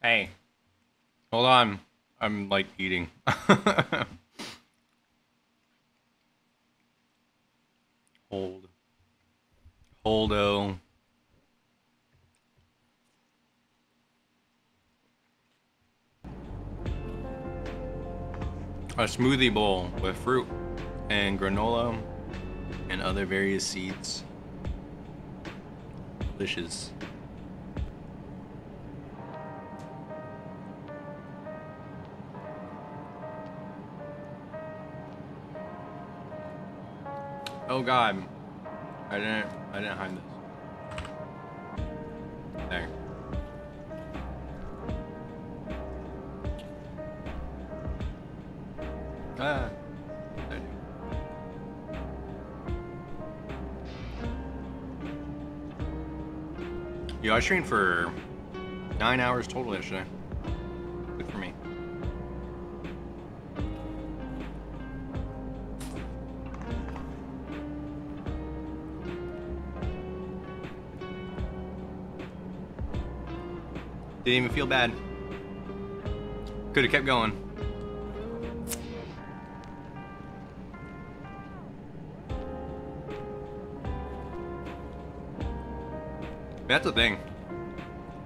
Hey, hold on. I'm like eating. Hold. Holdo. A smoothie bowl with fruit and granola and other various seeds. Delicious. Oh god. I didn't hide this. There. Ah. There. Yo, I trained for 9 hours total yesterday. Good for me. Didn't even feel bad. Could have kept going. That's the thing.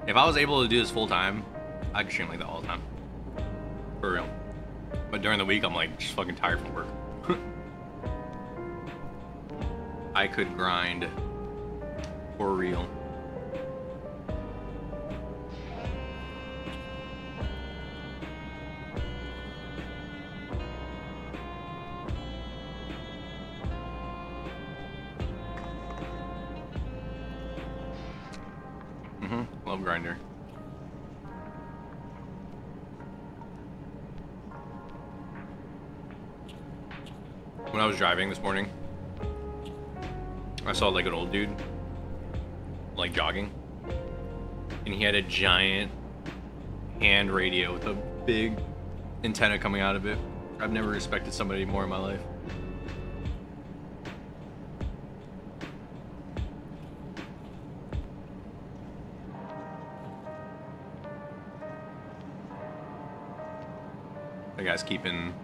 If I was able to do this full time, I could stream like that all the time. For real. But during the week, I'm like just fucking tired from work. I could grind for real. Love grinder. When I was driving this morning, I saw like an old dude like jogging, and he had a giant hand radio with a big antenna coming out of it. I've never respected somebody more in my life. The guy's keeping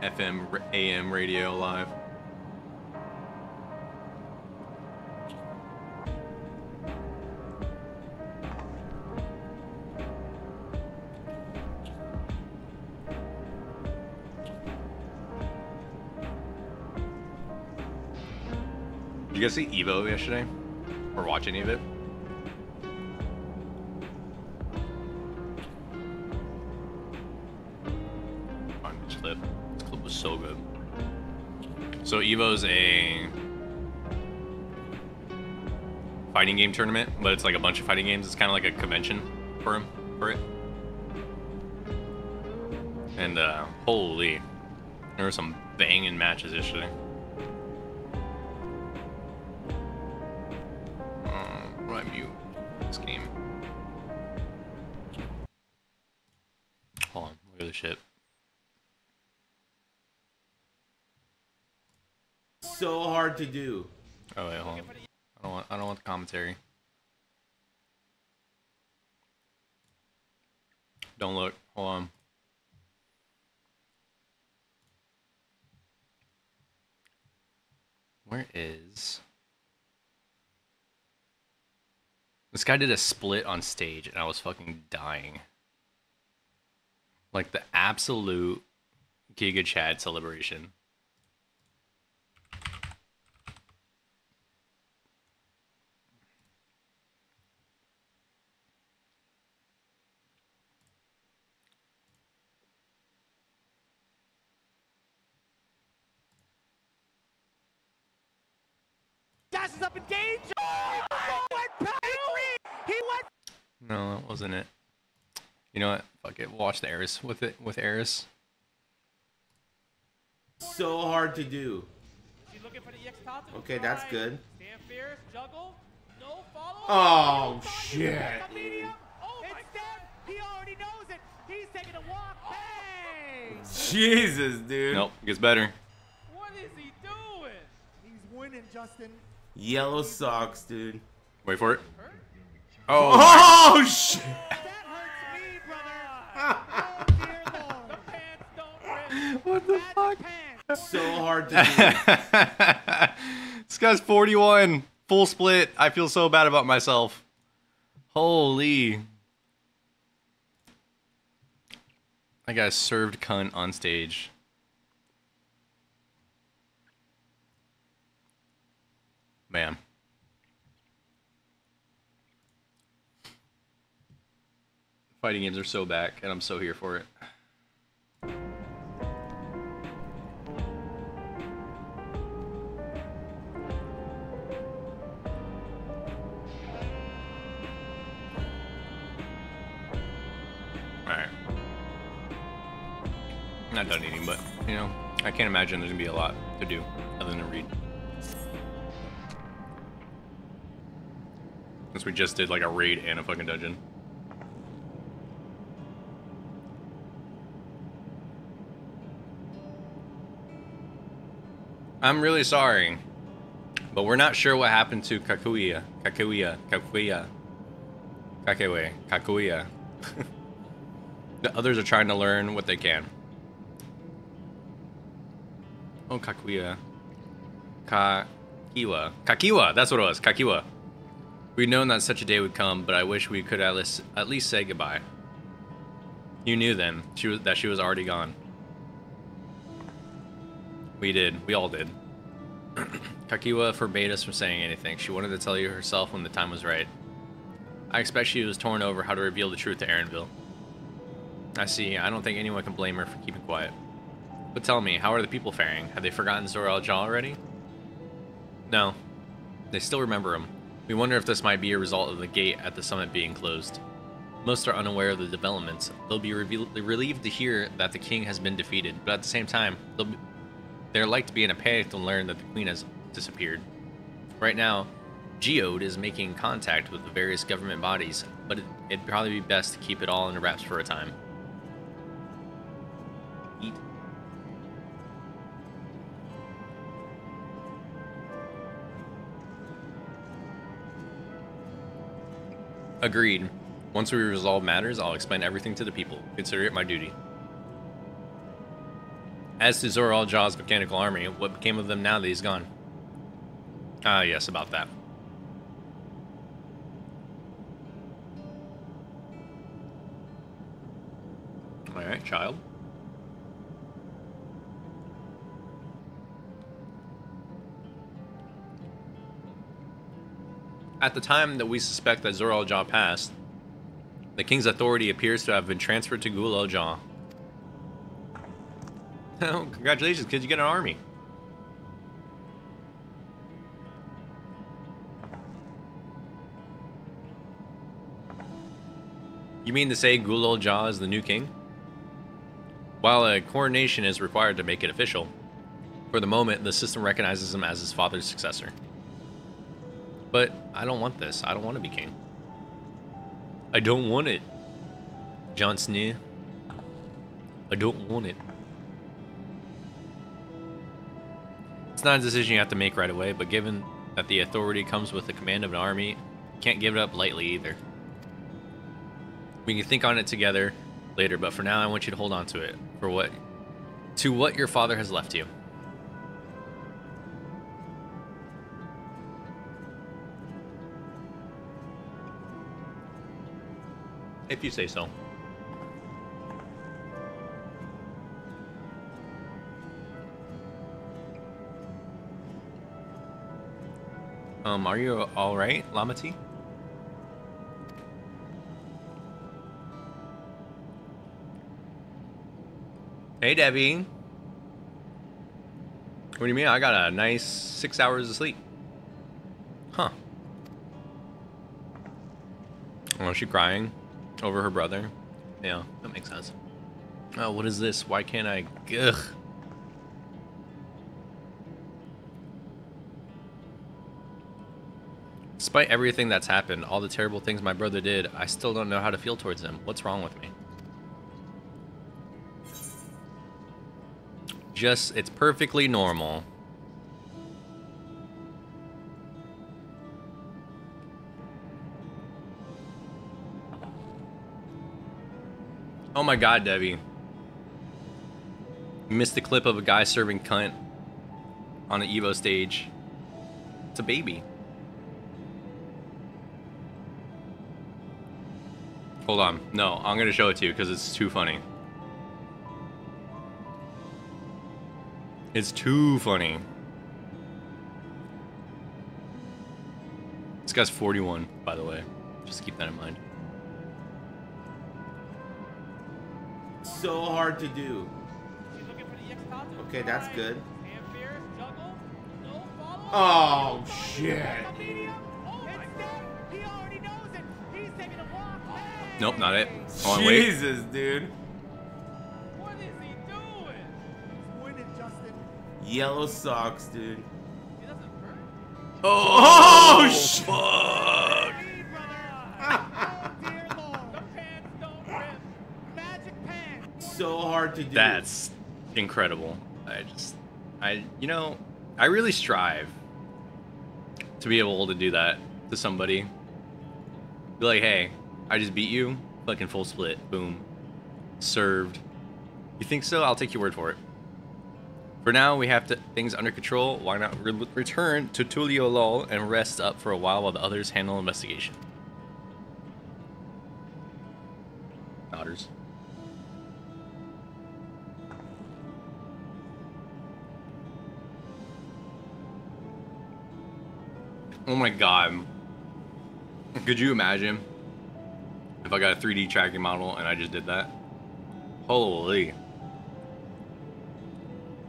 FM, AM radio alive. Did you guys see Evo yesterday? Or watch any of it? This clip was so good. So Evo's a fighting game tournament, but it's like a bunch of fighting games. It's kind of like a convention for it. And holy, there were some banging matches yesterday. What do I mute this game? Hold on, look at this shit. So hard to do. Oh wait, hold on. I don't want the commentary. Don't look. Hold on. Where is... This guy did a split on stage and I was fucking dying. Like the absolute Giga Chad celebration. Dashes up in danger. Oh, he went. No, that wasn't it. You know what? Fuck it. We'll watch the Eris with Eris. So hard to do. Okay, that's good. Stand fierce, juggle, no follow. Oh shit. He already knows it. He's taking a walk. Bang! Jesus, dude. Nope, it gets better. What is he doing? He's winning, Justin. Yellow socks, dude. Wait for it. Oh shit. That hurts me, brother. dear Lord. The pants don't rip. What the fuck? So hard to do. This guy's 41. Full split. I feel so bad about myself. Holy. That guy served cunt on stage. Man. Fighting games are so back, and I'm so here for it. Alright. I'm not done eating, but, you know, I can't imagine there's gonna be a lot to do other than read. Since we just did like a raid and a fucking dungeon. I'm really sorry, but we're not sure what happened to Kakuya. The others are trying to learn what they can. Oh, Kakuya. Kakiwa, that's what it was, Kakiwa. We'd known that such a day would come, but I wish we could at least say goodbye. You knew then that she was already gone. We did. We all did. Kakiwa forbade us from saying anything. She wanted to tell you herself when the time was right. I expect she was torn over how to reveal the truth to Erenville. I see. I don't think anyone can blame her for keeping quiet. But tell me, how are the people faring? Have they forgotten Zoro Al-Jah already? No. They still remember him. We wonder if this might be a result of the gate at the summit being closed. Most are unaware of the developments. They'll be relieved to hear that the king has been defeated, but at the same time, they're like to be in a panic to learn that the queen has disappeared. Right now, Geode is making contact with the various government bodies, but it'd probably be best to keep it all under wraps for a time. Eat. Agreed. Once we resolve matters, I'll explain everything to the people. Consider it my duty. As to Zoro Al-Jah's mechanical army, what became of them now that he's gone? Ah, yes, about that. Alright, child. At the time that we suspect that Zoro Al-Jah passed, the king's authority appears to have been transferred to Gul Al-Jah. Oh, congratulations, kids, you get an army. You mean to say Gul Al-Jah is the new king? While a coronation is required to make it official, for the moment, the system recognizes him as his father's successor. But I don't want this. I don't want to be king. I don't want it. Jon Snow. I don't want it. It's not a decision you have to make right away, but given that the authority comes with the command of an army, you can't give it up lightly either. We can think on it together later, but for now I want you to hold on to it. To what your father has left you. If you say so. Are you alright, Lamati? Hey, Debbie. What do you mean? I got a nice 6 hours of sleep. Huh. Oh, is she crying over her brother? Yeah, that makes sense. Oh, what is this? Why can't I? Ugh. Despite everything that's happened, all the terrible things my brother did, I still don't know how to feel towards him. What's wrong with me? It's perfectly normal. Oh my god, Debbie. You missed the clip of a guy serving cunt on the Evo stage. It's a baby. Hold on. No, I'm gonna show it to you because it's too funny. It's too funny. This guy's 41, by the way. Just keep that in mind. So hard to do. Okay, that's good. Oh, shit. Nope, not it. Hold on, wait. Jesus, dude. What is he doing? He's winning, Justin. Yellow socks, dude. He doesn't hurt. Oh, fuck. So hard to do. That's incredible. You know, I really strive to be able to do that to somebody. Be like, hey, I just beat you. Fucking full split. Boom. Served. You think so? I'll take your word for it. For now, we have things under control. Why not return to Tulio Lol and rest up for a while the others handle investigation? Daughters. Oh my god. Could you imagine if I got a 3D tracking model and I just did that? Holy.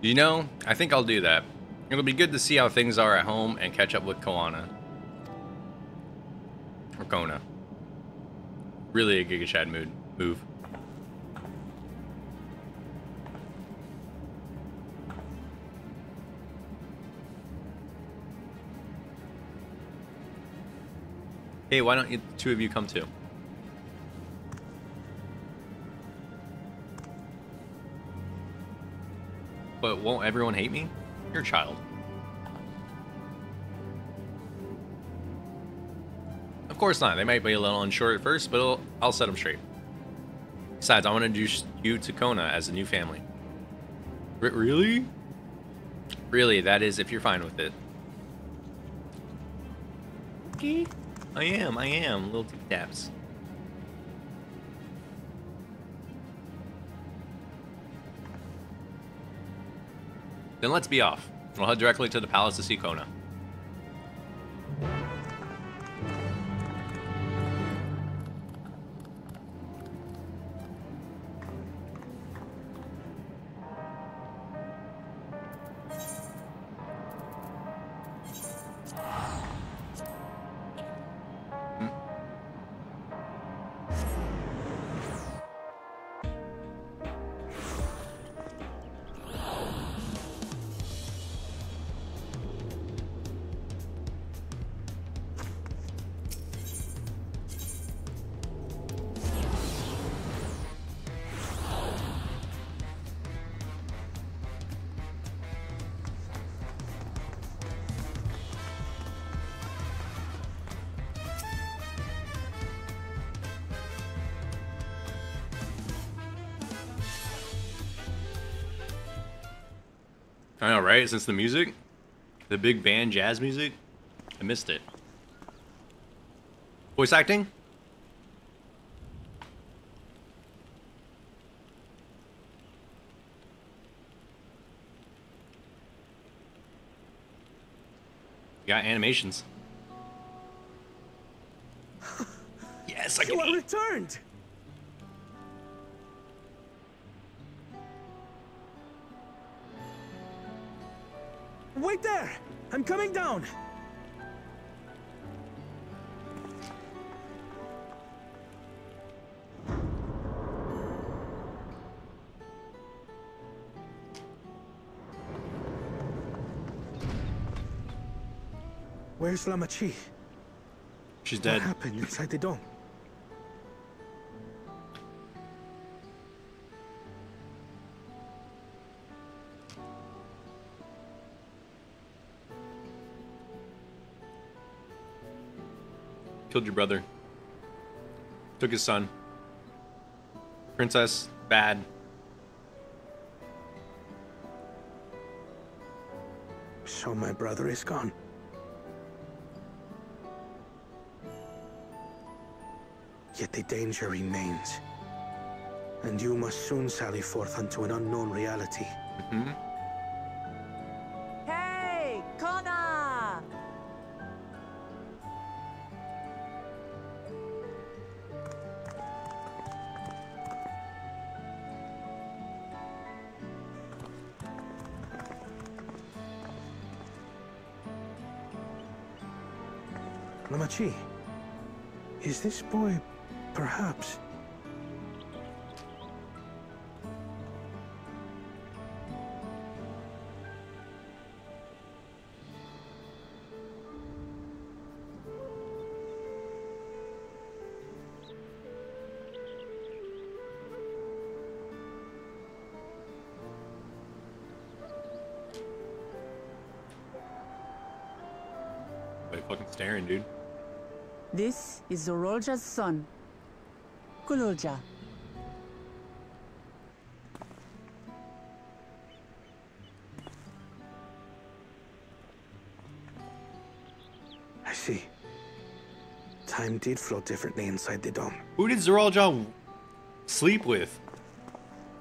You know, I think I'll do that. It'll be good to see how things are at home and catch up with Koana. Or Kona. Really a Giga Chad move. Hey, why don't the two of you come too? But won't everyone hate me? You're a child. Of course not. They might be a little unsure at first, but I'll set them straight. Besides, I want to introduce you to Kona as a new family. Really? Really, that is if you're fine with it. Okay. I am. Little tip taps. Then let's be off. We'll head directly to the palace to see Kona. I know, right? Since the music, the big band jazz music, I missed it. Voice acting? You got animations. Yes, I can eat. You are returned. Wait there! I'm coming down! Where's Lamachi? She's dead. What happened inside the dome? Killed your brother. Took his son. Princess, bad. So my brother is gone. Yet the danger remains. And you must soon sally forth unto an unknown reality. Mm-hmm. Hey, Kona! Lamachi, is this boy perhaps? Why fucking staring, dude? This is Zorolja's son, Kululja. I see. Time did flow differently inside the dome. Who did Zoralja sleep with?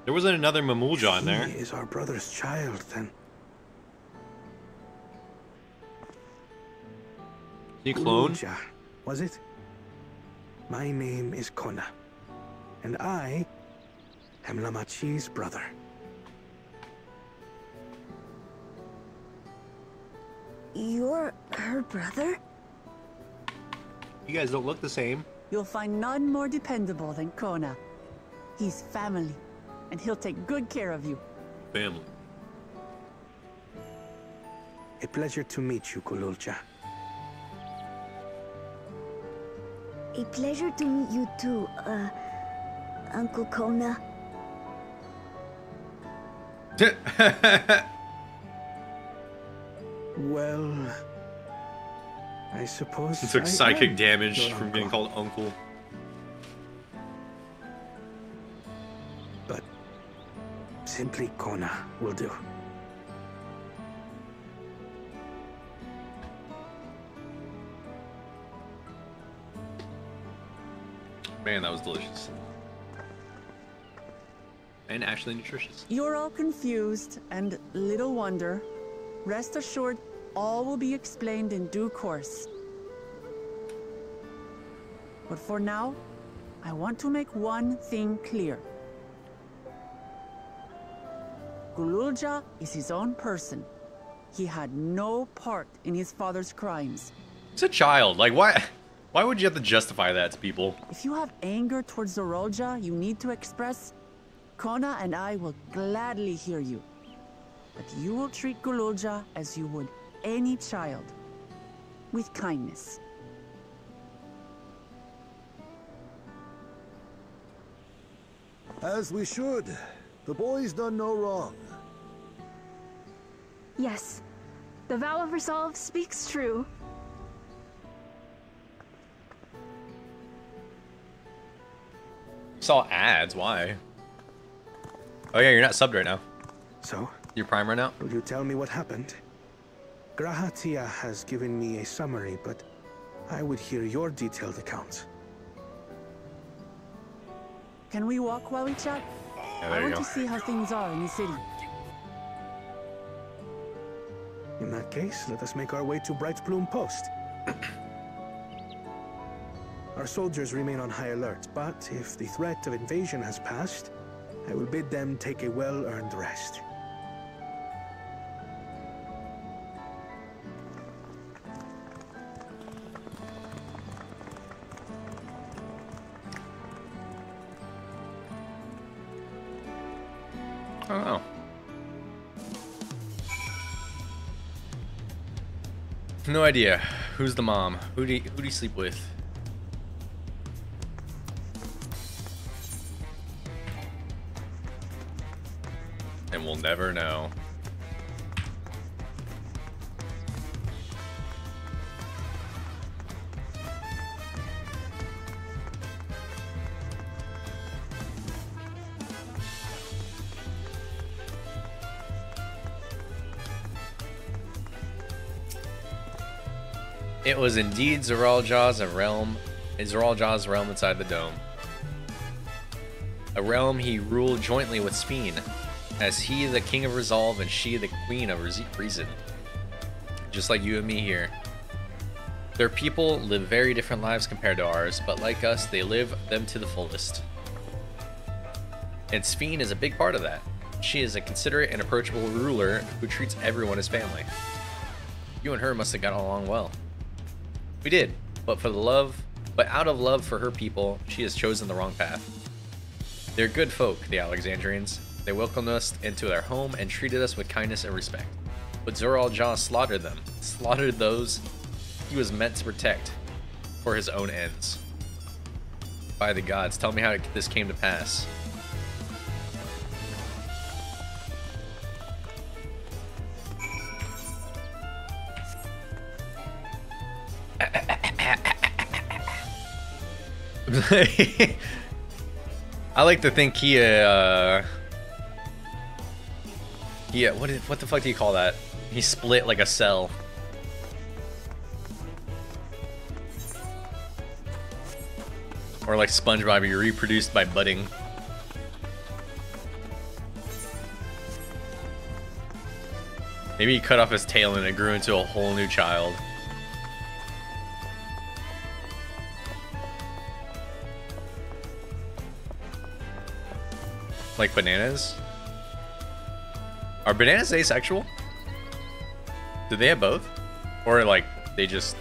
There wasn't another Mamulja in there. He is our brother's child, then. He cloned? Kululja, was it? My name is Kona, and I am Lamachi's brother. You're her brother? You guys don't look the same. You'll find none more dependable than Kona. He's family, and he'll take good care of you. Family. A pleasure to meet you, Kululja. A pleasure to meet you too, Uncle Kona. Well, I suppose He took I psychic am damage your from being uncle. called uncle. But simply Kona will do. Man, that was delicious. And actually nutritious. You're all confused, and little wonder. Rest assured, all will be explained in due course. But for now, I want to make one thing clear. Kululja is his own person. He had no part in his father's crimes. He's a child. Like, why would you have to justify that to people? If you have anger towards Zorolja you need to express, Kona and I will gladly hear you. But you will treat Kululja as you would any child, with kindness. As we should. The boy's done no wrong. Yes, the vow of resolve speaks true. Saw ads, why? Oh yeah, you're not subbed right now. So, You're Prime right now? will you tell me what happened? Grahatia has given me a summary, but I would hear your detailed account. Can we walk while we chat? Yeah, I there you want go. to see how things are in the city. In that case, let us make our way to Bright Plume Post. Our soldiers remain on high alert, but if the threat of invasion has passed, I will bid them take a well-earned rest. I don't know. No idea. Who's the mom? Who do you sleep with? And we'll never know. It was indeed Zoraal-Jaw's realm inside the dome. A realm he ruled jointly with Sphene, as he the king of resolve and she the queen of reason. Just like you and me here. Their people live very different lives compared to ours, but like us, they live them to the fullest. And Sphene is a big part of that. She is a considerate and approachable ruler who treats everyone as family. You and her must have gotten along well. We did, but out of love for her people, she has chosen the wrong path. They're good folk, the Alexandrians. They welcomed us into their home and treated us with kindness and respect. But Zoraal-Jaw slaughtered them, slaughtered those he was meant to protect for his own ends. By the gods, tell me how this came to pass. I like to think he what the fuck do you call that? He split like a cell. Or like SpongeBob, he reproduced by budding. Maybe he cut off his tail and it grew into a whole new child. Like bananas? Are bananas asexual? Do they have both? Or like they just...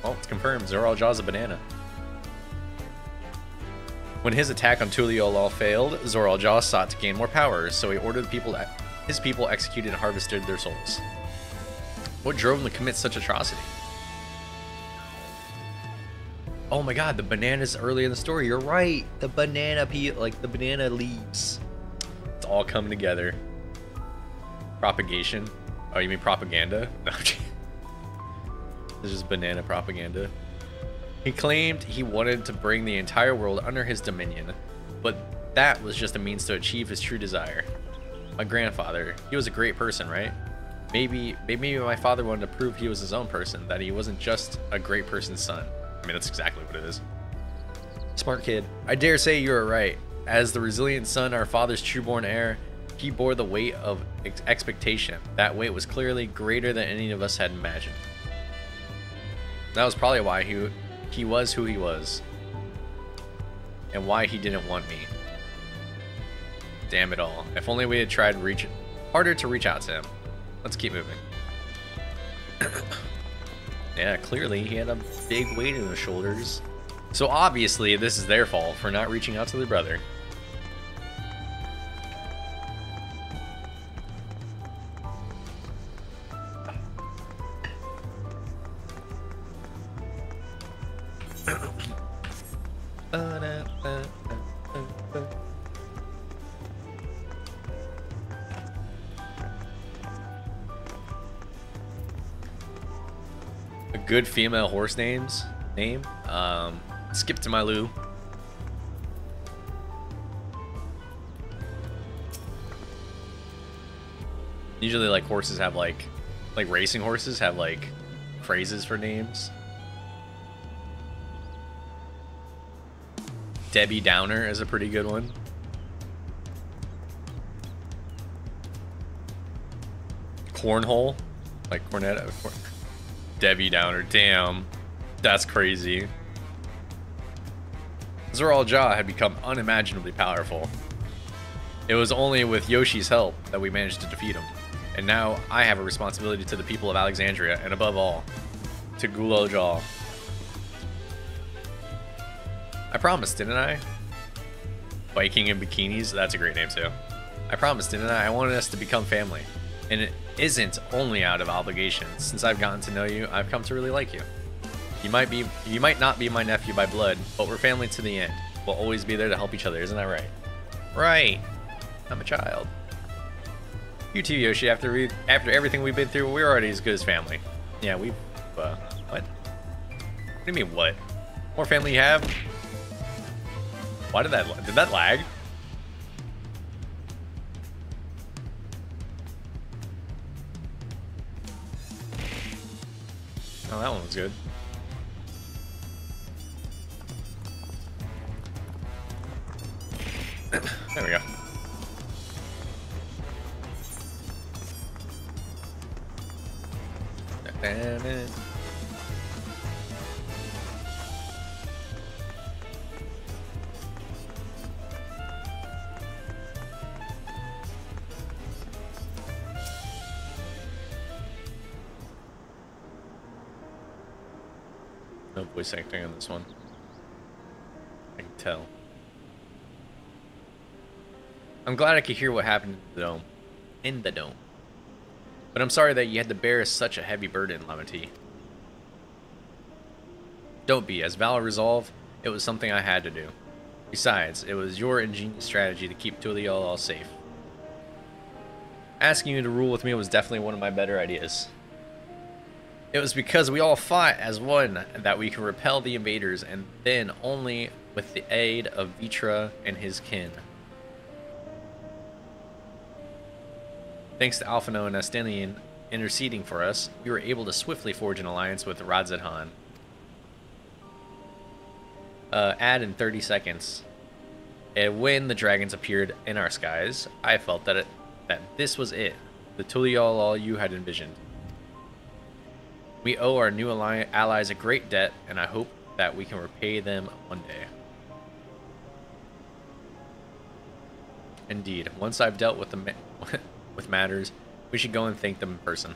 Well, it's confirmed. Zoraal-Jaw's a banana. When his attack on Tuliyollal failed, Zoraal-Jaw sought to gain more power, so he ordered his people executed and harvested their souls. What drove him to commit such atrocity? Oh my god, the bananas early in the story. You're right. The banana like the banana leaves. It's all coming together. Propagation. Oh, you mean propaganda? No. This is banana propaganda. He claimed he wanted to bring the entire world under his dominion, but that was just a means to achieve his true desire. My grandfather, he was a great person, right? Maybe my father wanted to prove he was his own person, that he wasn't just a great person's son. I mean, that's exactly what it is. Smart kid. I dare say you are right. As the resilient son, our father's true-born heir, he bore the weight of expectation. That weight was clearly greater than any of us had imagined. That was probably why he was who he was. And why he didn't want me. Damn it all. If only we had tried harder to reach out to him. Let's keep moving. Yeah, clearly he had a big weight on his shoulders. So obviously this is their fault for not reaching out to their brother. A good female horse name? Skip to my Lou. Usually like horses have like racing horses have like phrases for names. Debbie Downer is a pretty good one. Cornhole, like Cornetta. Debbie Downer, damn, that's crazy. Zoraal-Jaw had become unimaginably powerful. It was only with Yoshi's help that we managed to defeat him. And now I have a responsibility to the people of Alexandria, and above all, to Gulool-Jaw. I promised, didn't I? Viking in bikinis, that's a great name too. I promised, didn't I? I wanted us to become family. And it isn't only out of obligation. Since I've gotten to know you, I've come to really like you. You might not be my nephew by blood, but we're family to the end. We'll always be there to help each other, isn't that right? Right. I'm a child. You too, Yoshi. After everything we've been through, we're already as good as family. Yeah, we've what? What do you mean what? More family you have? Why did that lag? Oh, that one was good. There we go. No voice acting on this one. I can tell. I'm glad I could hear what happened in the dome. But I'm sorry that you had to bear such a heavy burden, Lamati. Don't be. As Val resolved, it was something I had to do. Besides, it was your ingenious strategy to keep Tulial all safe. Asking you to rule with me was definitely one of my better ideas. It was because we all fought as one that we could repel the invaders, and then only with the aid of Vitra and his kin. Thanks to Alphino and Astenian interceding for us, we were able to swiftly forge an alliance with Radzadhan. Add in 30 seconds. And when the dragons appeared in our skies, I felt that this was it, the Tulial you had envisioned. We owe our new allies a great debt, and I hope that we can repay them one day. Indeed, once I've dealt with with matters, we should go and thank them in person.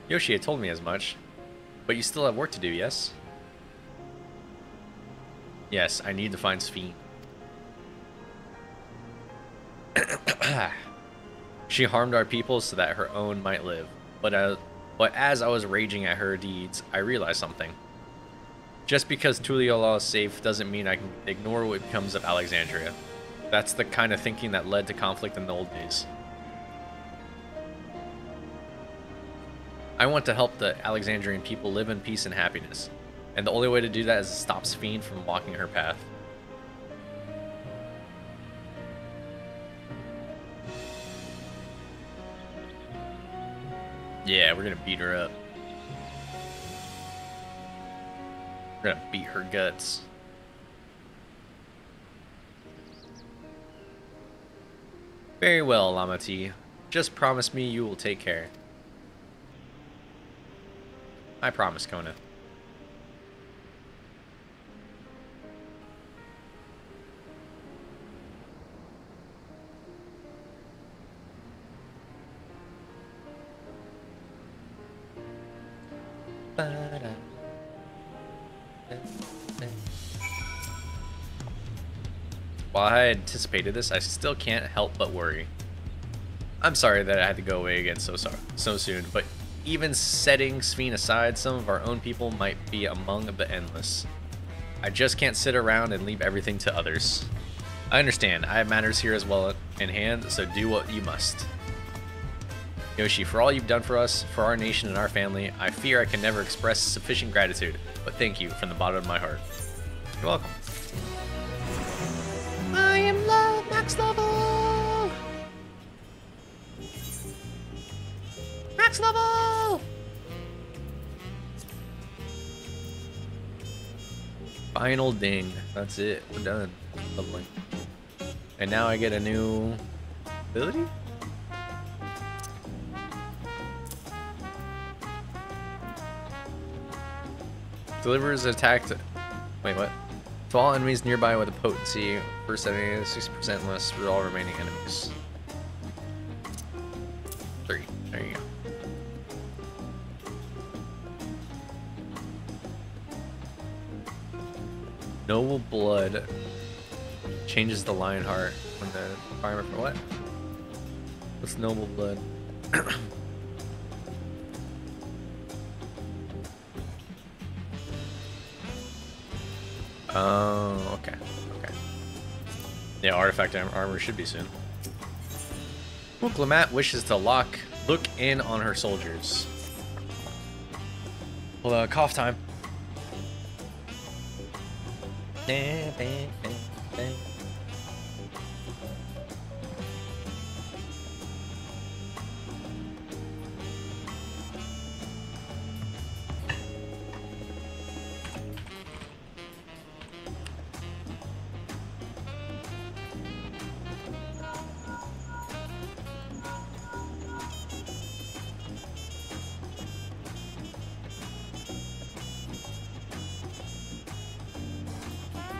Yoshi had told me as much, but you still have work to do, yes? Yes, I need to find Sphene. She harmed our people so that her own might live, but as I was raging at her deeds, I realized something. Just because Tulial is safe doesn't mean I can ignore what becomes of Alexandria. That's the kind of thinking that led to conflict in the old days. I want to help the Alexandrian people live in peace and happiness, and the only way to do that is to stop Sphene from walking her path. Yeah, we're gonna beat her up. We're gonna beat her guts. Very well, Lamati. Just promise me you will take care. I promise, Kona. While I anticipated this, I still can't help but worry. I'm sorry that I had to go away again so soon, but even setting Sphene aside, some of our own people might be among the endless. I just can't sit around and leave everything to others. I understand, I have matters here as well in hand, so do what you must. Yoshi, for all you've done for us, for our nation and our family, I fear I can never express sufficient gratitude, but thank you from the bottom of my heart. You're welcome. I am low, max level! Max level! Final ding. That's it. We're done. Leveling. And now I get a new ability? Delivers attack to... Wait, what? To all enemies nearby with a potency, first enemy 60% less for all remaining enemies. 3. There you go. Noble Blood changes the Lionheart when the requirement for what? What's Noble Blood? Oh, okay. Okay. Yeah, artifact armor should be soon. Clamat wishes to look in on her soldiers. Well, cough time.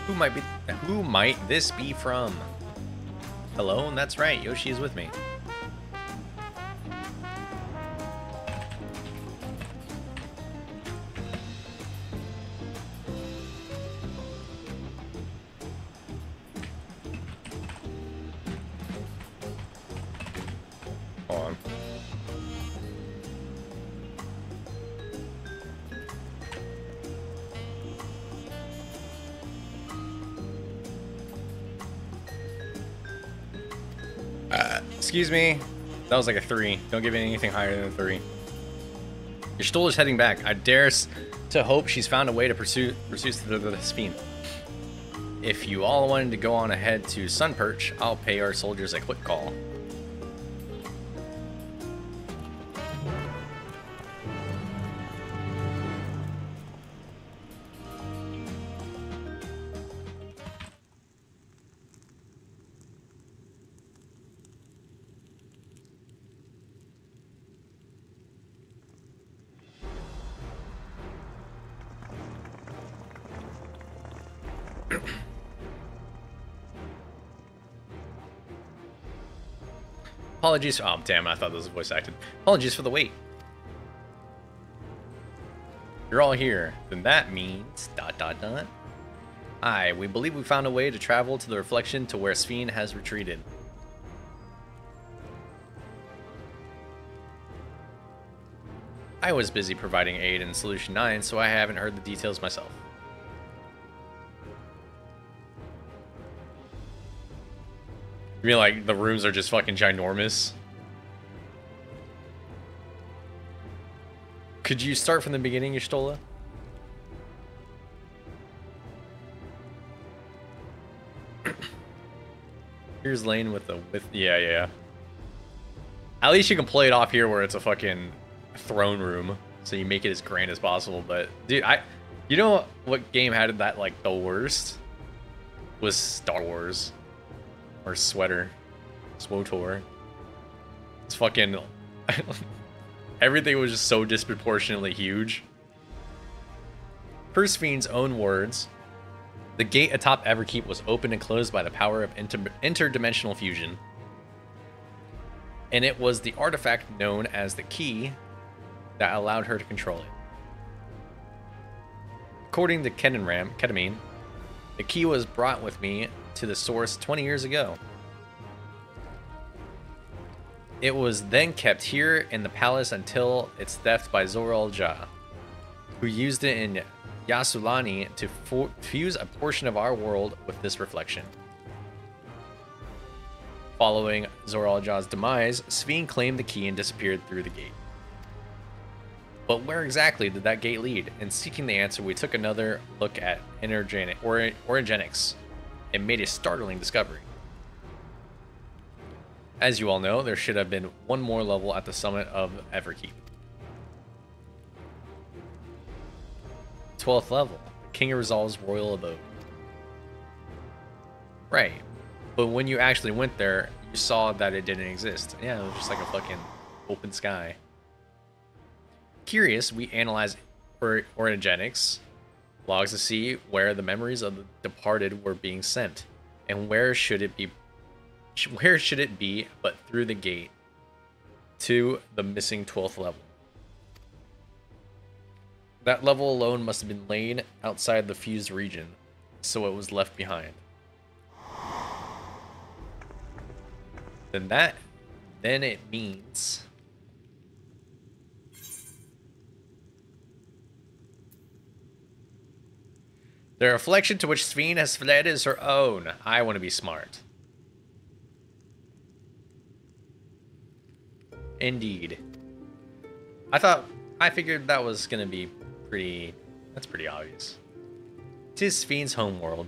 Who might this be from? Hello, and that's right, Yoshi is with me. Hold on. Excuse me. That was like a 3. Don't give it anything higher than a 3. Your Stoller's heading back. I dare to hope she's found a way to pursue the Sphene. If you all wanted to go on ahead to Sunperch, I'll pay our soldiers a quick call. Apologies. Oh, damn, I thought this was voice acted. Apologies for the wait. You're all here. Then that means... ... Aye, we believe we found a way to travel to the reflection to where Sphene has retreated. I was busy providing aid in Solution 9, so I haven't heard the details myself. You mean like the rooms are just fucking ginormous? Could you start from the beginning, Y'shtola? Here's Lane with the yeah. At least you can play it off here where it's a fucking throne room, so you make it as grand as possible. But dude, you know what game had that like the worst was Star Wars. Or Sweater. SWTOR. It's fucking... everything was just so disproportionately huge. Per Sphene's own words, the gate atop Everkeep was opened and closed by the power of interdimensional fusion. And it was the artifact known as the key that allowed her to control it. According to Ketamine, the key was brought with me to the source 20 years ago. It was then kept here in the palace until its theft by Zoraal-Ja, who used it in Yasulani to fuse a portion of our world with this reflection. Following Zoraal-Ja's demise, Sphene claimed the key and disappeared through the gate. But where exactly did that gate lead? In seeking the answer, we took another look at Origenics and made a startling discovery. As you all know, there should have been one more level at the summit of Everkeep. 12th level, King of Resolve's royal abode. Right, but when you actually went there, you saw that it didn't exist. Yeah, it was just like a fucking open sky. Curious, we analyzed Origenics logs to see where the memories of the departed were being sent, and where should it be but through the gate to the missing 12th level. That level alone must have been laid outside the fused region, so it was left behind. Then it means the reflection to which Sphene has fled is her own. I want to be smart. Indeed. I figured that was gonna be that's pretty obvious. 'Tis Sphene's homeworld,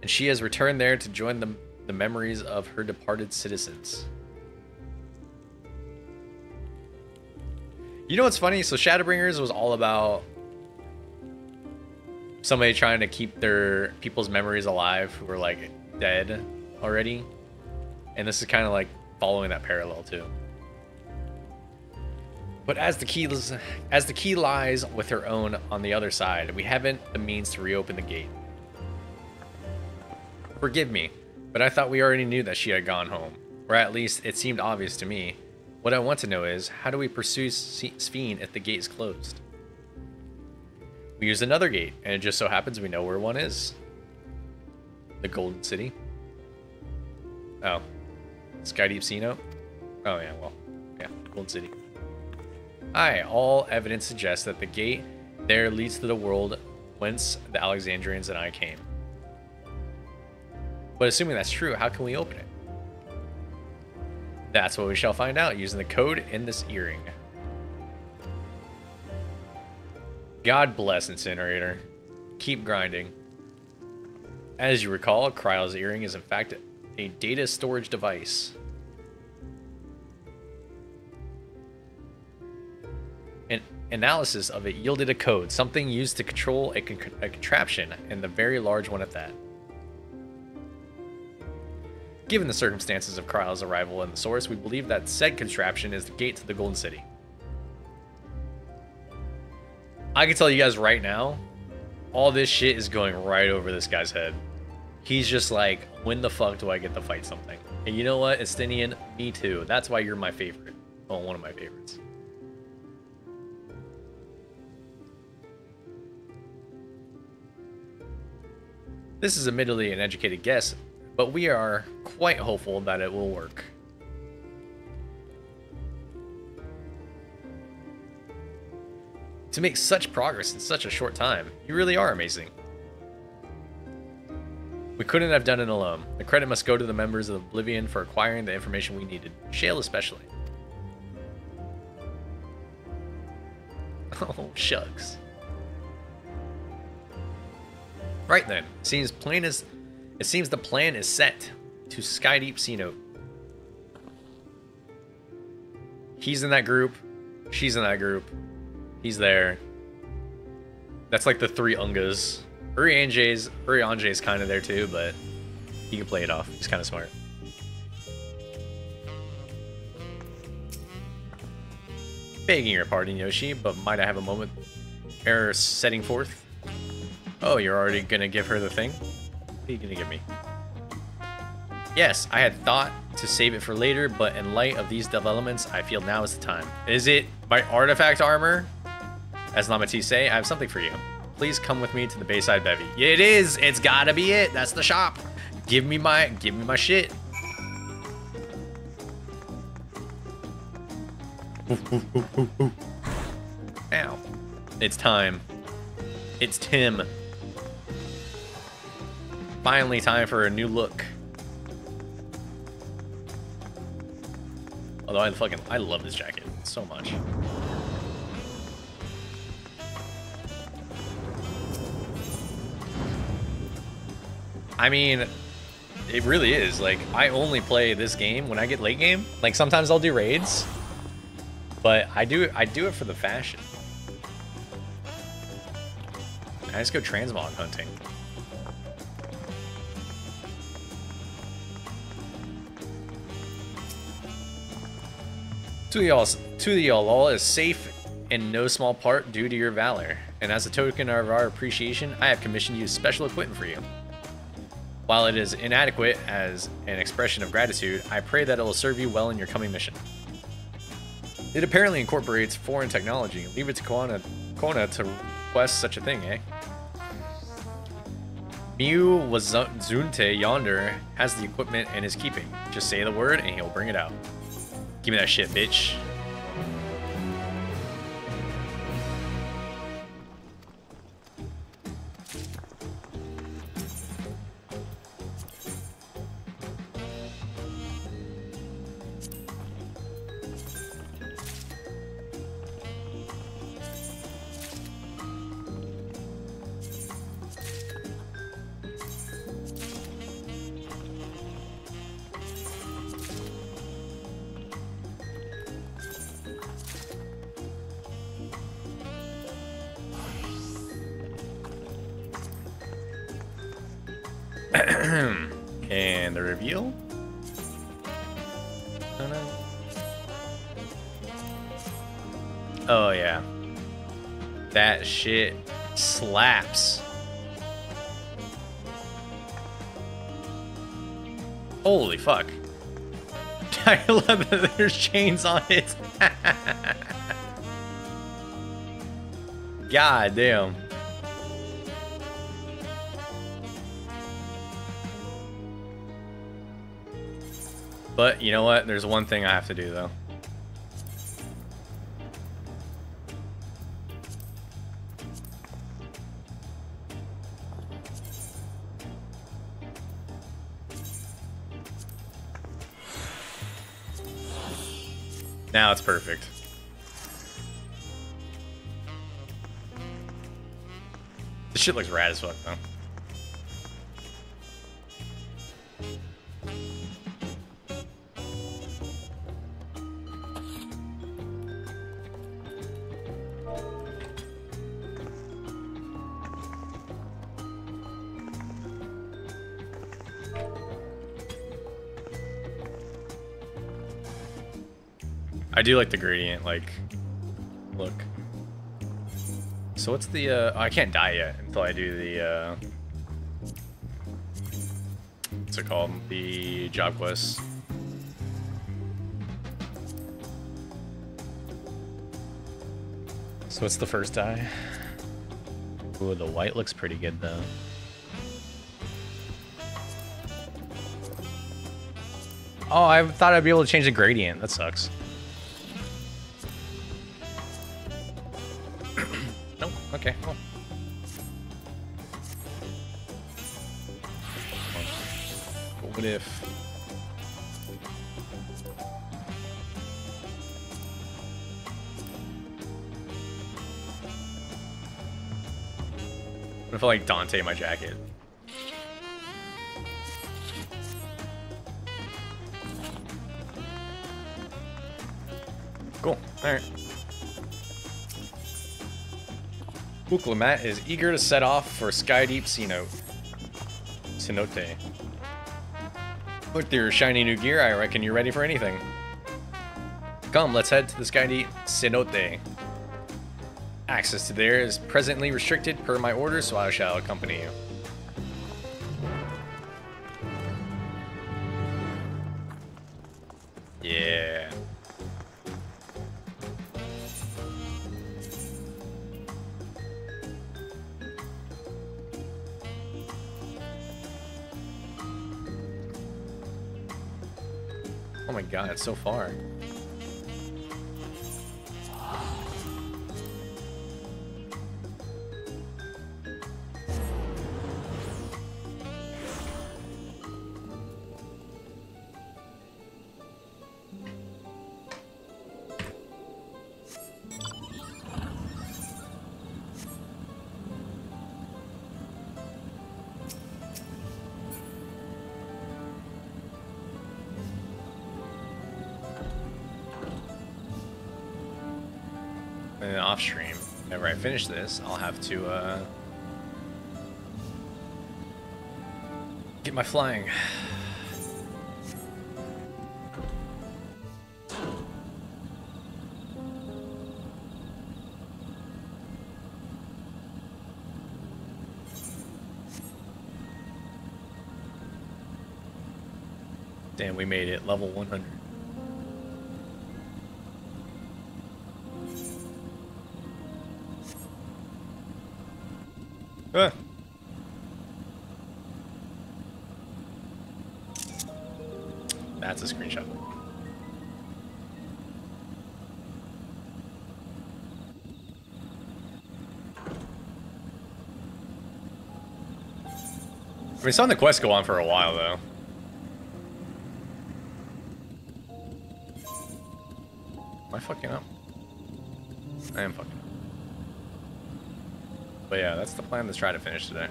and she has returned there to join the memories of her departed citizens. You know what's funny? So Shadowbringers was all about somebody trying to keep their people's memories alive who were like dead already. And this is kind of like following that parallel too. But as the key lies with her own on the other side, we haven't the means to reopen the gate. Forgive me, but I thought we already knew that she had gone home. Or at least, it seemed obvious to me. What I want to know is, how do we pursue Sphene if the gate is closed? We use another gate, and it just so happens we know where one is. The Golden City. Oh. Skydeep Xeno? Oh yeah, well, yeah, Golden City. Aye, all evidence suggests that the gate there leads to the world whence the Alexandrians and I came. But assuming that's true, how can we open it? That's what we shall find out using the code in this earring. God bless Incinerator. Keep grinding. As you recall, Kryle's earring is in fact a data storage device. An analysis of it yielded a code, something used to control a contraption, and the very large one at that. Given the circumstances of Kryle's arrival in the source, we believe that said contraption is the gate to the Golden City. I can tell you guys right now, all this shit is going right over this guy's head. He's just like, when the fuck do I get to fight something? And you know what, Estinian, me too. That's why you're my favorite. Well, one of my favorites. This is admittedly an educated guess, but we are quite hopeful that it will work. To make such progress in such a short time, you really are amazing. We couldn't have done it alone. The credit must go to the members of Oblivion for acquiring the information we needed, Shale especially. Oh, shucks. Right then, it seems the plan is set to Skydeep Xeno. He's in that group. She's in that group. He's there. That's like the three Ungas. Urianjay's kind of there too, but he can play it off. He's kind of smart. Begging your pardon, Yoshi, but might I have a moment? Error setting forth. Oh, you're already gonna give her the thing? What are you gonna give me? Yes, I had thought to save it for later, but in light of these developments, I feel now is the time. Is it my artifact armor? As Lamati say, I have something for you. Please come with me to the Bayside Bevy. It is. It's gotta be it. That's the shop. Give me my shit. Ow. It's time. It's Tim. Finally time for a new look. Although I love this jacket so much. I mean, it really is. Like, I only play this game when I get late game. Like, sometimes I'll do raids, but I do it for the fashion. I just go transmog hunting. To y'all, all is safe in no small part due to your valor. And as a token of our appreciation, I have commissioned you special equipment for you. While it is inadequate as an expression of gratitude, I pray that it will serve you well in your coming mission. It apparently incorporates foreign technology. Leave it to Kona to request such a thing, eh? Miu Wazunte yonder has the equipment in his keeping. Just say the word and he'll bring it out. Give me that shit, bitch. And the reveal. Oh yeah, that shit slaps. Holy fuck. I love that there's chains on it. God damn. But you know what? There's one thing I have to do though. Now it's perfect. This shit looks rad as fuck though. I do like the gradient, like, look. So what's the, oh, I can't die yet until I do the, what's it called? The job quest. So what's the first die? Ooh, the white looks pretty good though. Oh, I thought I'd be able to change the gradient. That sucks. Nope. Okay. Cool. What if? What if I like Dante my jacket? Cool. Alright. Buklamat is eager to set off for Skydeep Cenote. With your shiny new gear, I reckon you're ready for anything. Come, let's head to the Skydeep Cenote. Access to there is presently restricted per my orders, so I shall accompany you. Yeah. Oh my god, it's so far. And then off stream, whenever I finish this, I'll have to get my flying. Damn, we made it level 100. That's a screenshot. I mean, some of the quests go on for a while, though. Am I fucking up? I am fucking up. But yeah, that's the plan to try to finish today.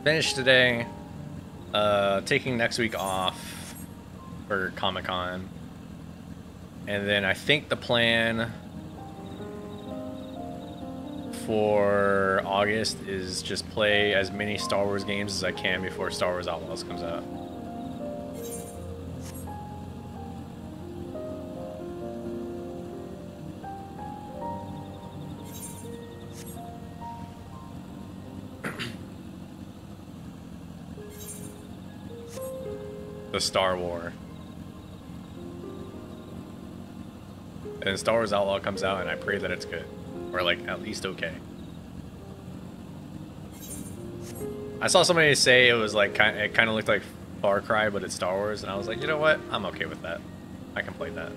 Finish today. Taking next week off for Comic-Con. And then I think the plan for August is just play as many Star Wars games as I can before Star Wars Outlaws comes out. the Star War. And then Star Wars Outlaw comes out, and I pray that it's good. Or, like, at least okay. I saw somebody say it was, like, it kind of looked like Far Cry, but it's Star Wars, and I was like, you know what? I'm okay with that. I can play that.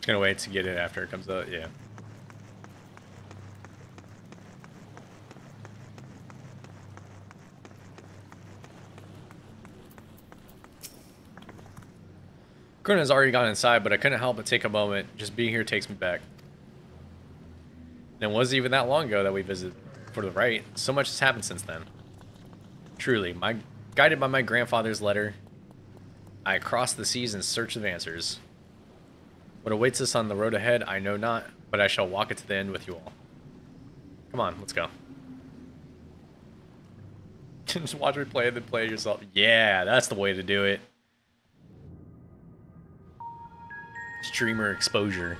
Gonna wait to get it after it comes out, yeah. Krona's already gone inside, but I couldn't help but take a moment. Just being here takes me back. And it wasn't even that long ago that we visited for the right. So much has happened since then. Truly, guided by my grandfather's letter, I crossed the seas in search of answers. What awaits us on the road ahead, I know not, but I shall walk it to the end with you all. Come on, let's go. Just watch me play and then play it yourself. Yeah, that's the way to do it. Streamer exposure.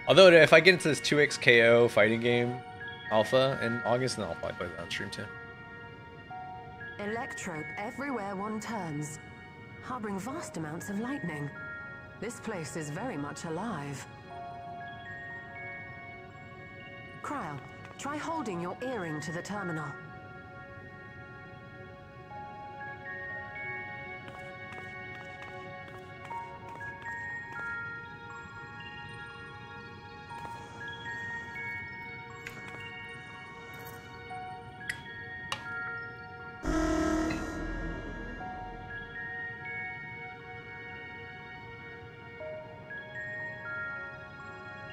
Although, if I get into this 2xKO fighting game alpha in August, then I'll probably play that on stream too. Electro everywhere one turns, harboring vast amounts of lightning. This place is very much alive. Cryo, try holding your earring to the terminal.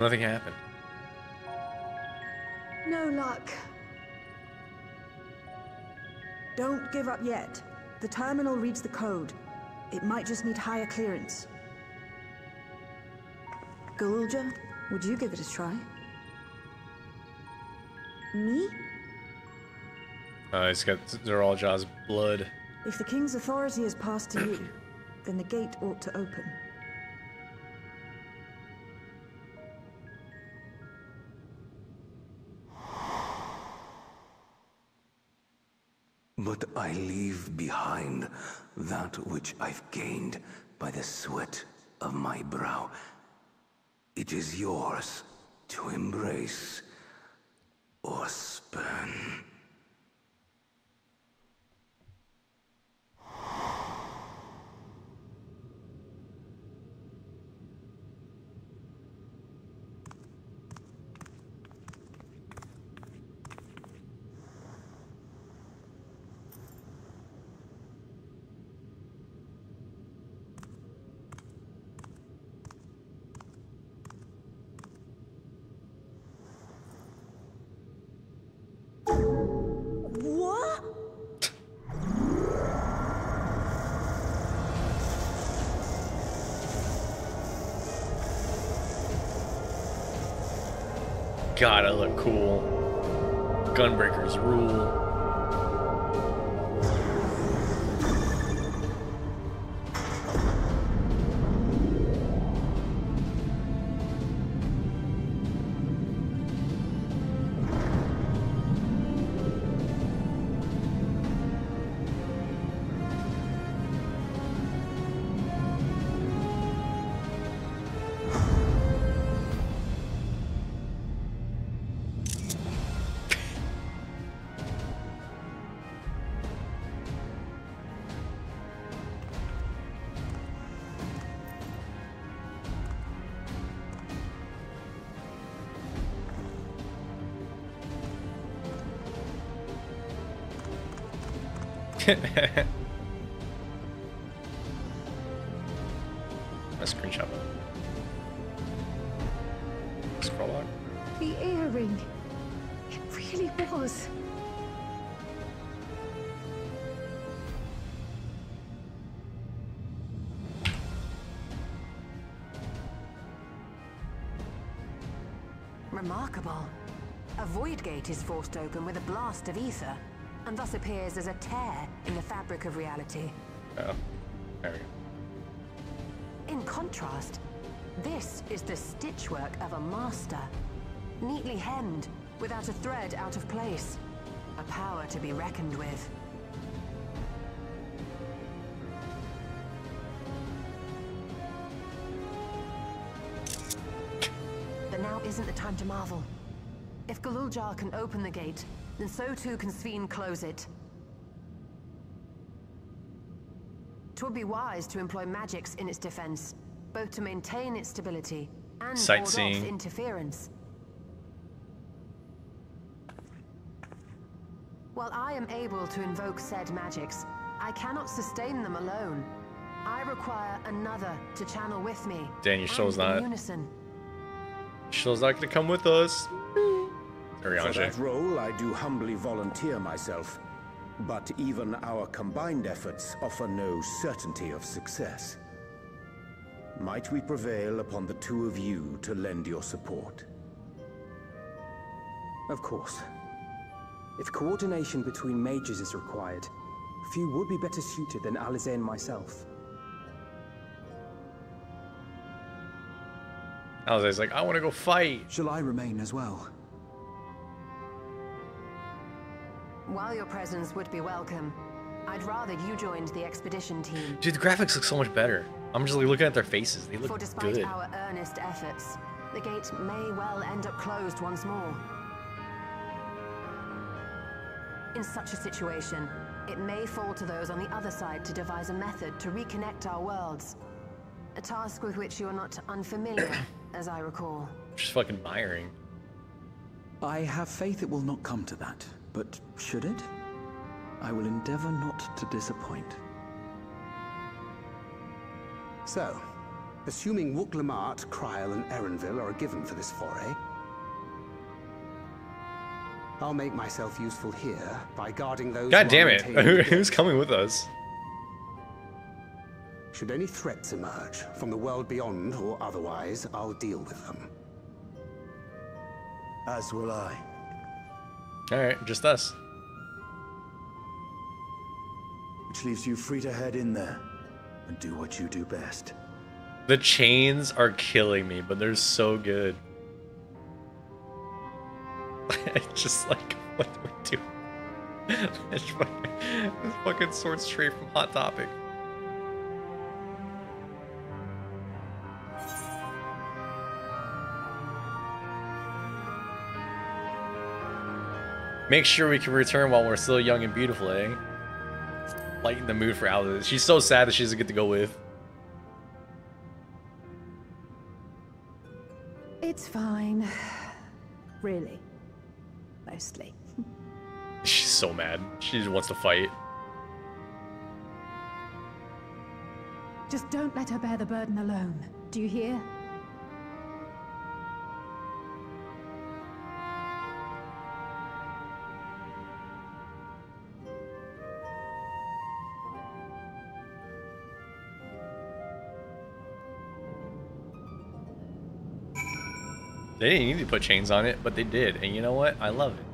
Nothing happened. No luck. Don't give up yet. The terminal reads the code. It might just need higher clearance. Galulja, would you give it a try? Me? It's got Zoraljaw's blood. If the king's authority is passed to you, then the gate ought to open. But I leave behind that which I've gained by the sweat of my brow. It is yours to embrace or spurn. God, I look cool. Gunbreakers rule. screenshot that. Scroll on. The earring. It really was. Remarkable. A void gate is forced open with a blast of ether, and thus appears as a tear in the fabric of reality. Oh, there we go. In contrast, this is the stitchwork of a master. Neatly hemmed, without a thread out of place. A power to be reckoned with. But now isn't the time to marvel. If Galuljar can open the gate, then so too can Sphene close it. 'Twould be wise to employ magics in its defense, both to maintain its stability and ward off Sightseeing. interference. While I am able to invoke said magics, I cannot sustain them alone. I require another to channel with me. Dan, your show's and in not. unison. Show's not gonna come with us. For that role, I do humbly volunteer myself. But even our combined efforts offer no certainty of success. Might we prevail upon the two of you to lend your support? Of course. If coordination between mages is required, few would be better suited than Alisaie and myself. Alisaie's like, I want to go fight. Shall I remain as well? While your presence would be welcome, I'd rather you joined the expedition team. Dude, the graphics look so much better. I'm just like looking at their faces. They look For despite good. our earnest efforts, the gate may well end up closed once more. In such a situation, it may fall to those on the other side to devise a method to reconnect our worlds. A task with which you are not unfamiliar, as I recall. Just fucking admiring. I have faith it will not come to that, but should it? I will endeavor not to disappoint. So, assuming Wuk-Lamart, Kryl, and Erenville are a given for this foray, I'll make myself useful here by guarding those. God who are damn it! maintaining the Who's gate. coming with us? Should any threats emerge from the world beyond or otherwise, I'll deal with them. As will I. All right, just us. Which leaves you free to head in there and do what you do best. The chains are killing me, but they're so good. It's just like, what do we do? This fucking sword straight from Hot Topic. Make sure we can return while we're still young and beautiful, eh? Lighten the mood for Alice. She's so sad that she doesn't get to go with. It's fine. Really. Mostly. She's so mad. She just wants to fight. Just don't let her bear the burden alone. Do you hear? They didn't need to put chains on it, but they did. And you know what? I love it.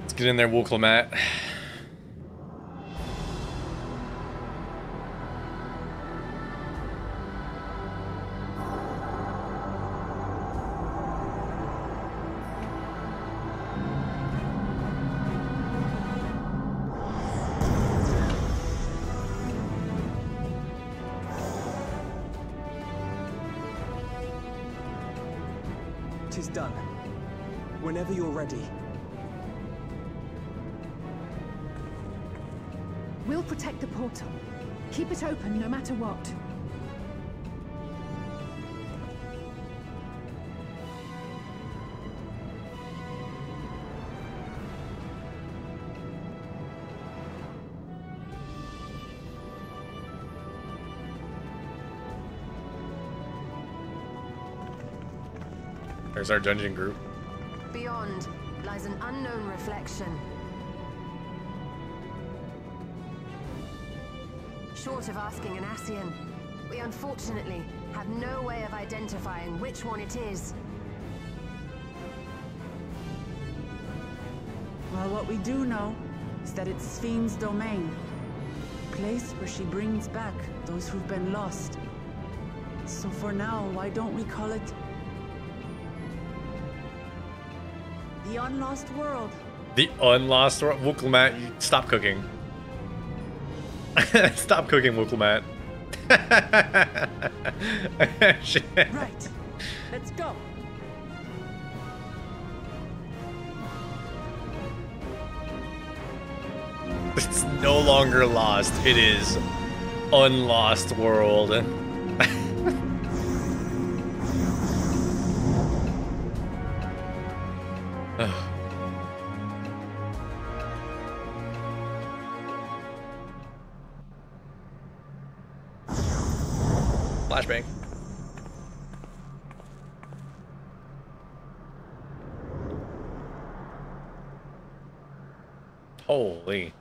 Let's get in there, Wuk-Lamart. Tis done. Whenever you're ready. We'll protect the portal. Keep it open no matter what. There's our dungeon group. Beyond lies an unknown reflection. Short of asking an Ascian, we unfortunately have no way of identifying which one it is. Well, what we do know is that it's Sphne's domain. A place where she brings back those who've been lost. So for now, why don't we call it the Unlost World? The Unlost World? Wuklemat, you stop cooking. Stop cooking, Wuklemat. Right. Let's go. It's no longer lost. It is Unlost World. Flashbang. Holy.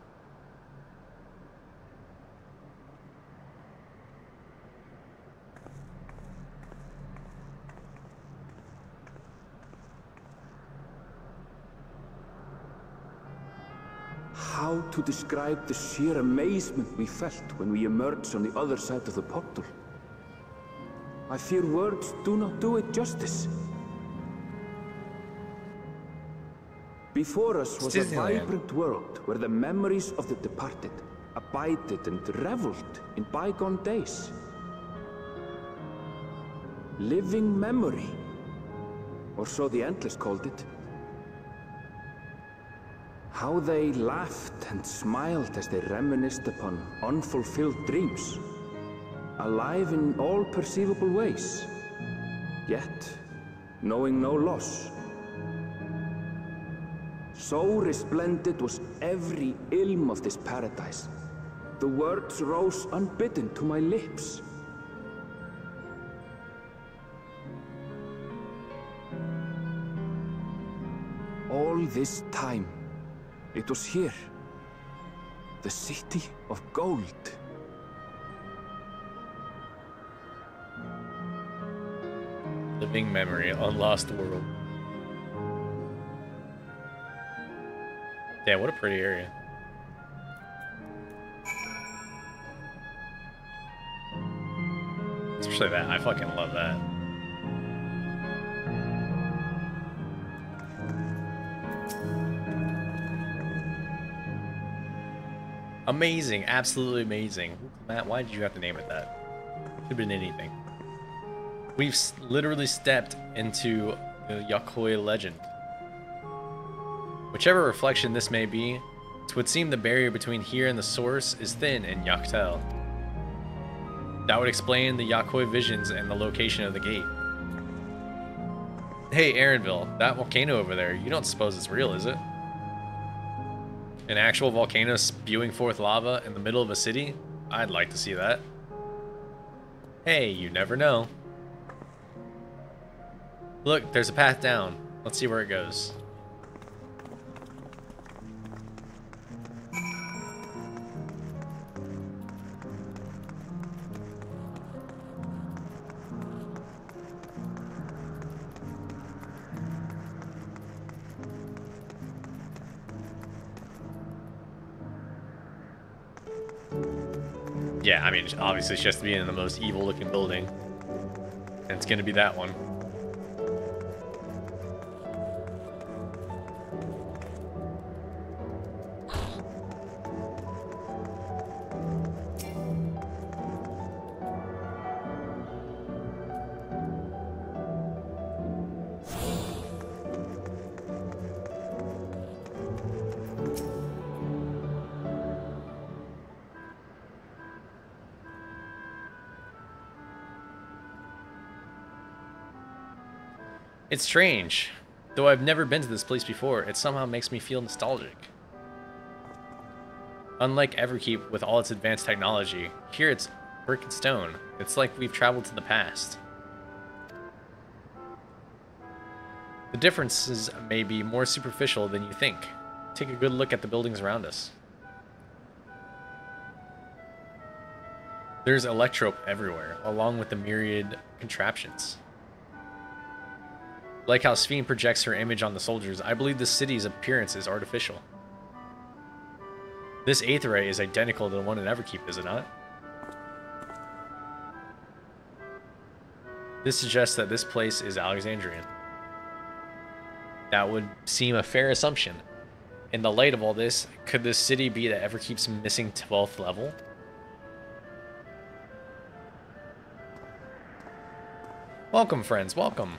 How to describe the sheer amazement we felt when we emerged on the other side of the portal? I fear words do not do it justice. Before us was a vibrant world where the memories of the departed abided and reveled in bygone days. Living memory, or so the Endless called it. How they laughed and smiled as they reminisced upon unfulfilled dreams, alive in all perceivable ways, yet knowing no loss. So resplendent was every ilm of this paradise. The words rose unbidden to my lips. All this time, it was here, the city of gold. Living memory, Unlost World. Yeah, what a pretty area. Especially that, I fucking love that. Amazing, absolutely amazing. Matt, why did you have to name it that? Could have been anything. We've literally stepped into the Yakoi legend. Whichever reflection this may be, it would seem the barrier between here and the source is thin in Yaktel. That would explain the Yakoi visions and the location of the gate. Hey, Erenville, that volcano over there, you don't suppose it's real, is it? An actual volcano spewing forth lava in the middle of a city? I'd like to see that. Hey, you never know. Look, there's a path down. Let's see where it goes. Yeah, I mean, obviously she has to be in the most evil looking building. And it's gonna be that one. It's strange. Though I've never been to this place before, it somehow makes me feel nostalgic. Unlike Everkeep with all its advanced technology, here it's brick and stone. It's like we've traveled to the past. The differences may be more superficial than you think. Take a good look at the buildings around us. There's electrope everywhere, along with the myriad contraptions. Like how Sphene projects her image on the soldiers, I believe the city's appearance is artificial. This aetheryte is identical to the one in Everkeep, is it not? This suggests that this place is Alexandrian. That would seem a fair assumption. In the light of all this, could this city be that Everkeep's missing 12th level? Welcome, friends, welcome.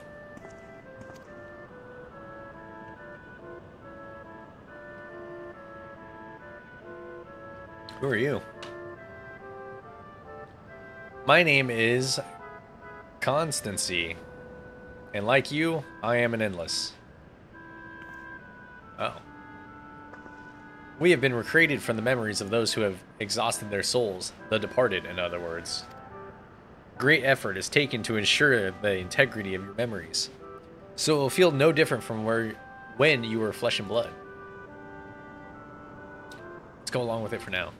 Who are you? My name is Constancy, and like you, I am an endless. Oh. We have been recreated from the memories of those who have exhausted their souls, the departed, in other words. Great effort is taken to ensure the integrity of your memories, so it will feel no different from when you were flesh and blood. Let's go along with it for now.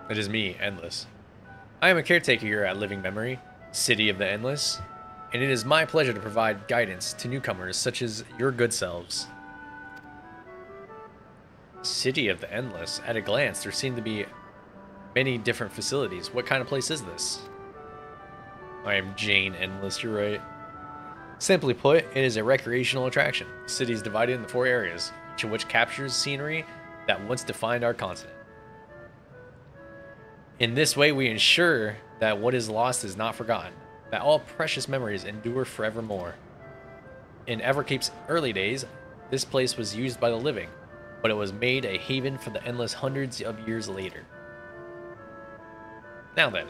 It is me, Endless. I am a caretaker here at Living Memory, City of the Endless, and it is my pleasure to provide guidance to newcomers such as your good selves. City of the Endless. At a glance, there seem to be many different facilities. What kind of place is this? I am Jane Endless, you're right. Simply put, it is a recreational attraction. The city is divided into 4 areas, each of which captures scenery that once defined our continent. In this way, we ensure that what is lost is not forgotten, that all precious memories endure forevermore. In Everkeep's early days, this place was used by the living, but it was made a haven for the Endless hundreds of years later. Now then,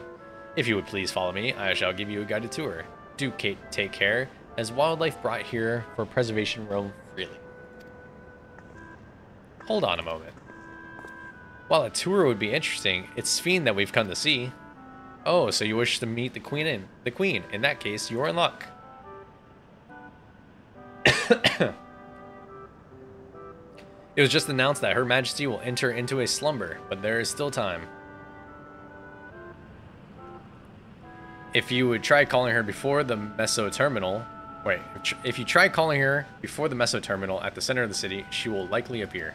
if you would please follow me, I shall give you a guided tour. Do take care, as wildlife brought here for preservation roam freely. Hold on a moment. While a tour would be interesting, it's Sphene that we've come to see. Oh, so you wish to meet the Queen? In that case, you're in luck. It was just announced that Her Majesty will enter into a slumber, but there is still time. If you would try calling her before the Meso Terminal... Wait, if you try calling her before the Meso Terminal at the center of the city, she will likely appear.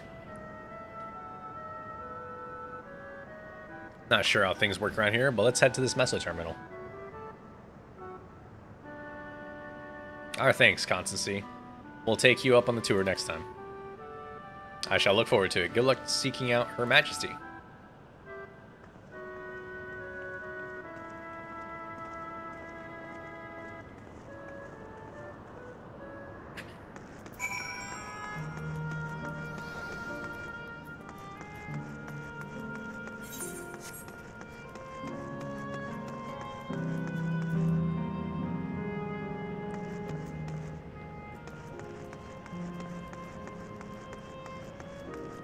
Not sure how things work around here, but let's head to this Meso Terminal. Our thanks, Constancy. We'll take you up on the tour next time. I shall look forward to it. Good luck seeking out Her Majesty.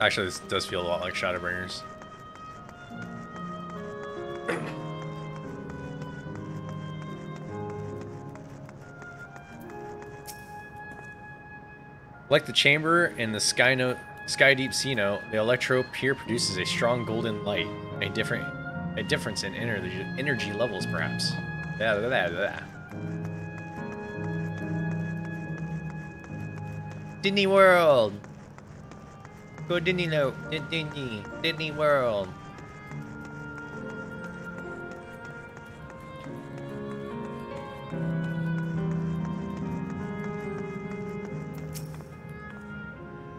Actually, this does feel a lot like Shadowbringers. Like the chamber in the Skydeep Sea Note, the electrope here produces a strong golden light. A difference in energy levels, perhaps. Disney World! Go Disney World.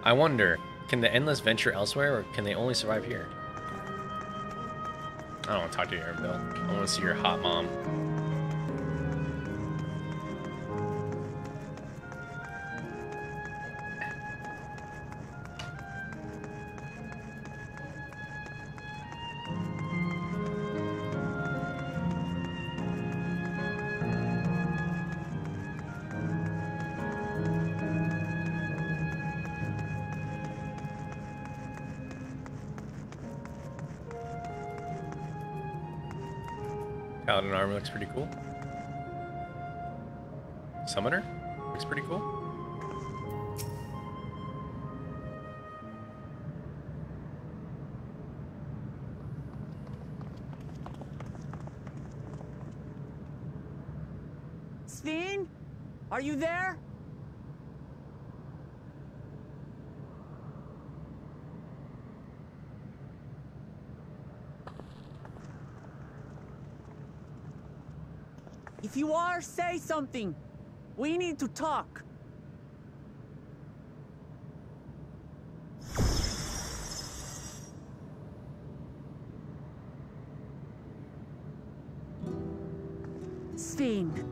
I wonder, can the Endless venture elsewhere, or can they only survive here? I don't want to talk to you, Bill. I want to see your hot mom. Paladin armor looks pretty cool. Summoner? Looks pretty cool. Sven? Are you there? If you are, say something. We need to talk. Sven.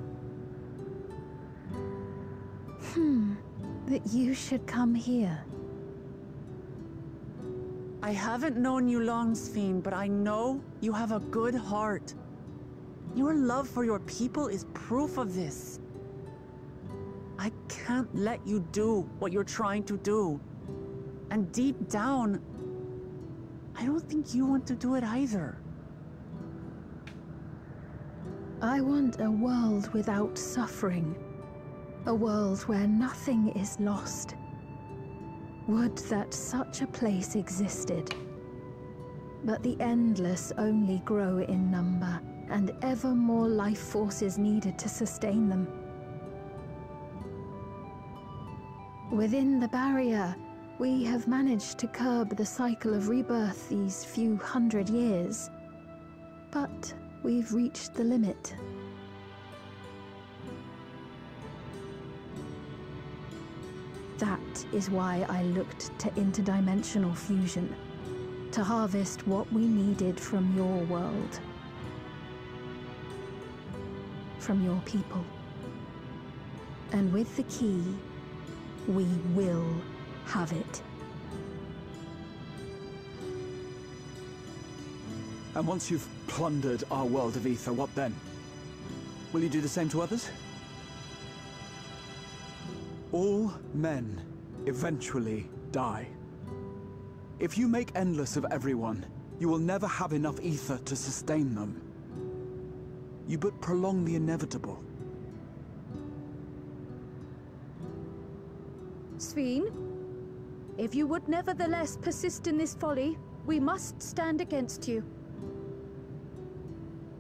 That you should come here. I haven't known you long, Sven, but I know you have a good heart. Your love for your people is proof of this. I can't let you do what you're trying to do. And deep down, I don't think you want to do it either. I want a world without suffering. A world where nothing is lost. Would that such a place existed. But the endless only grow in number, and ever more life forces needed to sustain them. Within the barrier, we have managed to curb the cycle of rebirth these few hundred years. But we've reached the limit. That is why I looked to interdimensional fusion, to harvest what we needed from your world. From your people. And with the key, we will have it. And once you've plundered our world of ether, what then? Will you do the same to others? All men eventually die. If you make endless of everyone, you will never have enough ether to sustain them. You but prolong the inevitable. Sven, if you would nevertheless persist in this folly, we must stand against you.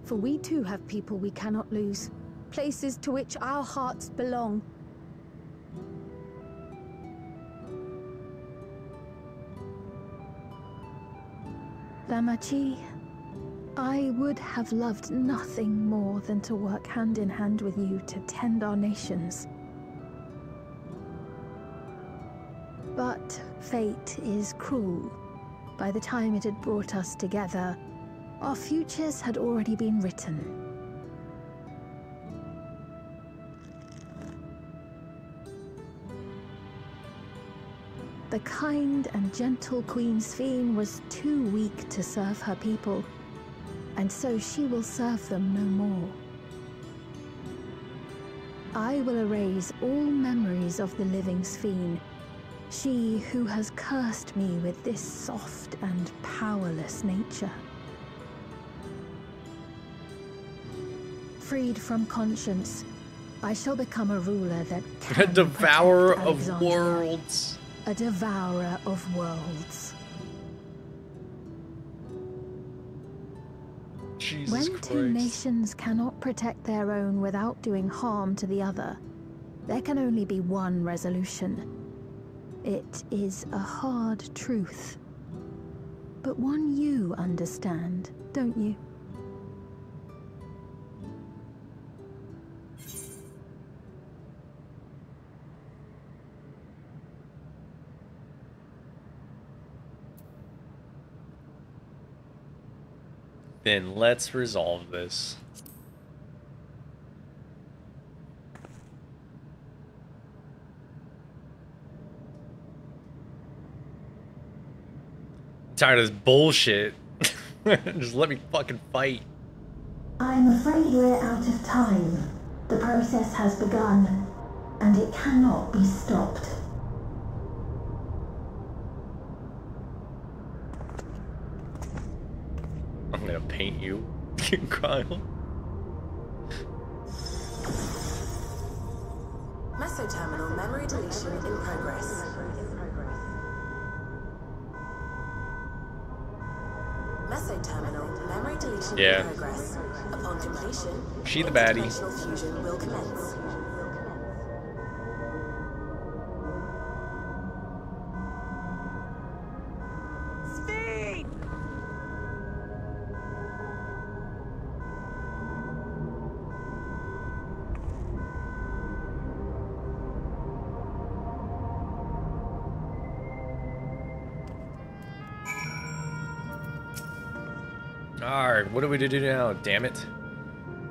For we too have people we cannot lose, places to which our hearts belong. Damachi, I would have loved nothing more than to work hand in hand with you to tend our nations. But fate is cruel. By the time it had brought us together, our futures had already been written. The kind and gentle Queen Sven was too weak to serve her people, and so she will serve them no more. I will erase all memories of the living Sven, she who has cursed me with this soft and powerless nature. Freed from conscience, I shall become a ruler that can A devourer protect of Alexandria. worlds. A devourer of worlds. Jesus When Christ. two nations cannot protect their own without doing harm to the other, there can only be one resolution. It is a hard truth, but one you understand, don't you? Then let's resolve this. I'm tired of this bullshit. Just let me fucking fight. I'm afraid we're out of time. The process has begun, and it cannot be stopped. I'm gonna paint you, Kyle. Mesoterminal memory deletion in progress. Mesoterminal memory deletion in progress. Upon completion, she the baddie. Interdimensional fusion will commence. Alright, what do we do now? Damn it.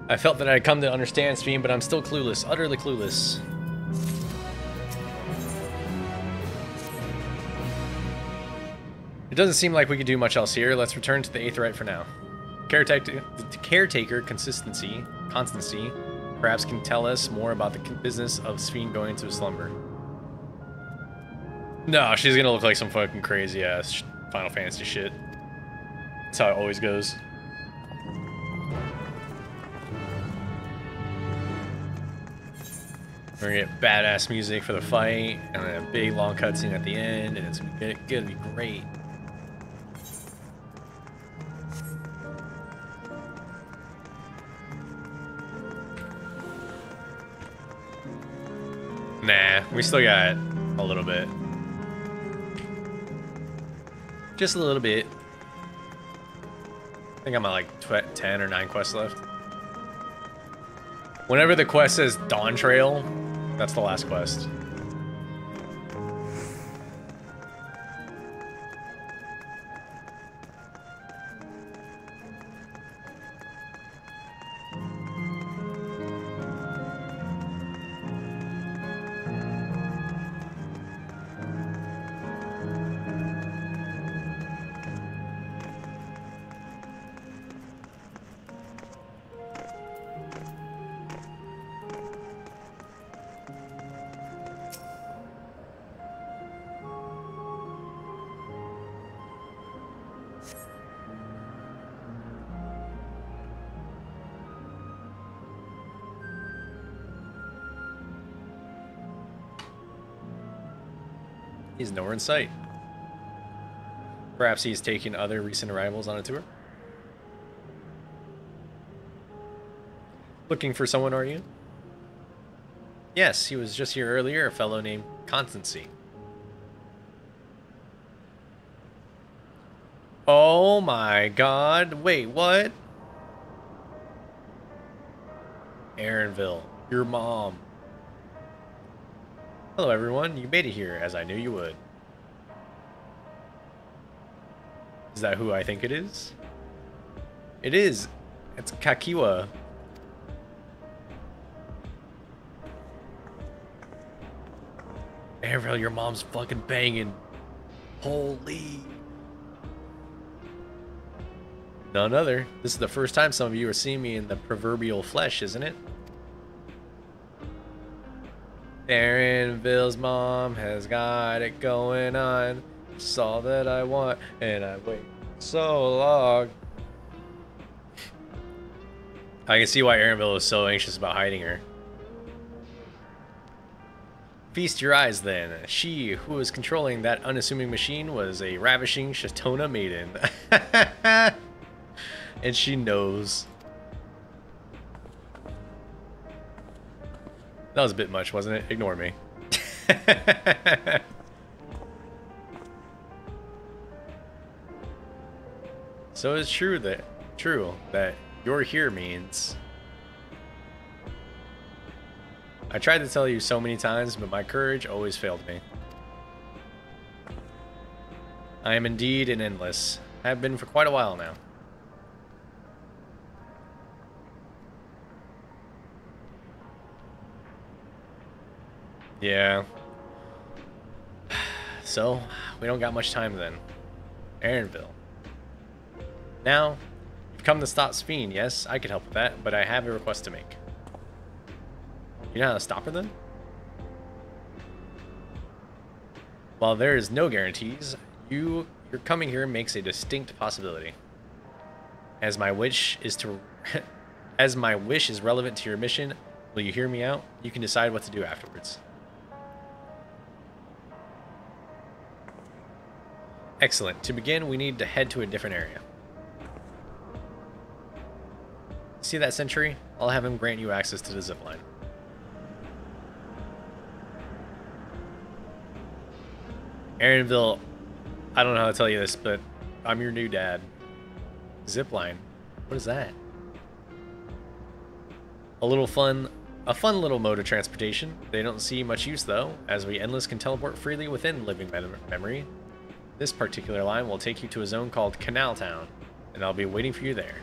I felt that I'd come to understand Sphene, but I'm still clueless. Utterly clueless. It doesn't seem like we could do much else here. Let's return to the Aetheryte for now. Caretaker constancy, perhaps can tell us more about the business of Sphene going into a slumber. No, she's gonna look like some fucking crazy ass Final Fantasy shit. That's how it always goes. We're gonna get badass music for the fight, and then a big long cutscene at the end, and it's gonna be great. Nah, we still got a little bit. Just a little bit. I think I'm at like 10 or 9 quests left. Whenever the quest says Dawn Trail, that's the last quest. He's nowhere in sight. Perhaps he's taking other recent arrivals on a tour? Looking for someone, are you? Yes, he was just here earlier, a fellow named Constancy. Oh my god, wait, what? Erenville, your mom. Hello everyone, you made it here, as I knew you would. Is that who I think it is? It is. It's Kakiwa. Erenville, your mom's fucking banging. Holy. None other. This is the first time some of you are seeing me in the proverbial flesh, isn't it? Erenville's mom has got it going on. It's all that I want, and I wait so long. I can see why Erenville was so anxious about hiding her. Feast your eyes then. She who was controlling that unassuming machine was a ravishing Shatona maiden. And she knows. That was a bit much, wasn't it? Ignore me. So it's true that you're here means I tried to tell you so many times, but my courage always failed me. I am indeed an endless. I have been for quite a while now. Yeah. So, we don't got much time then. Erenville. Now, you've come to stop Sphene, yes? I could help with that, but I have a request to make. You know how to stop her then? While there is no guarantees, your coming here makes a distinct possibility. As my wish is relevant to your mission, will you hear me out? You can decide what to do afterwards. Excellent. To begin, we need to head to a different area. See that sentry? I'll have him grant you access to the zipline. Erenville, I don't know how to tell you this, but I'm your new dad. Zipline. What is that? A fun little mode of transportation. They don't see much use though, as we endless can teleport freely within living memory. This particular line will take you to a zone called Canal Town, and I'll be waiting for you there.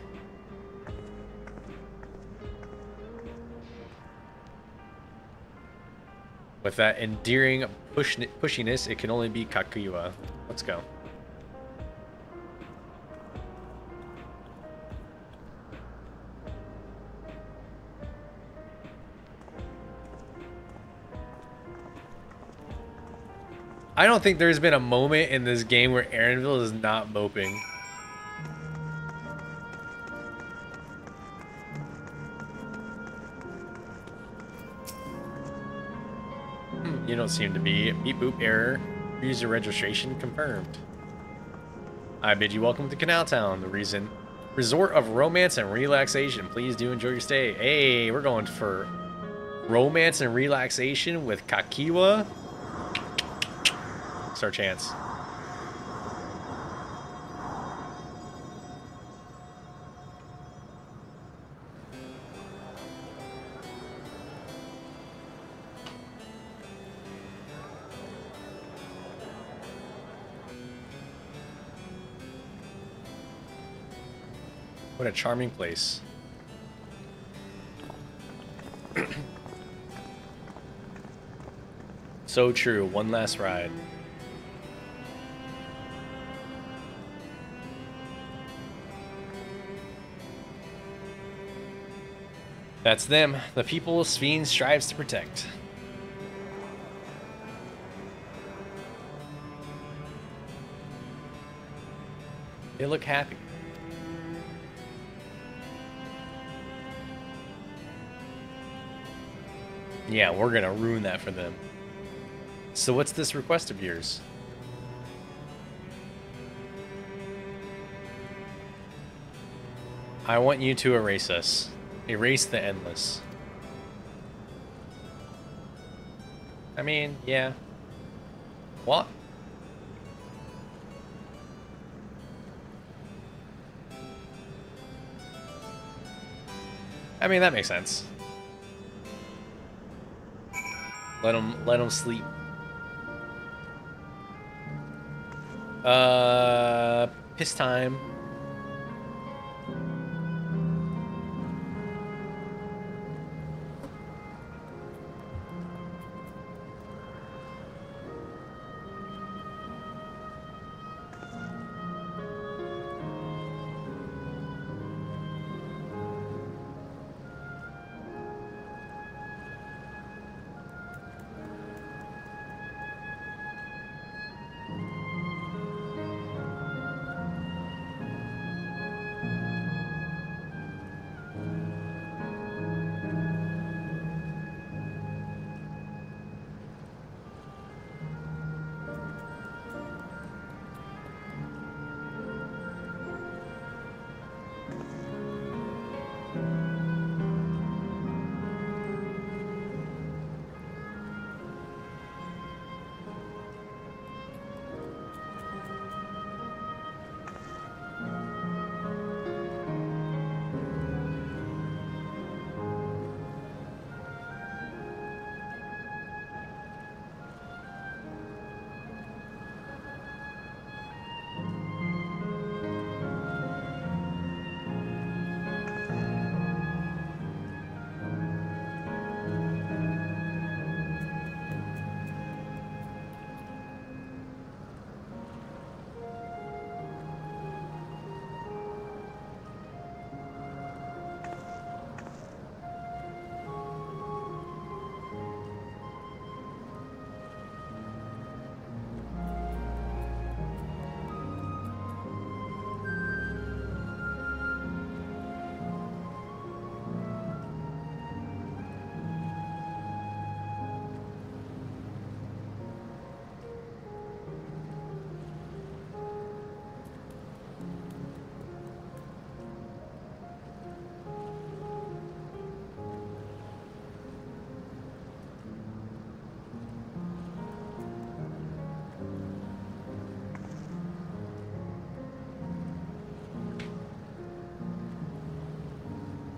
With that endearing pushiness, it can only be Kakuya. Let's go. I don't think there's been a moment in this game where Erenville is not moping. You don't seem to be. Beep boop error. User registration confirmed. I bid you welcome to Canal Town, the resort of romance and relaxation. Please do enjoy your stay. Hey, we're going for romance and relaxation with Kakiwa. It's our chance. What a charming place. So true. One last ride. That's them, the people Sphene strives to protect. They look happy. Yeah, we're gonna ruin that for them. So what's this request of yours? I want you to erase us. Erase the endless. I mean, yeah. What? I mean, that makes sense. Let him sleep. Piss time.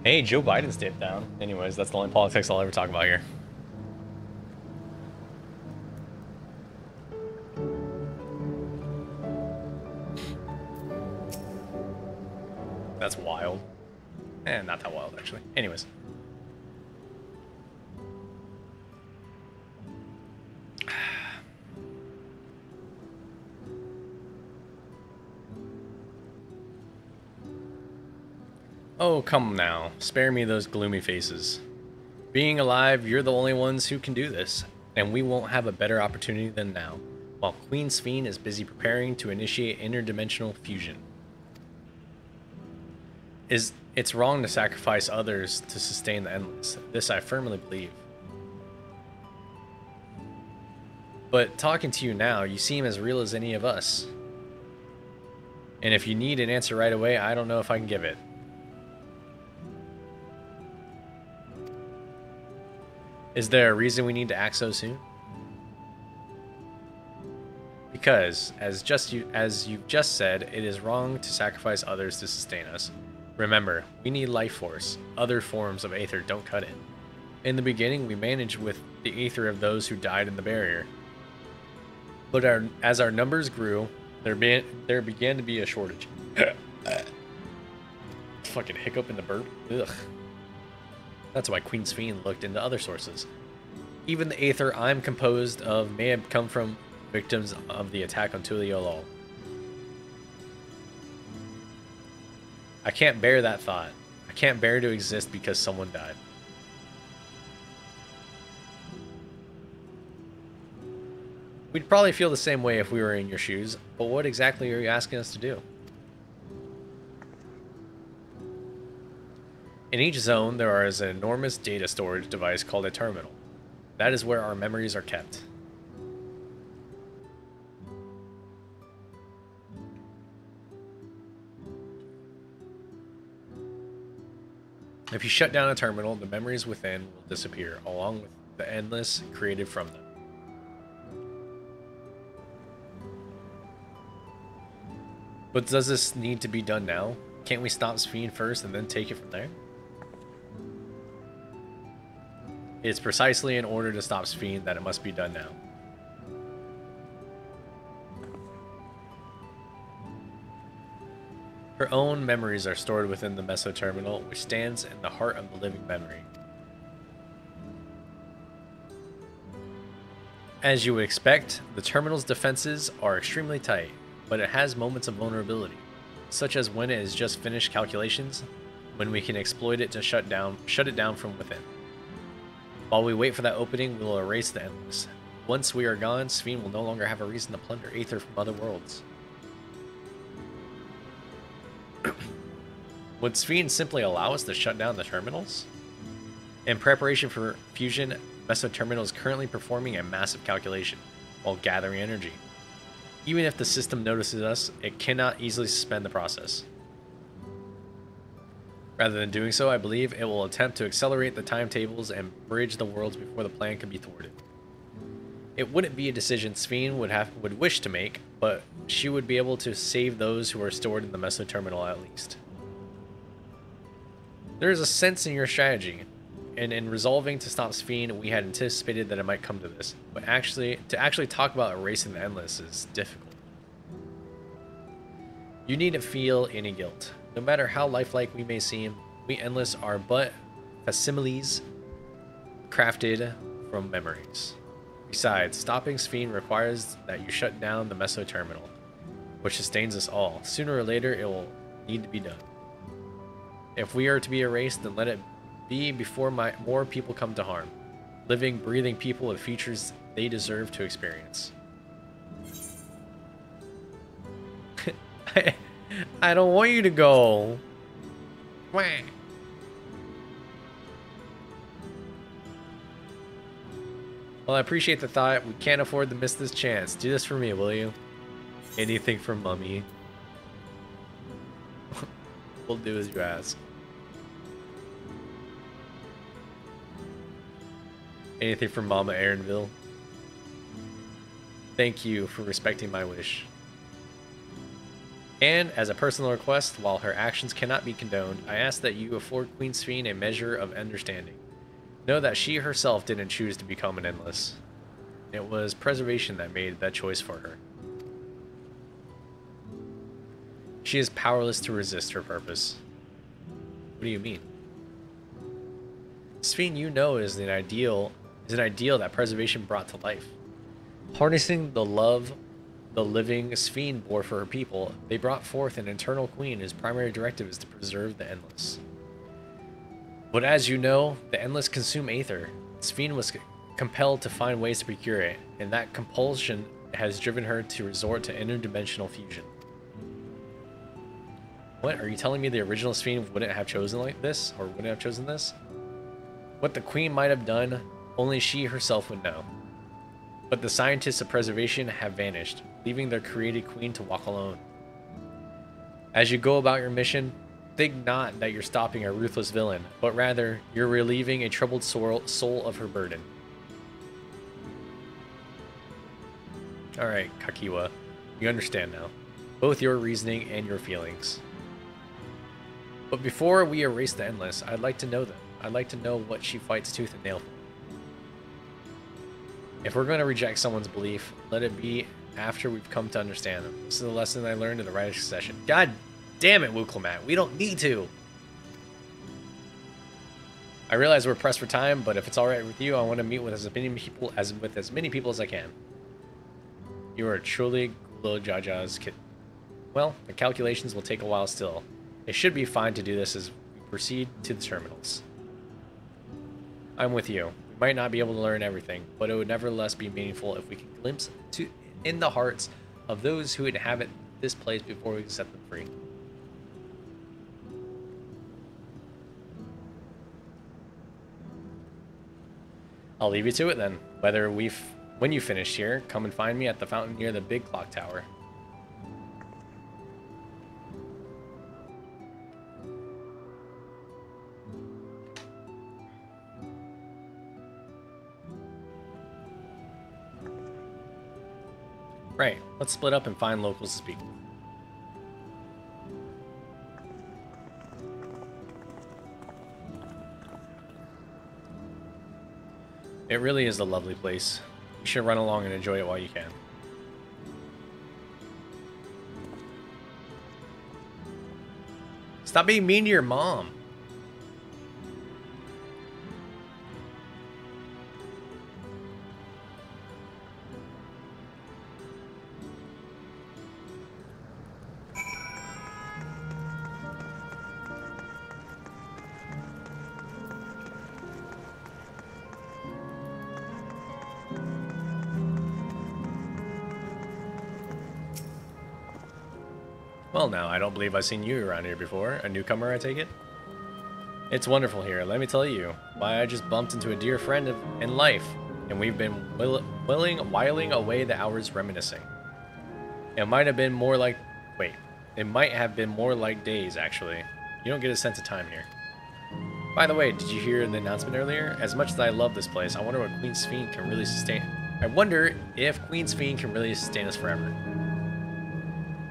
Hey, Joe Biden stepped down. Anyways, that's the only politics I'll ever talk about here. That's wild. Not that wild, actually. Anyways. Oh, come now. Spare me those gloomy faces. Being alive, you're the only ones who can do this, and we won't have a better opportunity than now, while Queen Sphene is busy preparing to initiate interdimensional fusion. It's wrong to sacrifice others to sustain the endless. This I firmly believe. But talking to you now, you seem as real as any of us. And if you need an answer right away, I don't know if I can give it. Is there a reason we need to act so soon? Because, as you've just said, it is wrong to sacrifice others to sustain us. Remember, we need life force. Other forms of Aether don't cut it. In the beginning, we managed with the Aether of those who died in the barrier. But as our numbers grew, there began to be a shortage. Fucking hiccup in the burp. Ugh. That's why Queen Sphene looked into other sources. Even the Aether I'm composed of may have come from victims of the attack on Tuliolol. I can't bear that thought. I can't bear to exist because someone died. We'd probably feel the same way if we were in your shoes, but what exactly are you asking us to do? In each zone, there is an enormous data storage device called a terminal. That is where our memories are kept. If you shut down a terminal, the memories within will disappear, along with the endless created from them. But does this need to be done now? Can't we stop Sphene first and then take it from there? It's precisely in order to stop Sphene that it must be done now. Her own memories are stored within the Meso Terminal, which stands in the heart of the living memory. As you would expect, the terminal's defenses are extremely tight, but it has moments of vulnerability, such as when it has just finished calculations, when we can exploit it to shut it down from within. While we wait for that opening, we will erase the endless. Once we are gone, Sphene will no longer have a reason to plunder Aether from other worlds. Would Sphene simply allow us to shut down the terminals? In preparation for fusion, Meso Terminal is currently performing a massive calculation while gathering energy. Even if the system notices us, it cannot easily suspend the process. Rather than doing so, I believe it will attempt to accelerate the timetables and bridge the worlds before the plan can be thwarted. It wouldn't be a decision Sphene would wish to make, but she would be able to save those who are stored in the Meso Terminal at least. There is a sense in your strategy, and in resolving to stop Sphene, we had anticipated that it might come to this, but to actually talk about erasing the endless is difficult. You needn't feel any guilt. No matter how lifelike we may seem, we endless are but facsimiles crafted from memories. Besides, stopping Sphene requires that you shut down the Meso Terminal, which sustains us all. Sooner or later, it will need to be done. If we are to be erased, then let it be before more people come to harm. Living, breathing people with futures they deserve to experience. I don't want you to go. Wah. Well, I appreciate the thought. We can't afford to miss this chance. Do this for me, will you? Anything for Mummy. We'll do as you ask. Anything for Mama Aaronville. Thank you for respecting my wish. And, as a personal request, while her actions cannot be condoned, I ask that you afford Queen Sphene a measure of understanding. Know that she herself didn't choose to become an Endless. It was preservation that made that choice for her. She is powerless to resist her purpose. What do you mean? Sphene, you know, is an ideal that preservation brought to life. Harnessing the love the living Sphene bore for her people, they brought forth an eternal queen whose primary directive is to preserve the Endless. But as you know, the Endless consume Aether. Sphene was compelled to find ways to procure it, and that compulsion has driven her to resort to interdimensional fusion. What? Are you telling me the original Sphene wouldn't have chosen like this? Or wouldn't have chosen this? What the queen might have done, only she herself would know. But the scientists of preservation have vanished, leaving their created queen to walk alone. As you go about your mission, think not that you're stopping a ruthless villain, but rather you're relieving a troubled soul of her burden. Alright, Kakiwa, you understand now. Both your reasoning and your feelings. But before we erase the Endless, I'd like to know them. I'd like to know what she fights tooth and nail for. If we're going to reject someone's belief, let it be after we've come to understand them. This is a lesson I learned in the writer's session. God damn it, Wuklemat. We don't need to. I realize we're pressed for time, but if it's alright with you, I want to meet with as many people as I can. You are truly Gulo Jaja's kid. Well, the calculations will take a while still. It should be fine to do this as we proceed to the terminals. I'm with you. We might not be able to learn everything, but it would nevertheless be meaningful if we can glimpse in the hearts of those who inhabit this place before we set them free. I'll leave you to it then. When you finish here, come and find me at the fountain near the big clock tower. Right, let's split up and find locals to speak with. It really is a lovely place. You should run along and enjoy it while you can. Stop being mean to your mom. Well now, I don't believe I've seen you around here before. A newcomer, I take it? It's wonderful here, let me tell you. Why, I just bumped into a dear friend in life, and we've been whiling away the hours reminiscing. It might have been more like... Wait. It might have been more like days, actually. You don't get a sense of time here. By the way, did you hear the announcement earlier? As much as I love this place, I wonder what Queen Sphene can really sustain... I wonder if Queen Sphene can really sustain us forever.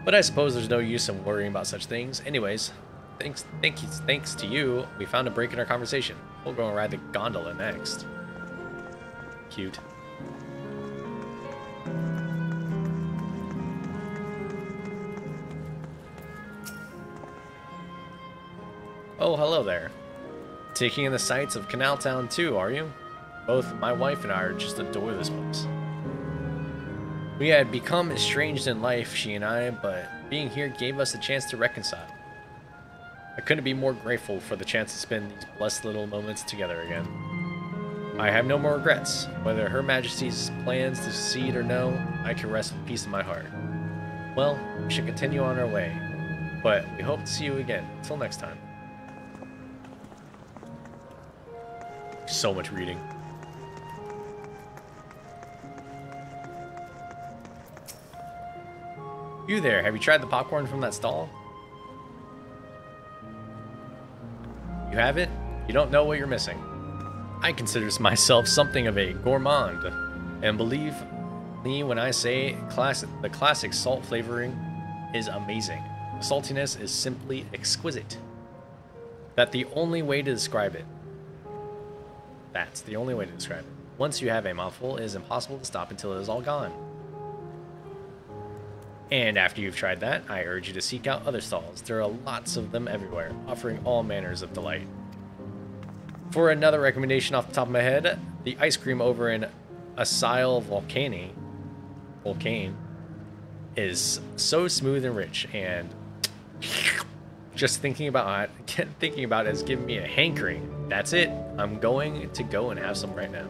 But I suppose there's no use in worrying about such things. Anyways, thanks to you, we found a break in our conversation. We'll go and ride the gondola next. Cute. Oh, hello there. Taking in the sights of Canal Town too, are you? Both my wife and I just adore this place. We had become estranged in life, she and I, but being here gave us a chance to reconcile. I couldn't be more grateful for the chance to spend these blessed little moments together again. I have no more regrets. Whether Her Majesty's plans to succeed or no, I can rest with peace in my heart. Well, we should continue on our way, but we hope to see you again. Until next time. So much reading. You there, have you tried the popcorn from that stall? You haven't? You don't know what you're missing. I consider myself something of a gourmand, and believe me when I say the classic salt flavoring is amazing. The saltiness is simply exquisite. That's the only way to describe it. That's the only way to describe it. Once you have a mouthful, it is impossible to stop until it is all gone. And after you've tried that, I urge you to seek out other stalls. There are lots of them everywhere, offering all manners of delight. For another recommendation off the top of my head, the ice cream over in Asyl Volcane is so smooth and rich, and just thinking about it has given me a hankering. That's it. I'm going to go and have some right now.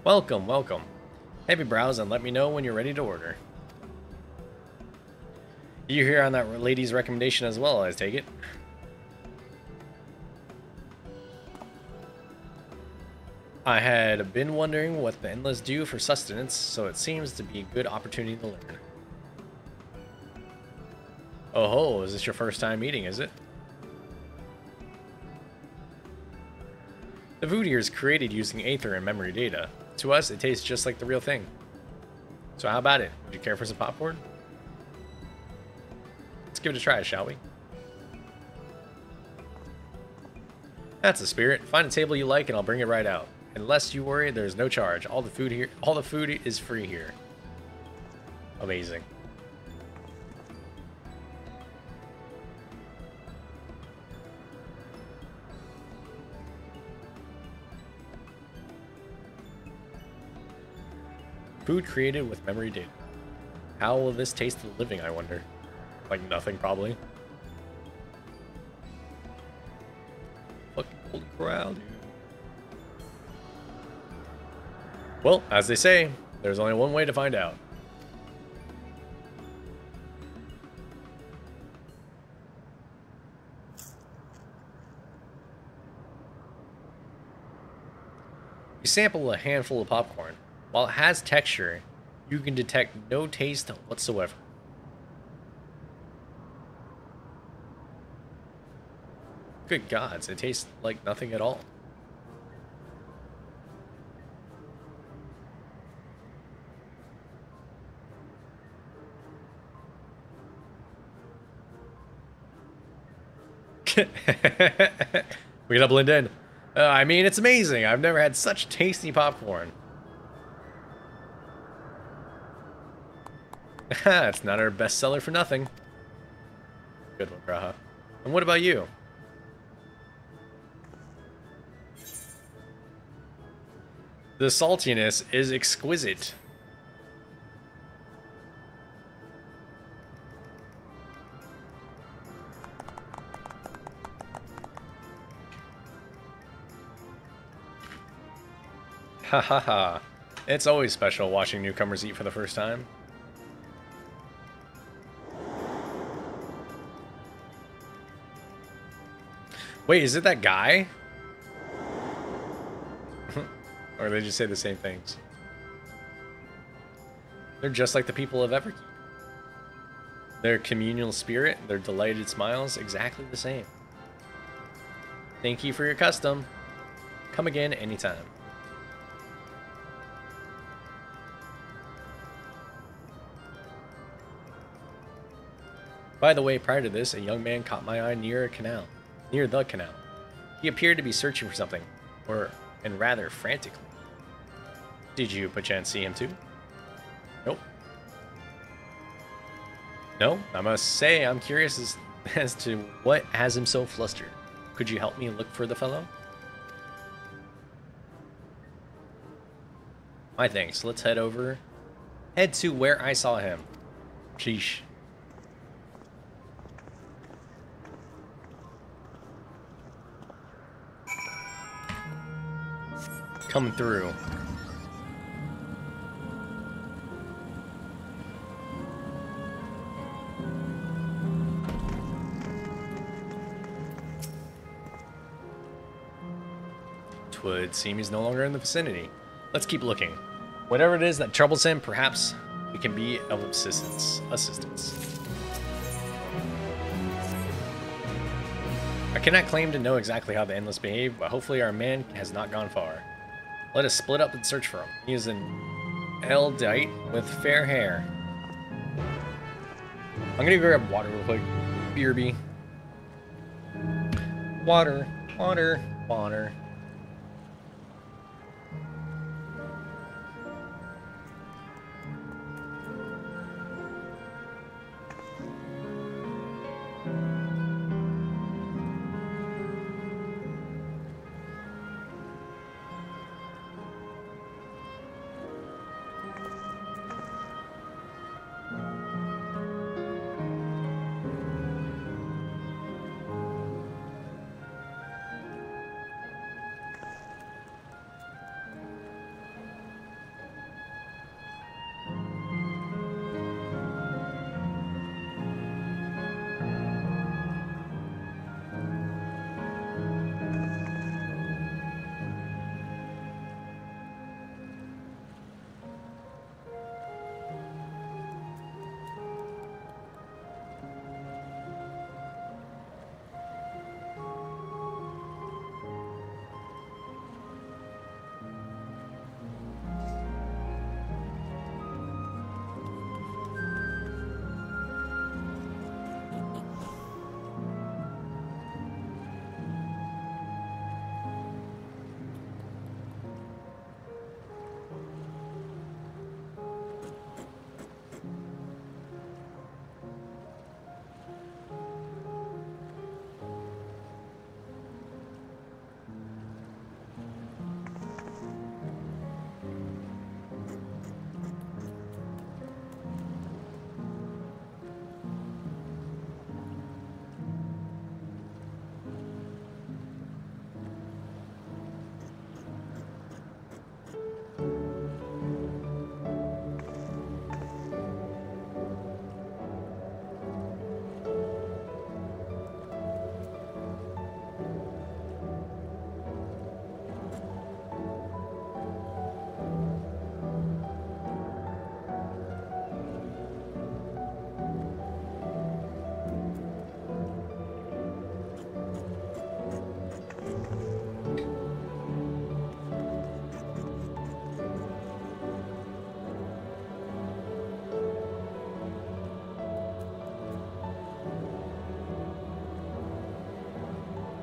Welcome, welcome. Heavy browse and let me know when you're ready to order. You're here on that lady's recommendation as well, I take it. I had been wondering what the Endless do for sustenance, so it seems to be a good opportunity to learn. Oh ho, is this your first time eating, is it? The food here is created using Aether and memory data. To us, it tastes just like the real thing. So how about it? Would you care for some popcorn? Let's give it a try, shall we? That's the spirit. Find a table you like and I'll bring it right out. Unless you worry, there's no charge. All the food is free here. Amazing. Food created with memory data. How will this taste to the living, I wonder? Like nothing, probably. Fucking golden corral, dude. Well, as they say, there's only one way to find out. You sample a handful of popcorn. While it has texture, you can detect no taste whatsoever. Good gods, it tastes like nothing at all. We gotta blend in. I mean, it's amazing. I've never had such tasty popcorn. It's not our bestseller for nothing. Good one, Graha. And what about you? The saltiness is exquisite. Ha ha ha. It's always special watching newcomers eat for the first time. Wait, is it that guy? Or they just say the same things? They're just like the people of Everkeep. Their communal spirit, their delighted smiles, exactly the same. Thank you for your custom. Come again anytime. By the way, prior to this, a young man caught my eye near the canal. He appeared to be searching for something, and rather frantically. Did you perchance see him too? Nope. No, I must say I'm curious as to what has him so flustered. Could you help me look for the fellow? My thanks. Let's head to where I saw him. Sheesh. Coming through. Twould seem he's no longer in the vicinity. Let's keep looking. Whatever it is that troubles him, perhaps we can be of assistance. I cannot claim to know exactly how the Endless behave, but hopefully our man has not gone far. Let us split up and search for him. He is an Eldite with fair hair. I'm gonna go grab water real quick. BRB. Water, water, water.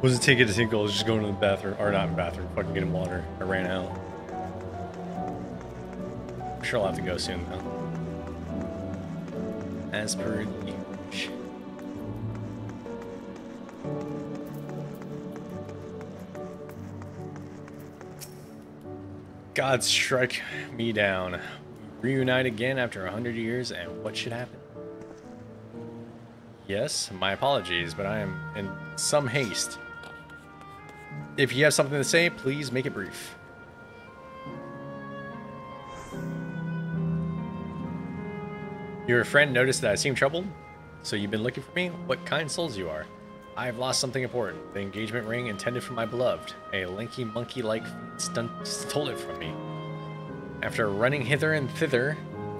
What does it take it to think I was just going to the bathroom, or not in the bathroom, fucking getting water. I ran out. I'm sure I'll have to go soon though. As per usual. God strike me down. Reunite again after 100 years, and what should happen? Yes, my apologies, but I am in some haste. If you have something to say, please make it brief. Your friend noticed that I seem troubled, so you've been looking for me? What kind souls you are? I've lost something important. The engagement ring intended for my beloved. A lanky monkey-like stole it from me. After running hither and thither,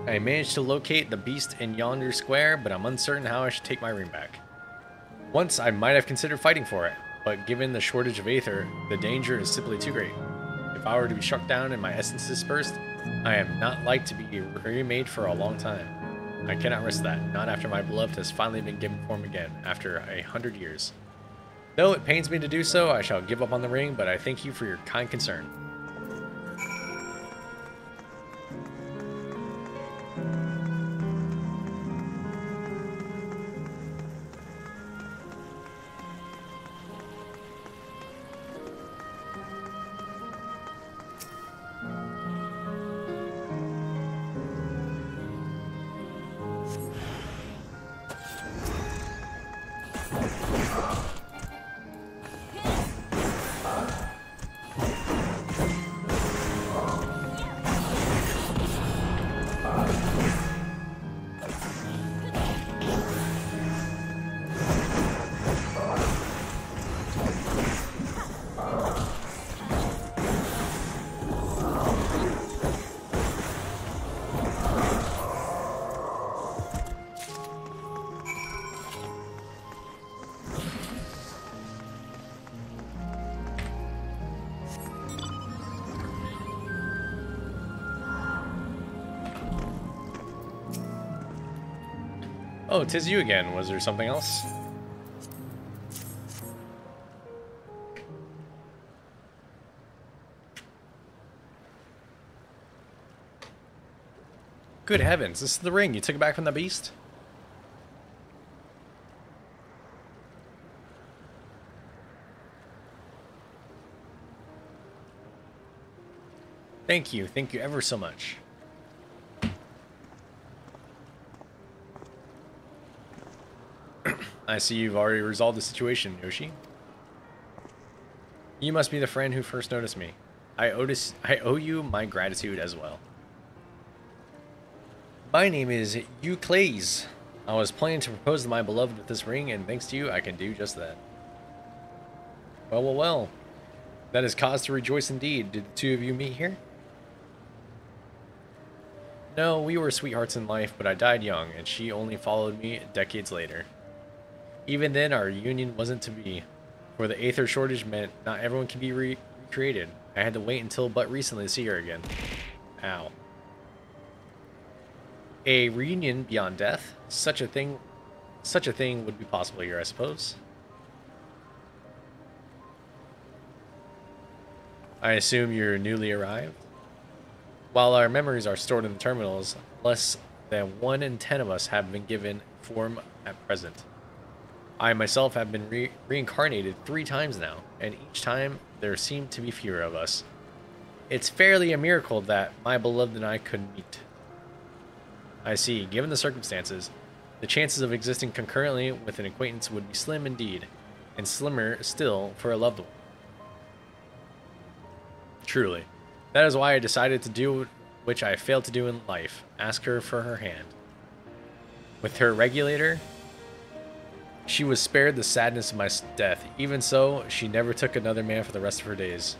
I managed to locate the beast in yonder square, but I'm uncertain how I should take my ring back. Once I might have considered fighting for it, but given the shortage of aether, the danger is simply too great. If I were to be struck down and my essence dispersed, I am not like to be remade for a long time. I cannot risk that, not after my beloved has finally been given form again, after 100 years. Though it pains me to do so, I shall give up on the ring, but I thank you for your kind concern. Oh, 'tis you again. Was there something else? Good heavens, this is the ring. You took it back from the beast? Thank you ever so much. I see you've already resolved the situation, Yoshi. You must be the friend who first noticed me. I owe you my gratitude as well. My name is Euclades. I was planning to propose to my beloved with this ring, and thanks to you, I can do just that. Well, well, well. That is cause to rejoice indeed. Did the two of you meet here? No, we were sweethearts in life, but I died young, and she only followed me decades later. Even then, our union wasn't to be, for the Aether shortage meant not everyone can be recreated. I had to wait until but recently to see her again. Ow. A reunion beyond death? Such a thing would be possible here, I suppose. I assume you're newly arrived? While our memories are stored in the terminals, less than 1 in 10 of us have been given form at present. I myself have been reincarnated 3 times now, and each time there seem to be fewer of us. It's fairly a miracle that my beloved and I could meet. I see. Given the circumstances, the chances of existing concurrently with an acquaintance would be slim indeed, and slimmer still for a loved one. Truly. That is why I decided to do which I failed to do in life, ask her for her hand. With her regulator, she was spared the sadness of my death. Even so, she never took another man for the rest of her days.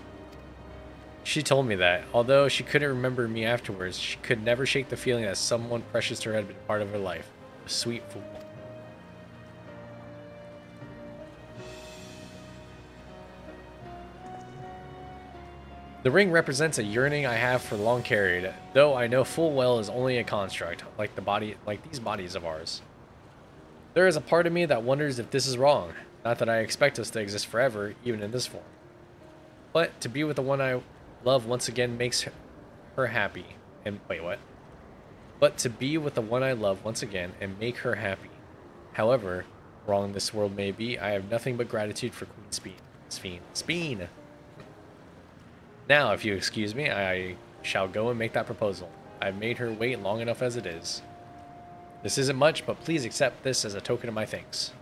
She told me that, although she couldn't remember me afterwards, she could never shake the feeling that someone precious to her had been part of her life. A sweet fool. The ring represents a yearning I have for long carried, though I know full well is only a construct, like these bodies of ours. There is a part of me that wonders if this is wrong. Not that I expect us to exist forever, even in this form. But to be with the one I love once again makes her happy. And wait, what? But to be with the one I love once again and make her happy. However wrong this world may be, I have nothing but gratitude for Queen Speen. Now, if you excuse me, I shall go and make that proposal. I've made her wait long enough as it is. This isn't much, but please accept this as a token of my thanks.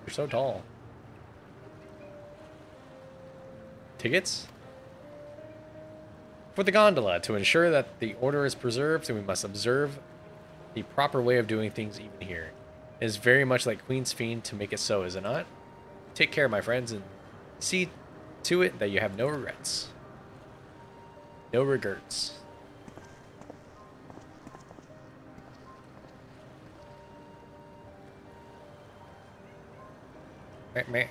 You're so tall. Tickets? For the gondola, to ensure that the order is preserved, we must observe the proper way of doing things even here. It is very much like Queen's Fiend to make it so, is it not? Take care, my friends, and see to it that you have no regrets. No regrets. Meh.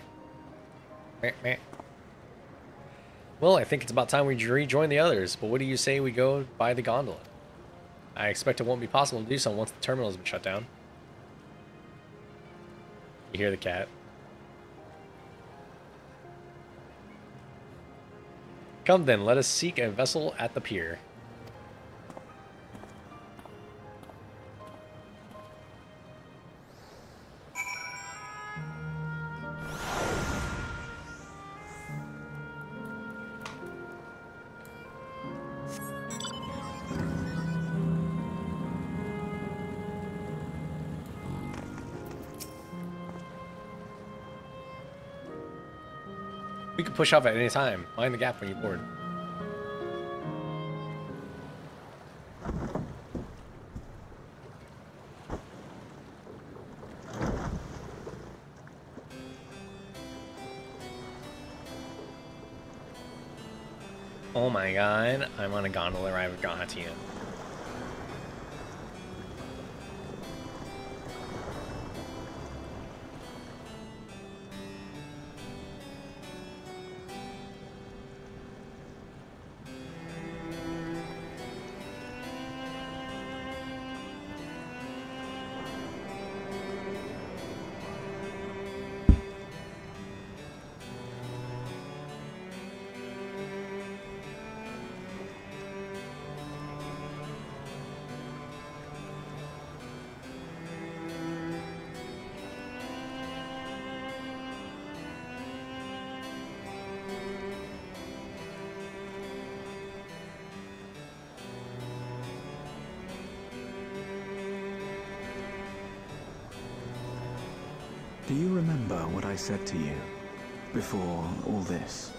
Well, I think it's about time we rejoin the others, but what do you say we go by the gondola? I expect it won't be possible to do so once the terminal has been shut down. You hear the cat. Come then, let us seek a vessel at the pier. We can push off at any time. Mind the gap when you board. Oh my god, I'm on a gondola ride with Gatian. Do you remember what I said to you before all this?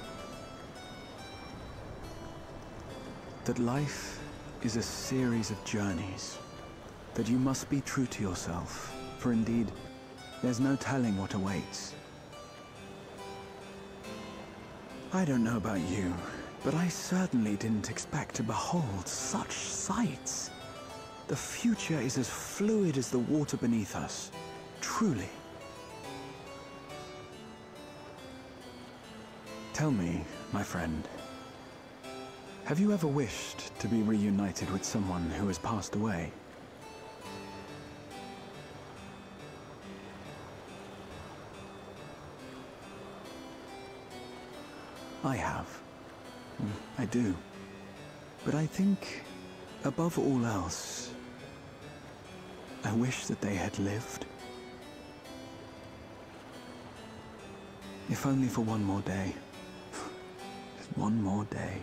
That life is a series of journeys, that you must be true to yourself, for indeed, there's no telling what awaits. I don't know about you, but I certainly didn't expect to behold such sights. The future is as fluid as the water beneath us, truly. Tell me, my friend, have you ever wished to be reunited with someone who has passed away? I have. I do. But I think, above all else, I wish that they had lived. If only for one more day. Just one more day.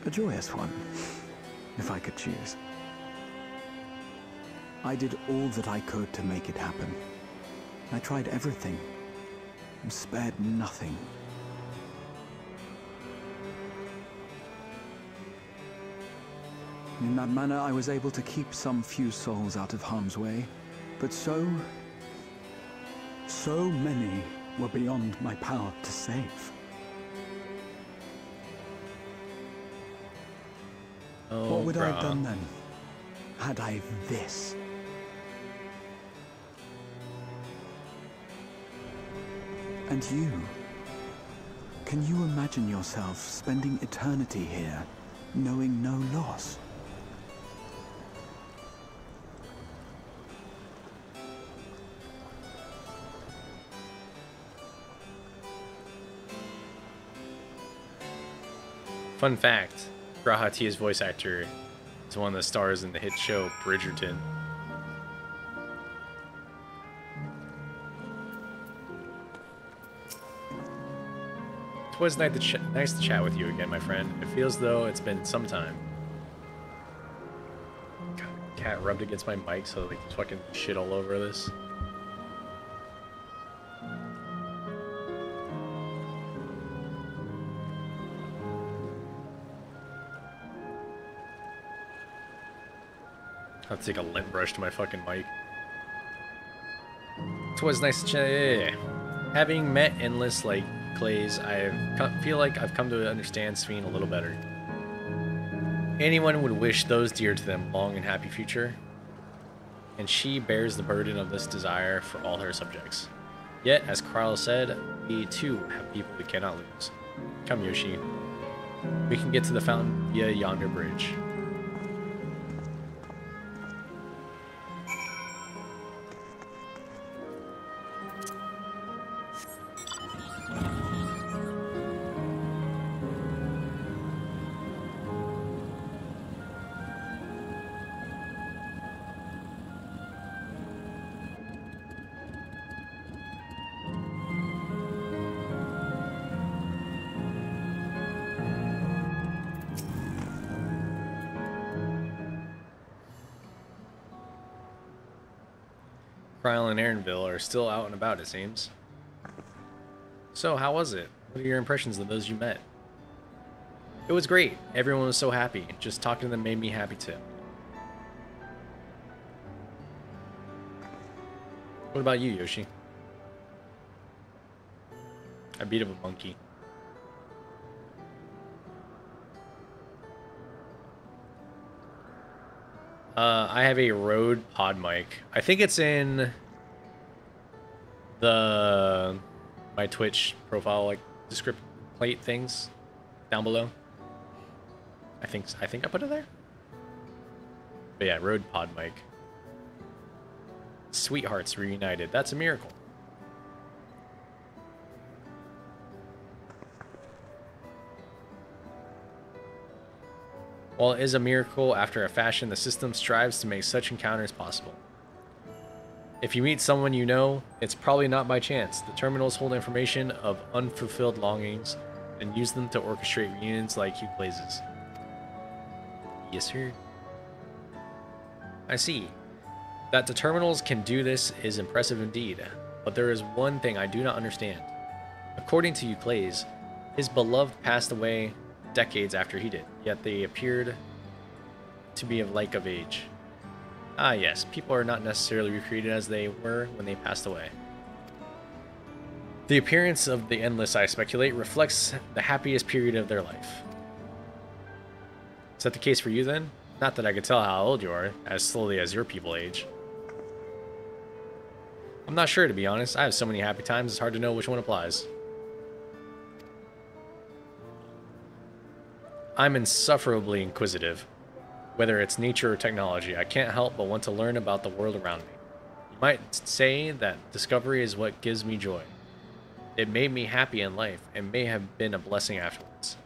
A joyous one, if I could choose. I did all that I could to make it happen. I tried everything, and spared nothing. In that manner, I was able to keep some few souls out of harm's way, but so many were beyond my power to save. Oh, what would I have done then, had I this? And you? Can you imagine yourself spending eternity here, knowing no loss? Fun fact, G'raha Tia's voice actor is one of the stars in the hit show Bridgerton. It was nice to chat with you again, my friend. It feels though it's been some time. God, cat rubbed against my mic so like there's fucking shit all over this. I'll take a lint brush to my fucking mic. It was nice to chat. Having met Endless like Clays, I feel like I've come to understand Sphene a little better. Anyone would wish those dear to them long and happy future, and she bears the burden of this desire for all her subjects. Yet, as Krile said, we too have people we cannot lose. Come, Yoshi. We can get to the fountain via yonder bridge. Krile and Erenville are still out and about, it seems. So, how was it? What are your impressions of those you met? It was great. Everyone was so happy. Just talking to them made me happy too. What about you, Yoshi? I beat up a monkey. I have a Rode pod mic. I think it's in my Twitch profile, like description plate things down below. I think I put it there. But yeah, Rode pod mic. Sweethearts reunited. That's a miracle. While it is a miracle, after a fashion, the system strives to make such encounters possible. If you meet someone you know, it's probably not by chance. The terminals hold information of unfulfilled longings and use them to orchestrate reunions like Hugh Blazes. Yes, sir. I see. That the terminals can do this is impressive indeed. but there is one thing I do not understand. According to Euclades, his beloved passed away decades after he did, yet they appeared to be of like of age. Ah yes, people are not necessarily recreated as they were when they passed away. The appearance of the Endless, I speculate, reflects the happiest period of their life. Is that the case for you then? Not that I could tell how old you are, as slowly as your people age. I'm not sure, to be honest. I have so many happy times, it's hard to know which one applies. I'm insufferably inquisitive. Whether it's nature or technology, I can't help but want to learn about the world around me. You might say that discovery is what gives me joy. It made me happy in life, and may have been a blessing afterwards.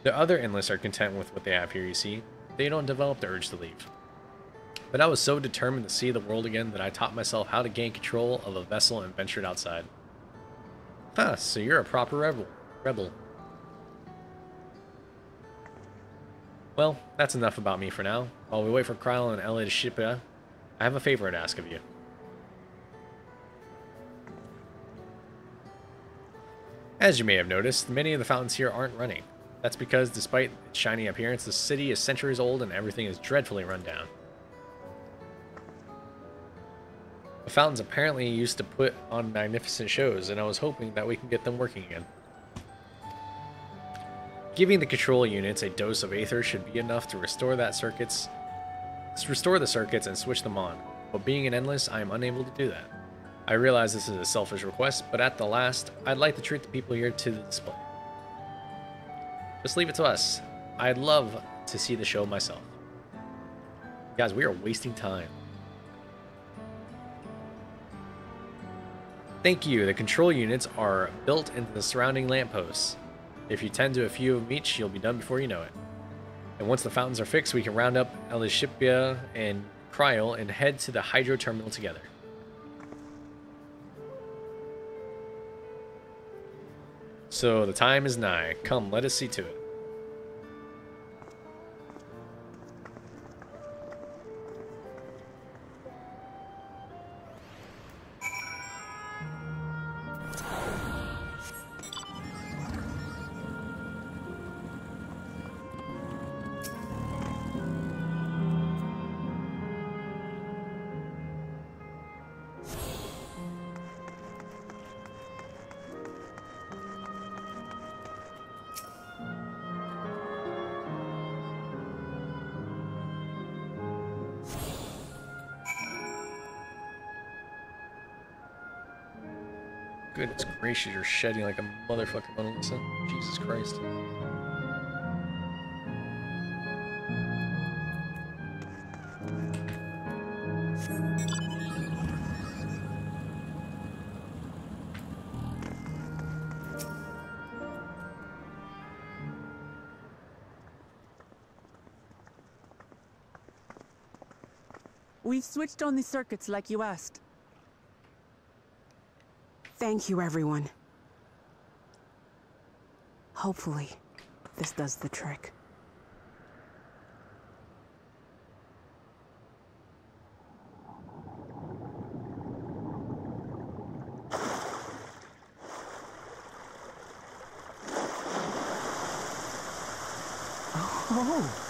The other Endless are content with what they have here, you see. They don't develop the urge to leave. But I was so determined to see the world again that I taught myself how to gain control of a vessel and ventured outside. Huh, so you're a proper rebel. Well, that's enough about me for now. While we wait for Krile and Ella to ship ya, I have a favor to ask of you. As you may have noticed, many of the fountains here aren't running. That's because, despite its shiny appearance, the city is centuries old and everything is dreadfully run down. The fountains apparently used to put on magnificent shows, and I was hoping that we can get them working again. Giving the control units a dose of Aether should be enough to restore the circuits and switch them on. But being an Endless, I am unable to do that. I realize this is a selfish request, but at the last, I'd like to treat the people here to the display. Just leave it to us. I'd love to see the show myself. Guys, we are wasting time. Thank you. The control units are built into the surrounding lampposts. If you tend to a few of them each, you'll be done before you know it. And once the fountains are fixed, we can round up Elishipia and Krile and head to the hydro terminal together. So the time is nigh. Come, let us see to it. Goodness gracious, you're shedding like a motherfucking Mona Lisa. Jesus Christ. We've switched on the circuits like you asked. Thank you, everyone. Hopefully, this does the trick. Oh.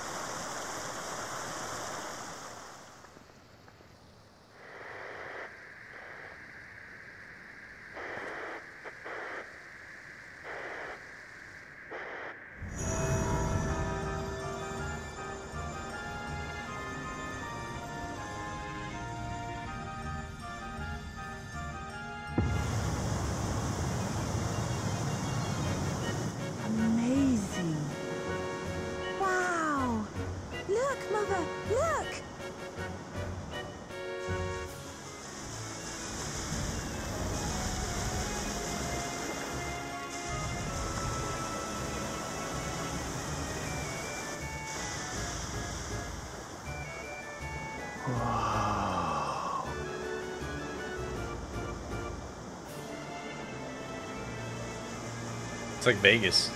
It's like Vegas.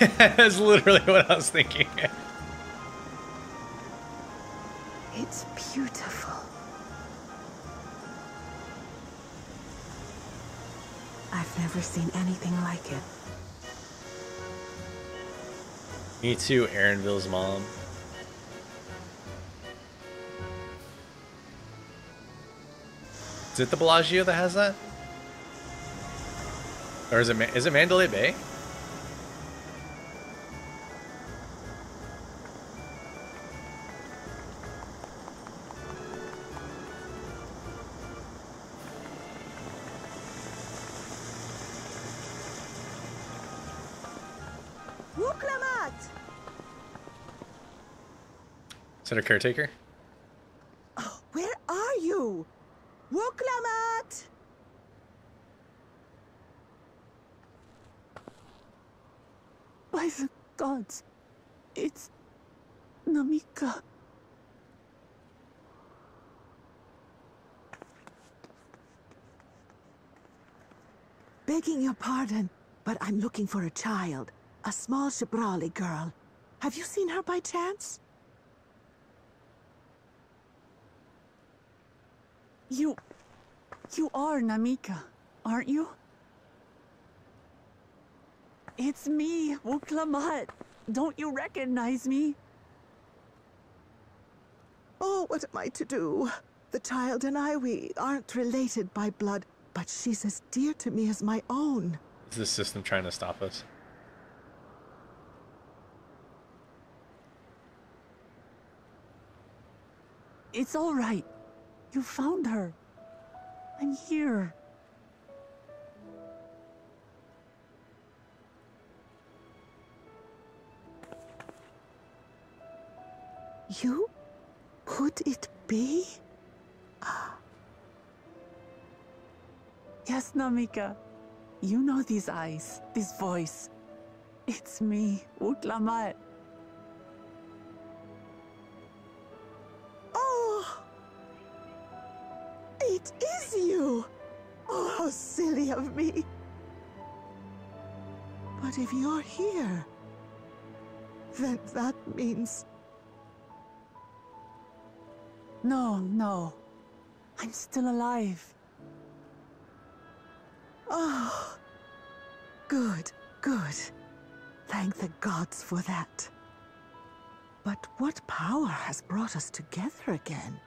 Yeah, that's literally what I was thinking. beautiful. I've never seen anything like it. Me too, Aaronville's mom. Is it the Bellagio that has that? Or is it Mandalay Bay? Wuklamat! Is that a caretaker? Oh, where are you? Wuklamat! By the gods, it's Namika. Begging your pardon, but I'm looking for a child. A small Shibrali girl. Have you seen her by chance? You are Namika, aren't you? It's me, Wuklamat. Don't you recognize me? Oh, what am I to do? The child and I, we aren't related by blood, but she's as dear to me as my own. Is this system trying to stop us? It's all right. You found her. I'm here. You? Could it be? Yes, Namika. You know these eyes, this voice. It's me, Wuklamat. Oh! It is you! Oh, how silly of me. But if you're here, then that means... No. I'm still alive. Oh, good. Thank the gods for that. But what power has brought us together again?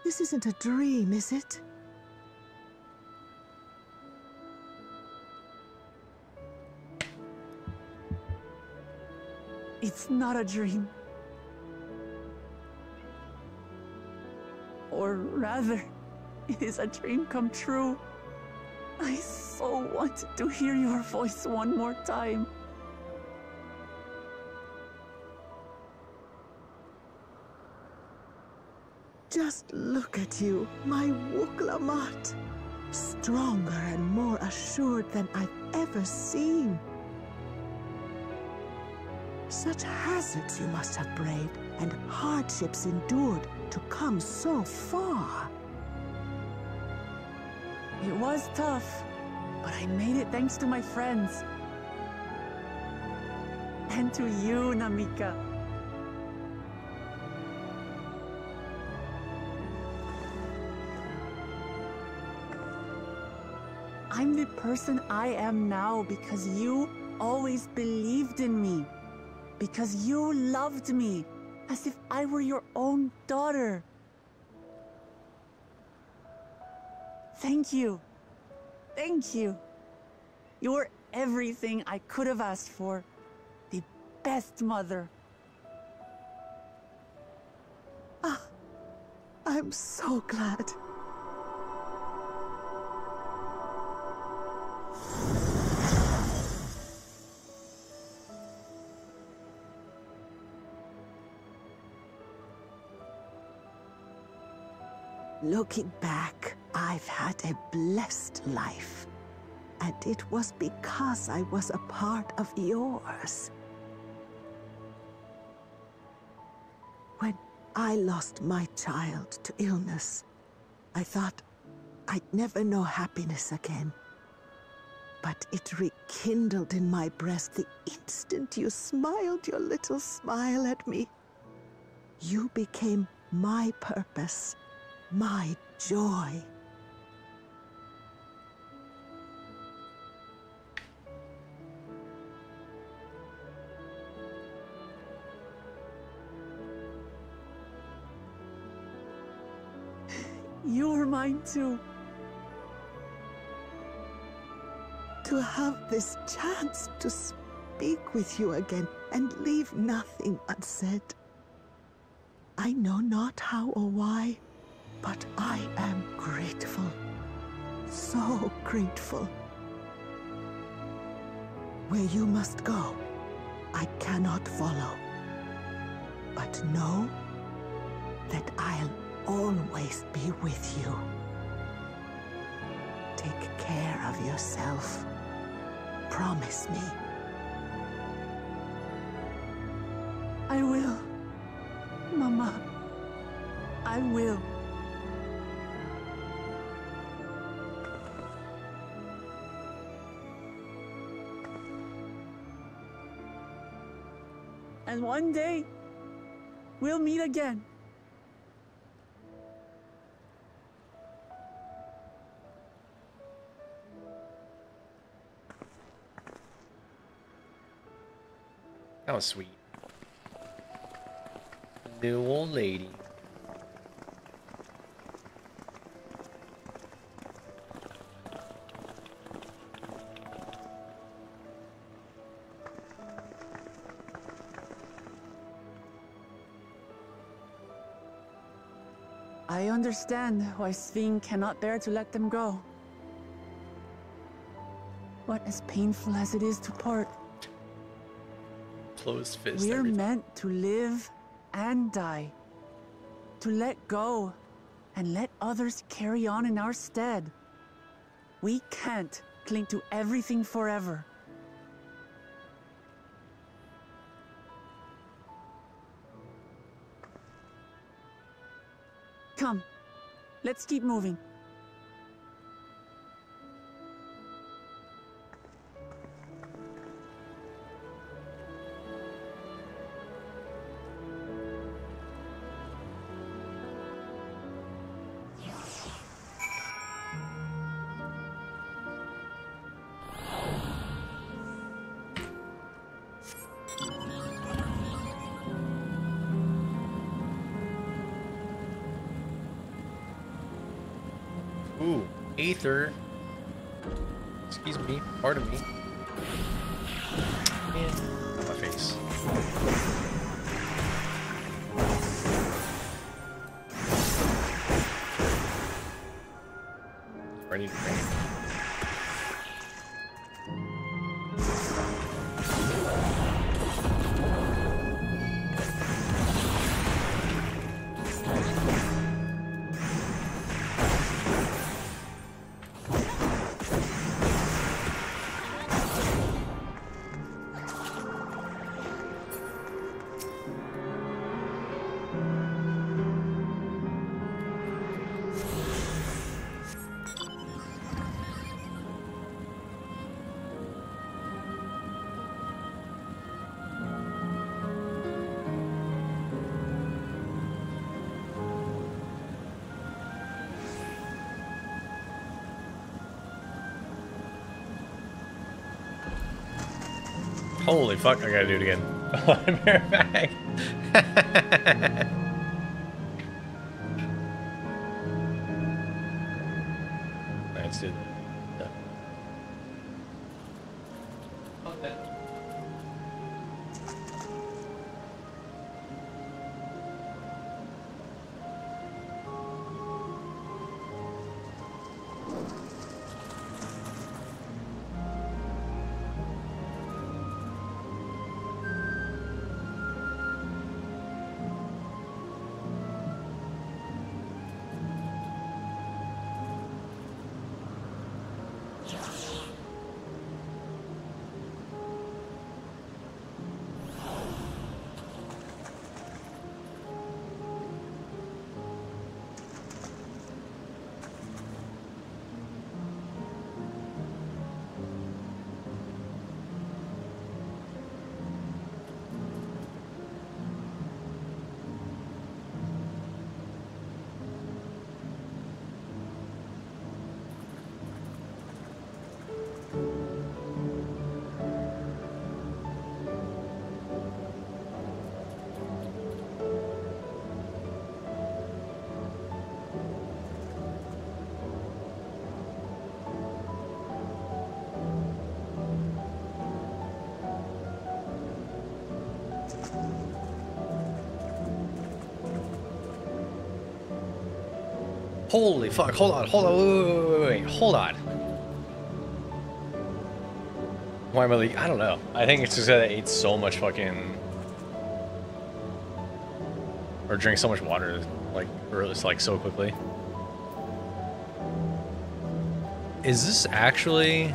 This isn't a dream, is it? It's not a dream. Or rather, it is a dream come true. I so wanted to hear your voice one more time. Just look at you, my Wuklamat. Stronger and more assured than I've ever seen. Such hazards you must have braved, and hardships endured to come so far. It was tough, but I made it thanks to my friends. And to you, Namika. I'm the person I am now because you always believed in me. Because you loved me as if I were your own daughter. Thank you. Thank you. You're everything I could have asked for. The best mother. Ah, I'm so glad. Looking back, I've had a blessed life. And it was because I was a part of yours. When I lost my child to illness, I thought I'd never know happiness again. But it rekindled in my breast the instant you smiled your little smile at me. You became my purpose, my joy. You're mine too. To have this chance to speak with you again and leave nothing unsaid. I know not how or why, but I am grateful. So grateful. Where you must go, I cannot follow. But know that I'll always be with you. Take care of yourself. Promise me. I will. Mama. I will. And one day, we'll meet again. That was sweet. Little old lady. I understand why Sving cannot bear to let them go. But as painful as it is to part, Closed fist. we're meant to live and die. To let go and let others carry on in our stead. We can't cling to everything forever. Come, let's keep moving. Ooh, Aether. Excuse me, pardon me. On my face. Ready to train. Holy fuck, I gotta do it again. I'm back. Let's do that. Holy fuck, hold on, wait, hold on. Why am I like, I don't know. I think it's just that I ate so much fucking... Or drink so much water, like, so quickly. Is this actually...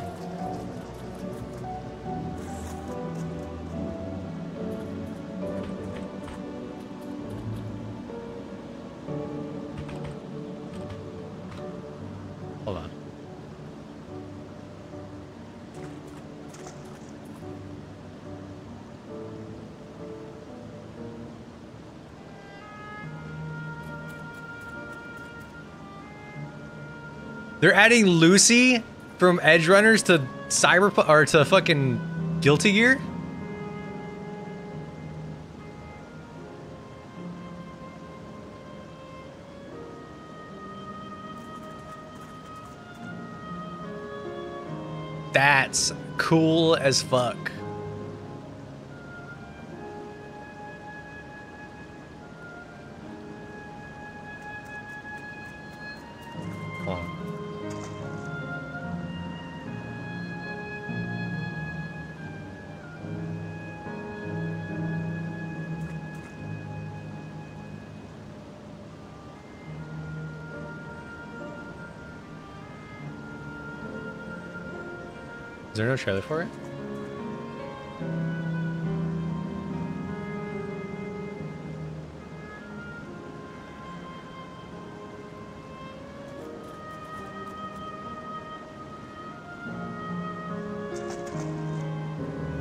Hold on. They're adding Lucy from Edge Runners to Cyberpunk or to fucking Guilty Gear? That's cool as fuck. Hold on. Is there no trailer for it?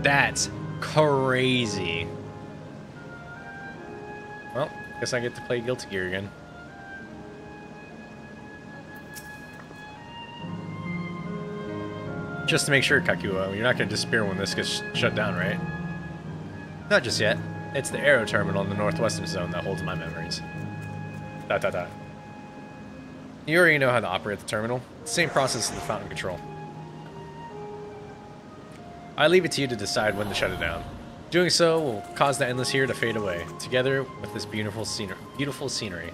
That's crazy. Well, guess I get to play Guilty Gear again. Just to make sure, Kakuo, you're not going to disappear when this gets shut down, right? Not just yet. It's the Aero Terminal in the northwestern zone that holds my memories. ... You already know how to operate the terminal. Same process as the fountain control. I leave it to you to decide when to shut it down. Doing so will cause the endless here to fade away, together with this beautiful scenery.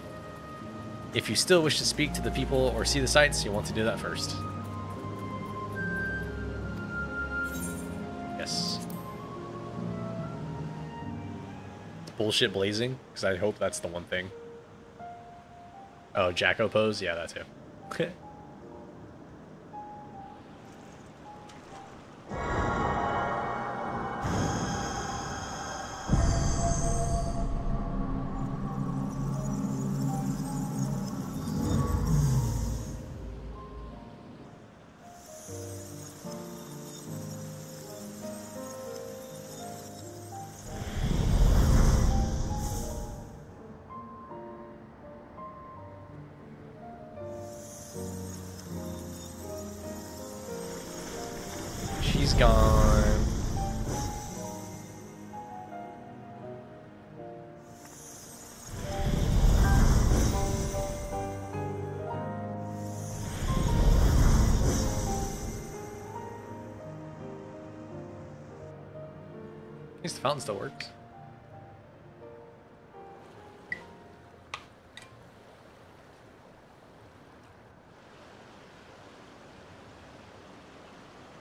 If you still wish to speak to the people or see the sights, you'll want to do that first. Yes. Bullshit blazing, because I hope that's the one thing. Oh, Jacko pose? Yeah, that too. She's gone. At least the fountain still works.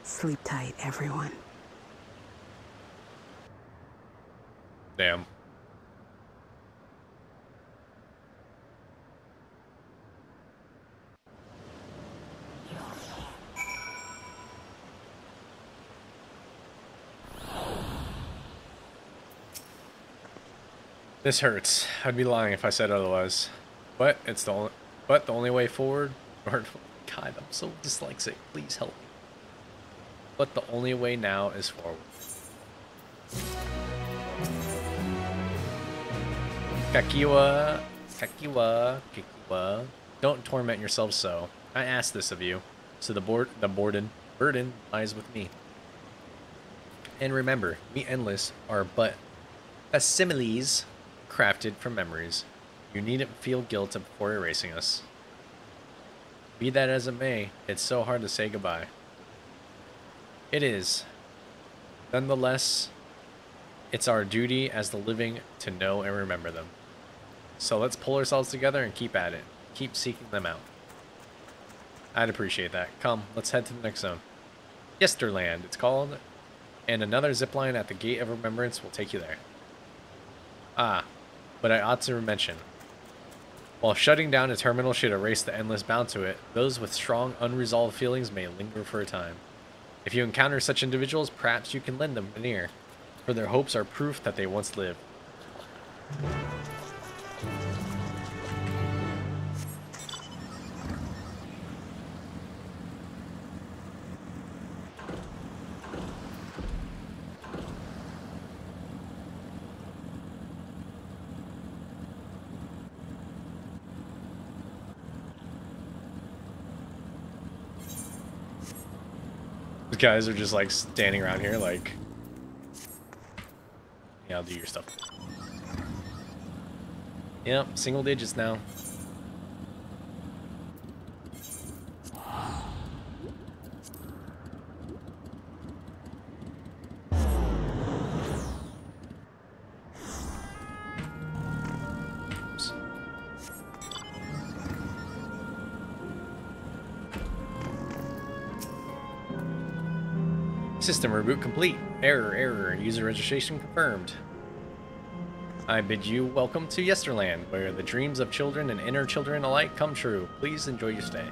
Sleep tight, everyone. Damn. This hurts. I'd be lying if I said otherwise. But it's the only way forward. Or, God, I'm so dyslexic. Please help me. But the only way now is forward. Kakiwa. Don't torment yourself so. I ask this of you, so the burden lies with me. And remember, we Endless are but facsimiles crafted from memories. You needn't feel guilt before erasing us. Be that as it may, it's so hard to say goodbye. It is. Nonetheless, it's our duty as the living to know and remember them. So let's pull ourselves together and keep at it. Keep seeking them out. I'd appreciate that. Come, let's head to the next zone. Yesterland, it's called, and another zipline at the Gate of Remembrance will take you there. Ah, but I ought to mention, while shutting down a terminal should erase the endless bound to it, those with strong, unresolved feelings may linger for a time. If you encounter such individuals, perhaps you can lend them an ear, for their hopes are proof that they once lived. The guys are just like standing around here like, yeah, I'll do your stuff. Yep, single digits now. System reboot complete. Error. User registration confirmed. I bid you welcome to Yesterland, where the dreams of children and inner children alike come true. Please enjoy your stay.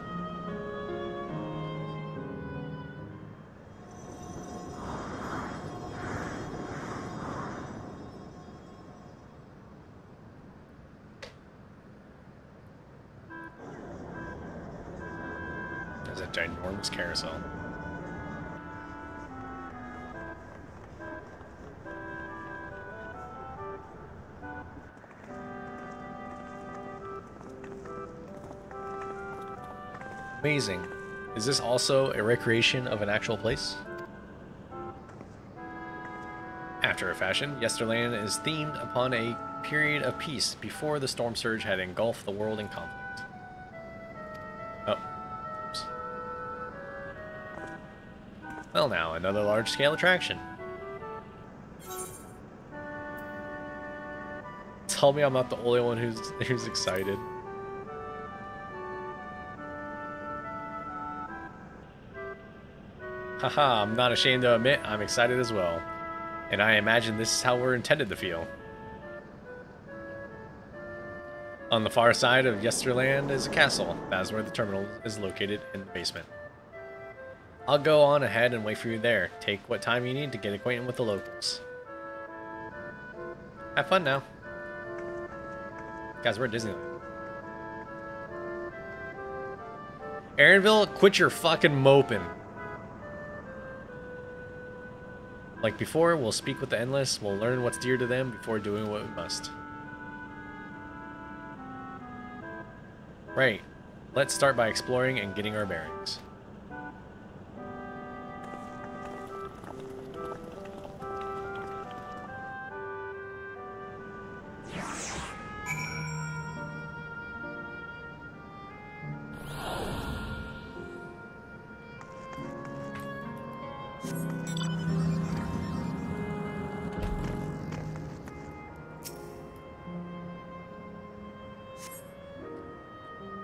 There's a ginormous carousel. Amazing. Is this also a recreation of an actual place? After a fashion, Yesterland is themed upon a period of peace before the storm surge had engulfed the world in conflict. Oh. Oops. Well now, another large-scale attraction. Tell me I'm not the only one who's excited. Haha, I'm not ashamed to admit I'm excited as well. And I imagine this is how we're intended to feel. On the far side of Yesterland is a castle. That is where the terminal is located, in the basement. I'll go on ahead and wait for you there. Take what time you need to get acquainted with the locals. Have fun now. Guys, we're at Disneyland. Erenville, quit your fucking moping. Like before, we'll speak with the Endless, we'll learn what's dear to them before doing what we must. Right. Let's start by exploring and getting our bearings.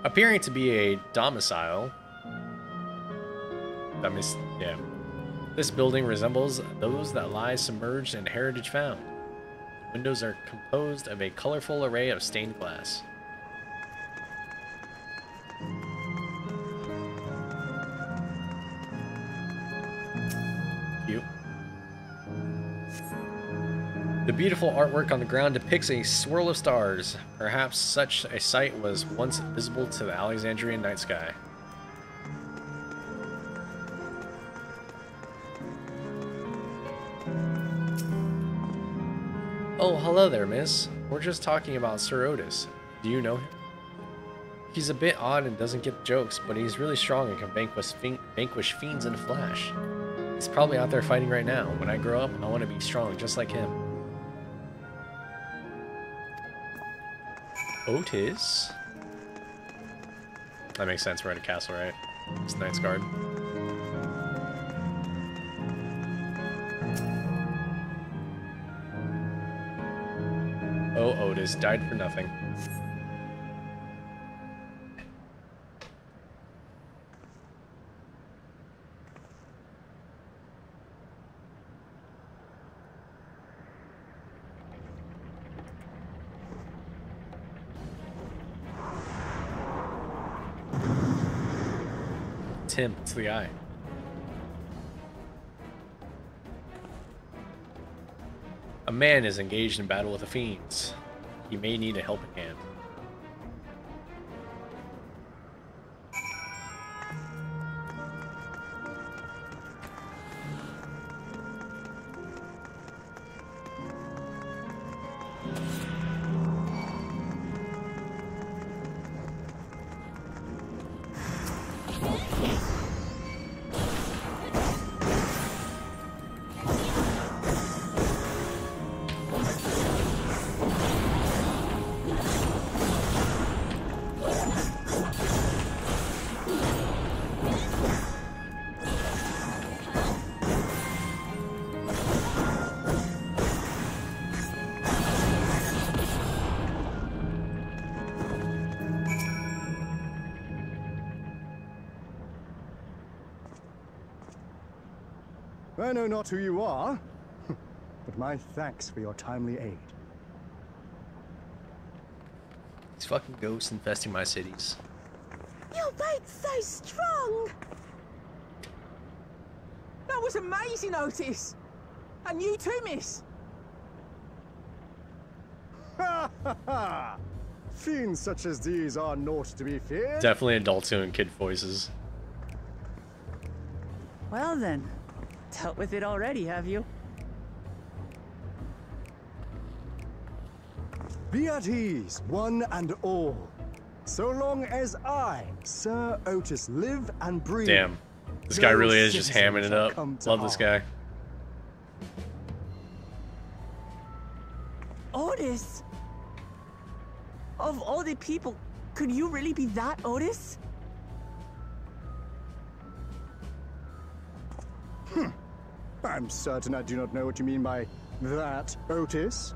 Appearing to be a domicile. Yeah. This building resembles those that lie submerged in heritage found. Windows are composed of a colorful array of stained glass. Cute. The beautiful artwork on the ground depicts a swirl of stars. Perhaps such a sight was once visible to the Alexandrian night sky. Oh, hello there, miss. We're just talking about Sir Otis. Do you know him? He's a bit odd and doesn't get jokes, but he's really strong and can vanquish fiends in a flash. He's probably out there fighting right now. When I grow up, I want to be strong just like him. Otis? That makes sense. We're at a castle, right? It's Knight's Guard. Oh, Otis died for nothing. him. It's the guy. A man is engaged in battle with the fiends. He may need a helping hand. I know not who you are, but my thanks for your timely aid. These fucking ghosts infesting my cities. You're both so strong! That was amazing, Otis! And you too, miss! Ha ha ha! Fiends such as these are naught to be feared. Definitely adults doing kid voices. Well then, dealt with it already, have you? Be at ease, one and all. So long as I, Sir Otis, live and breathe. Damn. This guy really is just hamming it up. Love this guy. Otis? Of all the people, could you really be that Otis? I'm certain I do not know what you mean by that, Otis.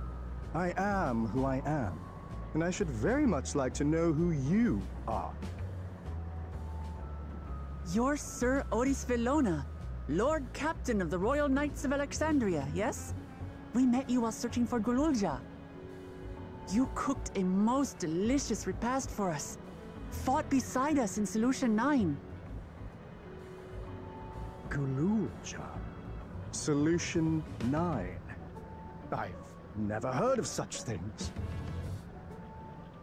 I am who I am, and I should very much like to know who you are. You're Sir Otis Villona, Lord Captain of the Royal Knights of Alexandria, yes? We met you while searching for Gulool. You cooked a most delicious repast for us, fought beside us in Solution 9. Gulool. Solution 9. I've never heard of such things.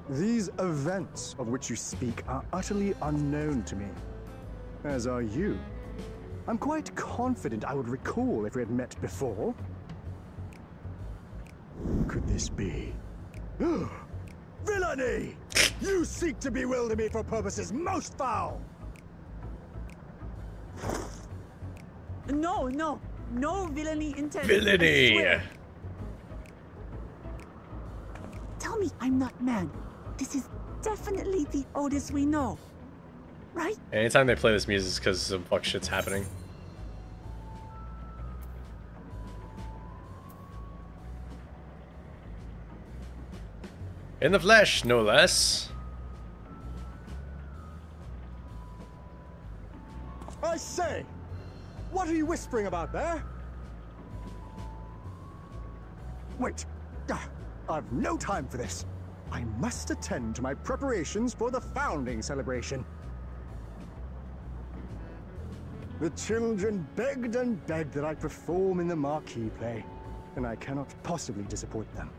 These events of which you speak are utterly unknown to me, as are you. I'm quite confident I would recall if we had met before. Could this be? Villainy! You seek to bewilder me for purposes most foul! No villainy intended. Villainy! Tell me I'm not mad. This is definitely the Otis we know, right? Anytime they play this music, it's because some fuck shit's happening. In the flesh, no less. I say! What are you whispering about there? Wait! I've no time for this. I must attend to my preparations for the founding celebration. The children begged and begged that I perform in the marquee play, and I cannot possibly disappoint them.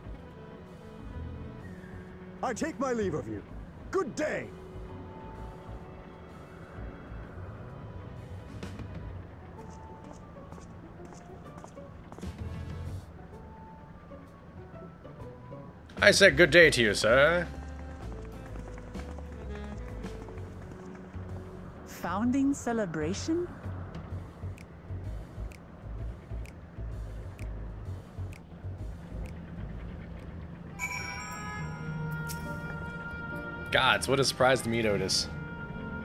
I take my leave of you. Good day! I said good day to you, sir. Founding celebration? Gods, what a surprise to meet Otis.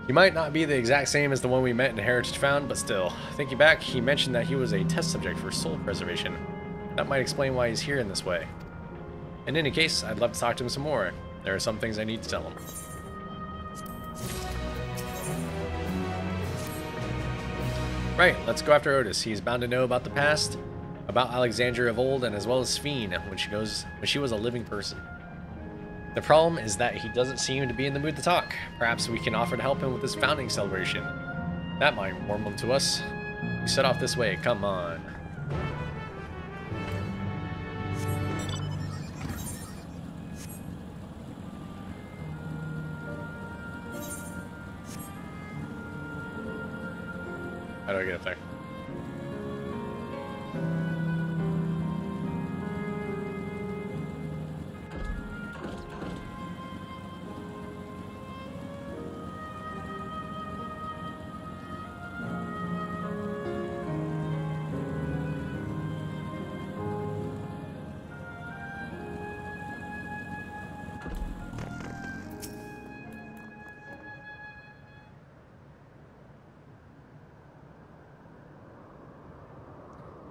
He might not be the exact same as the one we met in Heritage Found, but still. Thinking back, he mentioned that he was a test subject for soul preservation. That might explain why he's here in this way. In any case, I'd love to talk to him some more. There are some things I need to tell him. Right, let's go after Otis. He's bound to know about the past, about Alexandria of old, and as well as Sphene, when she was a living person. The problem is that he doesn't seem to be in the mood to talk. Perhaps we can offer to help him with this founding celebration. That might warm them to us. You set off this way, come on. How do I get up there?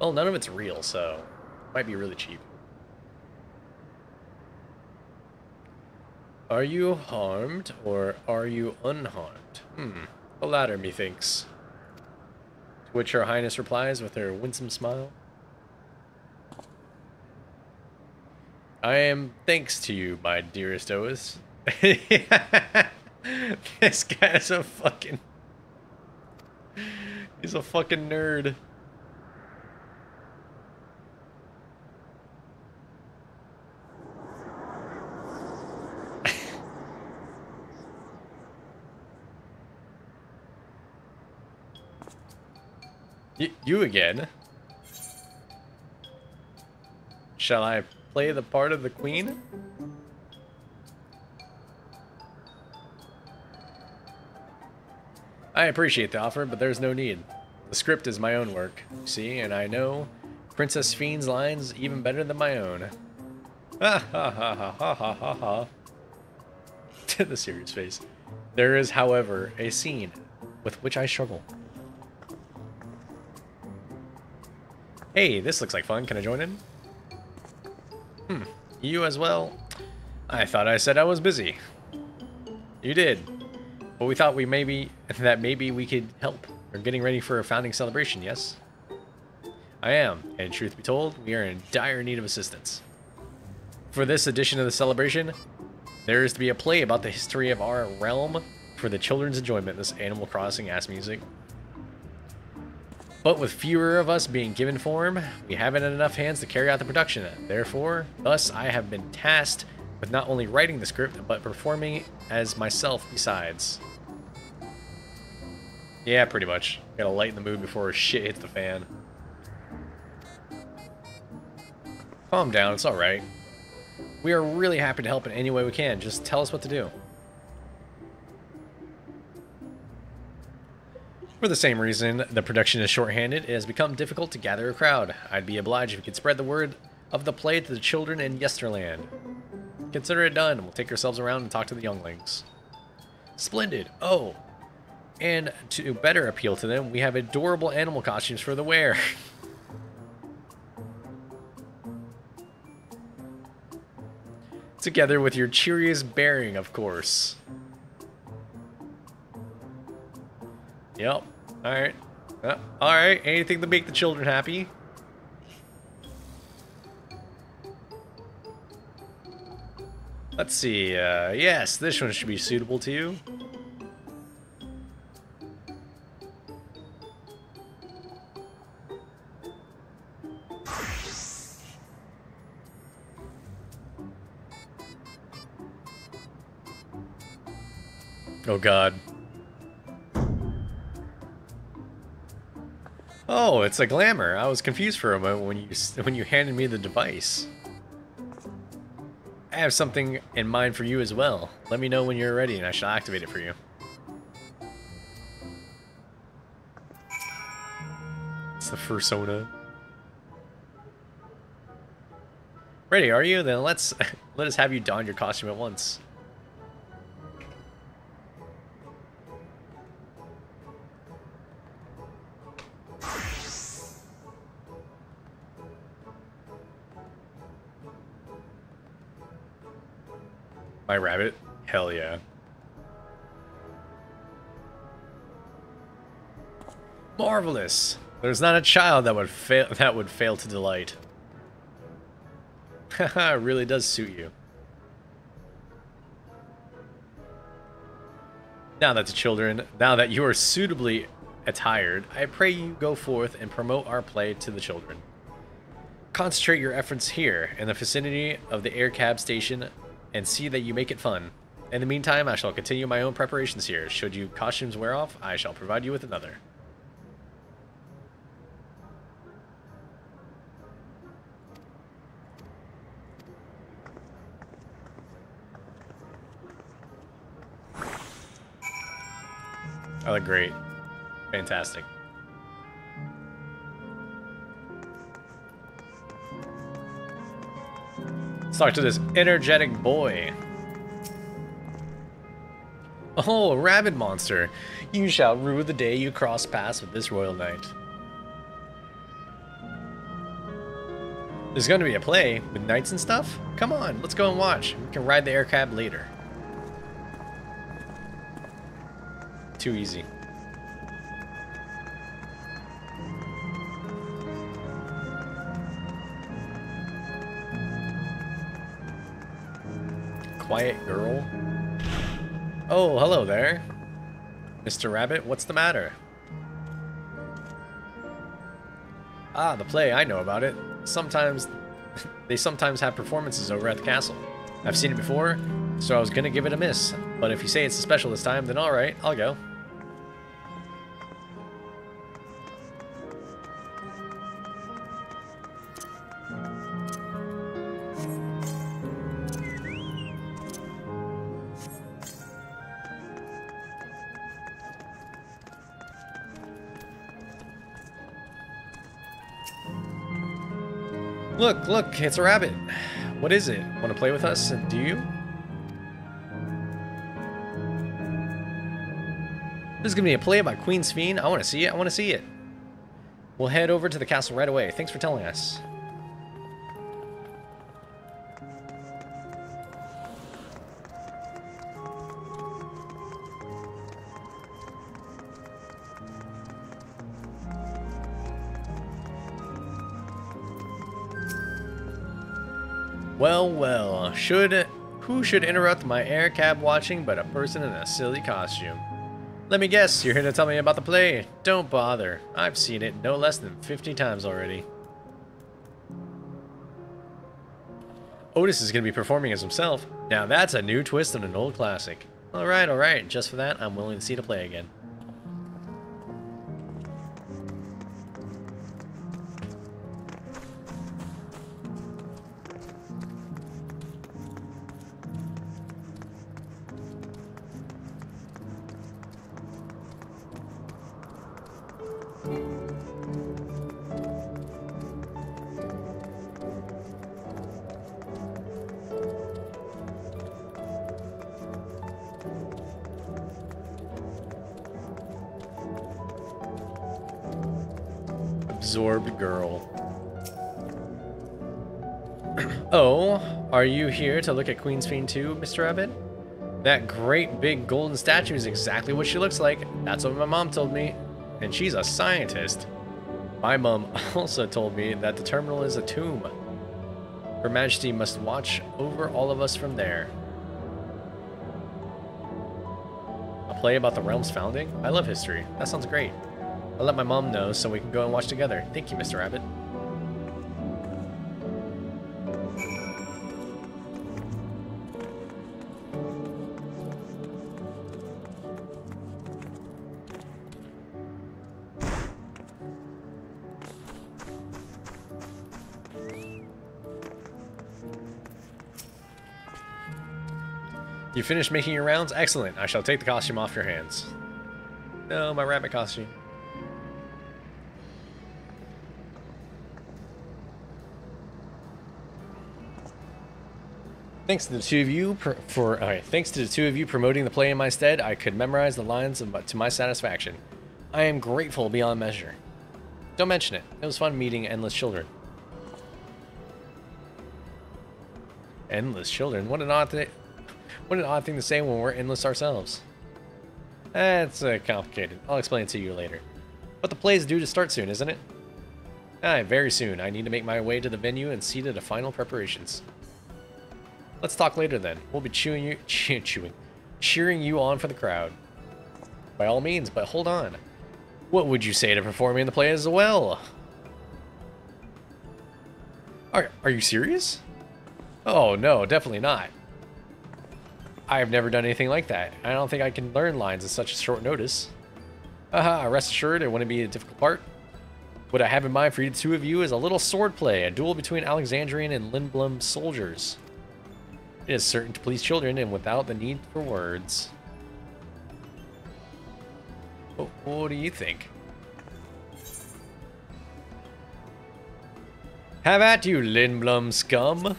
Well, none of it's real, so it might be really cheap. Are you harmed, or are you unharmed? The latter, methinks. To which Her Highness replies with her winsome smile. I am thanks to you, my dearest Ois. This guy's a fucking... He's a fucking nerd. You again? Shall I play the part of the queen? I appreciate the offer, but there's no need. The script is my own work, you see, and I know Princess Fiend's lines even better than my own. Ha ha ha ha ha ha ha ha. To the serious face. There is, however, a scene with which I struggle. Hey, this looks like fun. Can I join in? You as well? I thought I said I was busy. You did. But we thought maybe we could help. We're getting ready for a founding celebration, yes? I am, and truth be told, we are in dire need of assistance. For this edition of the celebration, there is to be a play about the history of our realm for the children's enjoyment, this Animal Crossing ass music. But with fewer of us being given form, we haven't had enough hands to carry out the production. Therefore, thus I have been tasked with not only writing the script, but performing as myself besides. Yeah, pretty much. Gotta lighten the mood before shit hits the fan. Calm down, it's alright. We are really happy to help in any way we can. Just tell us what to do. For the same reason the production is shorthanded, it has become difficult to gather a crowd. I'd be obliged if you could spread the word of the play to the children in Yesterland. Consider it done. We'll take ourselves around and talk to the younglings. Splendid. Oh, and to better appeal to them, we have adorable animal costumes for the wear. Together with your cheeriest bearing, of course. Yep. Alright. Alright. Anything to make the children happy. Let's see. Yes, this one should be suitable to you. Oh God. Oh, it's a glamour. I was confused for a moment when you handed me the device. I have something in mind for you as well. Let me know when you're ready and I shall activate it for you. It's the fursona. Ready, are you? Then let us have you don your costume at once. My rabbit? Hell yeah. Marvelous! There's not a child that would fail to delight. Haha, it really does suit you. Now that you are suitably attired, I pray you go forth and promote our play to the children. Concentrate your efforts here in the vicinity of the air cab station and see that you make it fun. In the meantime, I shall continue my own preparations here. Should your costumes wear off, I shall provide you with another. I look great. Fantastic. Let's talk to this energetic boy. Oh, rabbit monster. You shall rue the day you cross paths with this royal knight. There's going to be a play with knights and stuff? Come on, let's go and watch. We can ride the air cab later. Too easy. Quiet girl. Oh, hello there. Mr. Rabbit, what's the matter? Ah, the play, I know about it. They sometimes have performances over at the castle. I've seen it before, so I was gonna give it a miss. But if you say it's a special this time, then alright, I'll go. Look, it's a rabbit. What is it? Want to play with us? Do you? This is going to be a play about Queen Sphene. I want to see it. We'll head over to the castle right away. Thanks for telling us. Well, who should interrupt my air cab watching but a person in a silly costume? Let me guess, you're here to tell me about the play. Don't bother. I've seen it no less than 50 times already. Otis is going to be performing as himself. Now that's a new twist on an old classic. Alright, just for that, I'm willing to see the play again. Absorbed girl. Oh, are you here to look at Queen Sphene too, Mr. Rabbit? That great big golden statue is exactly what she looks like. That's what my mom told me. And she's a scientist. My mom also told me that the terminal is a tomb. Her Majesty must watch over all of us from there. A play about the realm's founding? I love history. That sounds great. I'll let my mom know so we can go and watch together. Thank you, Mr. Rabbit. You finished making your rounds? Excellent. I shall take the costume off your hands. No, my rabbit costume. Thanks to the two of you thanks to the two of you promoting the play in my stead, I could memorize the lines to my satisfaction. I am grateful beyond measure. Don't mention it. It was fun meeting endless children. Endless children? What an odd thing to say when we're endless ourselves. That's complicated. I'll explain it to you later. But the play is due to start soon, isn't it? Very soon. I need to make my way to the venue and see to the final preparations. Let's talk later then. We'll be cheering you on for the crowd. By all means, but hold on. What would you say to performing the play as well? Are you serious? Oh, no, definitely not. I have never done anything like that. I don't think I can learn lines in such a short notice. Haha, rest assured it wouldn't be a difficult part. What I have in mind for the two of you is a little sword play, a duel between Alexandrian and Lindblum soldiers. It is certain to please children and without the need for words. What do you think? Have at you, Lindblum scum.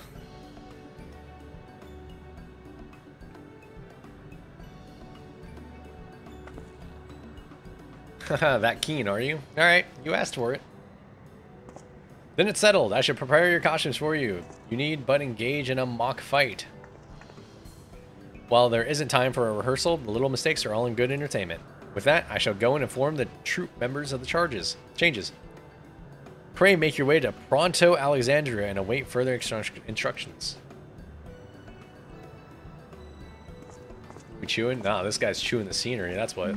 Haha, that keen, are you? Alright, you asked for it. Then it's settled. I should prepare your costumes for you. You need but engage in a mock fight. While there isn't time for a rehearsal, the little mistakes are all in good entertainment. With that, I shall go and inform the troop members of the changes. Pray make your way to Pronto, Alexandria, and await further instructions. We chewing? Nah, this guy's chewing the scenery, that's what.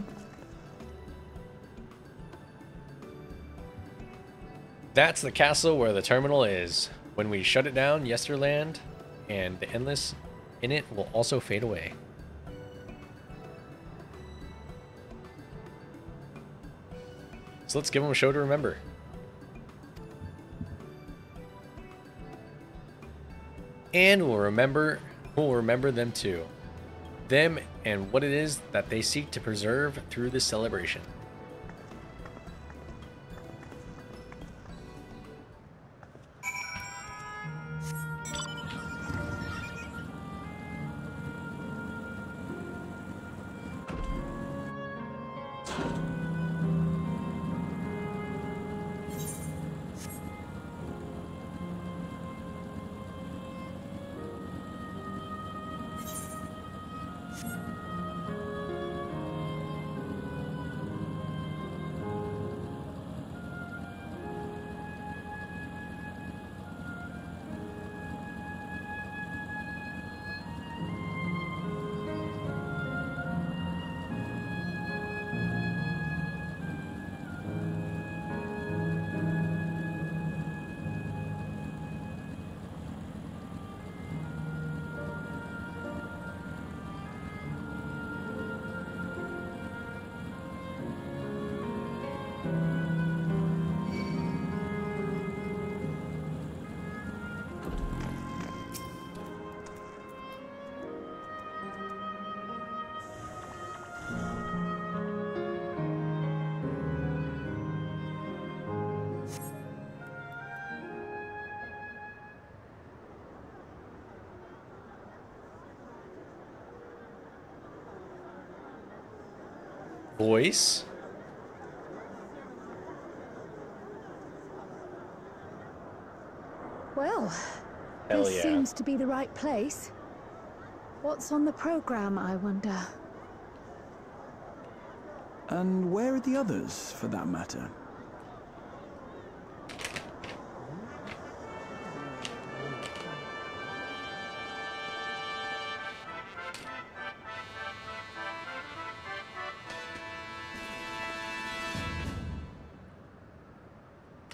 That's the castle where the terminal is. When we shut it down, Yesterland and the Endless in it will also fade away. So let's give them a show to remember. And we'll remember them too. Them and what it is that they seek to preserve through this celebration. Voice. Well, Hell this yeah. seems to be the right place. What's on the program, I wonder? And where are the others, for that matter?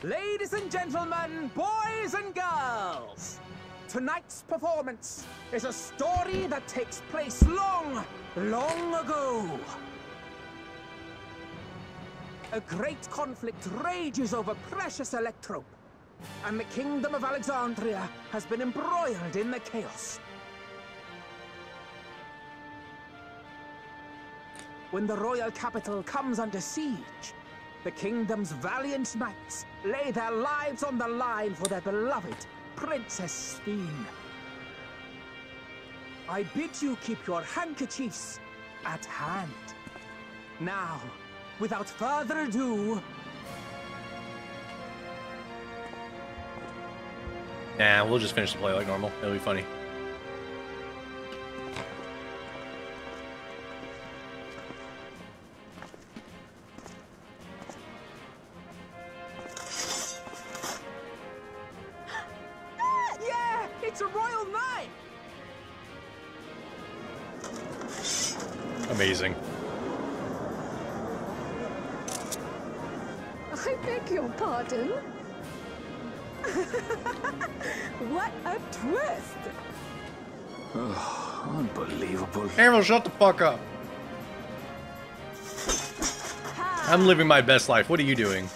Ladies and gentlemen, boys and girls, tonight's performance is a story that takes place long, long ago. A great conflict rages over precious Electrope, and the Kingdom of Alexandria has been embroiled in the chaos. When the royal capital comes under siege, the kingdom's valiant knights lay their lives on the line for their beloved Princess Sphene. I bid you keep your handkerchiefs at hand. Now, without further ado... Nah, we'll just finish the play like normal. It'll be funny. Yeah! It's a royal knight! Amazing. I beg your pardon? What a twist! Oh, unbelievable. Arrow, shut the fuck up. I'm living my best life. What are you doing?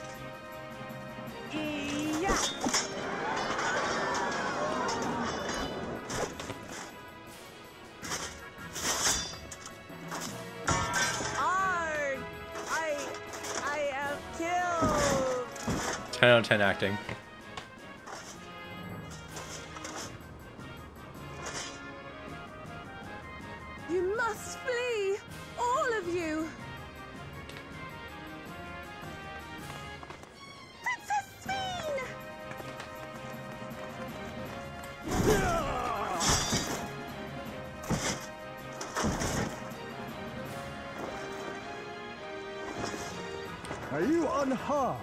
I am killed. 10 out of 10 acting. You must flee! All of you! Princess Sphene! Are you unharmed?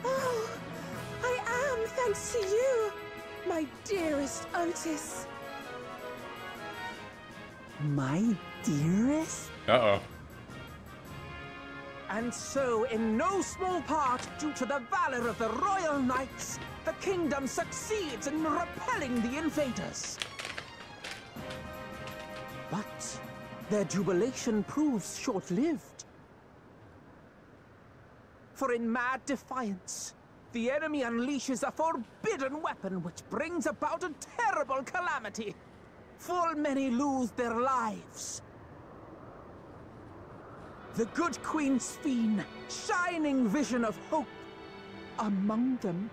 Oh, I am, thanks to you, my dearest Otis. My dearest? Uh-oh. And so, in no small part due to the valor of the royal knights, the kingdom succeeds in repelling the invaders. But their jubilation proves short-lived. For in mad defiance, the enemy unleashes a forbidden weapon which brings about a terrible calamity. Full many lose their lives. The good Queen Sphene, shining vision of hope, among them.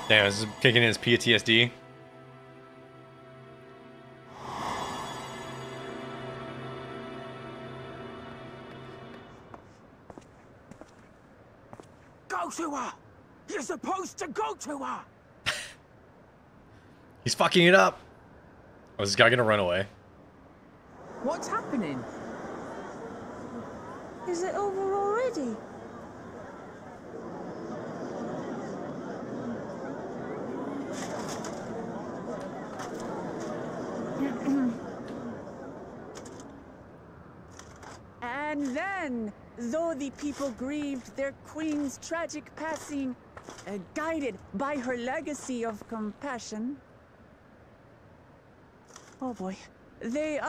Damn, this is kicking in his PTSD. Go to her! You're supposed to go to her! He's fucking it up. Oh, is this guy gonna run away? What's happening? Is it over already? And then, though the people grieved their queen's tragic passing, guided by her legacy of compassion, oh boy, they,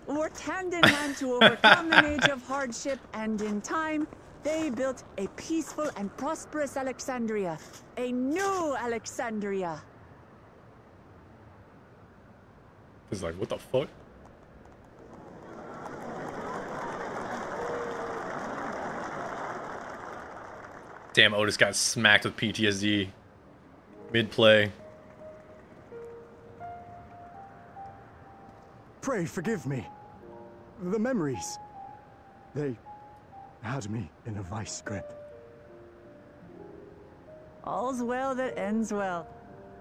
worked hand in hand to overcome an age of hardship, and in time, they built a peaceful and prosperous Alexandria. A new Alexandria. He's like, what the fuck? Damn, Otis got smacked with PTSD mid-play. Pray forgive me. The memories. They had me in a vice grip. All's well that ends well.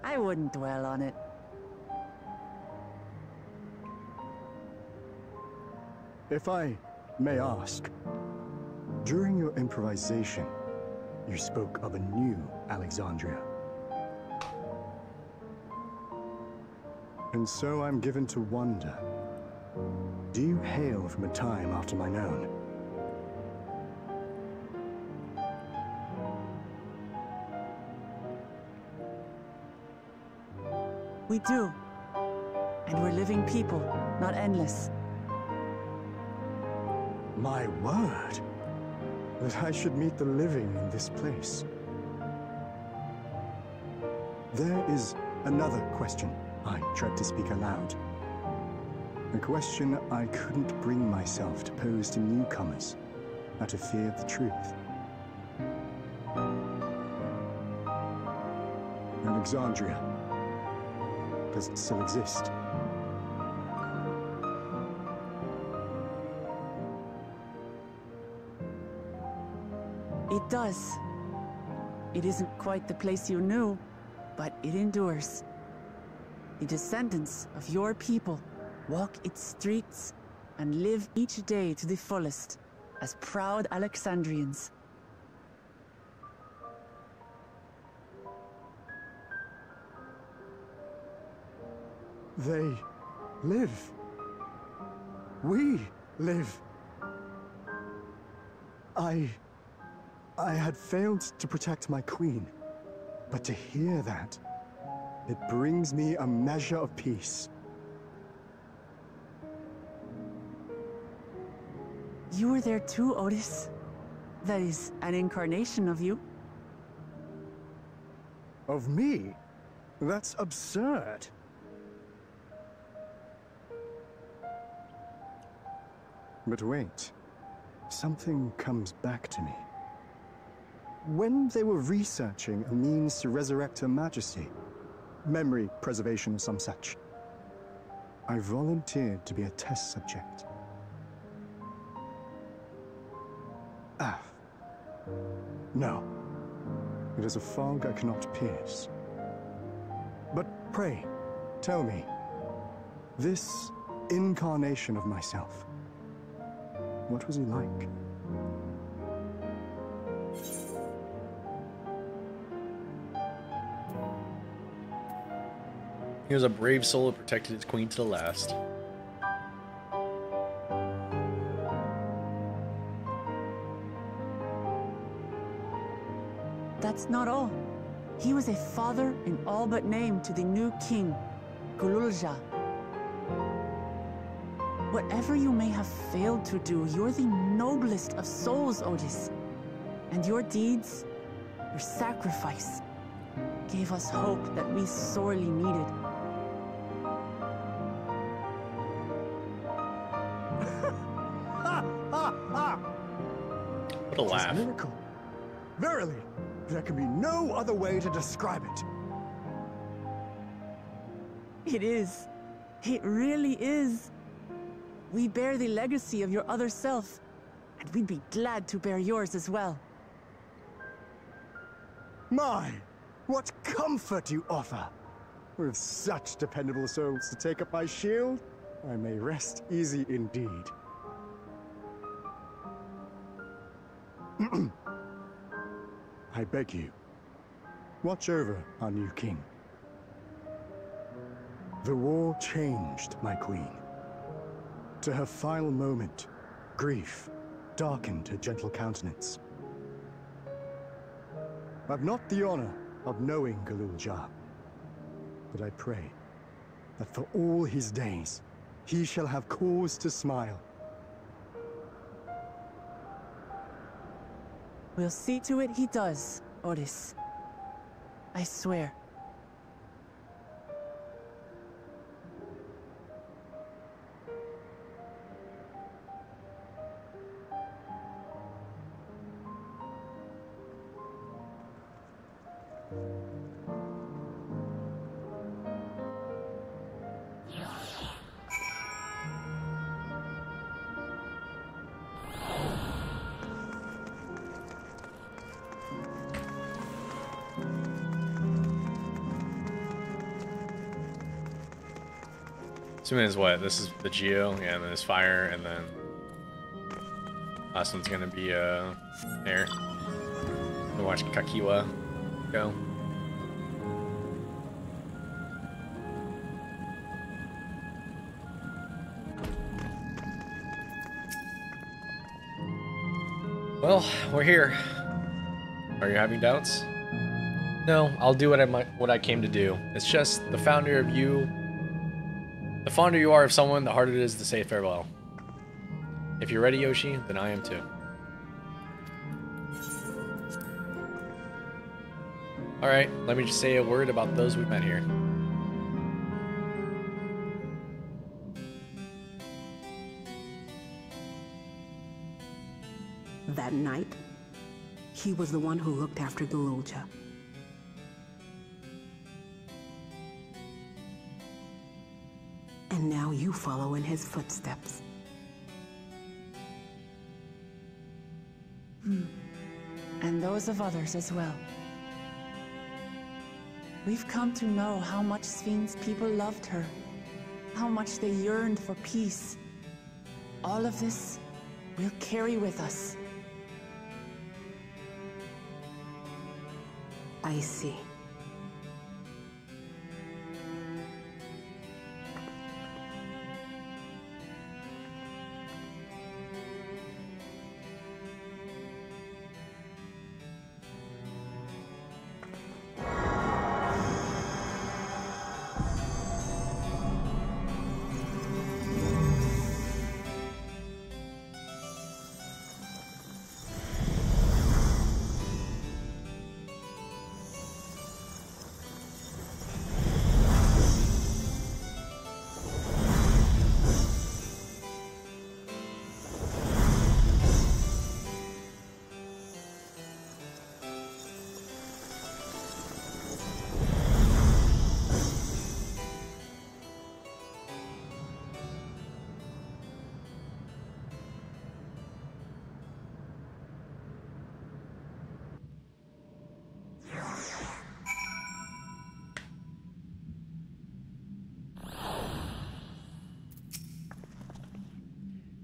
I wouldn't dwell on it. If I may ask, during your improvisation, you spoke of a new Alexandria. And so I'm given to wonder, do you hail from a time after mine own? We do. And we're living people, not endless. My word! That I should meet the living in this place. There is another question I dread to speak aloud. A question I couldn't bring myself to pose to newcomers out of fear of the truth. Alexandria, does it still exist? It does. It isn't quite the place you knew, but it endures. The descendants of your people walk its streets and live each day to the fullest, as proud Alexandrians. They live. We live. I had failed to protect my queen, but to hear that, it brings me a measure of peace. You were there too, Otis. That is, an incarnation of you. Of me? That's absurd. But wait, something comes back to me. When they were researching a means to resurrect Her Majesty, memory preservation or some such, I volunteered to be a test subject. Ah. No. It is a fog I cannot pierce. But pray, tell me, this incarnation of myself, what was he like? He was a brave soul who protected his queen to the last. That's not all. He was a father in all but name to the new king, Gulool Ja. Whatever you may have failed to do, you're the noblest of souls, Otis. And your deeds, your sacrifice, gave us hope that we sorely needed. What a laugh. It is a miracle. Verily, there can be no other way to describe it. It is. It really is. We bear the legacy of your other self, and we'd be glad to bear yours as well. My, what comfort you offer! With such dependable souls to take up my shield, I may rest easy indeed. I beg you, watch over our new king. The war changed my queen. To her final moment, grief darkened her gentle countenance. I've not the honor of knowing Gulool Ja, but I pray that for all his days, he shall have cause to smile. We'll see to it he does, Otis. I swear. Assuming is what? This is the Geo, yeah, and then there's fire, and then last one's gonna be air. We'll watch Kakiwa go. Well, we're here. Are you having doubts? No, I'll do what I came to do. It's just the founder of you. The fonder you are of someone, the harder it is to say farewell. If you're ready, Yoshi, then I am too. Alright, let me just say a word about those we've met here. That night, he was the one who looked after Gulool Ja. And now you follow in his footsteps. And those of others as well. We've come to know how much Sphinx people loved her, how much they yearned for peace. All of this we'll carry with us. I see.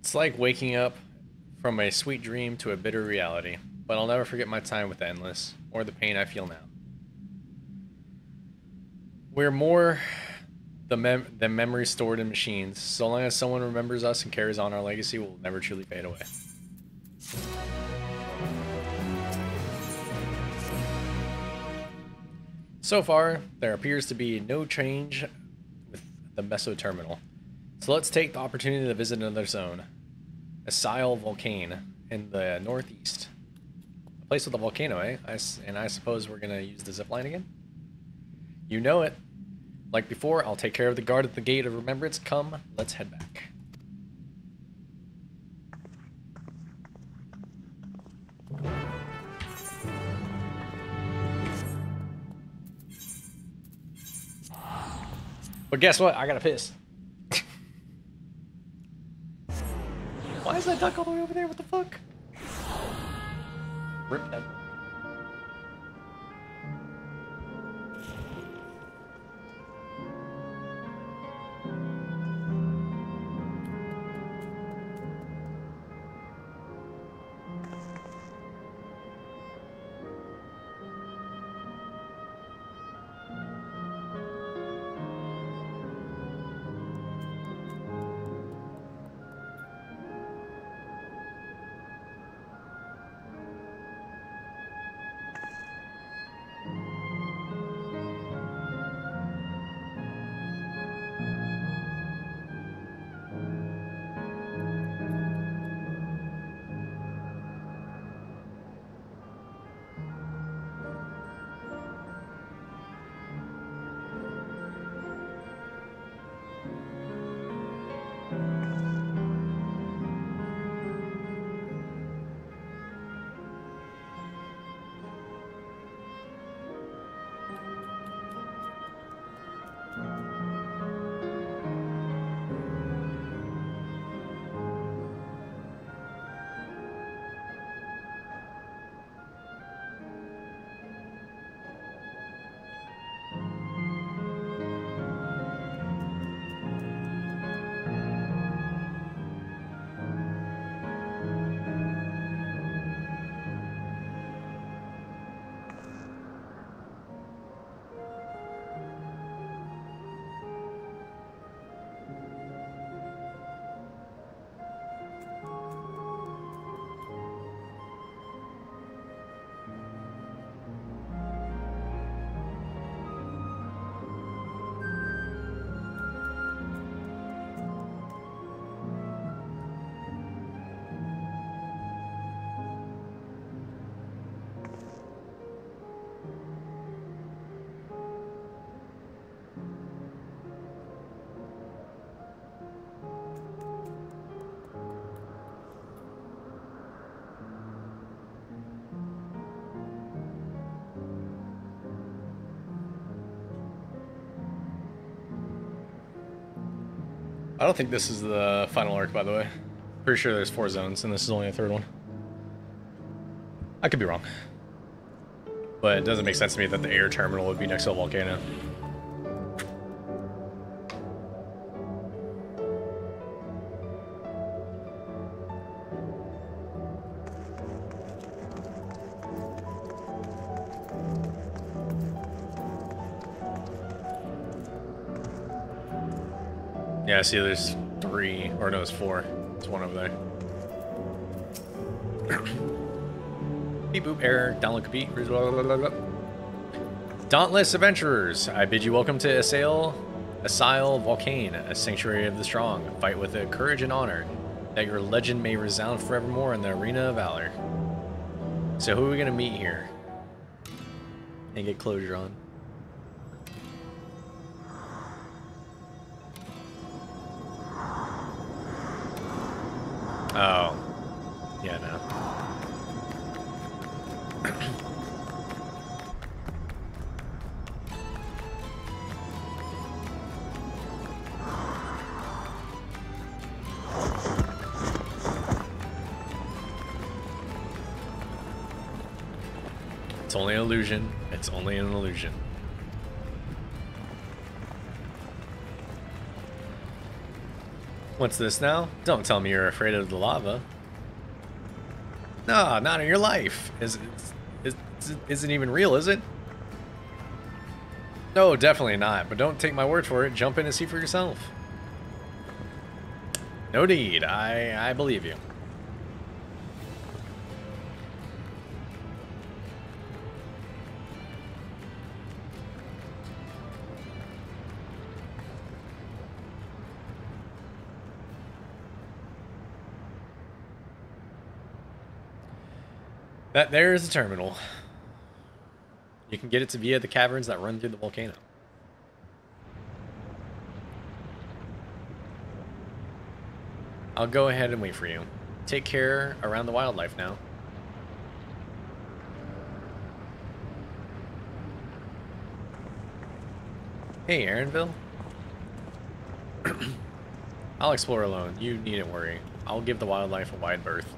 It's like waking up from a sweet dream to a bitter reality, but I'll never forget my time with the Endless, or the pain I feel now. We're more than memories stored in machines. So long as someone remembers us and carries on our legacy, we'll never truly fade away. So far, there appears to be no change with the Meso Terminal. So let's take the opportunity to visit another zone. Asyl Volcane in the northeast. A place with a volcano, eh? And I suppose we're gonna use the zipline again? You know it. Like before, I'll take care of the guard at the Gate of Remembrance. Come, let's head back. But guess what? I gotta piss. Why is that duck all the way over there? What the fuck? Rip that. I don't think this is the final arc, by the way. Pretty sure there's 4 zones, and this is only the 3rd one. I could be wrong. But it doesn't make sense to me that the air terminal would be next to a volcano. Yeah, see, there's 3, or no, it's 4. There's 1 over there. Beep boop, error, download compete. Dauntless adventurers, I bid you welcome to Assail Volcane, a sanctuary of the strong. Fight with courage and honor, that your legend may resound forevermore in the arena of valor. So who are we gonna meet here? And get closure on. Oh. Yeah, no. It's only an illusion. It's only an illusion. What's this now? Don't tell me you're afraid of the lava. No, not in your life. Isn't even real, is it? No, definitely not. But don't take my word for it. Jump in and see for yourself. No need. I believe you. There is a terminal. You can get it via the caverns that run through the volcano. I'll go ahead and wait for you. Take care around the wildlife now. Hey, Aaronville. I'll explore alone. You needn't worry. I'll give the wildlife a wide berth.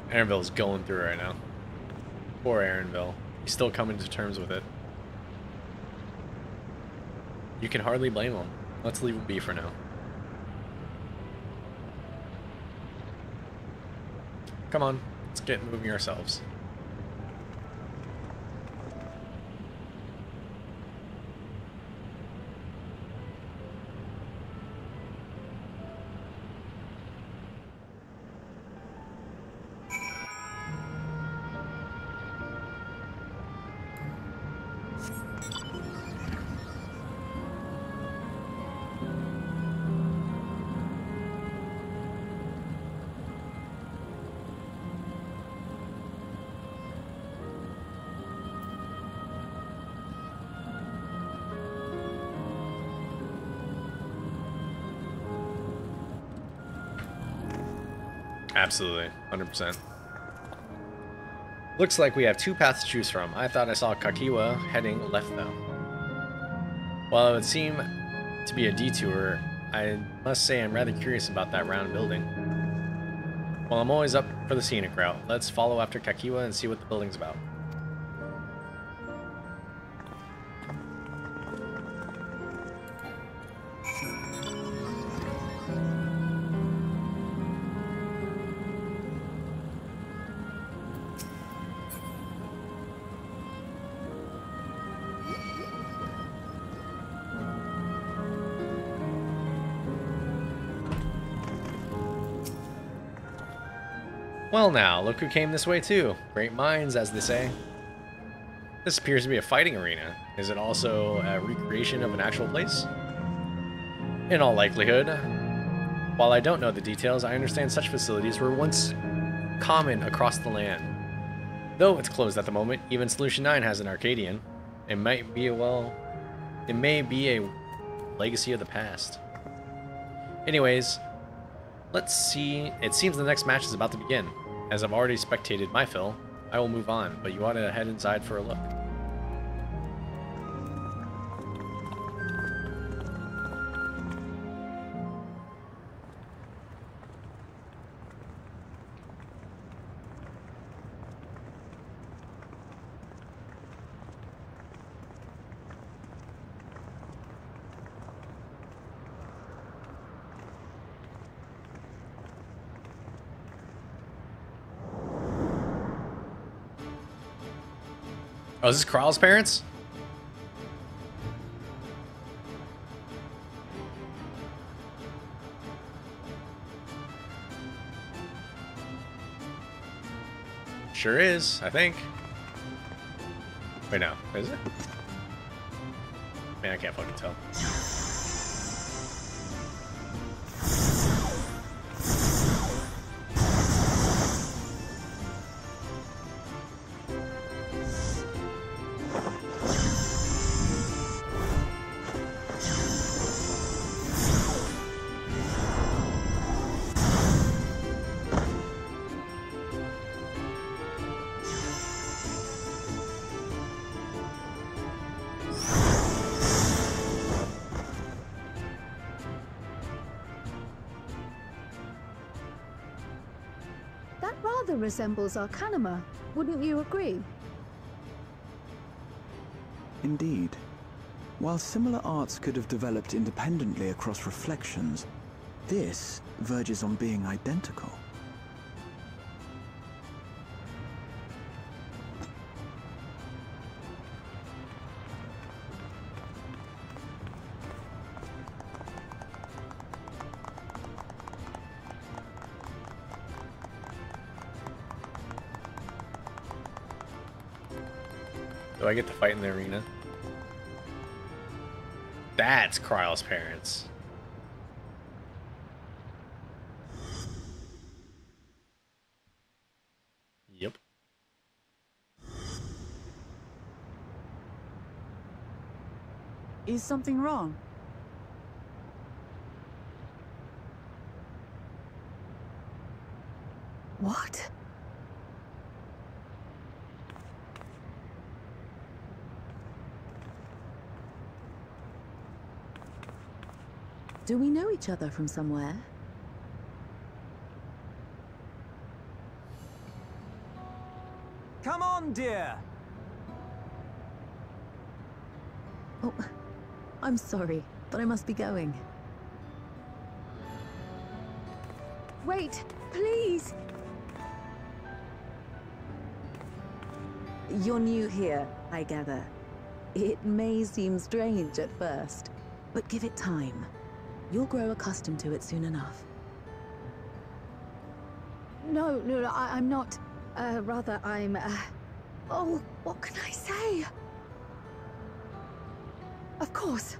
Aaronville's going through right now. Poor Aaronville. He's still coming to terms with it. You can hardly blame him. Let's leave him be for now. Come on, let's get moving ourselves. Absolutely, 100%. Looks like we have 2 paths to choose from. I thought I saw Kakiwa heading left though. While it would seem to be a detour, I must say I'm rather curious about that round building. Well, I'm always up for the scenic route. Let's follow after Kakiwa and see what the building's about. Well now, look who came this way too. Great minds, as they say. This appears to be a fighting arena. Is it also a recreation of an actual place? In all likelihood. While I don't know the details, I understand such facilities were once common across the land. Though it's closed at the moment, even Solution 9 has an Arcadian. It may be a legacy of the past. Anyways, let's see. It seems the next match is about to begin. As I've already spectated my fill, I will move on, but you ought to head inside for a look. Oh, is this Kral's parents? Sure is, I think. Wait, no. Is it? Man, I can't fucking tell. That rather resembles Arcanima, wouldn't you agree? Indeed. While similar arts could have developed independently across reflections, this verges on being identical. Do I get to fight in the arena? That's Kryle's parents. Yep. Is something wrong? What? Do we know each other from somewhere? Come on, dear. Oh, I'm sorry, but I must be going. Wait, please! You're new here, I gather. It may seem strange at first, but give it time. You'll grow accustomed to it soon enough. No, I'm not. Rather, I'm, Oh, what can I say? Of course.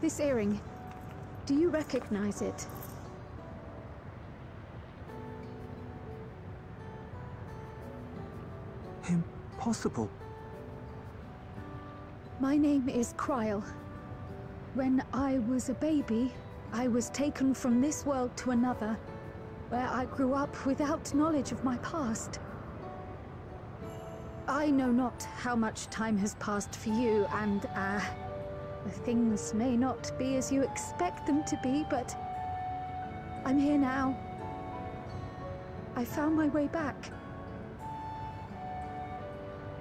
This earring. Do you recognize it? Impossible. My name is Kryle. When I was a baby, I was taken from this world to another, where I grew up without knowledge of my past. I know not how much time has passed for you, and, things may not be as you expect them to be, but I'm here now. I found my way back.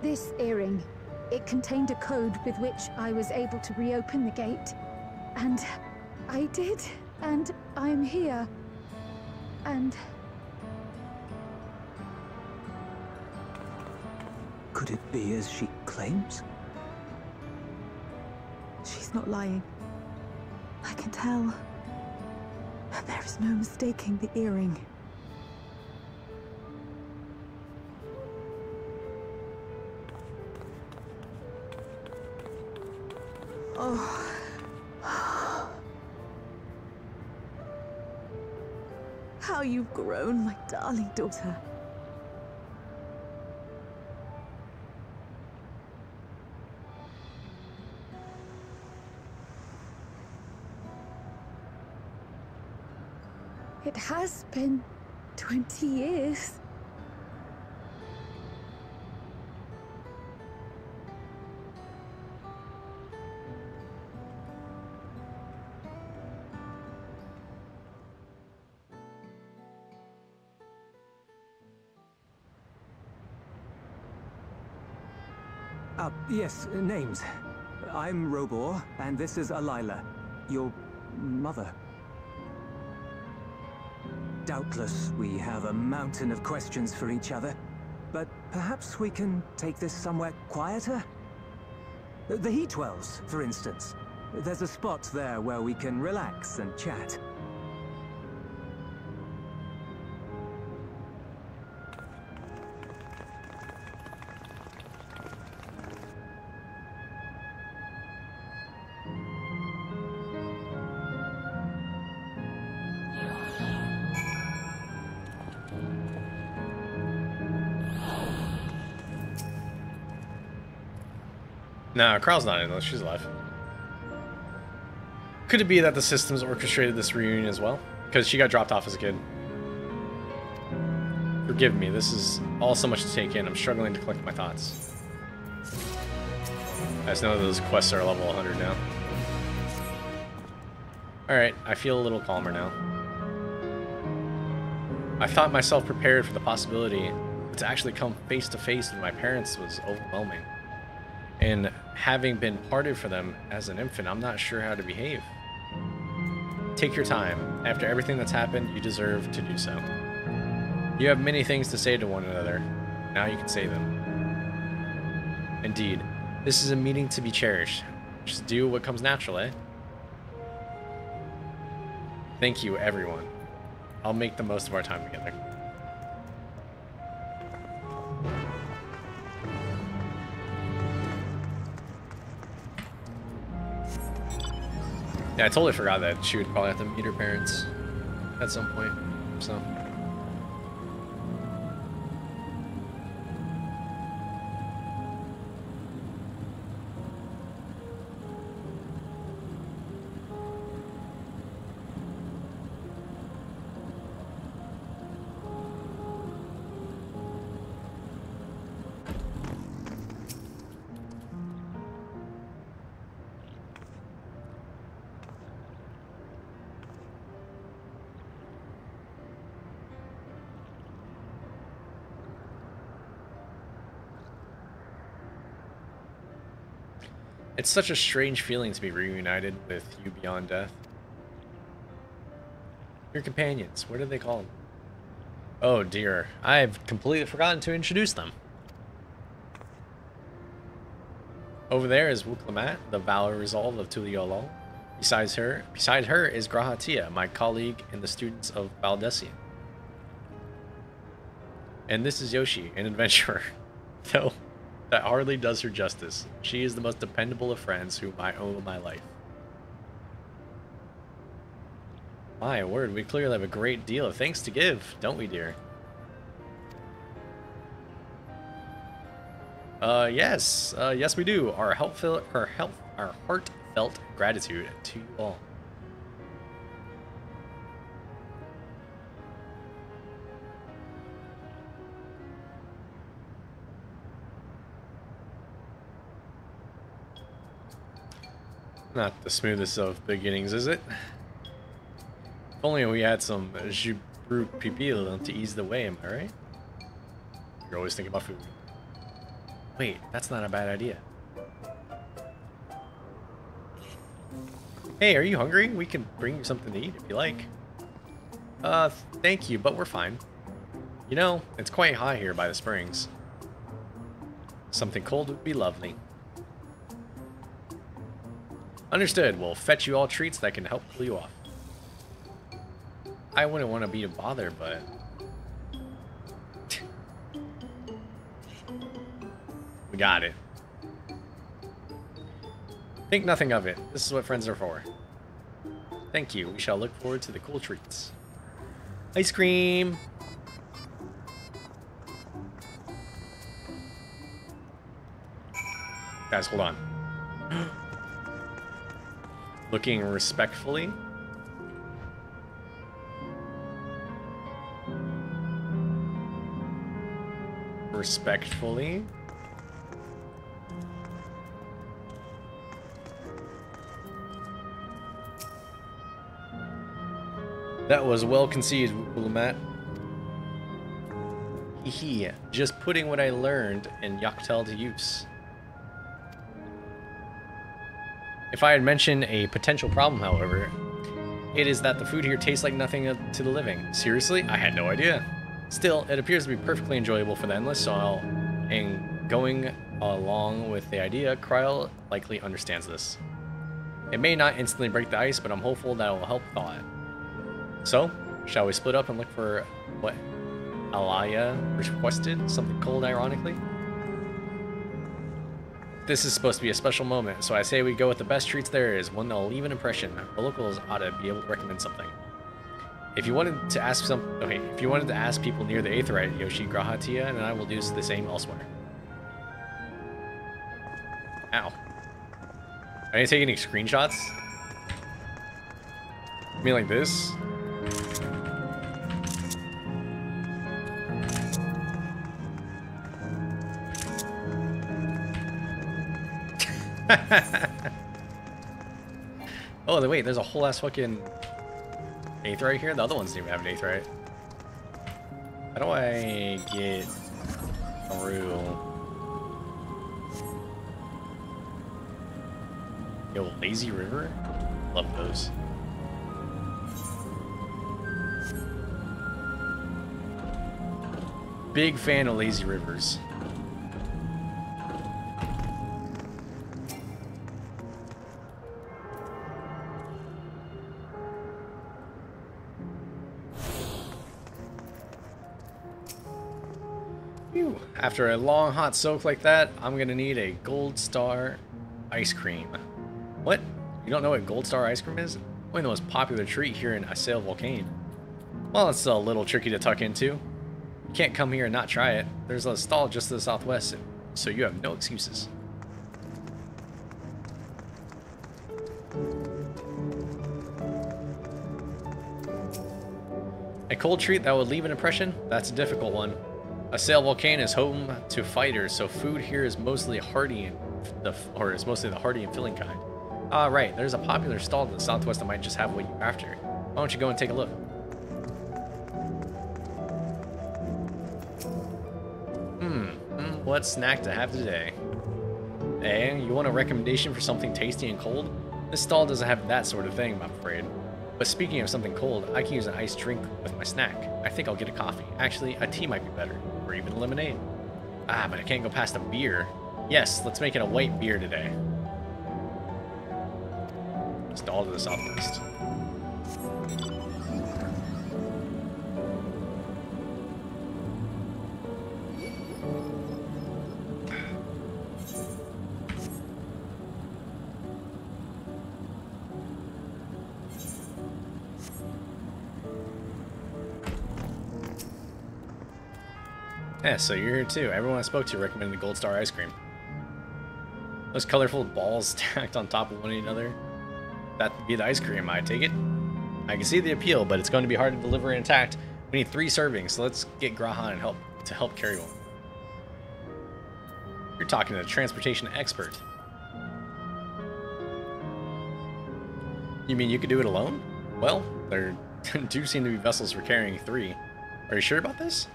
This earring, it contained a code with which I was able to reopen the gate. And I did, and I'm here. And... Could it be as she claims? She's not lying. I can tell. There is no mistaking the earring. Oh. How you've grown, my darling daughter. It has been 20 years. Yes, names. I'm Robor, and this is Alayla, your mother. Doubtless, we have a mountain of questions for each other, but perhaps we can take this somewhere quieter? The Heatwells, for instance. There's a spot there where we can relax and chat. Nah, Kral's not in though. She's alive. Could it be that the systems orchestrated this reunion as well? Because she got dropped off as a kid. Forgive me, this is all so much to take in. I'm struggling to collect my thoughts. I just know that those quests are level 100 now. Alright, I feel a little calmer now. I thought myself prepared for the possibility, but to actually come face to face with my parents was overwhelming. And having been parted from them as an infant, I'm not sure how to behave. Take your time. After everything that's happened, you deserve to do so. You have many things to say to one another. Now you can say them. Indeed, this is a meeting to be cherished. Just do what comes natural, eh? Thank you, everyone. I'll make the most of our time together. Yeah, I totally forgot that she would probably have to meet her parents at some point, so... It's such a strange feeling to be reunited with you beyond death. Your companions, what do they call them? Oh dear, I've completely forgotten to introduce them. Over there is Wuk-Lamat, the Valor Resolve of Tuliolol. Beside her is G'raha-Tia, my colleague and the students of Baldesion. And this is Yoshi, an adventurer. Though that hardly does her justice. She is the most dependable of friends whom I owe my life. My word, we clearly have a great deal of thanks to give, don't we, dear? Yes, yes we do. Our heartfelt gratitude to you all. Not the smoothest of beginnings, is it? If only we had some jus brut pipil to ease the way, am I right? You're always thinking about food. Wait, that's not a bad idea. Hey, are you hungry? We can bring you something to eat if you like. Thank you, but we're fine. You know, it's quite hot here by the springs. Something cold would be lovely. Understood. We'll fetch you all treats that can help cool you off. I wouldn't want to be a bother, but... we got it. Think nothing of it. This is what friends are for. Thank you. We shall look forward to the cool treats. Ice cream! Guys, hold on. Looking respectfully. Respectfully. That was well conceived, Wuk-Lamat. Hee, just putting what I learned in Yoctel to use. If I had mentioned a potential problem, however, it is that the food here tastes like nothing to the living. Seriously? I had no idea. Still, it appears to be perfectly enjoyable for the endless, and going along with the idea, Krile likely understands this. It may not instantly break the ice, but I'm hopeful that it will help thaw it. So, shall we split up and look for what Alaya requested? Something cold, ironically? This is supposed to be a special moment, so I say we go with the best treats there is, one that'll leave an impression. The locals ought to be able to recommend something. If you wanted to ask people near the Aetheryte, Yoshi, G'raha-Tia, and I will do the same elsewhere. Ow. I didn't take any screenshots? I mean like this? Oh, wait, there's a whole ass fucking aetheryte here? The other ones didn't even have an aetheryte. How do I get through? Yo, Lazy River? Love those. Big fan of lazy rivers. Whew. After a long hot soak like that, I'm gonna need a Gold Star ice cream. What? You don't know what Gold Star ice cream is? Only the most popular treat here in Asael Volcane. Well, it's a little tricky to tuck into. You can't come here and not try it. There's a stall just to the southwest, so you have no excuses. A cold treat that would leave an impression? That's a difficult one. Asael Volcane is home to fighters, so food here is mostly hearty and mostly the hearty and filling kind. Ah, right. There's a popular stall to the southwest that might just have what you're after. Why don't you go and take a look? What snack to have today? Hey, you want a recommendation for something tasty and cold? This stall doesn't have that sort of thing, I'm afraid. But speaking of something cold, I can use an iced drink with my snack. I think I'll get a coffee. Actually, a tea might be better. Or even a lemonade. Ah, but I can't go past a beer. Yes, let's make it a white beer today. Stall to the southwest. Yeah, so you're here too. Everyone I spoke to recommended the Gold Star ice cream. Those colorful balls stacked on top of one another. That'd be the ice cream, I take it. I can see the appeal, but it's going to be hard to deliver intact. We need 3 servings, so let's get Grahan and help carry one. You're talking to a transportation expert. You mean you could do it alone? Well, there do seem to be vessels for carrying 3. Are you sure about this?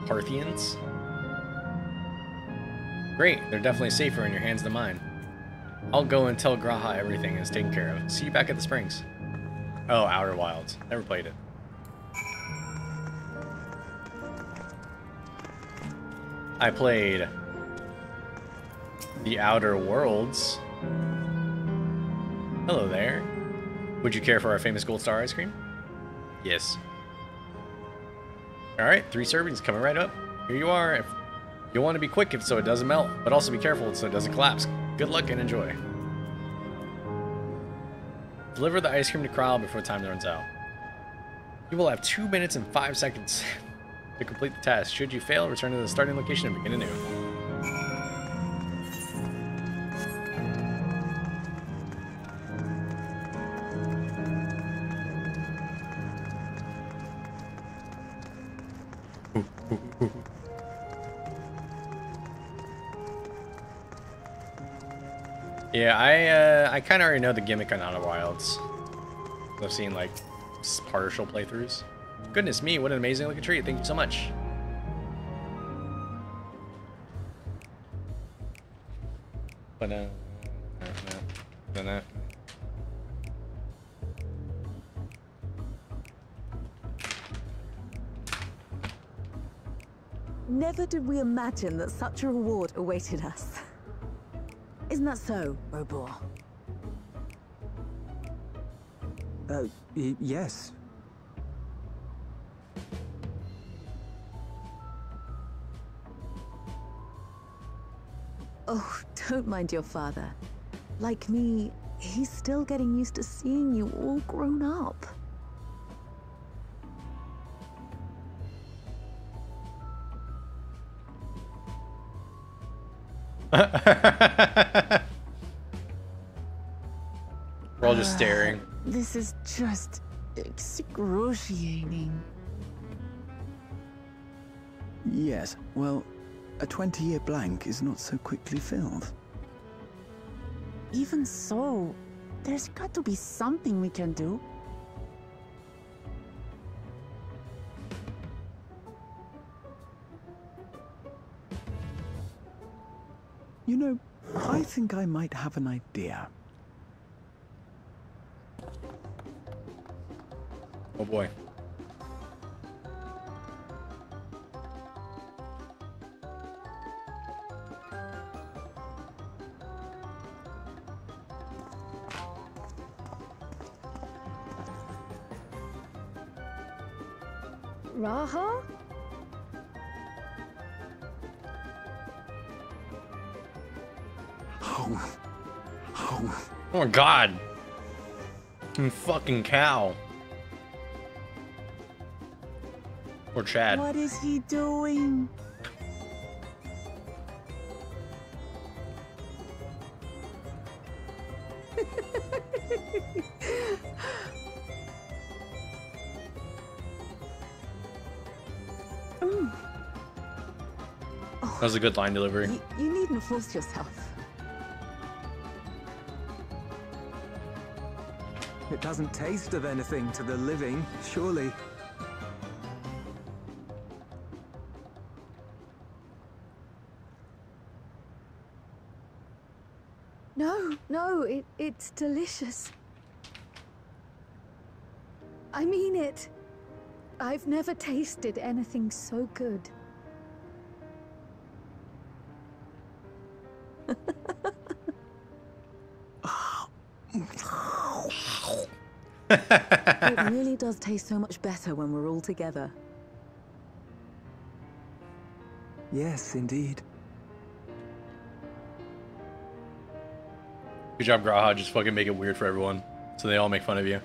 Parthians? Great, they're definitely safer in your hands than mine. I'll go and tell Graha everything is taken care of. See you back at the springs. Oh, Outer Wilds. Never played it. I played The Outer Worlds. Hello there. Would you care for our famous Gold Star ice cream? Yes. Alright, 3 servings coming right up. Here you are. If you'll want to be quick so it doesn't melt, but also be careful so it doesn't collapse. Good luck and enjoy. Deliver the ice cream to Krile before time runs out. You will have 2 minutes and 5 seconds to complete the task. Should you fail, return to the starting location and begin anew. Yeah, I kind of already know the gimmick on Outer Wilds. I've seen like partial playthroughs. Goodness me, what an amazing looking treat! Thank you so much. Never did we imagine that such a reward awaited us. Isn't that so, Robor? Yes. Oh, don't mind your father. Like me, he's still getting used to seeing you all grown up. We're all just staring. This is just excruciating. Yes, well, a 20-year blank is not so quickly filled. Even so, there's got to be something we can do. You know, I think I might have an idea. Oh boy. Raha? Oh my god. You fucking cow. Or Chad. What is he doing? That was a good line delivery. You needn't force yourself. It doesn't taste of anything to the living, surely. No, it's delicious. I mean it. I've never tasted anything so good. It really does taste so much better when we're all together. Yes, indeed. Good job, Graha. Just fucking make it weird for everyone, so they all make fun of you.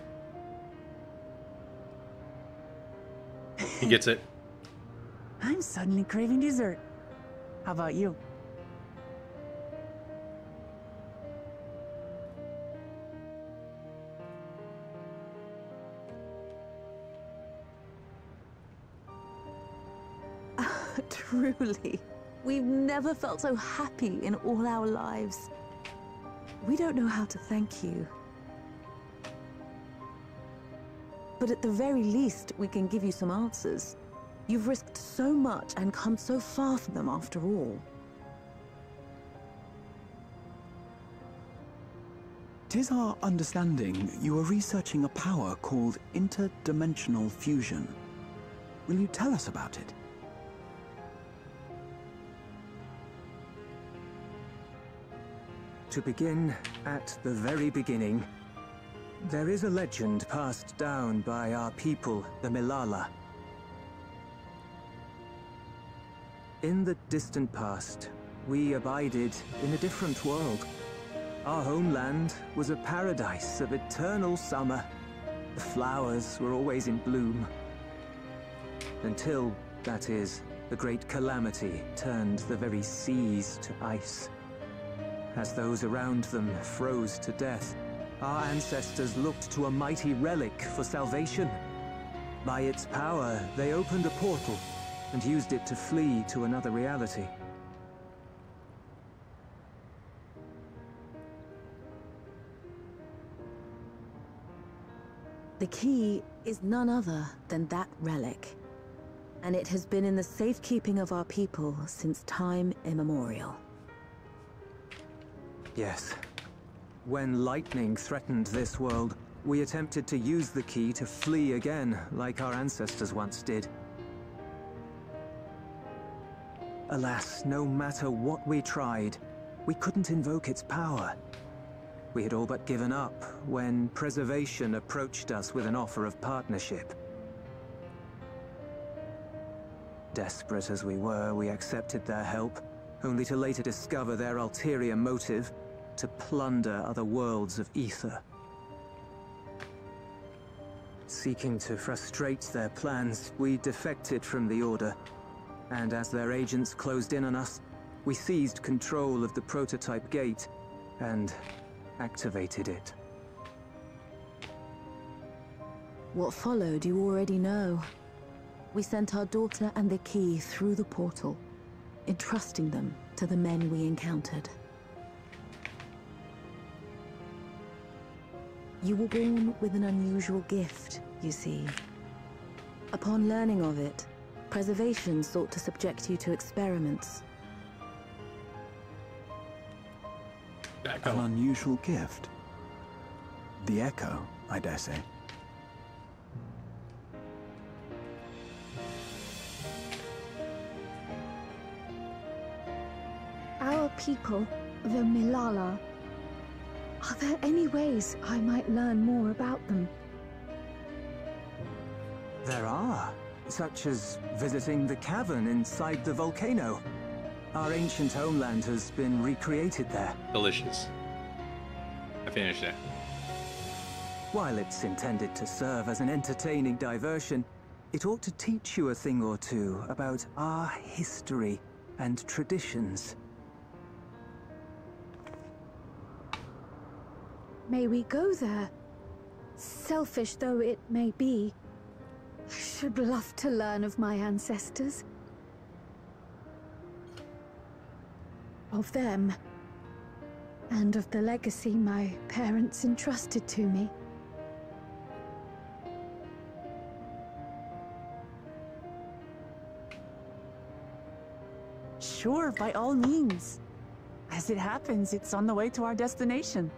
He gets it. I'm suddenly craving dessert. How about you? Truly, we've never felt so happy in all our lives. We don't know how to thank you. But at the very least, we can give you some answers. You've risked so much and come so far from them after all. 'Tis our understanding you are researching a power called interdimensional fusion. Will you tell us about it? To begin at the very beginning, there is a legend passed down by our people, the Milala. In the distant past, we abided in a different world. Our homeland was a paradise of eternal summer. The flowers were always in bloom. Until, that is, the great calamity turned the very seas to ice. As those around them froze to death, our ancestors looked to a mighty relic for salvation. By its power, they opened a portal and used it to flee to another reality. The key is none other than that relic, and it has been in the safekeeping of our people since time immemorial. Yes. When lightning threatened this world, we attempted to use the key to flee again, like our ancestors once did. Alas, no matter what we tried, we couldn't invoke its power. We had all but given up when Preservation approached us with an offer of partnership. Desperate as we were, we accepted their help, only to later discover their ulterior motive: to plunder other worlds of ether. Seeking to frustrate their plans, we defected from the Order, and as their agents closed in on us, we seized control of the prototype gate and activated it. What followed you already know. We sent our daughter and the key through the portal, entrusting them to the men we encountered. You were born with an unusual gift, you see. Upon learning of it, Preservation sought to subject you to experiments. An unusual gift. The Echo, I dare say. Our people, the Milala. Are there any ways I might learn more about them? There are, such as visiting the cavern inside the volcano. Our ancient homeland has been recreated there. Delicious. I finished it. While it's intended to serve as an entertaining diversion, it ought to teach you a thing or two about our history and traditions. May we go there? Selfish though it may be, I should love to learn of my ancestors. Of them. And of the legacy my parents entrusted to me. Sure, by all means. As it happens, it's on the way to our destination.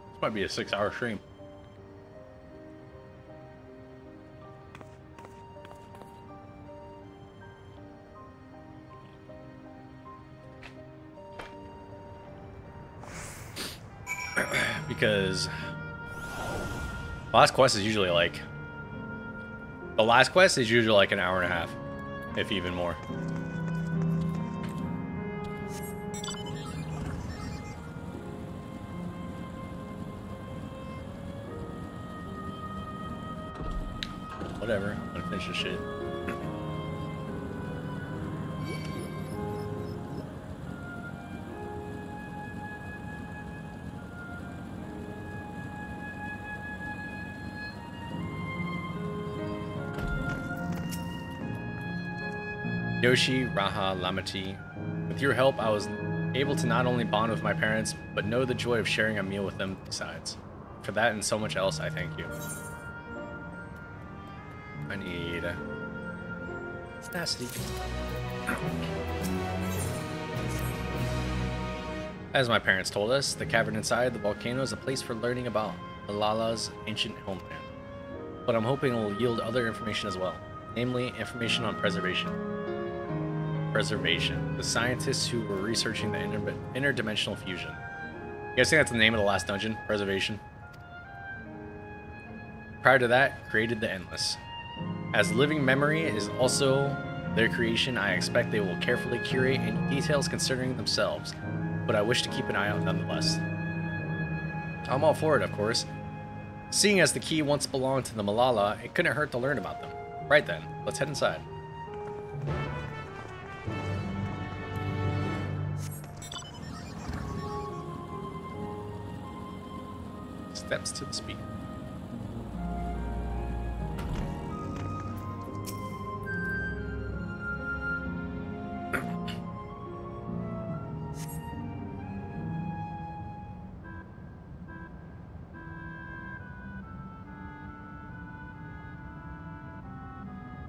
This might be a 6-hour stream. Because the last quest is usually like an hour and a half, if even more. Whatever, I'm gonna finish this shit. Yoshi, Raha, Lamati, with your help, I was able to not only bond with my parents, but know the joy of sharing a meal with them besides. For that and so much else, I thank you. I need tenacity. As my parents told us, the cavern inside the volcano is a place for learning about Malala's ancient homeland. But I'm hoping it will yield other information as well, namely information on preservation. The scientists who were researching the interdimensional fusion. You guys think that's the name of the last dungeon? Preservation. Prior to that, created the Endless. As living memory is also their creation, I expect they will carefully curate any details concerning themselves, but I wish to keep an eye out nonetheless. I'm all for it, of course. Seeing as the key once belonged to the Malala, it couldn't hurt to learn about them. Right then, let's head inside. Steps to the speaker.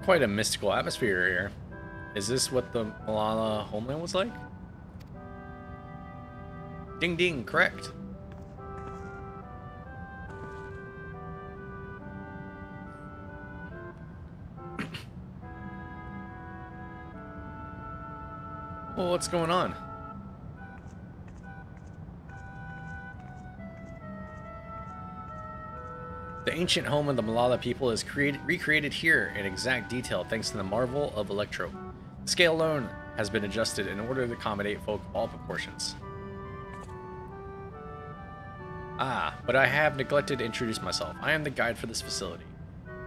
Quite a mystical atmosphere here. Is this what the Malala homeland was like? Ding ding, correct. Well, what's going on? The ancient home of the Malala people is recreated here in exact detail thanks to the marvel of Electro. The scale alone has been adjusted in order to accommodate folk of all proportions. Ah, but I have neglected to introduce myself. I am the guide for this facility.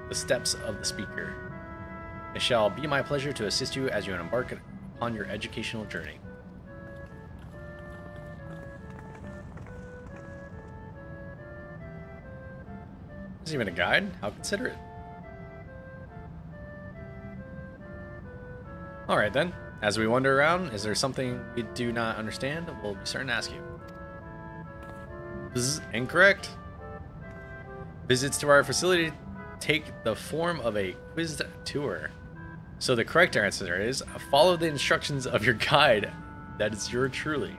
The Steps of the Speaker. It shall be my pleasure to assist you as you embark upon your educational journey. Isn't even a guide? How considerate. Alright then, as we wander around, is there something we do not understand? We'll be starting to ask you. This is incorrect. Visits to our facility take the form of a quiz tour. So the correct answer is, follow the instructions of your guide. That is yours truly.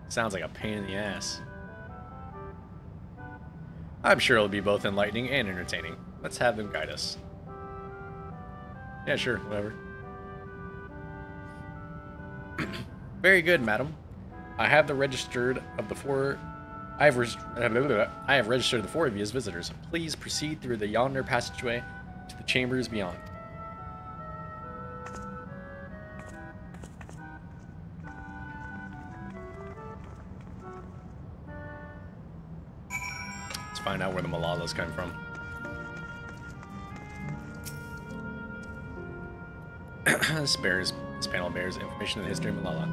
Sounds like a pain in the ass. I'm sure it'll be both enlightening and entertaining. Let's have them guide us. Yeah, sure, whatever. Very good, madam. I have registered the four of you as visitors. Please proceed through the yonder passageway to the chambers beyond. Let's find out where the Malalas come from. This panel bears information on the history of Malala.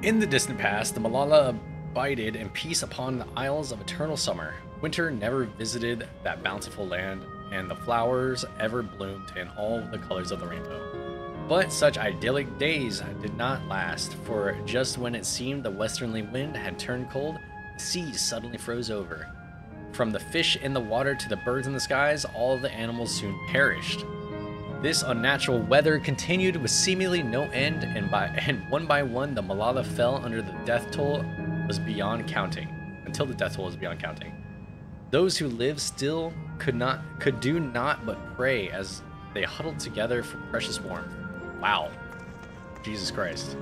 In the distant past, the Malala abided in peace upon the Isles of Eternal Summer. Winter never visited that bountiful land, and the flowers ever bloomed in all the colors of the rainbow. But such idyllic days did not last, for just when it seemed the westerly wind had turned cold, the seas suddenly froze over. From the fish in the water to the birds in the skies, all of the animals soon perished. This unnatural weather continued with seemingly no end, and one by one the Malala fell under the death toll was beyond counting. Until the death toll was beyond counting. Those who lived still could do not but pray as they huddled together for precious warmth. Wow. Jesus Christ.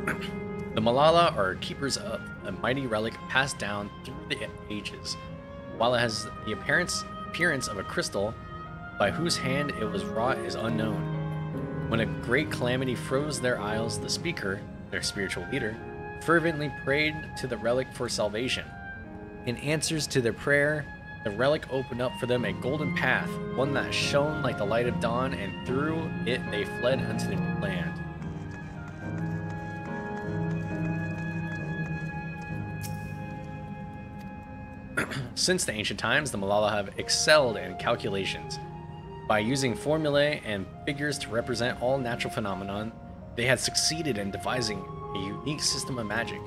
The Malala are keepers of a mighty relic passed down through the ages. While it has the appearance of a crystal, by whose hand it was wrought is unknown. When a great calamity froze their isles, the speaker, their spiritual leader, fervently prayed to the relic for salvation. In answers to their prayer, the relic opened up for them a golden path, one that shone like the light of dawn, and through it they fled unto the new land. Since the ancient times, the Malala have excelled in calculations. By using formulae and figures to represent all natural phenomenon, they had succeeded in devising a unique system of magic.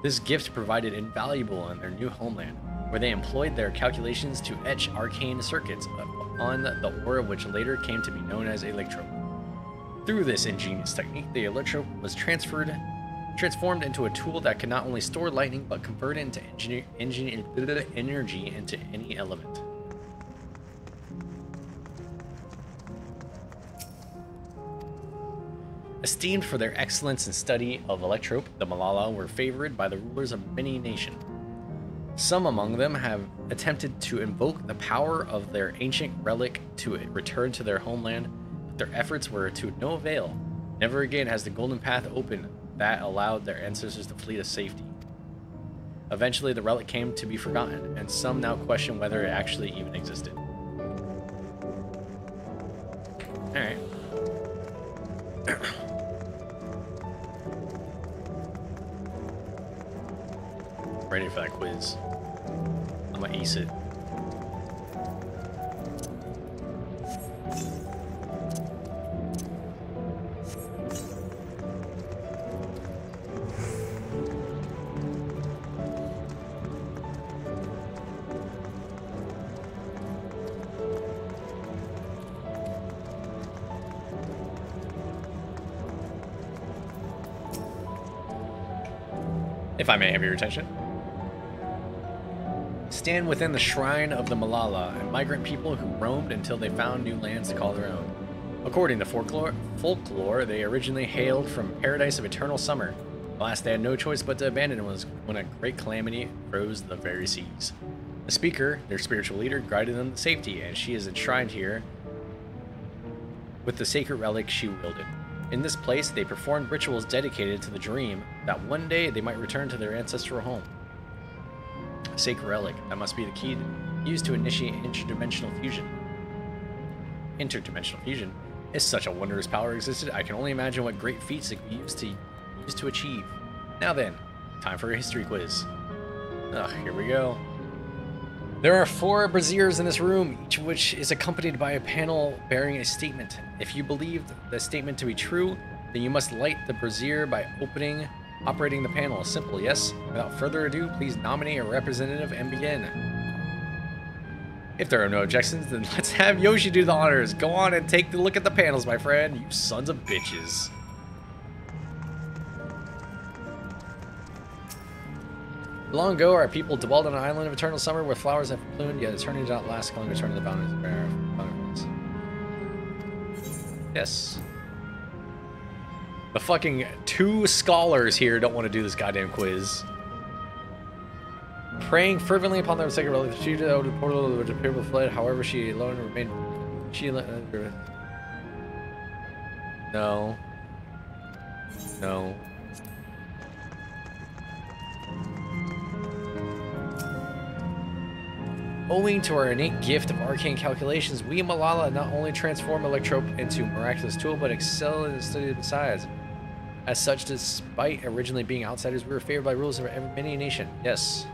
This gift provided invaluable in their new homeland, where they employed their calculations to etch arcane circuits upon the aura which later came to be known as electrope. Through this ingenious technique, the electrope was transformed into a tool that could not only store lightning, but convert it into energy into any element. Esteemed for their excellence in study of electrope, the Malala were favored by the rulers of many nations. Some among them have attempted to invoke the power of their ancient relic to return to their homeland, but their efforts were to no avail. Never again has the golden path opened that allowed their ancestors to flee to safety. Eventually, the relic came to be forgotten, and some now question whether it actually even existed. Alright. Ready for that quiz. I'm gonna ace it. If I may have your attention. Stand within the shrine of the Malala, a migrant people who roamed until they found new lands to call their own. According to folklore, they originally hailed from paradise of eternal summer. Alas, they had no choice but to abandon it when a great calamity froze the very seas. The speaker, their spiritual leader, guided them to safety, and she is enshrined here with the sacred relic she wielded. In this place, they performed rituals dedicated to the dream that one day they might return to their ancestral home. A sacred relic. That must be the key used to initiate interdimensional fusion. Interdimensional fusion is such a wondrous power existed. I can only imagine what great feats it could be used to achieve. Now then, time for a history quiz. Here we go. There are 4 braziers in this room, each of which is accompanied by a panel bearing a statement. If you believe the statement to be true, then you must light the brazier by operating the panel. Simple, yes? Without further ado, please nominate a representative and begin. If there are no objections, then let's have Yoshi do the honors. Go on and take a look at the panels, my friend. You sons of bitches. Long ago, our people dwelled on an island of eternal summer where flowers have bloomed, yet eternity did not last long. Return to the boundaries. Yes. The fucking 2 scholars here don't want to do this goddamn quiz. Praying fervently upon the sacred relic, she did out of the portal which appeared with fled. However, she alone remained. No. No. Owing to our innate gift of arcane calculations, we Malala not only transform Electrope into a miraculous tool, but excel in the study besides. As such, despite originally being outsiders, we were favored by rules of many a nation. Yes.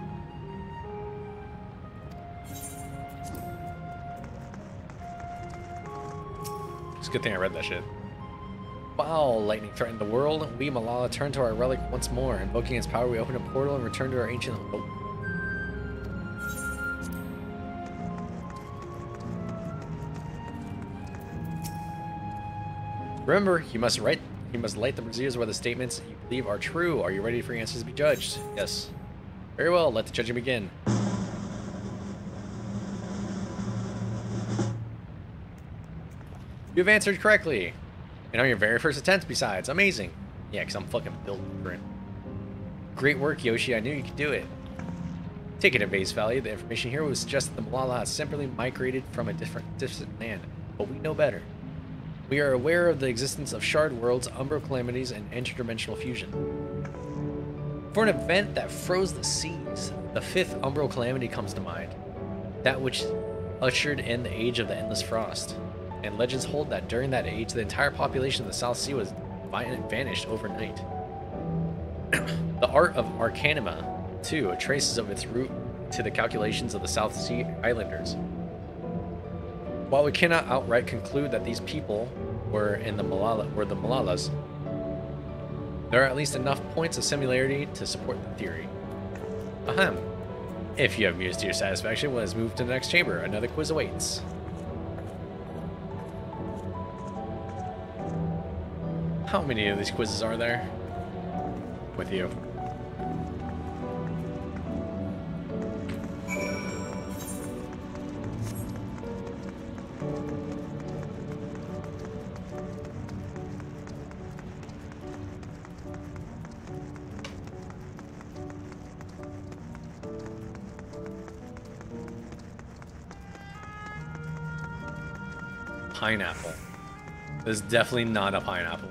It's a good thing I read that shit. While lightning threatened the world, we Malala turned to our relic once more. Invoking its power, we opened a portal and returned to our ancient hope. Remember, you must light the braziers where the statements you believe are true. Are you ready for your answers to be judged? Yes. Very well, let the judging begin. You have answered correctly. And on your very first attempt, besides. Amazing. Yeah, because I'm fucking built different. Great work, Yoshi. I knew you could do it. Take it at face value. The information here would suggest that the Malala has simply migrated from a distant land. But we know better. We are aware of the existence of shard worlds, umbral calamities, and interdimensional fusion. For an event that froze the seas, the 5th umbral calamity comes to mind. That which ushered in the age of the endless frost. And legends hold that during that age, the entire population of the South Sea was vanished overnight. The art of Arcanima, too, traces of its root to the calculations of the South Sea Islanders. While we cannot outright conclude that these people were the Malalas, there are at least enough points of similarity to support the theory. Ahem. If you have mused to your satisfaction, let us move to the next chamber. Another quiz awaits. How many of these quizzes are there? With you. Pineapple. This is definitely not a pineapple.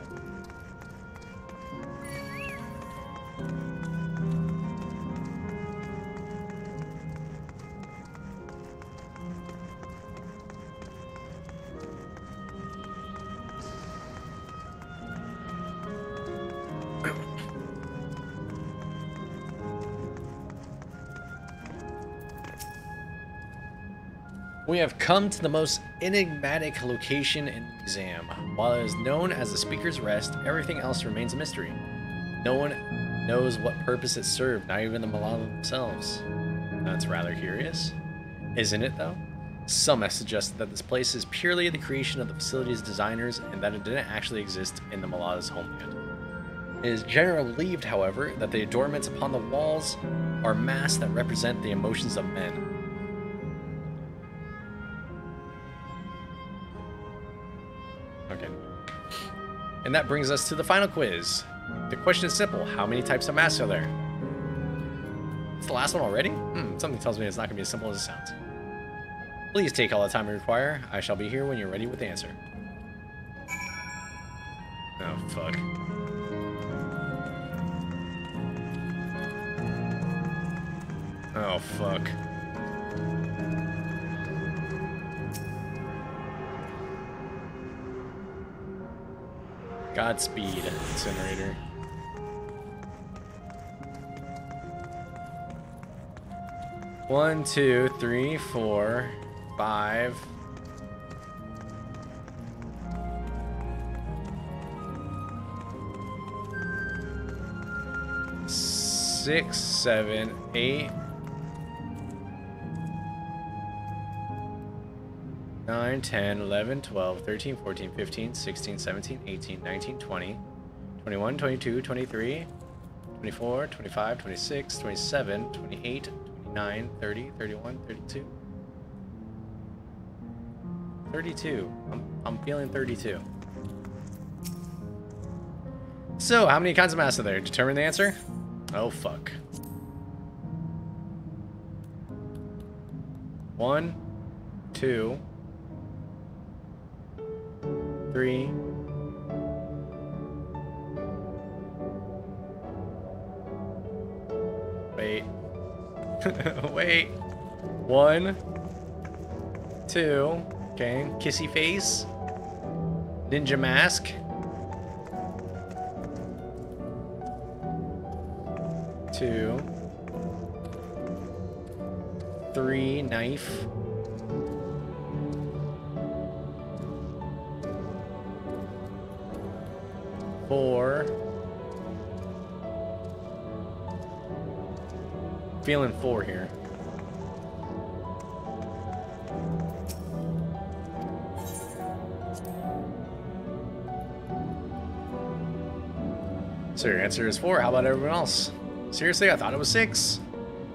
We have come to the most enigmatic location in the museum. While it is known as the Speaker's Rest, everything else remains a mystery. No one knows what purpose it served, not even the Malala themselves. That's rather curious. Isn't it, though? Some have suggested that this place is purely the creation of the facility's designers and that it didn't actually exist in the Malala's homeland. It is generally believed, however, that the adornments upon the walls are masks that represent the emotions of men. Okay. And that brings us to the final quiz. The question is simple. How many types of masks are there? It's the last one already? Something tells me it's not going to be as simple as it sounds. Please take all the time you require. I shall be here when you're ready with the answer. Oh, fuck. Oh, fuck. Godspeed, Incinerator. One, two, three, 4, 5. 6, 7, 8, 9, 10, 11, 12, 13, 14, 15, 16, 17, 18, 19, 20, 21, 22, 23, 24, 25, 26, 27, 28, 29, 30, 31, 32. 32. I'm feeling 32. So, how many kinds of mass are there? Determine the answer? Oh, fuck. 1, 2, 3. Wait. Wait. 1, 2. Okay. Kissy face. Ninja mask. 2, 3, knife. 4. Feeling 4 here. So your answer is 4. How about everyone else? Seriously, I thought it was 6.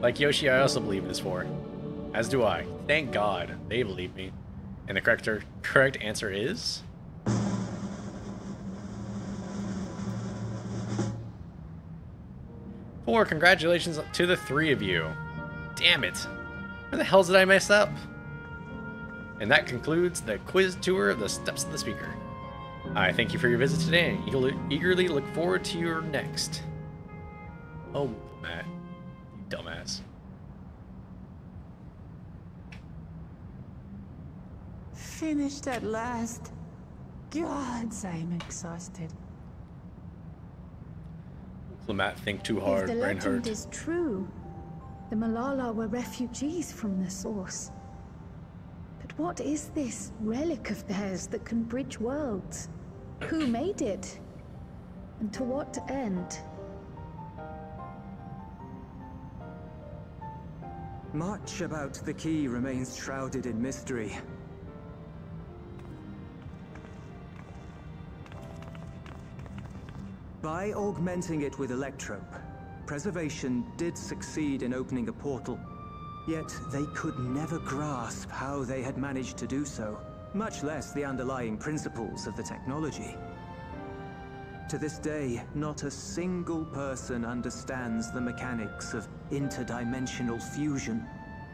Like Yoshi, I also believe it is 4. As do I. Thank God they believe me. And the correct answer is... 4. Congratulations to the 3 of you. Damn it. Where the hell did I mess up? And that concludes the quiz tour of the Steps of the Speaker. I thank you for your visit today and eagerly look forward to your next. Oh, Matt. You dumbass. Finished at last. Gods, I'm exhausted. Matt, think too hard, If the brain legend hurt. is true, the Malala were refugees from the source. But what is this relic of theirs that can bridge worlds? Who made it? And to what end? Much about the key remains shrouded in mystery. By augmenting it with Electrope, Preservation did succeed in opening a portal. Yet they could never grasp how they had managed to do so, much less the underlying principles of the technology. To this day, not a single person understands the mechanics of interdimensional fusion,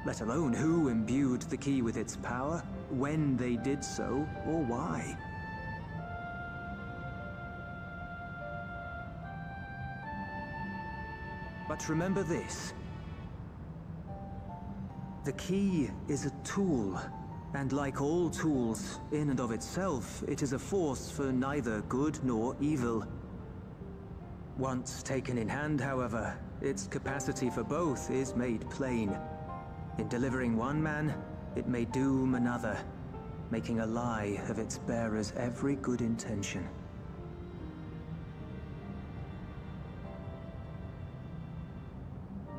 let alone who imbued the key with its power, when they did so, or why. But remember this. The key is a tool, and like all tools, in and of itself, it is a force for neither good nor evil. Once taken in hand, however, its capacity for both is made plain. In delivering one man, it may doom another, making a lie of its bearer's every good intention.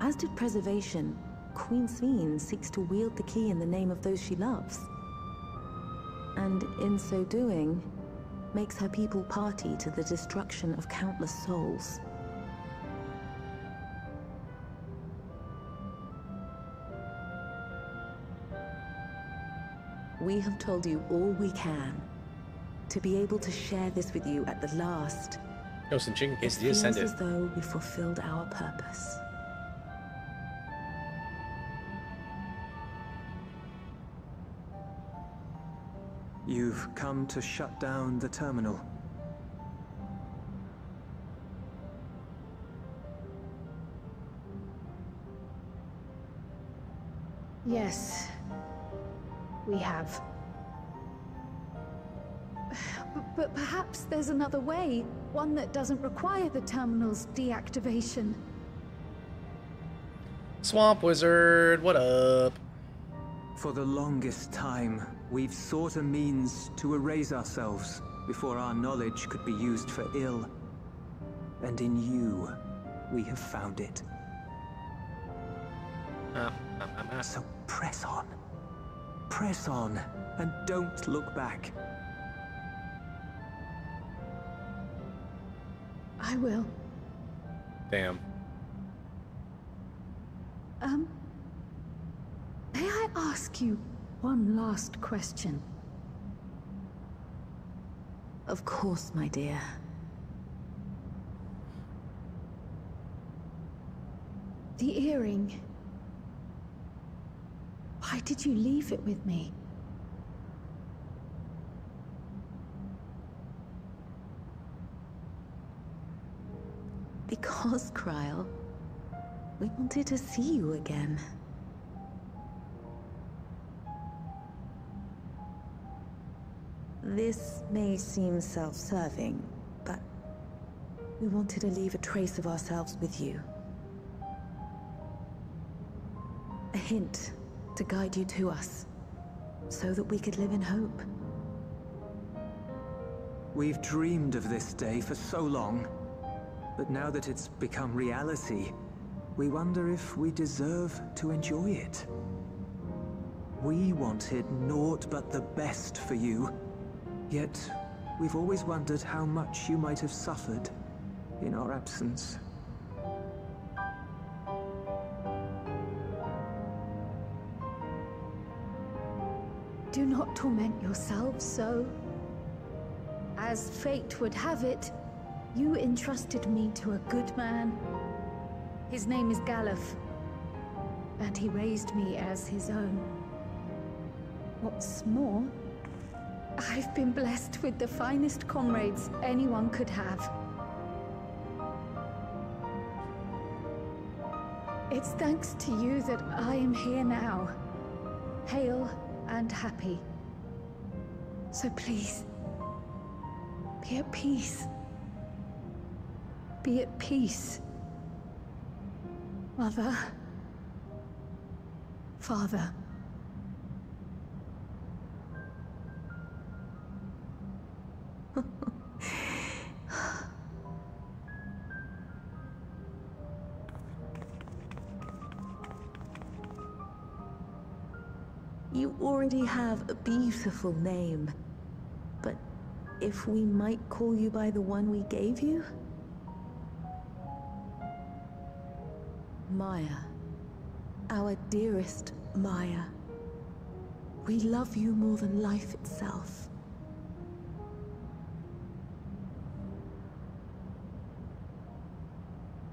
As did Preservation, Queen Sveen seeks to wield the key in the name of those she loves. And in so doing, makes her people party to the destruction of countless souls. We have told you all we can, to be able to share this with you at the last. Yo, some chicken It quesadillas, feels send it. as though we fulfilled our purpose. You've come to shut down the terminal. Yes, we have. But perhaps there's another way, one that doesn't require the terminal's deactivation. Swamp Wizard, what up? For the longest time, we've sought a means to erase ourselves before our knowledge could be used for ill. And in you, we have found it. So press on. Press on, and don't look back. I will. Damn. May I ask you one last question? Of course, my dear. The earring. Why did you leave it with me? Because, Krile, we wanted to see you again. This may seem self-serving, but we wanted to leave a trace of ourselves with you. A hint to guide you to us, so that we could live in hope. We've dreamed of this day for so long, but now that it's become reality, we wonder if we deserve to enjoy it. We wanted naught but the best for you, yet we've always wondered how much you might have suffered in our absence. Do not torment yourselves so. As fate would have it, you entrusted me to a good man. His name is Galuf, and he raised me as his own. What's more, I've been blessed with the finest comrades anyone could have. It's thanks to you that I am here now, hale and happy. So please, be at peace. Be at peace. Mother. Father. You already have a beautiful name, but if we might call you by the one we gave you? Maya. Our dearest Maya. We love you more than life itself.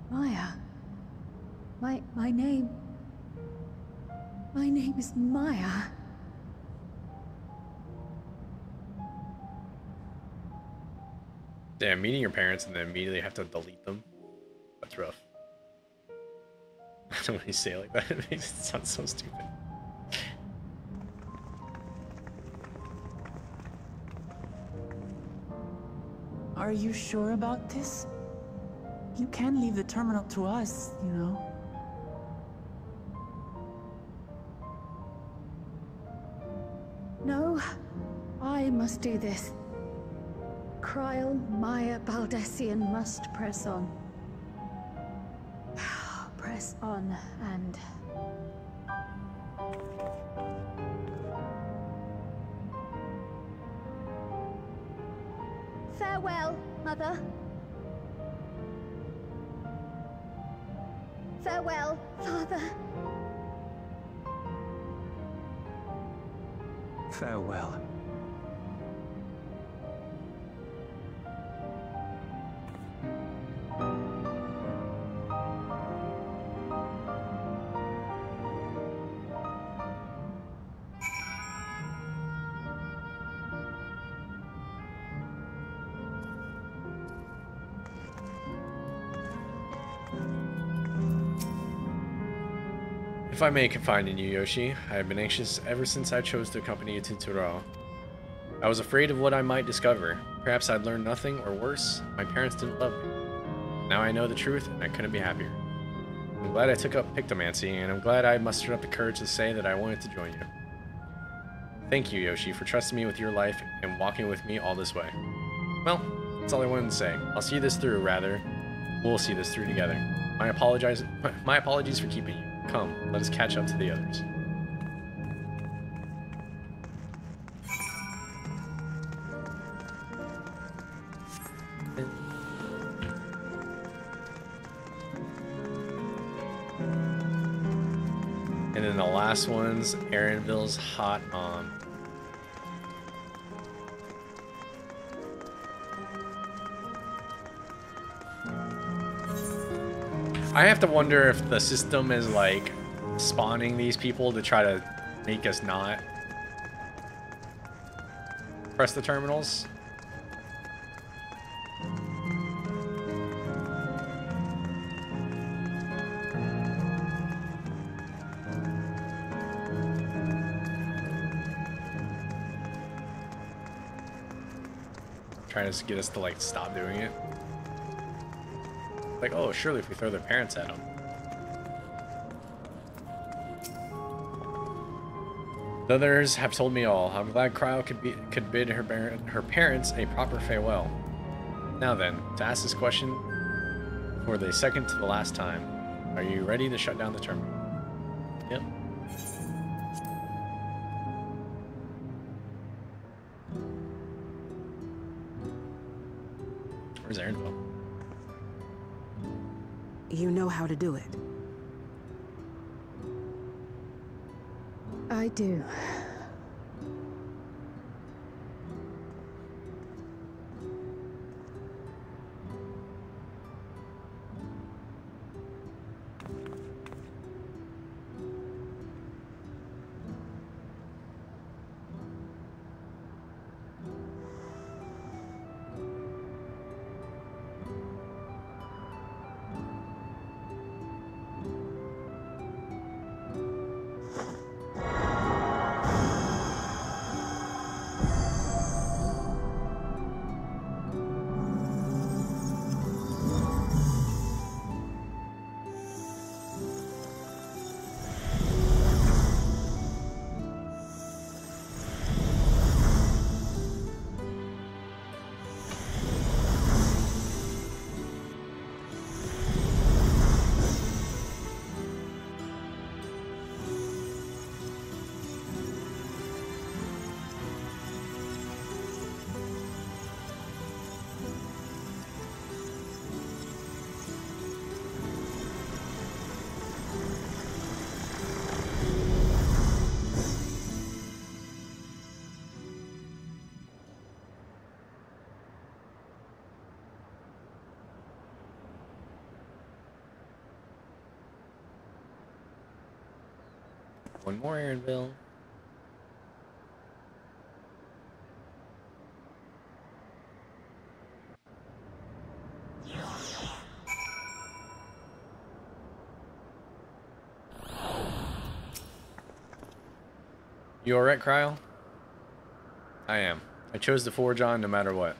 Maya. My name... My name is Maya. Damn, meeting your parents and then immediately have to delete them. That's rough. I don't know when you say it like that, it makes it sound so stupid. Are you sure about this? You can leave the terminal to us, you know. No, I must do this. Krile, Maya, Baldesion must press on. Press on and... Farewell, Mother. Farewell, Father. Farewell. If I may confide in you, Yoshi, I have been anxious ever since I chose to accompany you to Turo. I was afraid of what I might discover. Perhaps I'd learn nothing, or worse, my parents didn't love me. Now I know the truth, and I couldn't be happier. I'm glad I took up Pictomancy, and I'm glad I mustered up the courage to say that I wanted to join you. Thank you, Yoshi, for trusting me with your life and walking with me all this way. Well, that's all I wanted to say. I'll see this through, rather. We'll see this through together. My apologies for keeping you. Come, let us catch up to the others. And then the last one's Erenville's hot mom. I have to wonder if the system is like spawning these people to try to make us not press the terminals. Trying to get us to like stop doing it. Like, oh, surely if we throw their parents at them. The others have told me all. I'm glad Cryo could bid her parents a proper farewell. Now then, to ask this question for the second to the last time, are you ready to shut down the terminal? Yep. Where's Erenville? You know how to do it. I do. One more, Erenville. You alright, Cryo? I am. I chose to forge on no matter what.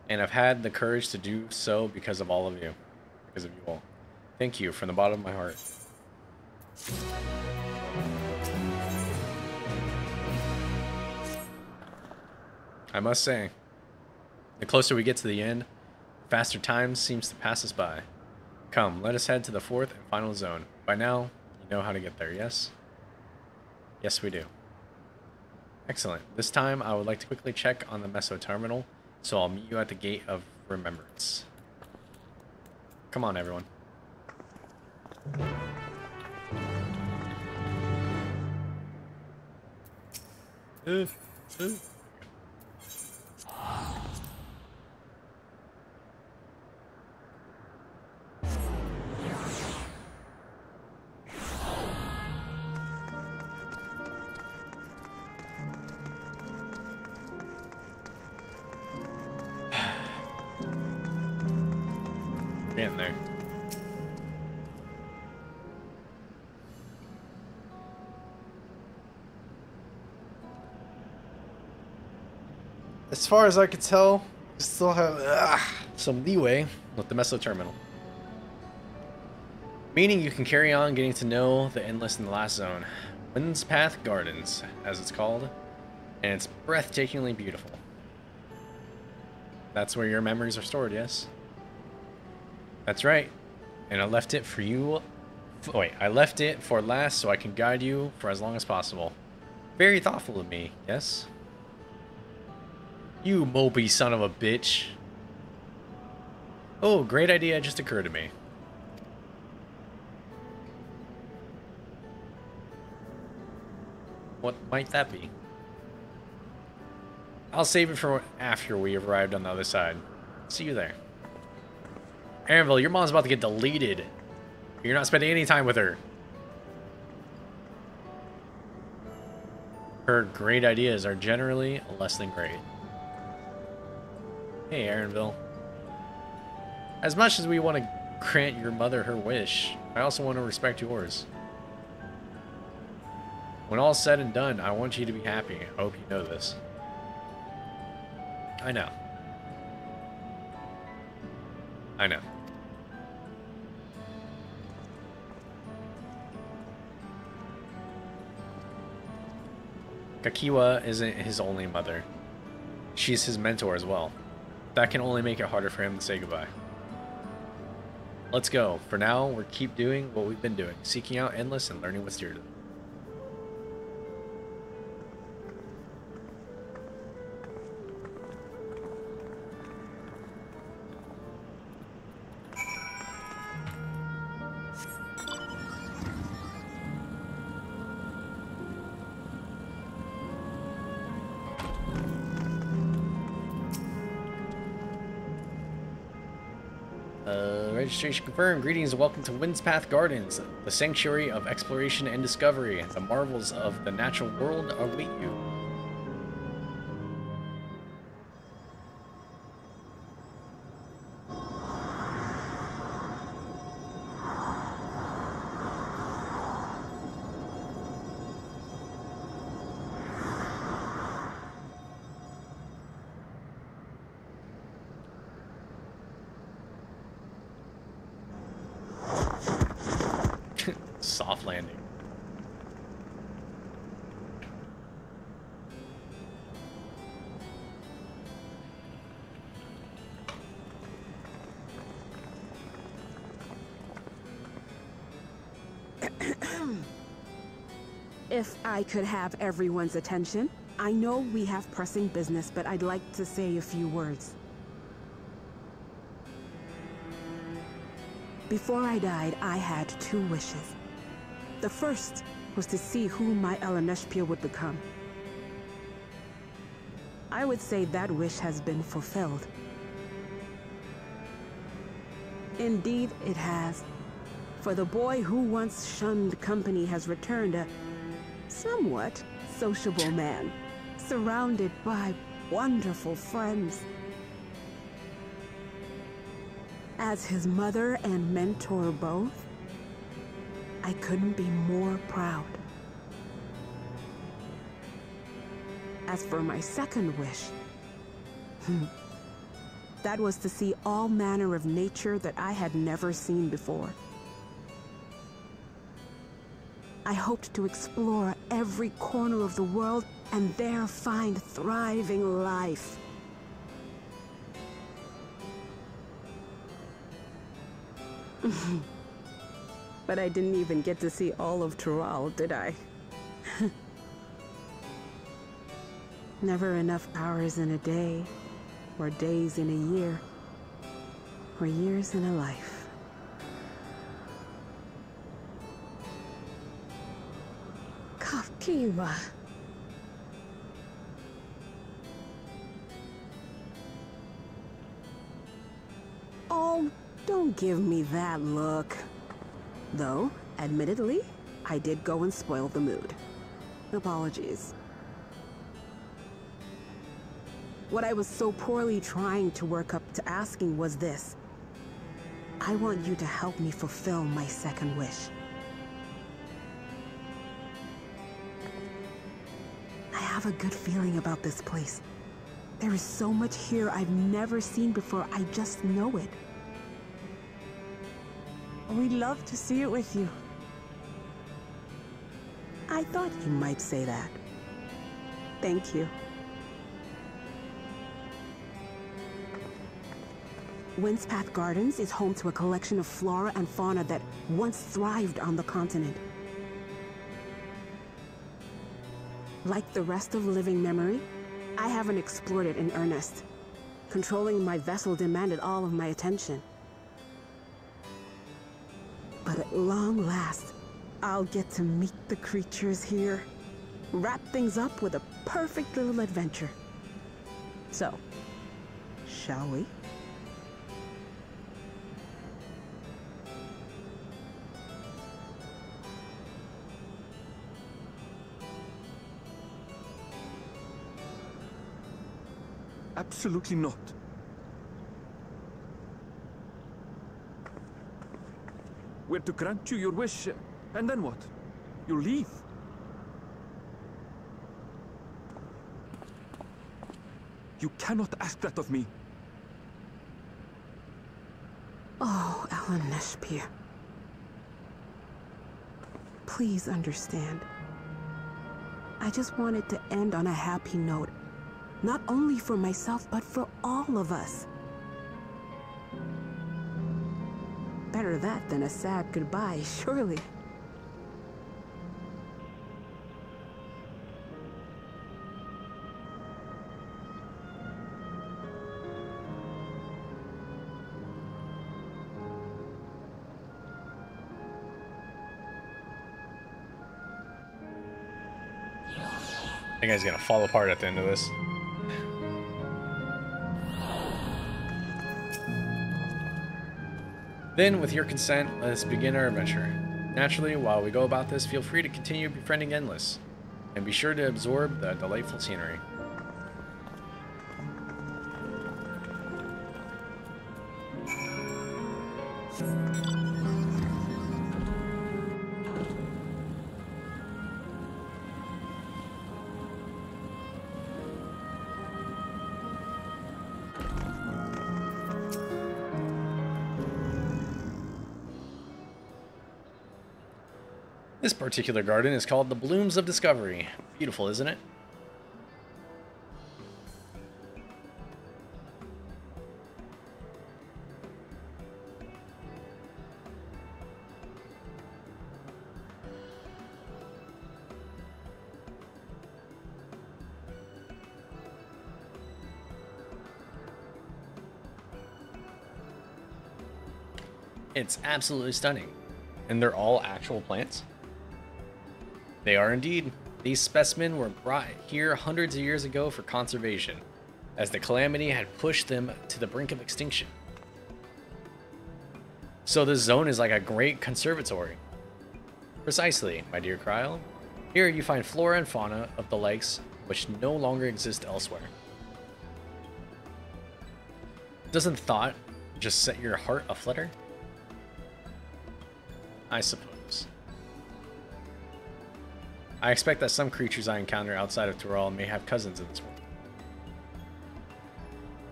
And I've had the courage to do so because of all of you. Because of you all. Thank you from the bottom of my heart. I must say, the closer we get to the end, the faster time seems to pass us by. Come, let us head to the fourth and final zone. By now, you know how to get there, yes? Yes, we do. Excellent. This time, I would like to quickly check on the Meso terminal, so I'll meet you at the Gate of Remembrance. Come on, everyone. Getting there. as far as I could tell, we still have some leeway with the Meso Terminal. Meaning you can carry on getting to know the Endless in the last zone. Wind's Path Gardens, as it's called. And it's breathtakingly beautiful. That's where your memories are stored, yes? That's right. And I left it for you. Wait, I left it for last so I can guide you for as long as possible. Very thoughtful of me, yes? You mopey son of a bitch. Oh, great idea just occurred to me. What might that be? I'll save it for after we arrived on the other side. See you there. Erenville, your mom's about to get deleted. You're not spending any time with her. Her great ideas are generally less than great. Hey, Erenville. As much as we want to grant your mother her wish, I also want to respect yours. When all's said and done, I want you to be happy. I hope you know this. I know. I know. Kakiwa isn't his only mother. She's his mentor as well. That can only make it harder for him to say goodbye. Let's go. For now, we'll keep doing what we've been doing, seeking out Endless and learning what's dear to them. Registration confirmed. Greetings and welcome to Wind's Path Gardens, the sanctuary of exploration and discovery. The marvels of the natural world await you. Soft landing. If I could have everyone's attention, I know we have pressing business, but I'd like to say a few words. Before I died, I had 2 wishes. The first was to see who my Eleneshpia would become. I would say that wish has been fulfilled. Indeed, it has. For the boy who once shunned company has returned a somewhat sociable man, surrounded by wonderful friends. As his mother and mentor both, I couldn't be more proud. As for my second wish, that was to see all manner of nature that I had never seen before. I hoped to explore every corner of the world and there find thriving life. But I didn't even get to see all of Tural, did I? Never enough hours in a day, or days in a year, or years in a life. Kakiwa. Oh, don't give me that look. Though, admittedly, I did go and spoil the mood. Apologies. What I was so poorly trying to work up to asking was this. I want you to help me fulfill my second wish. I have a good feeling about this place. There is so much here I've never seen before. I just know it. We'd love to see it with you. I thought you might say that. Thank you. Windspath Gardens is home to a collection of flora and fauna that once thrived on the continent. Like the rest of living memory, I haven't explored it in earnest. Controlling my vessel demanded all of my attention. But at long last, I'll get to meet the creatures here. Wrap things up with a perfect little adventure. So, shall we? Absolutely not. We're to grant you your wish, and then what? You leave? You cannot ask that of me. Oh, Ellen Neshpir. Please understand. I just wanted to end on a happy note. Not only for myself, but for all of us. Better that than a sad goodbye, surely. I think he's gonna fall apart at the end of this. Then, with your consent, let us begin our adventure. Naturally, while we go about this, feel free to continue befriending Endless, and be sure to absorb the delightful scenery. This particular garden is called the Blooms of Discovery. Beautiful, isn't it? It's absolutely stunning. And they're all actual plants? They are indeed. These specimens were brought here hundreds of years ago for conservation, as the calamity had pushed them to the brink of extinction. So this zone is like a great conservatory. Precisely, my dear Kryl. Here you find flora and fauna of the lakes which no longer exist elsewhere. Doesn't thought just set your heart aflutter? I suppose. I expect that some creatures I encounter outside of Tural may have cousins in this world.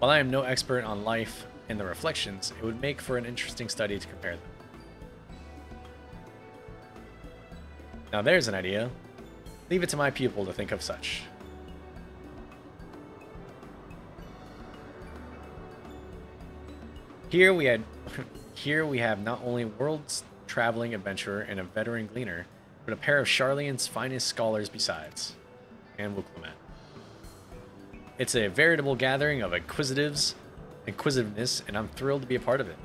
While I am no expert on life and the reflections, it would make for an interesting study to compare them. Now there's an idea. Leave it to my pupil to think of such. Here we have not only world's traveling adventurer and a veteran gleaner, but a pair of Sharlayan's finest scholars besides, and Wuklemat. It's a veritable gathering of inquisitiveness, and I'm thrilled to be a part of it.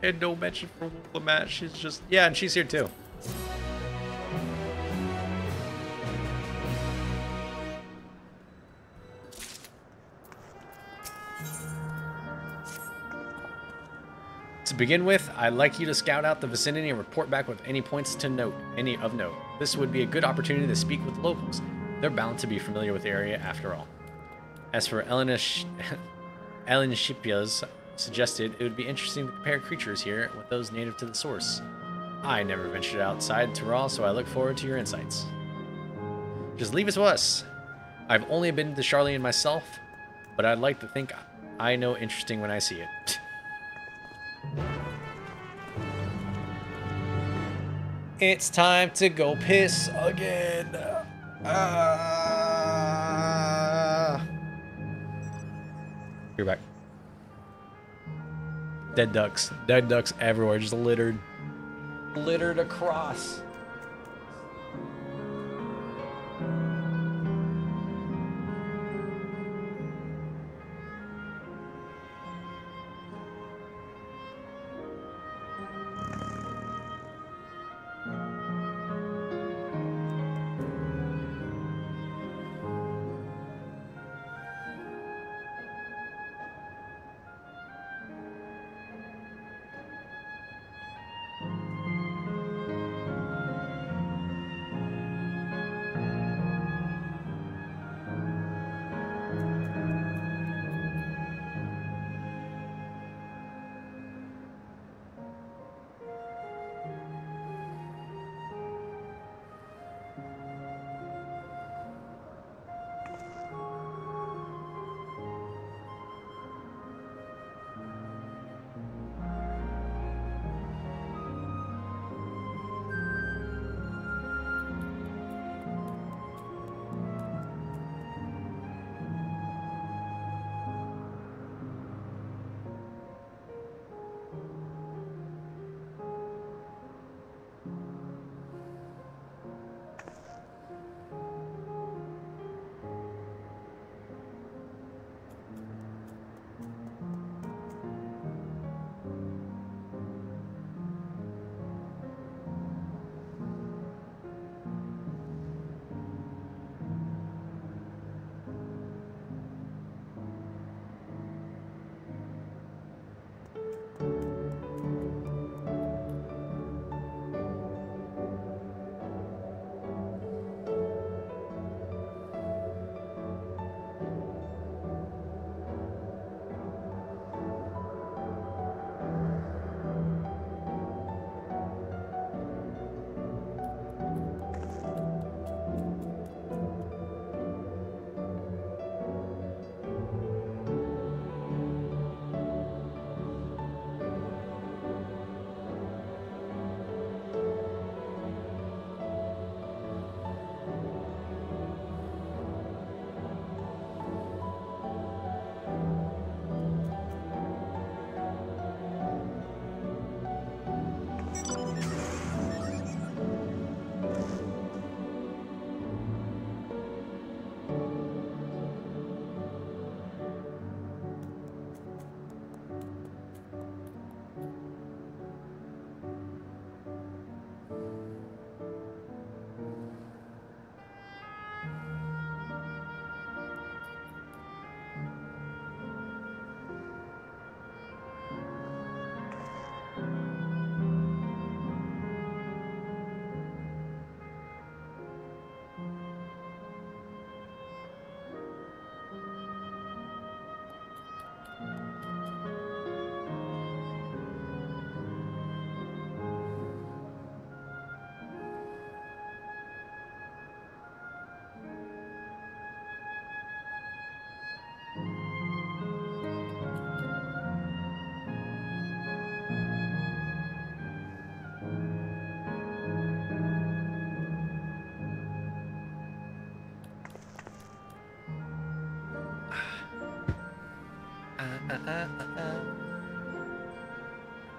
And no mention for Wuklemat, she's just, yeah, and she's here too. To begin with, I'd like you to scout out the vicinity and report back with any points to note, any of note. This would be a good opportunity to speak with locals. They're bound to be familiar with the area after all. As for Ellen Shipia's suggested, it would be interesting to compare creatures here with those native to the source. I never ventured outside Tural, so I look forward to your insights. Just leave it to us. I've only been to Sharlayan myself, but I'd like to think I know interesting when I see it. It's time to go piss again. You're back. Dead ducks. Dead ducks everywhere, just littered. Littered across.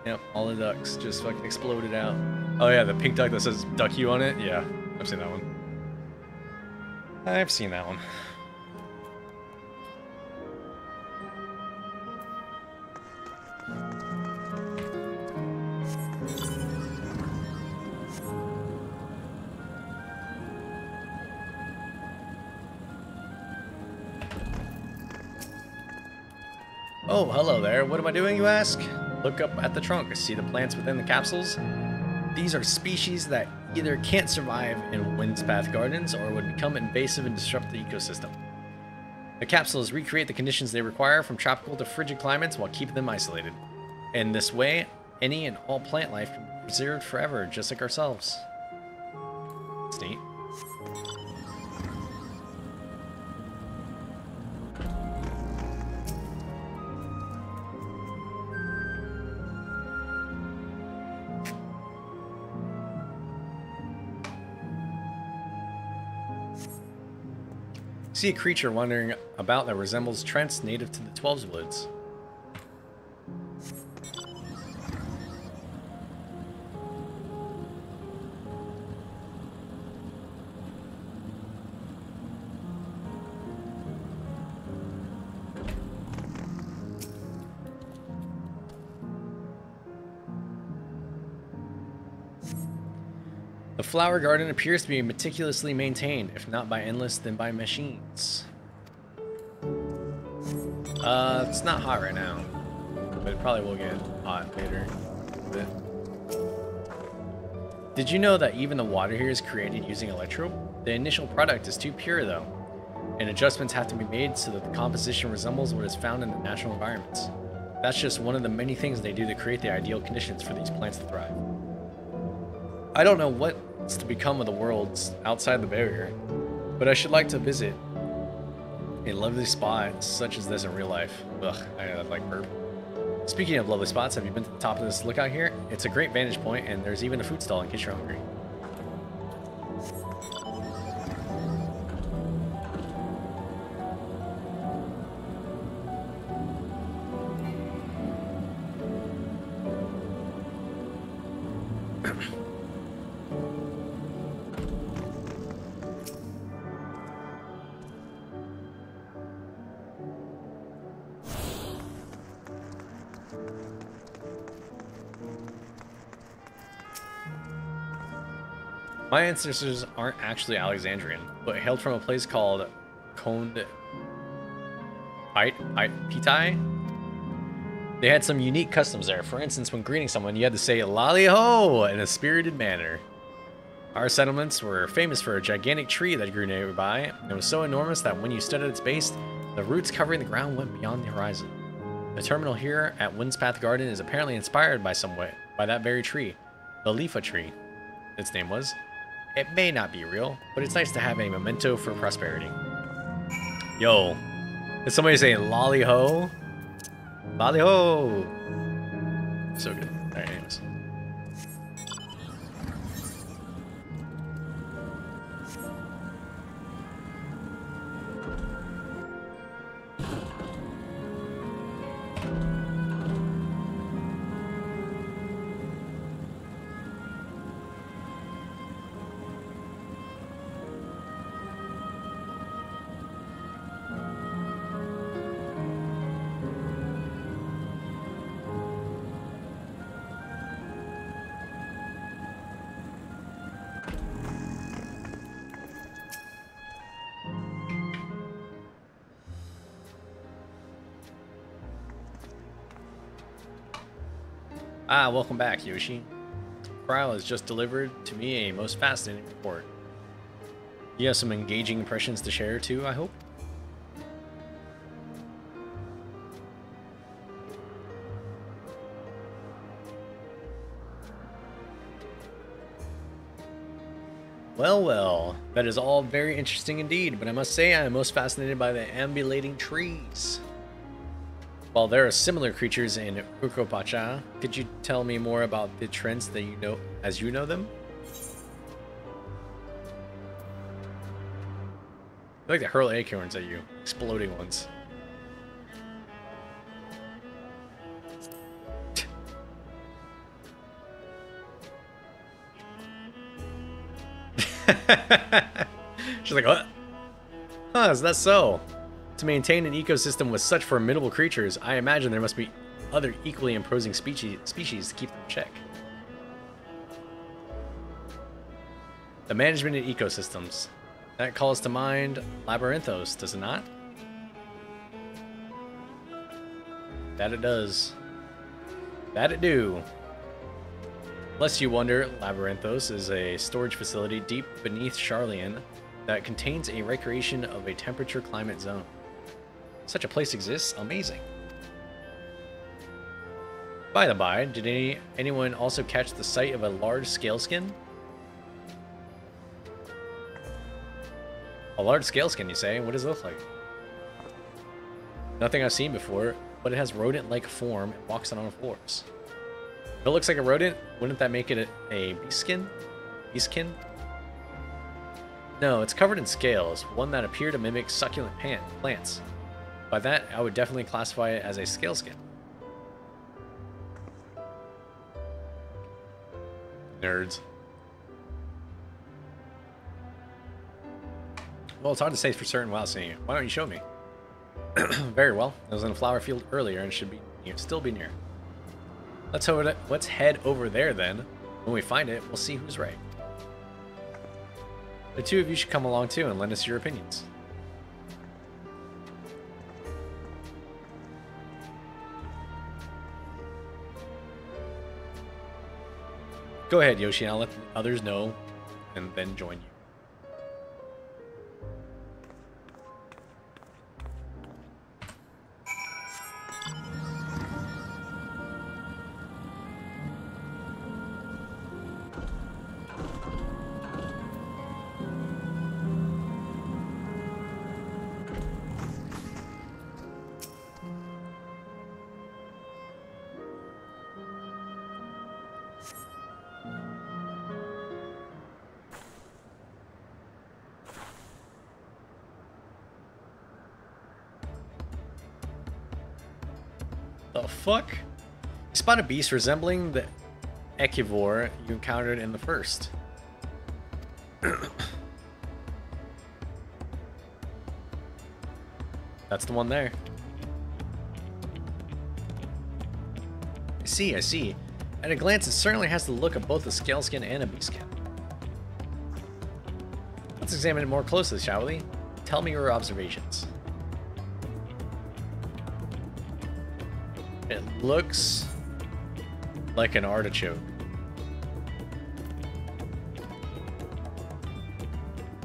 Yep, all the ducks just fucking exploded out. Oh yeah, the pink duck that says Duck You on it? Yeah, I've seen that one. I've seen that one. Oh, hello there. What am I doing, you ask? Look up at the trunk. See the plants within the capsules? These are species that either can't survive in Windspath Gardens or would become invasive and disrupt the ecosystem. The capsules recreate the conditions they require from tropical to frigid climates while keeping them isolated. In this way, any and all plant life can be preserved forever, just like ourselves. It's neat. See a creature wandering about that resembles Trent's native to the 12's woods. The flower garden appears to be meticulously maintained, if not by endless, then by machines. It's not hot right now, but it probably will get hot later. Did you know that even the water here is created using electro? The initial product is too pure though, and adjustments have to be made so that the composition resembles what is found in the natural environments. That's just one of the many things they do to create the ideal conditions for these plants to thrive. I don't know what's to become of the worlds outside the barrier, but I should like to visit a lovely spot such as this in real life. Ugh, I like burp. Speaking of lovely spots, have you been to the top of this lookout here? It's a great vantage point, and there's even a food stall in case you're hungry. My ancestors aren't actually Alexandrian, but hailed from a place called Konde Pitai. They had some unique customs there. For instance, when greeting someone, you had to say "Lali ho" in a spirited manner. Our settlements were famous for a gigantic tree that grew nearby, and it was so enormous that when you stood at its base, the roots covering the ground went beyond the horizon. The terminal here at Windspath Garden is apparently inspired by that very tree, the Lifa tree, its name was. It may not be real, but it's nice to have a memento for prosperity. Yo, did somebody say "lolly ho"? Lolly ho! So good. Alright, anyways. Ah, welcome back, Yoshi. Krile has just delivered to me a most fascinating report. You have some engaging impressions to share too, I hope? Well, well, that is all very interesting indeed, but I must say I am most fascinated by the ambulating trees. While there are similar creatures in Urkopacha, could you tell me more about the trends that you know as you know them? I like to hurl acorns at you, exploding ones. She's like, what? Huh, is that so? To maintain an ecosystem with such formidable creatures, I imagine there must be other equally imposing species to keep them in check. The management of ecosystems. That calls to mind Labyrinthos, does it not? That it does. That it do. Lest you wonder, Labyrinthos is a storage facility deep beneath Sharlayan that contains a recreation of a temperature climate zone. Such a place exists? Amazing. By the by, did anyone also catch the sight of a large scale skin? A large scale skin, you say? What does it look like? Nothing I've seen before, but it has rodent-like form and walks on all fours. If it looks like a rodent, wouldn't that make it a beast skin? Beastkin? No, it's covered in scales, one that appear to mimic succulent plants. By that, I would definitely classify it as a scale skin. Nerds. Well, it's hard to say for certain without seeing it. Why don't you show me? Very well. I was in a flower field earlier and should be still be near. Let's head over there then. When we find it, we'll see who's right. The two of you should come along too and lend us your opinions. Go ahead, Yoshi. I'll let the others know and then join you. The fuck? You spot a beast resembling the Echivore you encountered in the first. That's the one there. I see. At a glance, it certainly has the look of both a scale skin and a beast skin. Let's examine it more closely, shall we? Tell me your observations. It looks like an artichoke.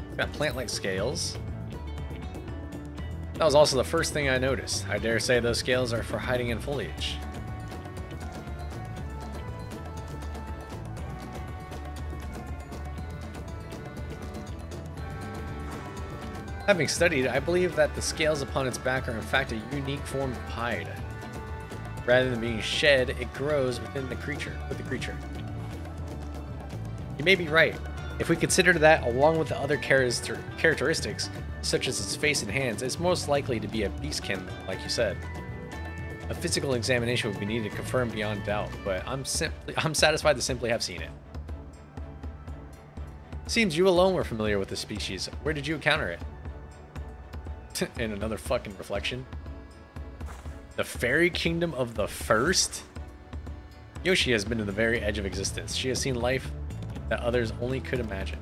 It's got plant-like scales. That was also the first thing I noticed. I dare say those scales are for hiding in foliage. Having studied, I believe that the scales upon its back are in fact a unique form of hide. Rather than being shed, it grows within the creature. You may be right. If we consider that along with the other characteristics, such as its face and hands, it's most likely to be a beastkin, like you said. A physical examination would be needed to confirm beyond doubt, but I'm satisfied to simply have seen it. Seems you alone were familiar with the species. Where did you encounter it? In another fucking reflection. The fairy kingdom of the first? Yoshi has been to the very edge of existence. She has seen life that others only could imagine.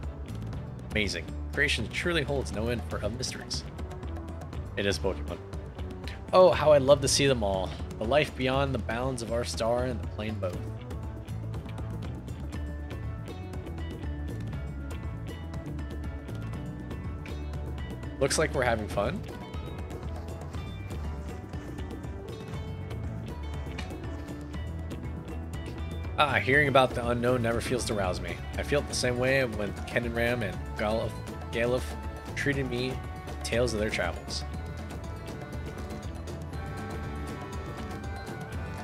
Amazing. Creation truly holds no end of mysteries. It is Pokemon. Oh, how I'd love to see them all. The life beyond the bounds of our star and the plane both. Looks like we're having fun. Hearing about the unknown never fails to rouse me. I feel it the same way when Kenenram and Galuf treated me tales of their travels.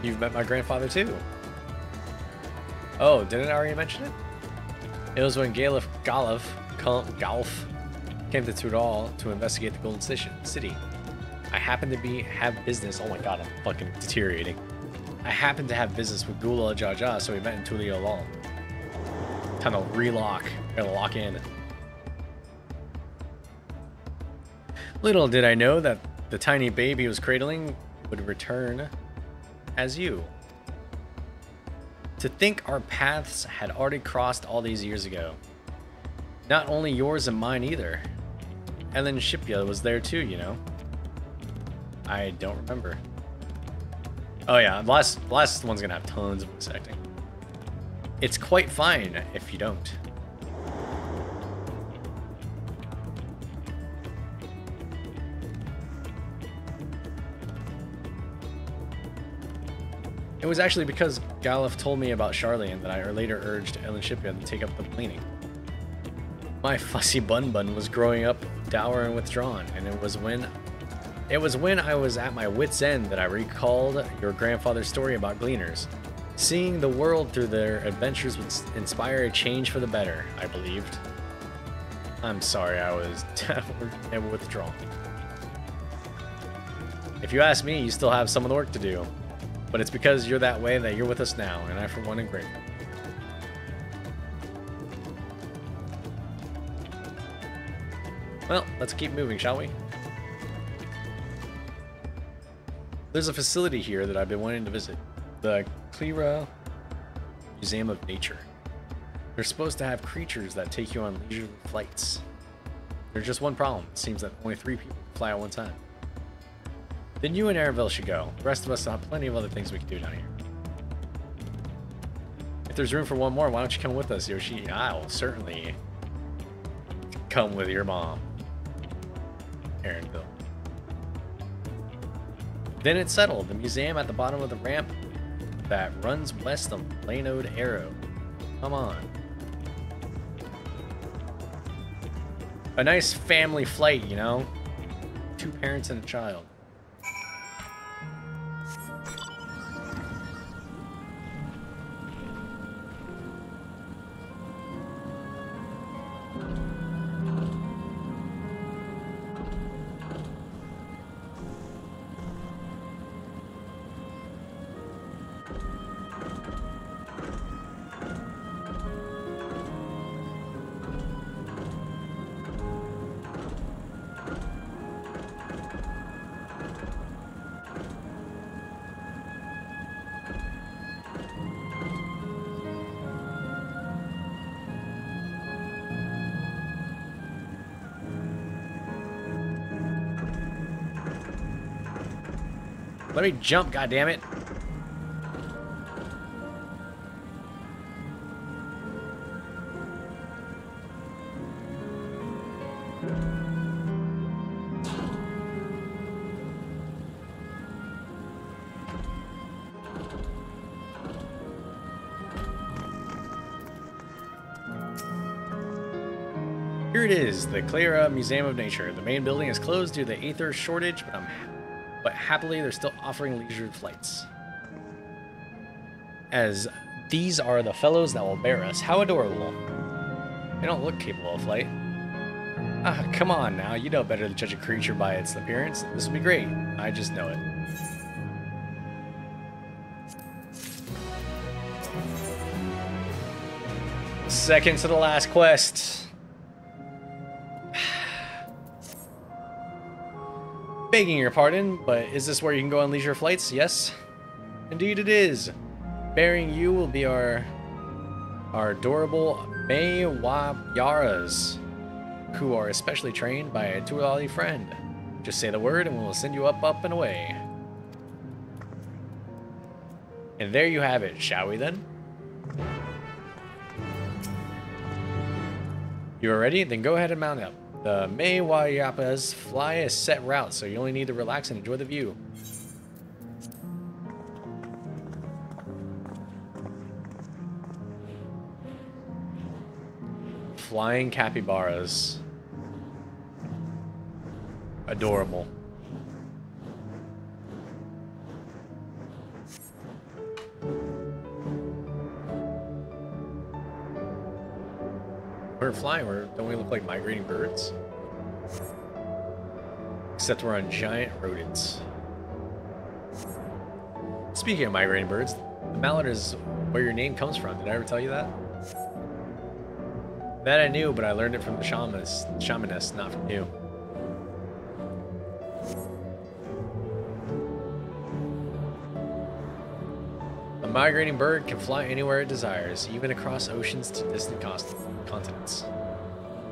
You've met my grandfather too. Oh, didn't I already mention it? It was when Galuf came to Tudal to investigate the Golden City. I happened to have business. Oh my god, I'm fucking deteriorating. I happened to have business with Gula Jaja, so we met in Tuliolal. Time to gotta lock in. Little did I know that the tiny baby he was cradling would return as you. To think our paths had already crossed all these years ago. Not only yours and mine either. Ellen Shipya was there too, you know. I don't remember. Oh yeah, the last one's gonna have tons of voice acting. It's quite fine if you don't. It was actually because Galuf told me about Charlene that I later urged Ellen Shipya to take up the cleaning. My fussy bun was growing up dour and withdrawn, and it was when I was at my wit's end that I recalled your grandfather's story about gleaners. Seeing the world through their adventures would inspire a change for the better, I believed. I'm sorry, I was withdrawn. If you ask me, you still have some of the work to do. But it's because you're that way that you're with us now, and I for one am grateful. Well, let's keep moving, shall we? There's a facility here that I've been wanting to visit. The Clera Museum of Nature. They're supposed to have creatures that take you on leisurely flights. There's just one problem. It seems that only 3 people can fly at one time. Then you and Erenville should go. The rest of us have plenty of other things we can do down here. If there's room for one more, why don't you come with us, Yoshi? I'll certainly come with your mom, Erenville. Then it's settled. The museum at the bottom of the ramp that runs west of Lanode Arrow. Come on. A nice family flight, you know? 2 parents and a child. Let me jump, goddammit. Here it is, the Clera Museum of Nature. The main building is closed due to the aether shortage, but happily they're still offering leisure flights. As these are the fellows that will bear us. How adorable. They don't look capable of flight. Ah, come on now, you know better to judge a creature by its appearance. This will be great. I just know it. Second to the last quest. Begging your pardon, but is this where you can go on leisure flights? Yes, indeed it is. Bearing you will be our adorable Maywayaras, who are especially trained by a Tuatha friend. Just say the word and we'll send you up, up, and away. And there you have it, shall we then? You are ready? Then go ahead and mount up. The Maywayaras fly a set route, so you only need to relax and enjoy the view. Flying capybaras. Adorable. We're flying, don't we look like migrating birds? Except we're on giant rodents. Speaking of migrating birds, the mallard is where your name comes from. Did I ever tell you that? That I knew, but I learned it from the shamaness, not from you. A migrating bird can fly anywhere it desires, even across oceans to distant continents.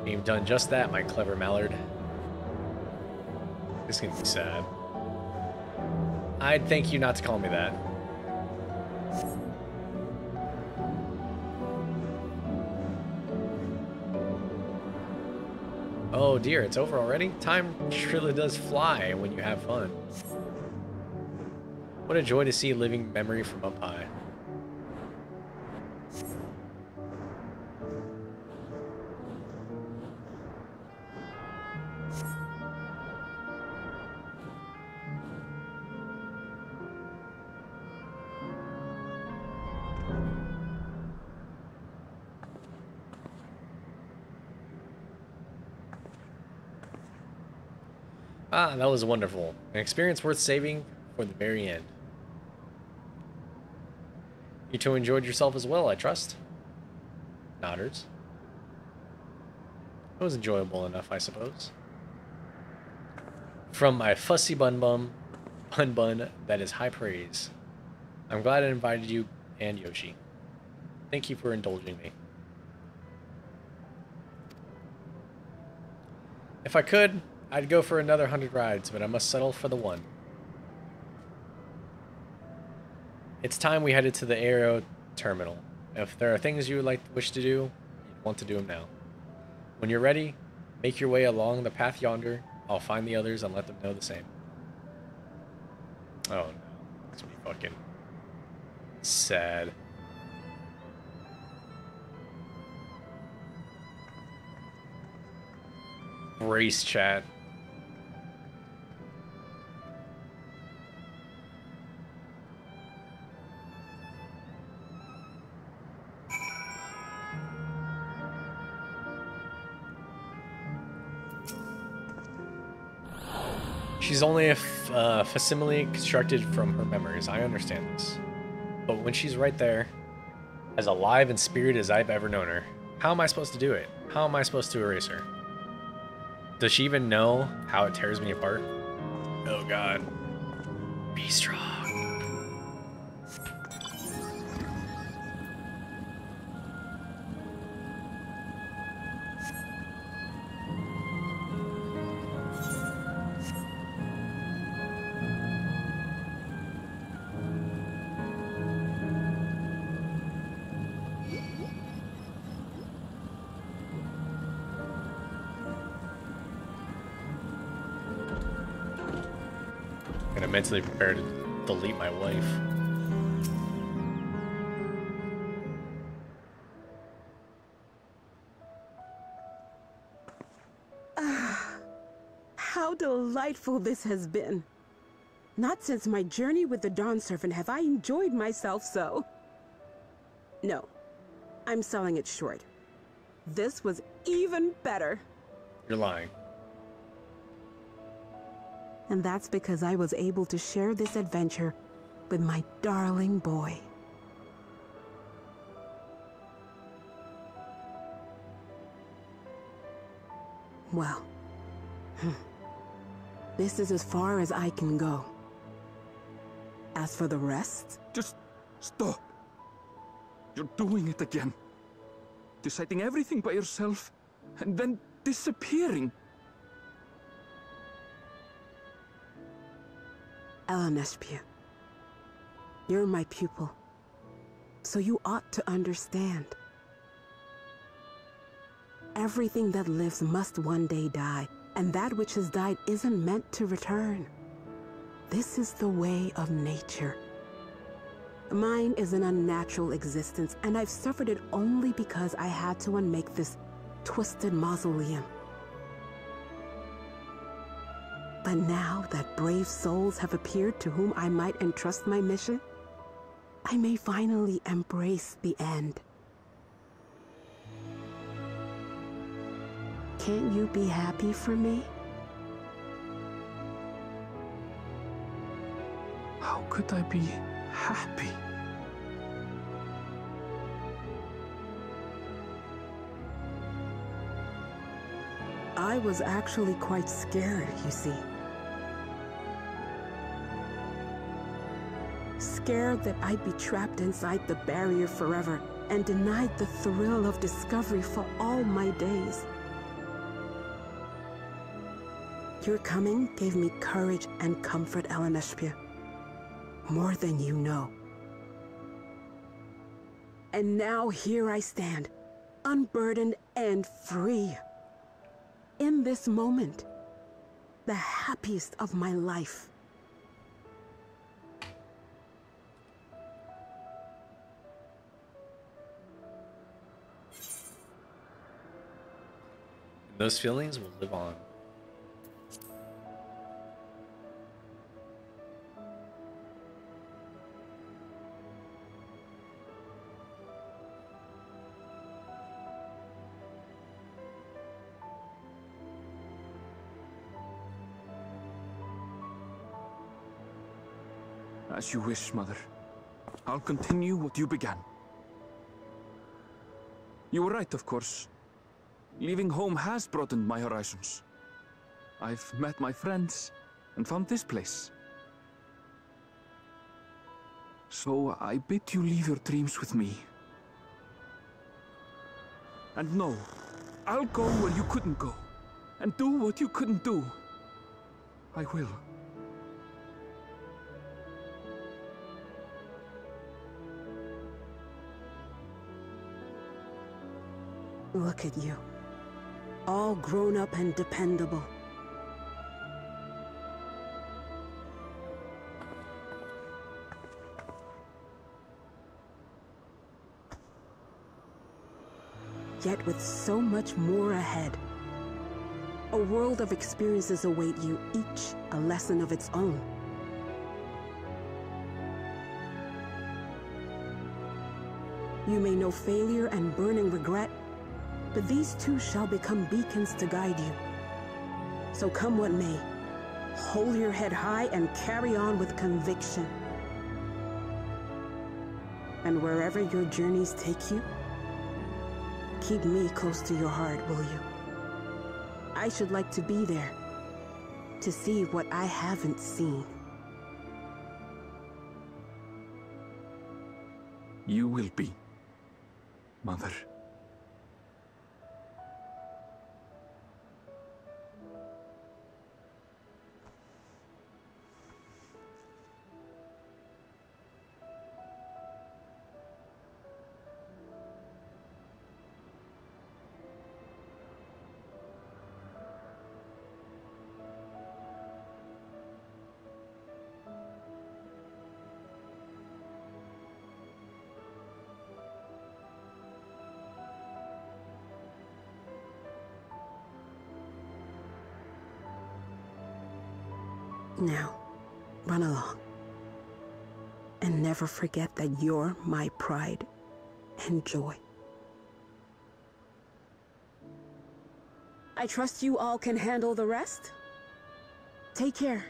You've done just that, my clever mallard. This is gonna be sad. I'd thank you not to call me that. Oh dear, it's over already? Time surely does fly when you have fun. What a joy to see living memory from up high. Ah, that was wonderful. An experience worth saving for the very end. You two enjoyed yourself as well, I trust? Nodders. It was enjoyable enough, I suppose. From my fussy bun, that is high praise. I'm glad I invited you and Yoshi. Thank you for indulging me. If I could, I'd go for another 100 rides, but I must settle for the one. It's time we headed to the Aero Terminal. If there are things you would wish to do, you want to do them now. When you're ready, make your way along the path yonder. I'll find the others and let them know the same. Oh no, it's gonna be fucking sad. Brace chat. She's only a facsimile constructed from her memories. I understand this. But when she's right there, as alive and spirited as I've ever known her, how am I supposed to do it? How am I supposed to erase her? Does she even know how it tears me apart? Oh god. Be strong. Mentally prepared to delete my wife. How delightful this has been. Not since my journey with the Dawn Servant have I enjoyed myself so. No, I'm selling it short. This was even better. You're lying. And that's because I was able to share this adventure with my darling boy. Well, this is as far as I can go. As for the rest... Just stop. You're doing it again. Deciding everything by yourself, and then disappearing. Elenespia, you're my pupil, so you ought to understand. Everything that lives must one day die, and that which has died isn't meant to return. This is the way of nature. Mine is an unnatural existence, and I've suffered it only because I had to unmake this twisted mausoleum. But now that brave souls have appeared to whom I might entrust my mission, I may finally embrace the end. Can't you be happy for me? How could I be happy? I was actually quite scared, you see. Scared that I'd be trapped inside the barrier forever and denied the thrill of discovery for all my days. Your coming gave me courage and comfort, Elenespia. More than you know. And now here I stand, unburdened and free. In this moment, the happiest of my life. Those feelings will live on. As you wish, Mother. I'll continue what you began. You were right, of course. Leaving home has broadened my horizons. I've met my friends and found this place. So I bid you leave your dreams with me. And no, I'll go where you couldn't go, and do what you couldn't do. I will. Look at you. All grown up and dependable. Yet with so much more ahead. A world of experiences await you, each a lesson of its own. You may know failure and burning regret, but these too shall become beacons to guide you. So come what may, hold your head high and carry on with conviction. And wherever your journeys take you, keep me close to your heart, will you? I should like to be there, to see what I haven't seen. You will be, Mother. Now, run along. And never forget that you're my pride and joy. I trust you all can handle the rest. Take care,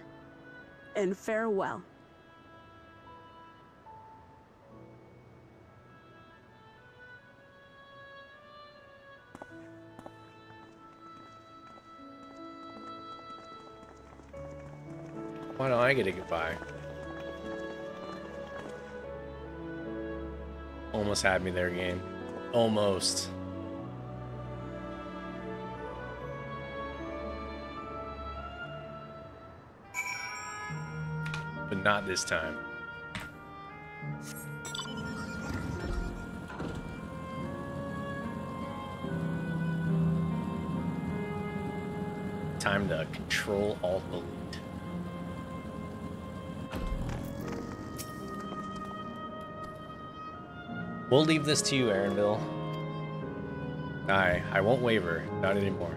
and farewell. Why don't I get a goodbye? Almost had me there, game. Almost. But not this time. Time to control alt elite. We'll leave this to you, Erenville. I won't waver. Not anymore.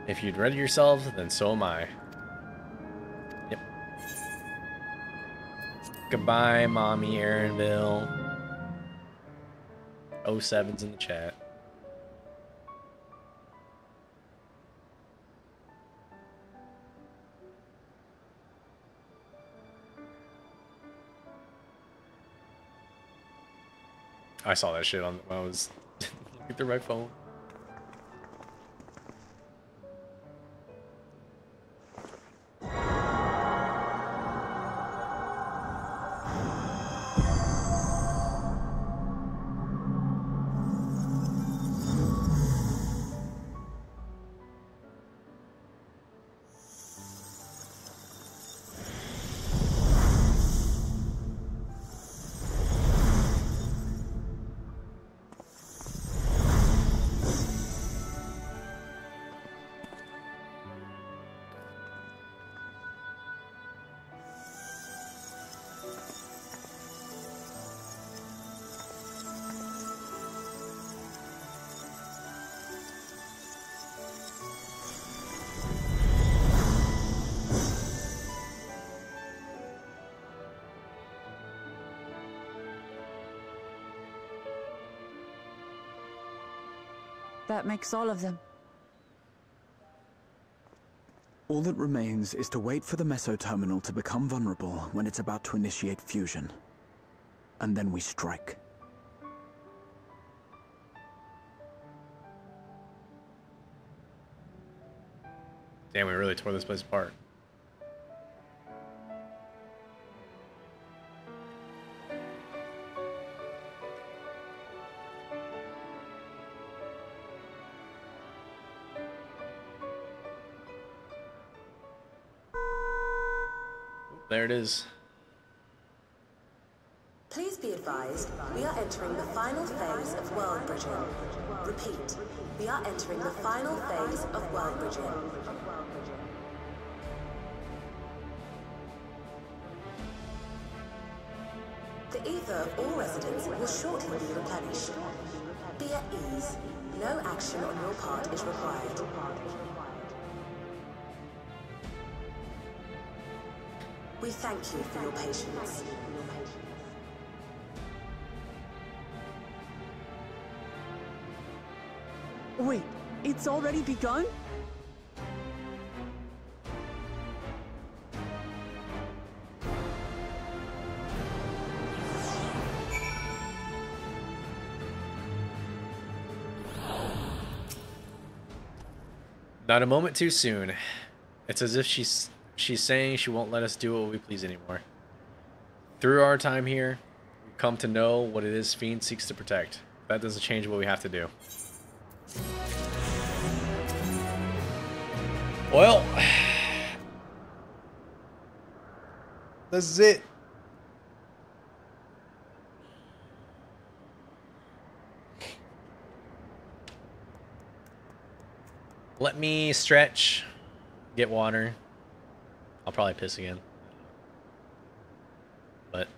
If you'd ready yourselves, then so am I. Yep. Goodbye, Mommy Erenville. 07's in the chat. I saw that shit on when I was looking through my phone. That makes all of them. All that remains is to wait for the meso-terminal to become vulnerable when it's about to initiate fusion. And then we strike. Damn, we really tore this place apart. There it is. Please be advised, we are entering the final phase of world bridging. Repeat, we are entering the final phase of world bridging. The ether of all residents will shortly be replenished. Be at ease. No action on your part is required. We thank you for your patience. Wait, it's already begun? Not a moment too soon. It's as if she's saying she won't let us do what we please anymore. Through our time here, we've come to know what it is Fiend seeks to protect. That doesn't change what we have to do. Well, this is it. Let me stretch, get water. I'll probably piss again. But,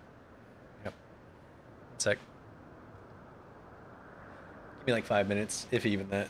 yep. 1 sec. Give me like 5 minutes, if even that.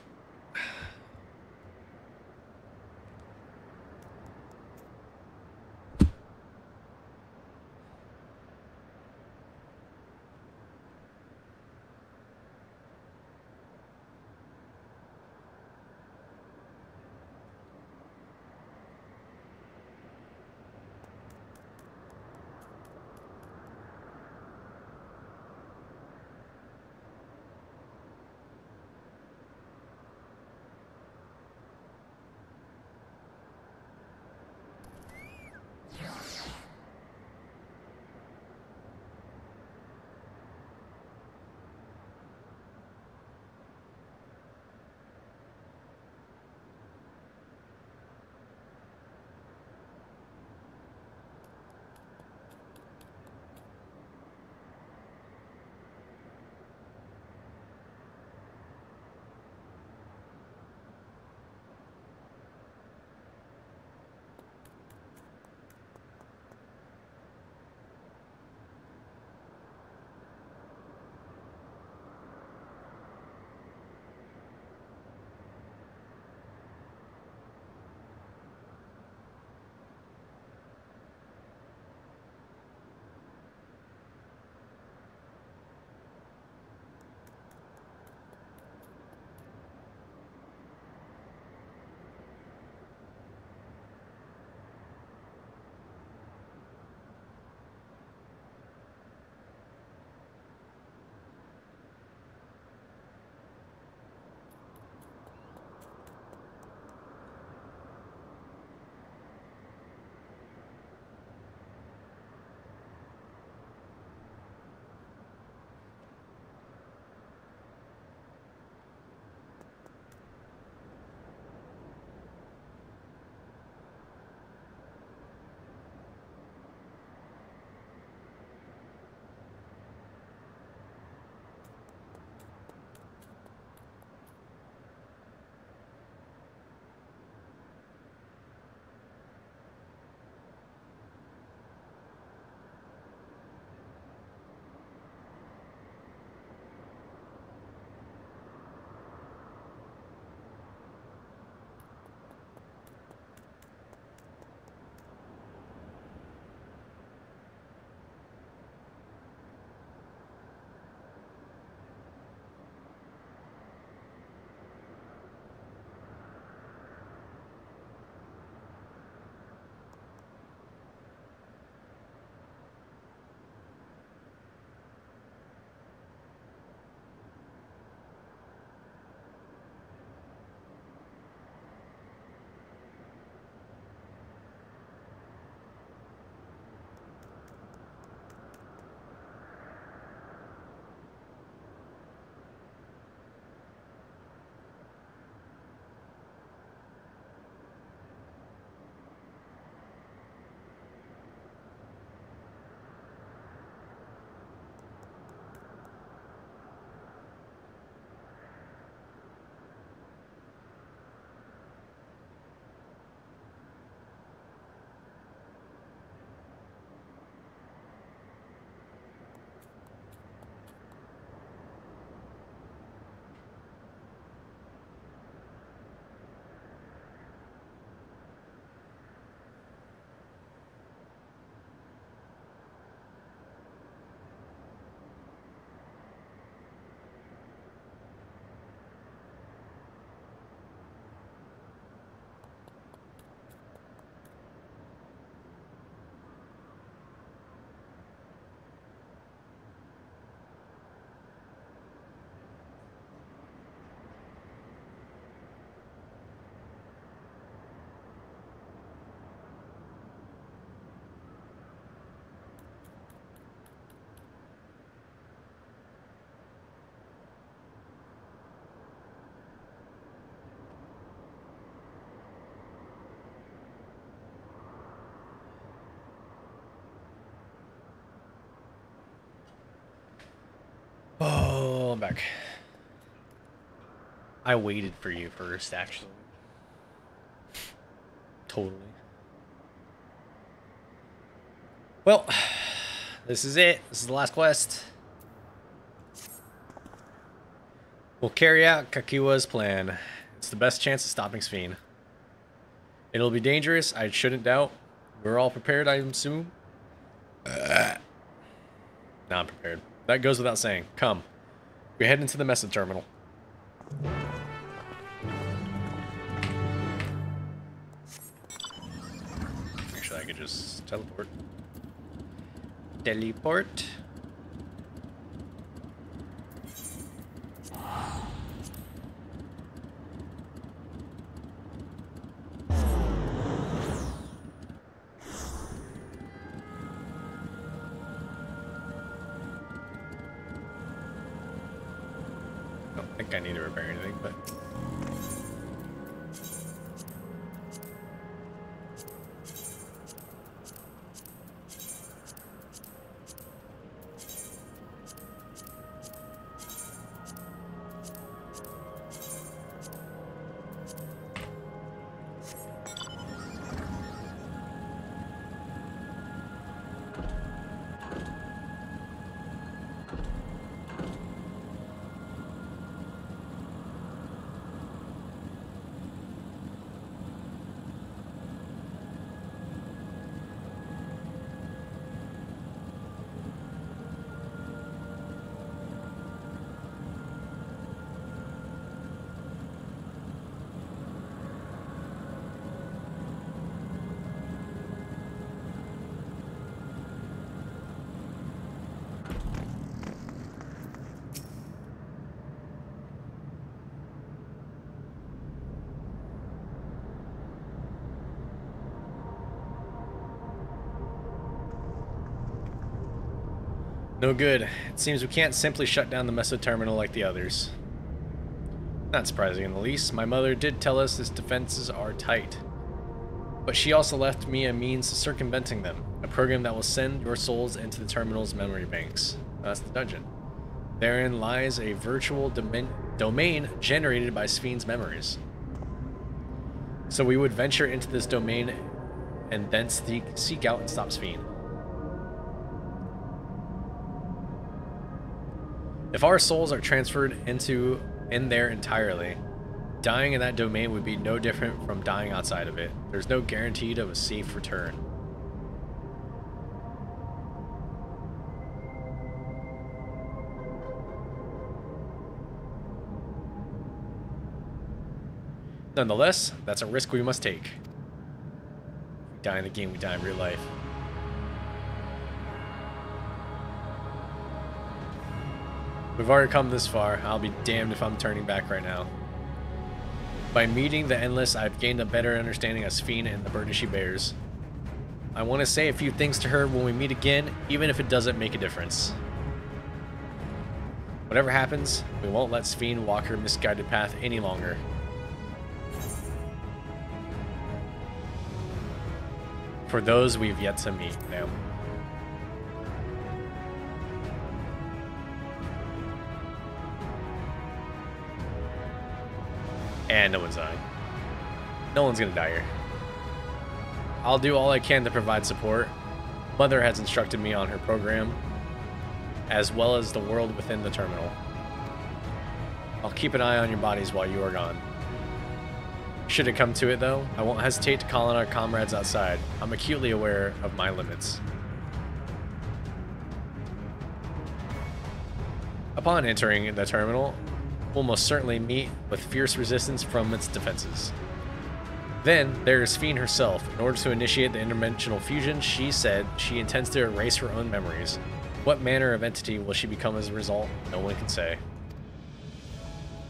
going back. I waited for you first, actually. Totally. Well, this is it. This is the last quest. We'll carry out Kakiwa's plan. It's the best chance of stopping Sphene. It'll be dangerous, I shouldn't doubt. We're all prepared, I assume. Not prepared. That goes without saying. Come. We head into the message terminal. Actually, I could just teleport. Teleport. I don't think I need to repair anything, but... No good. It seems we can't simply shut down the meso terminal like the others. Not surprising in the least. My mother did tell us its defenses are tight. But she also left me a means of circumventing them. A program that will send your souls into the terminal's memory banks. That's the dungeon. Therein lies a virtual domain generated by Sphene's memories. So we would venture into this domain and thence seek out and stop Sphene. If our souls are transferred in there entirely, dying in that domain would be no different from dying outside of it. There's no guarantee of a safe return. Nonetheless, that's a risk we must take. We die in the game, we die in real life. We've already come this far. I'll be damned if I'm turning back right now. By meeting the Endless, I've gained a better understanding of Sphene and the burden she bears. I want to say a few things to her when we meet again, even if it doesn't make a difference. Whatever happens, we won't let Sphene walk her misguided path any longer. For those we've yet to meet, ma'am. And no one's dying. No one's gonna die here. I'll do all I can to provide support. Mother has instructed me on her program, as well as the world within the terminal. I'll keep an eye on your bodies while you are gone. Should it come to it, though, I won't hesitate to call on our comrades outside. I'm acutely aware of my limits. Upon entering the terminal, we'll most certainly meet with fierce resistance from its defenses. Then, there is Sphene herself. In order to initiate the interdimensional fusion, she said she intends to erase her own memories. What manner of entity will she become as a result? No one can say.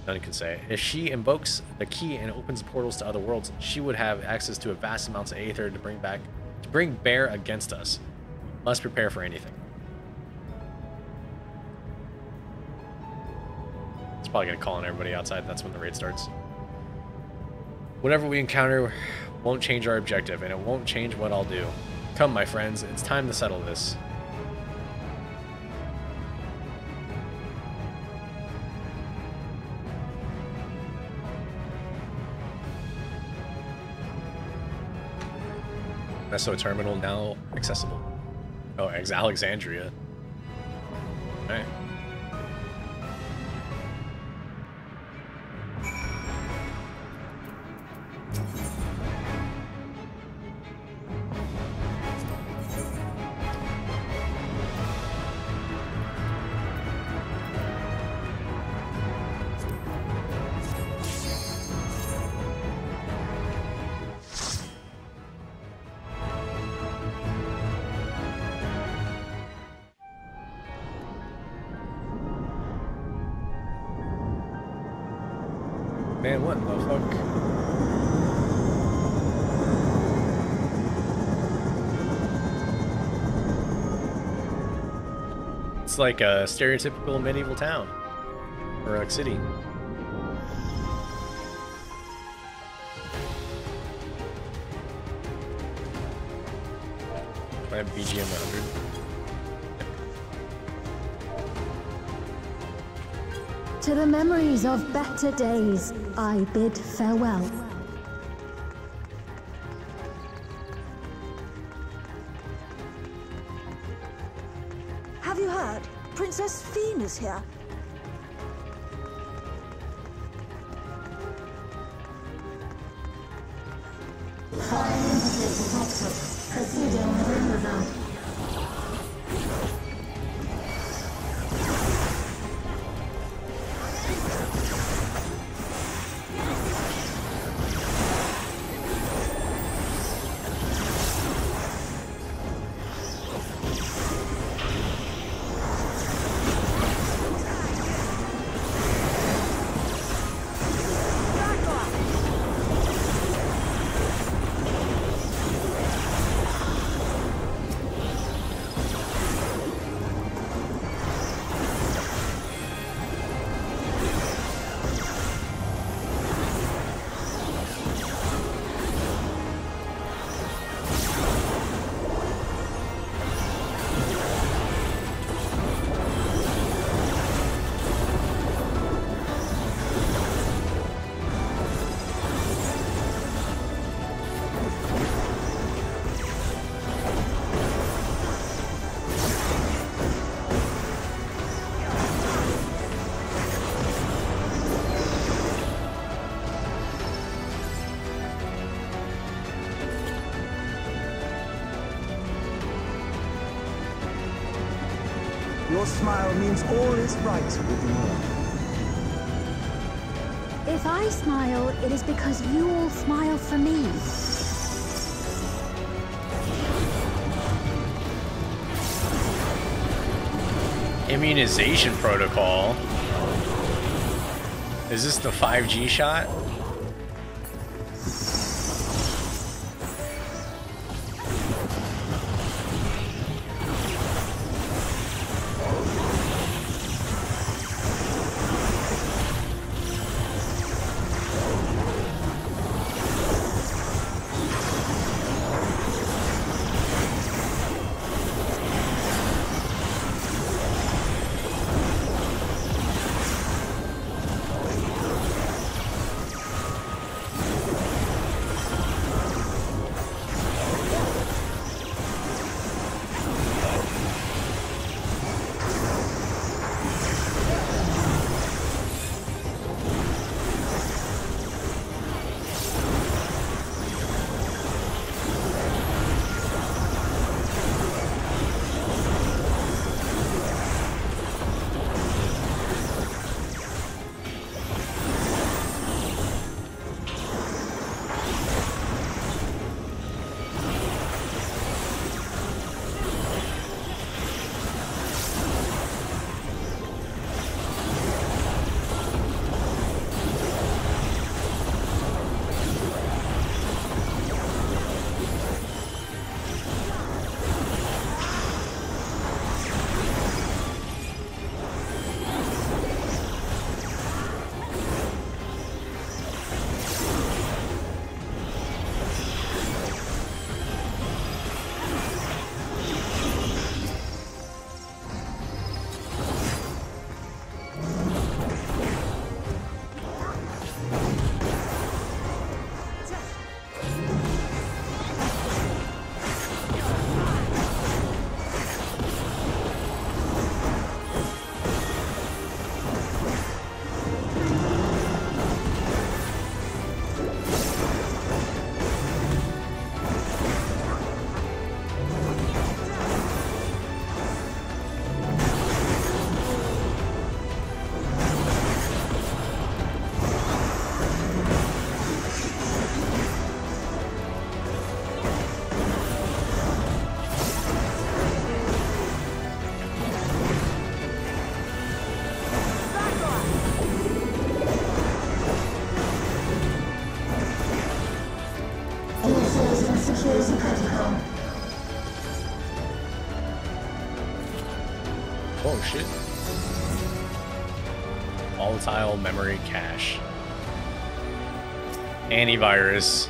None can say. If she invokes the key and opens portals to other worlds, she would have access to a vast amounts of aether to bring bear against us. We must prepare for anything. It's probably gonna call on everybody outside. That's when the raid starts. Whatever we encounter won't change our objective, and it won't change what I'll do. Come, my friends, it's time to settle this. Meso Terminal now accessible. Oh, Alexandria. Alright. Man, what the fuck? It's like a stereotypical medieval town. Or like city. I have BGM 100. To the memories of better days, I bid farewell. Have you heard? Princess Fiend is here. Your smile means all is right with the world. If I smile, it is because you all smile for me. Immunization protocol. Is this the 5G shot? Oh shit. Volatile memory cache. Antivirus.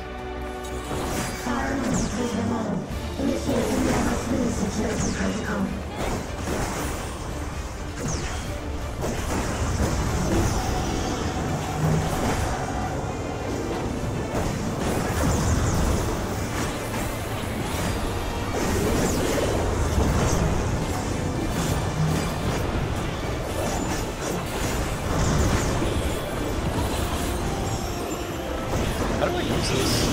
How do I use this?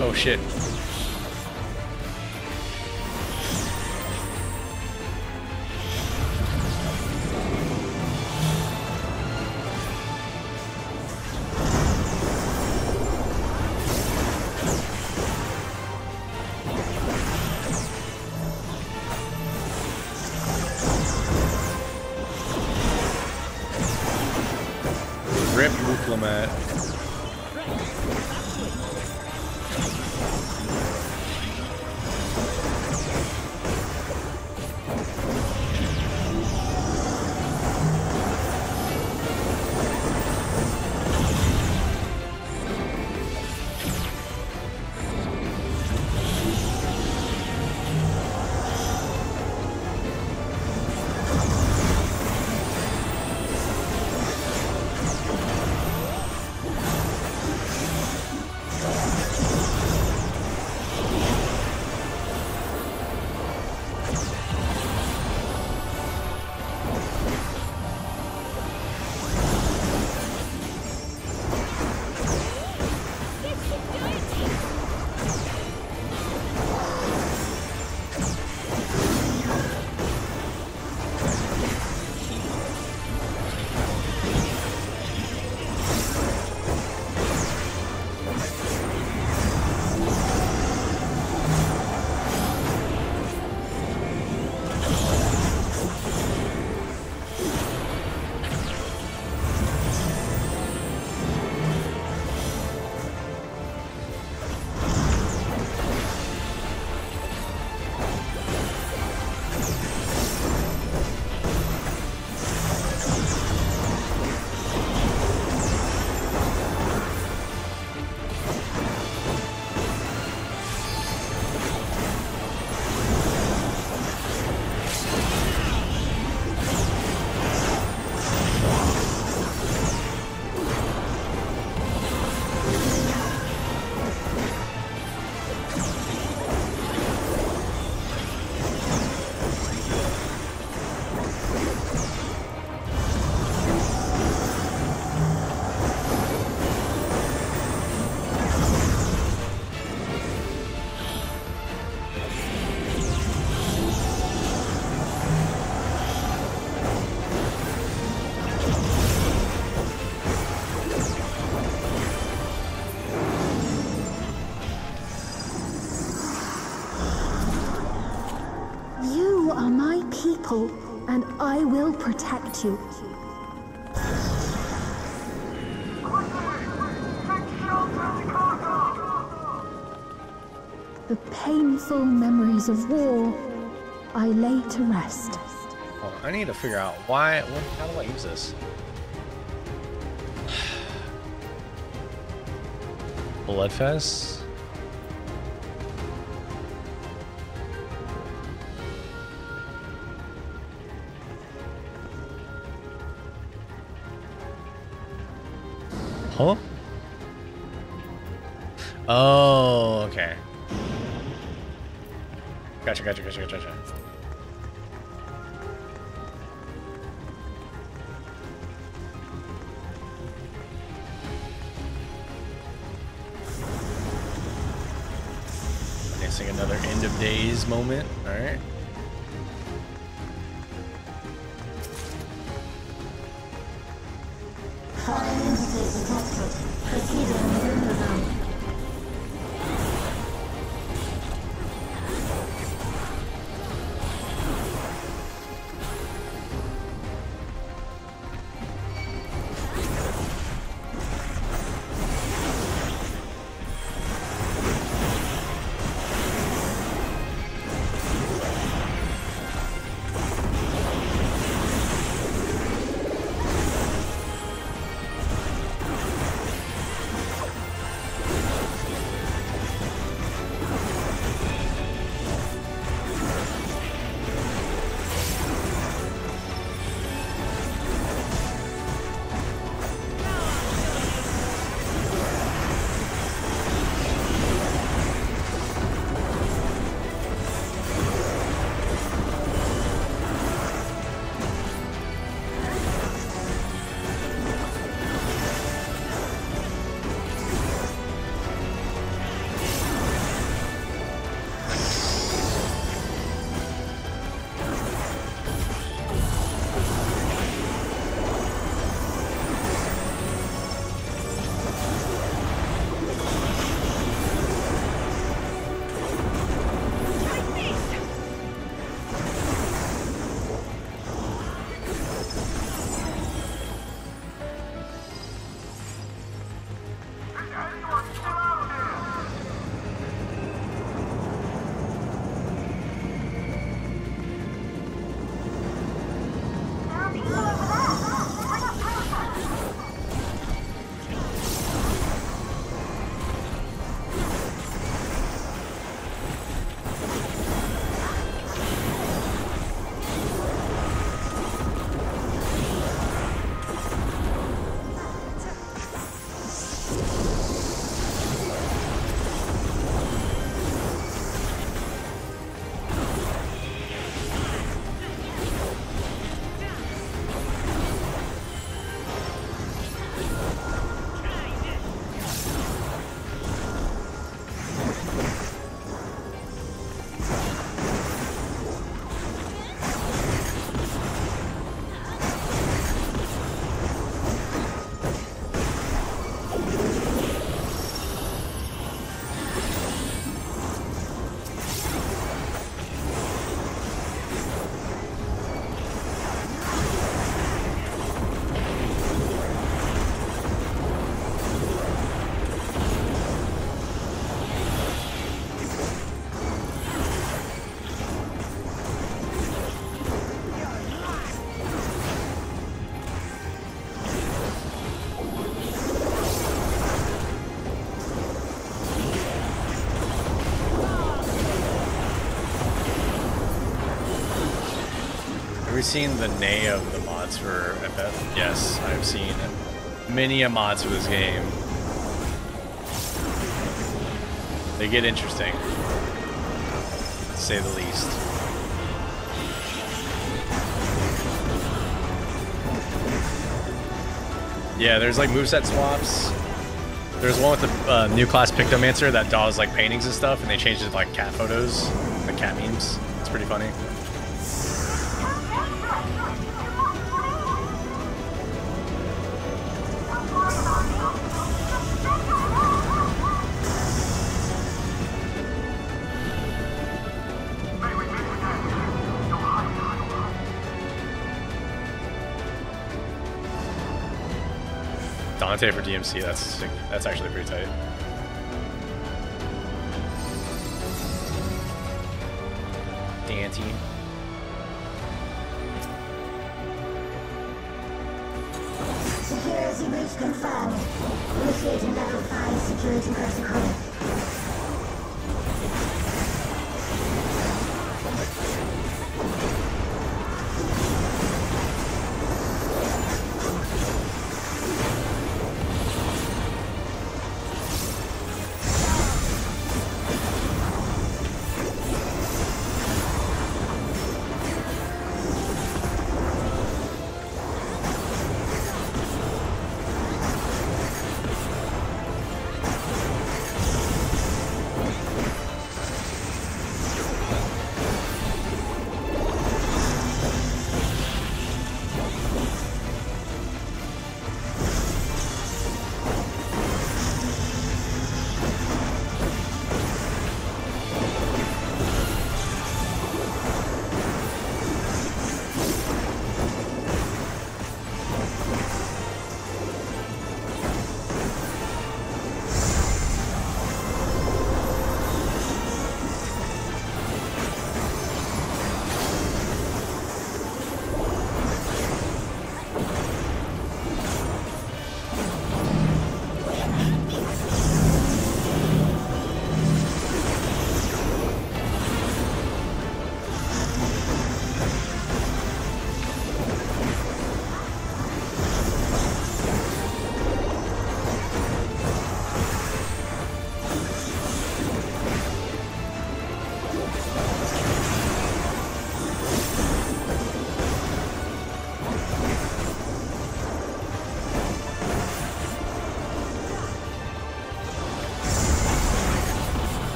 Oh shit. Rip Wuklamat. You are my people, and I will protect you. The painful memories of war I lay to rest. Well, I need to figure out why. How do I use this? Bloodfest. Huh? Oh, okay. Gotcha. Missing another end of days moment. All right. you seen the nay of the mods for FF? Yes, I've seen many a mods for this game. They get interesting, to say the least. Yeah, there's like moveset swaps. There's one with the new class Pictomancer that draws like paintings and stuff, and they changed it to like cat photos, like cat memes. It's pretty funny. Dante for DMC, that's actually pretty tight. Dante. Security breach confirmed. Initiating level 5 security protocol.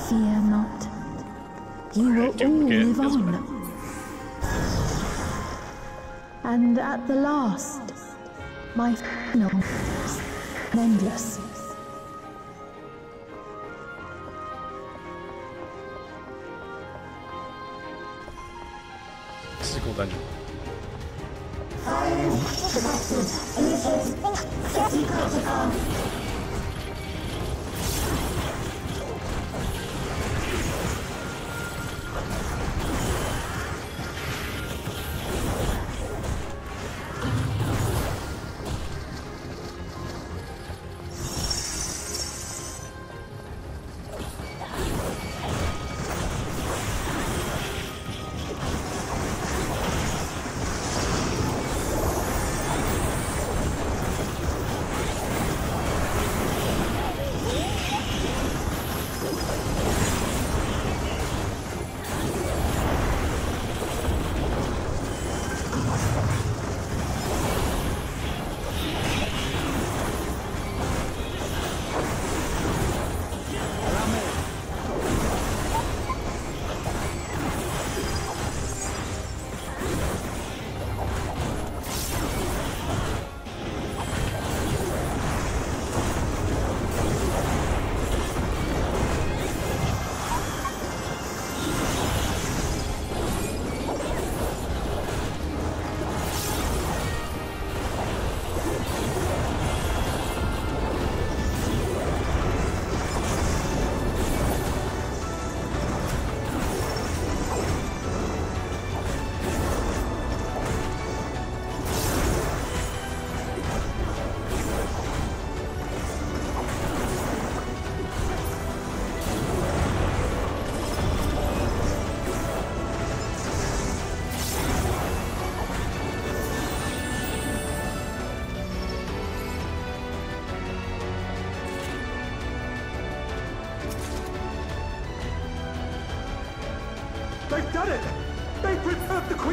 Fear not. You will all live on. And at the last, my final endless. This is a cool dungeon.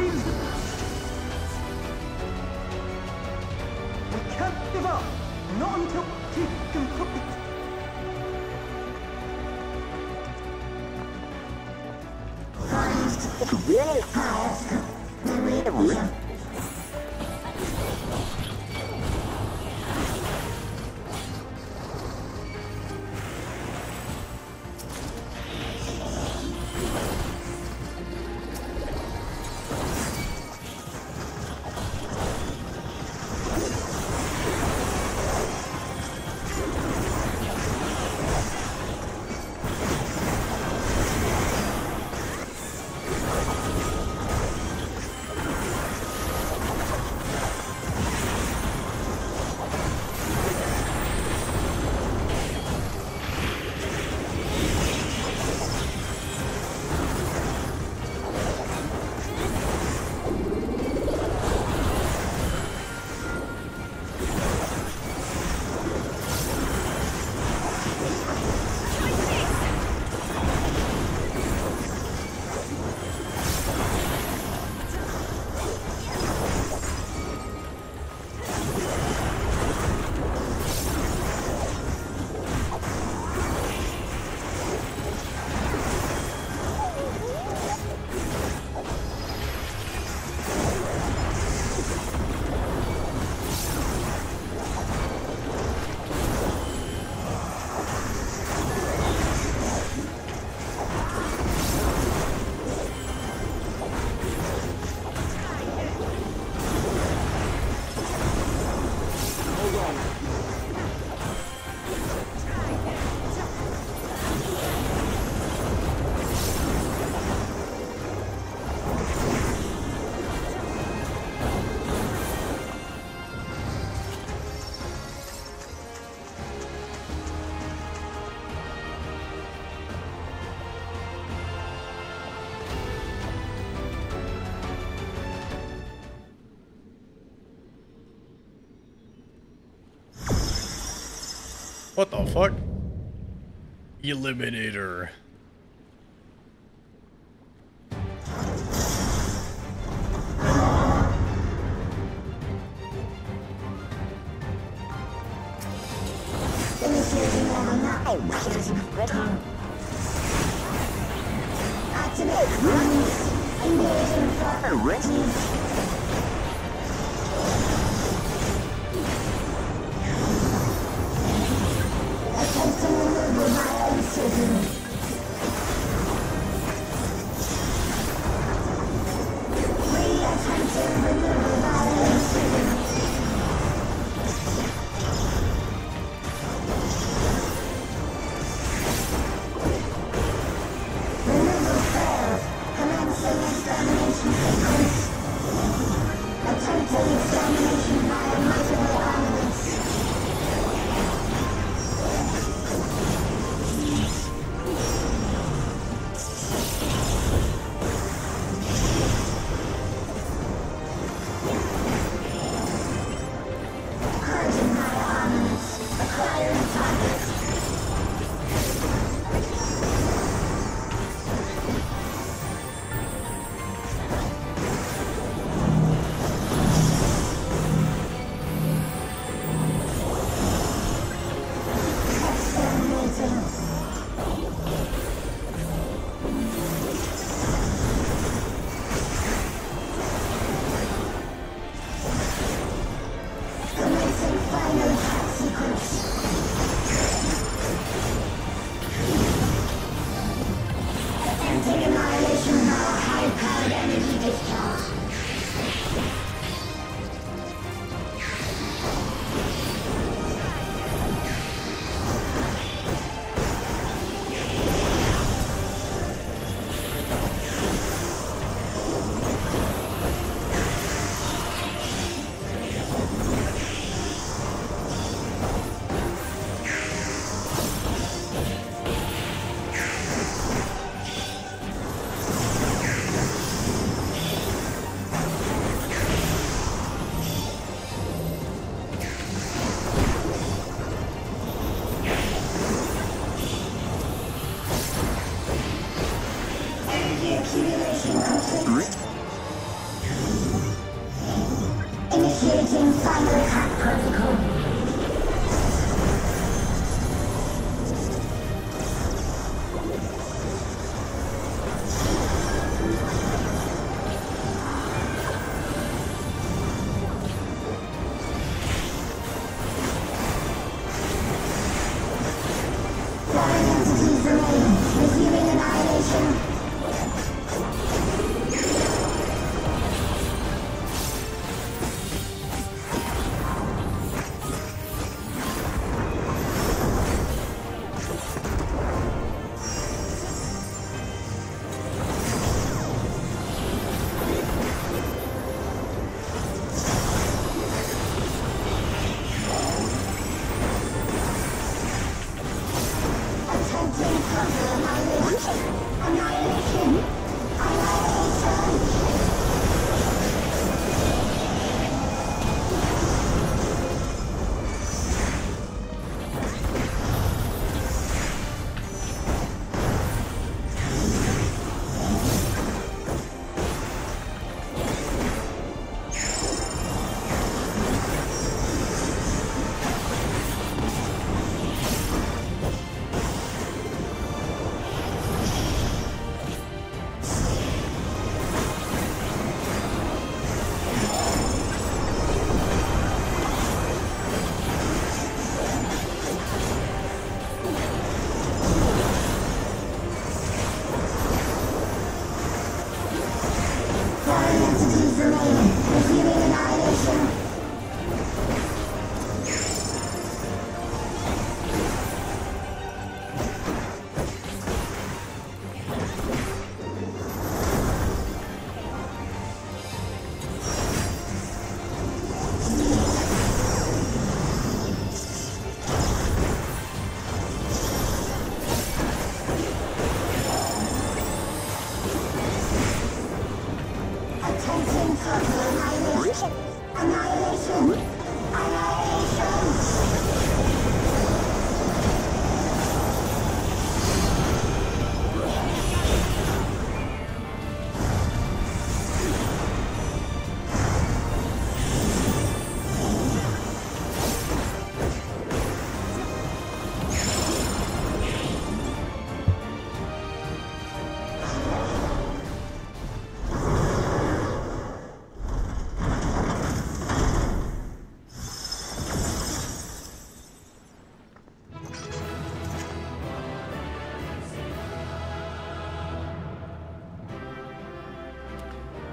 Queen's... We can't give up! Not until he can put it... What the fuck? Eliminator. Initiating final attack protocol.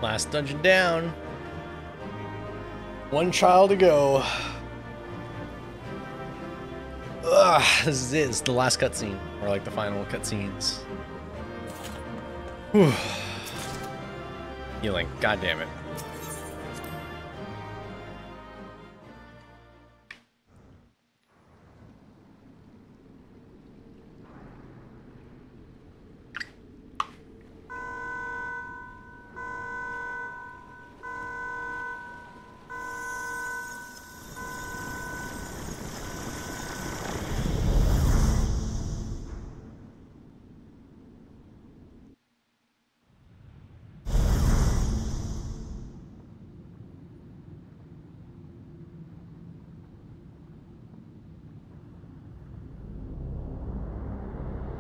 Last dungeon down. One trial to go. Ugh, this is it. It's the last cutscene, or like the final cutscenes. Healing. God damn it.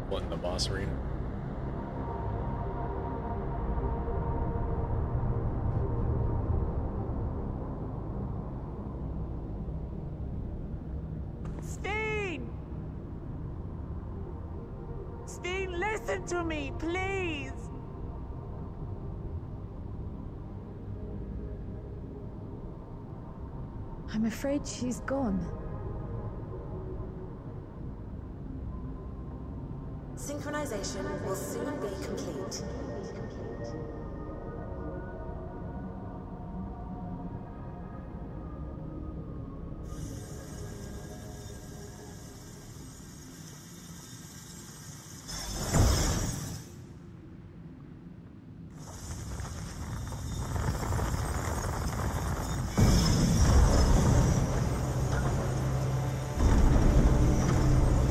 What in the boss arena? Steen! Steen, listen to me, please! I'm afraid she's gone. Synchronization will soon be complete.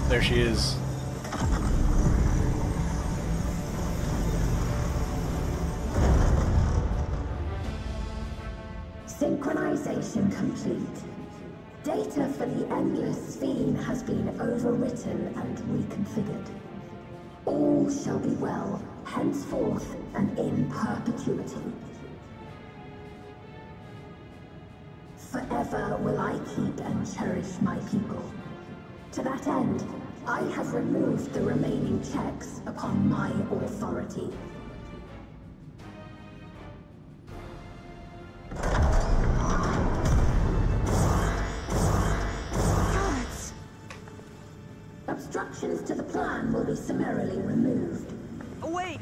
There she is. Synchronization complete. Data for the Endless Sphere has been overwritten and reconfigured. All shall be well, henceforth and in perpetuity. Forever will I keep and cherish my people. To that end, I have removed the remaining checks upon my authority. Obstructions to the plan will be summarily removed. Wait,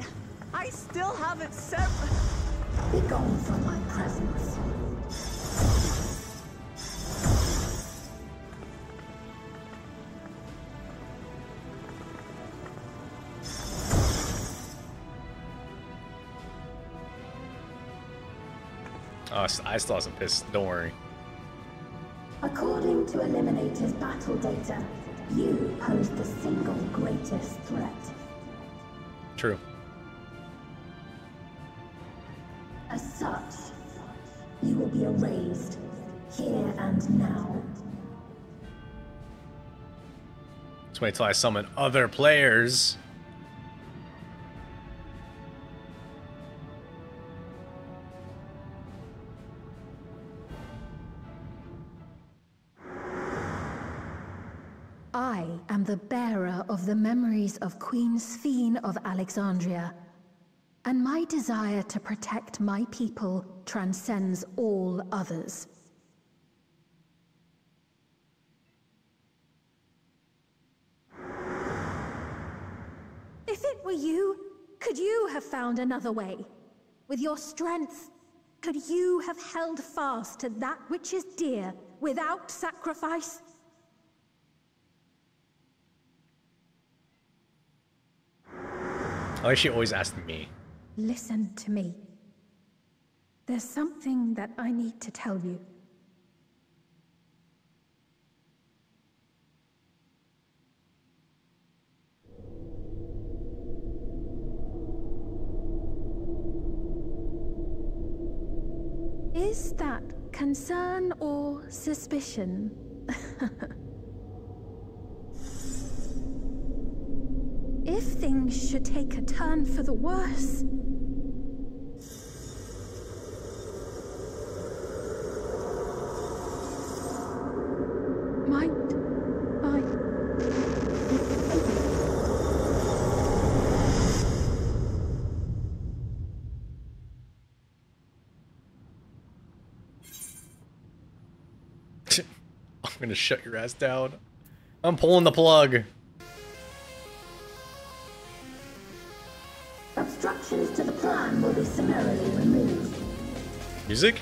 I still haven't said. Be gone from my presence. Oh, I still have some piss. Don't worry. According to Eliminator's battle data, you pose the single greatest threat. True. As such, you will be erased, here and now. Just wait till I summon other players. I am the bearer of the memories of Queen Sphene of Alexandria, and my desire to protect my people transcends all others. If it were you, could you have found another way? With your strength, could you have held fast to that which is dear without sacrifice? Oh, she always asked me. Listen to me. There's something that I need to tell you. Is that concern or suspicion? If things should take a turn for the worse... might I... I'm gonna shut your ass down. I'm pulling the plug. Obstructions to the plan will be summarily removed. Music?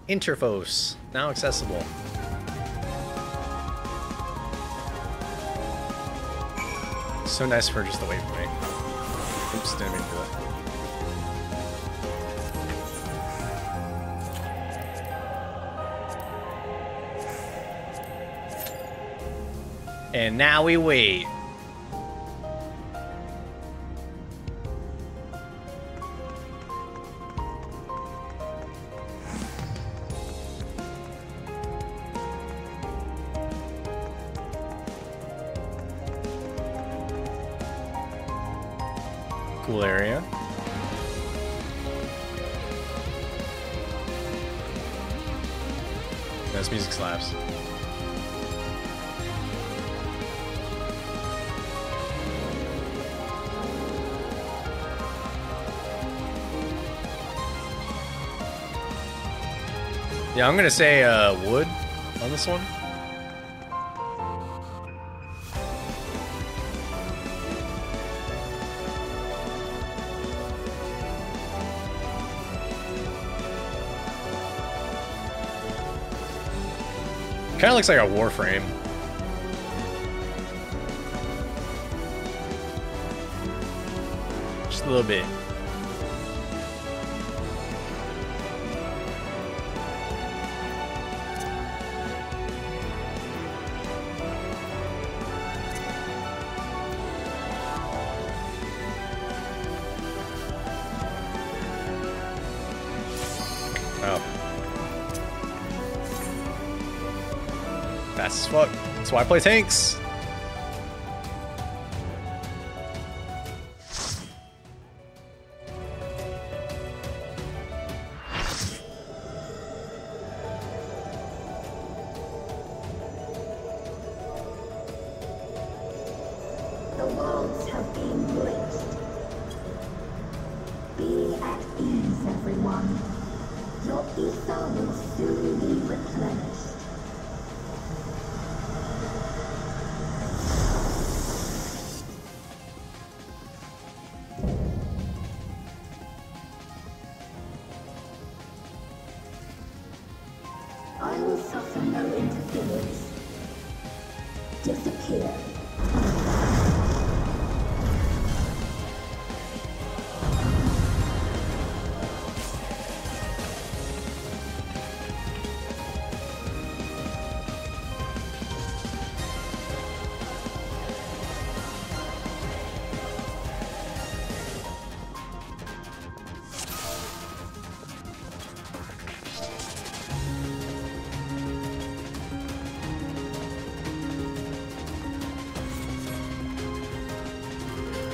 Interphos, now accessible. So nice for just to wait for me. Oops, didn't mean to do that. And now we wait. Cool area. This music slaps. Yeah, I'm gonna say wood on this one. Kind of looks like a Warframe. Just a little bit. Fast as fuck. That's why I play tanks. The worlds have been bridged. Be at ease, everyone. Your ether will soon be replenished. I will suffer no interference. Disappear.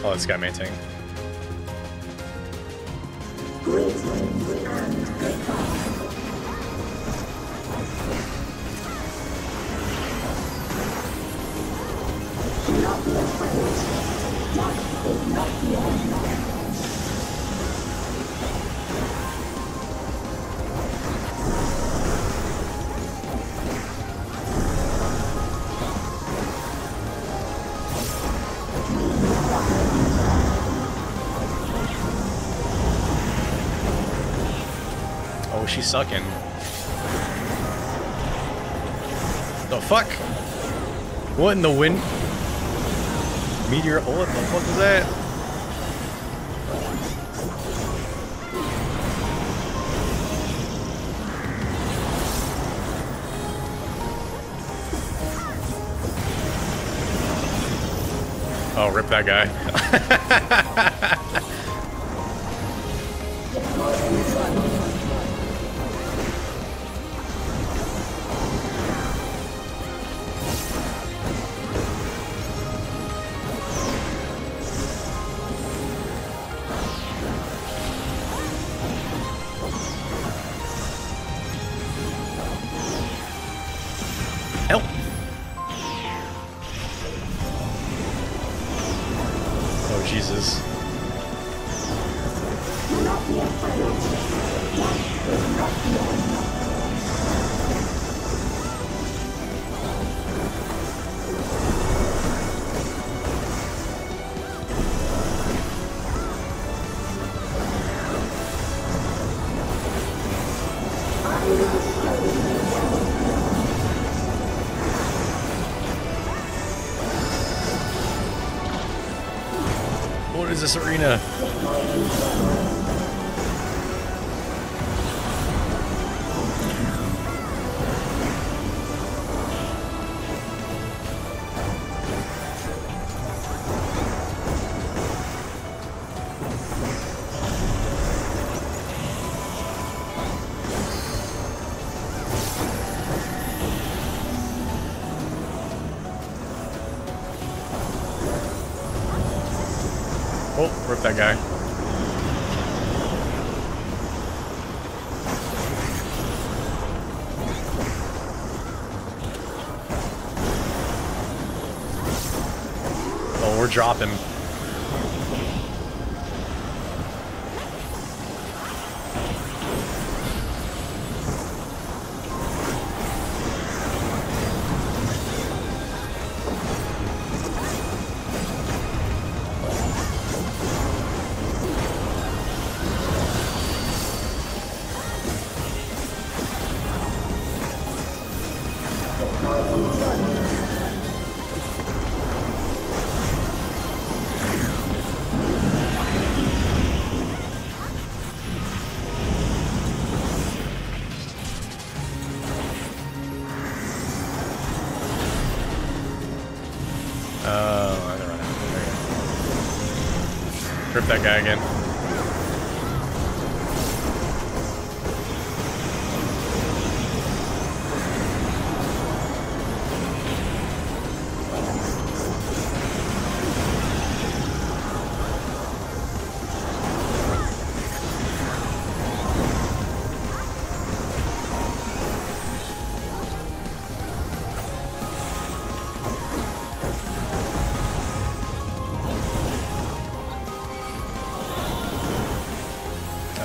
Oh, this guy maintained. Greetings and goodbye. Do not be afraid. Death is not the end. Oh, she's sucking. The fuck? What in the wind? Meteor? What the fuck is that? Oh, rip that guy. Help! Oh, Jesus. What is this arena? Oh, rip that guy. or drop him. Trip that guy again.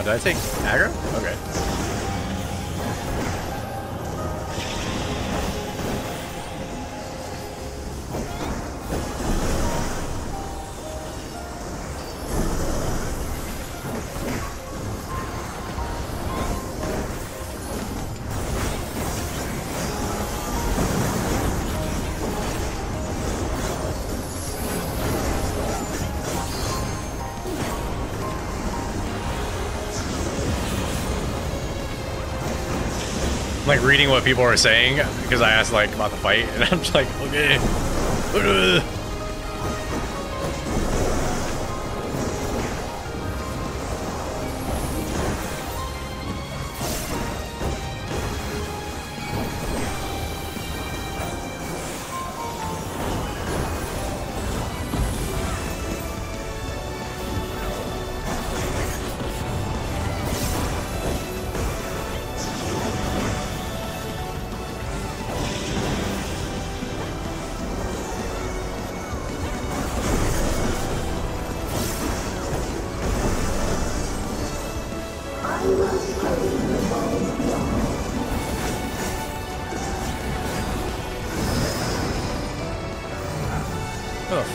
Did I take aggro? Okay. I'm like reading what people are saying because I asked like about the fight, and I'm just like, okay. Where the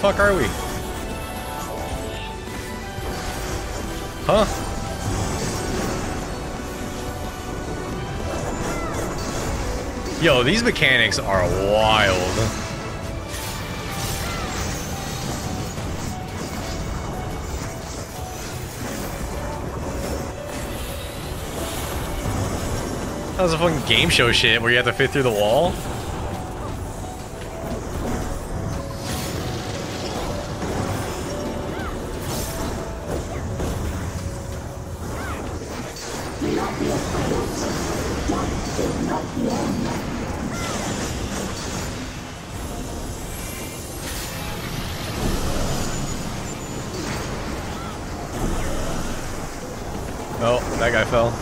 fuck are we? Huh? Yo, these mechanics are wild. That was a fucking game show shit where you have to fit through the wall. Oh, that guy fell.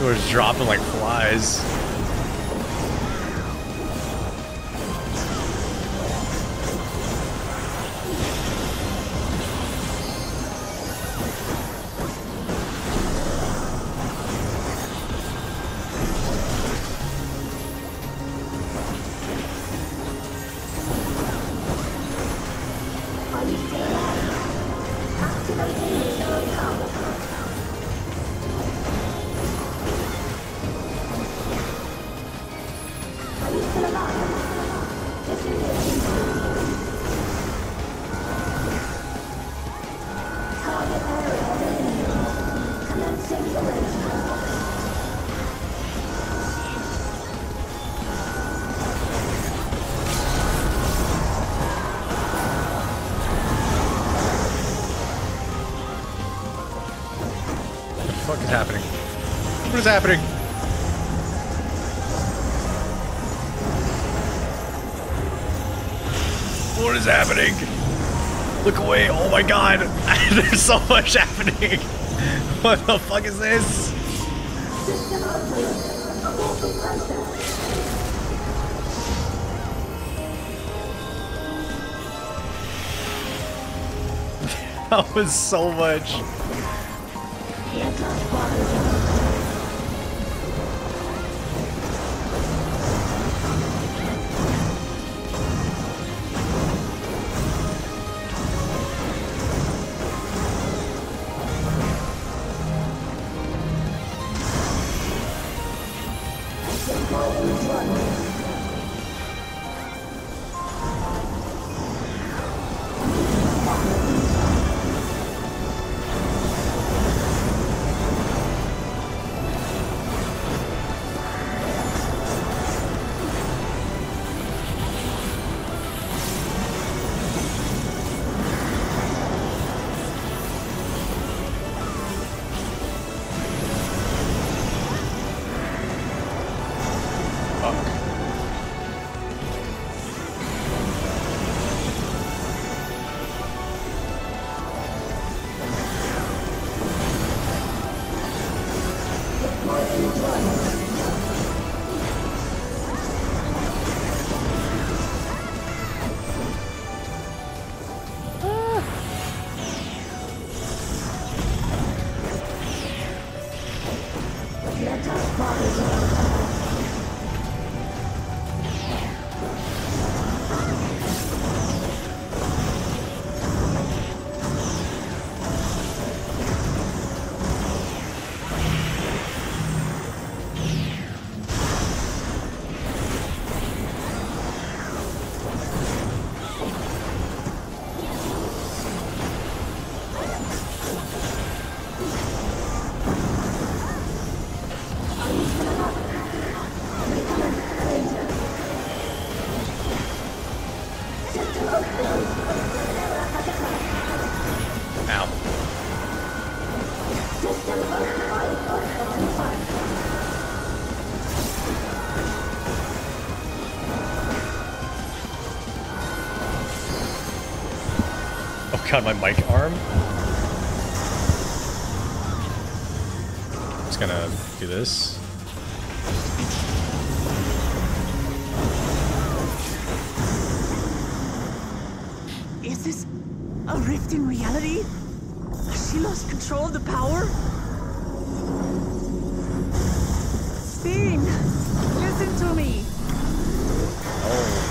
We're just dropping like flies. What is happening? What is happening? What is happening? Look away. Oh my god. There's so much happening. What the fuck is this? That was so much. God, my mic arm. Just gonna do this. Is this a rift in reality? Has she lost control of the power? Sphene, listen to me. Oh.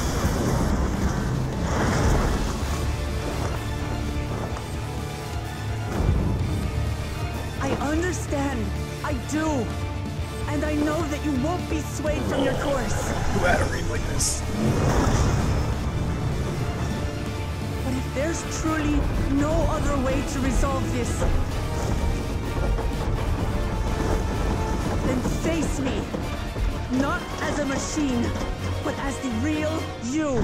I understand. I do. And I know that you won't be swayed from your course. Who had a read like this? But if there's truly no other way to resolve this, then face me. Not as a machine, but as the real you.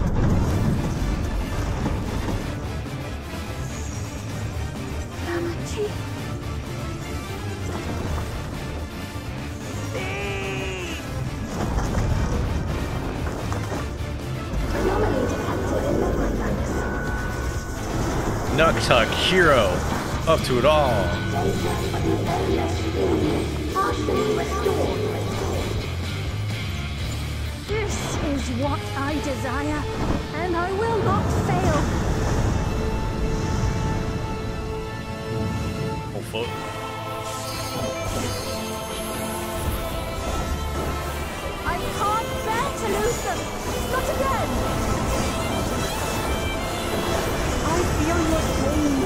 Yamaji. Nuktuk, hero, up to it all. This is what I desire, and I will not fail. Oh, fuck. I can't bear to lose them. Not again. I feel your pain,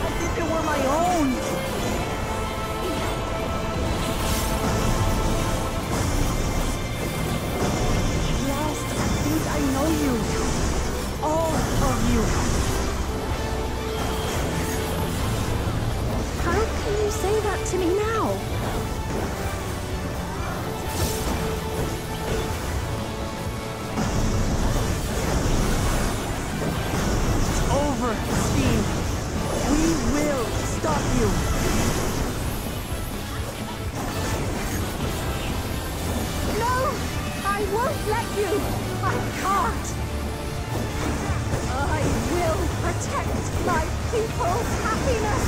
as if it were my own. At last, I think I know you. All of you. How can you say that to me now? Over, Sphene. We will stop you. No! I won't let you! I can't! I will protect my people's happiness!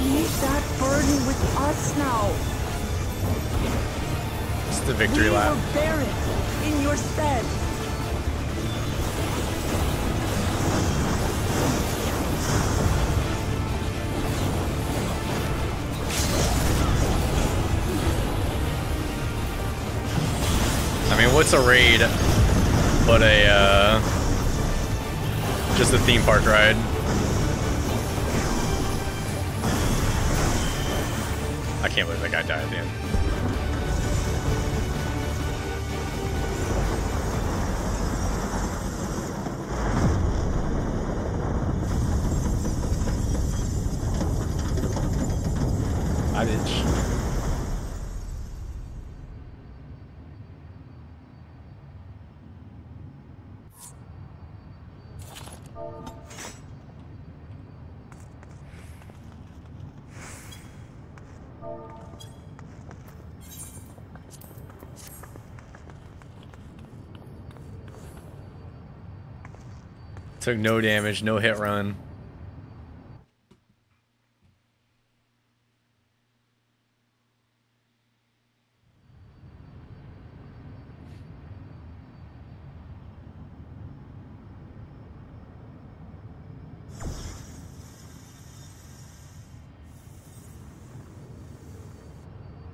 Leave that burden with us now. It's the victory lap. We will bear it in your stead. I mean, what's a raid but a just a theme park ride? I can't believe that guy died at the end. I bitch. Took no damage, no hit run.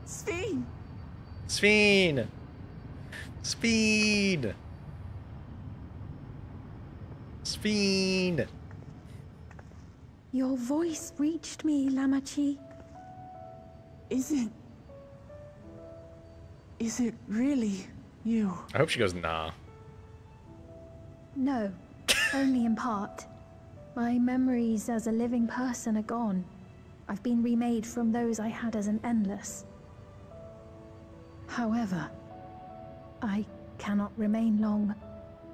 Sphene! Sphene! Speed! Sphene! Your voice reached me, Lamachi. Is it really you? I hope she goes, nah. No, only in part. My memories as a living person are gone. I've been remade from those I had as an endless. However, I cannot remain long,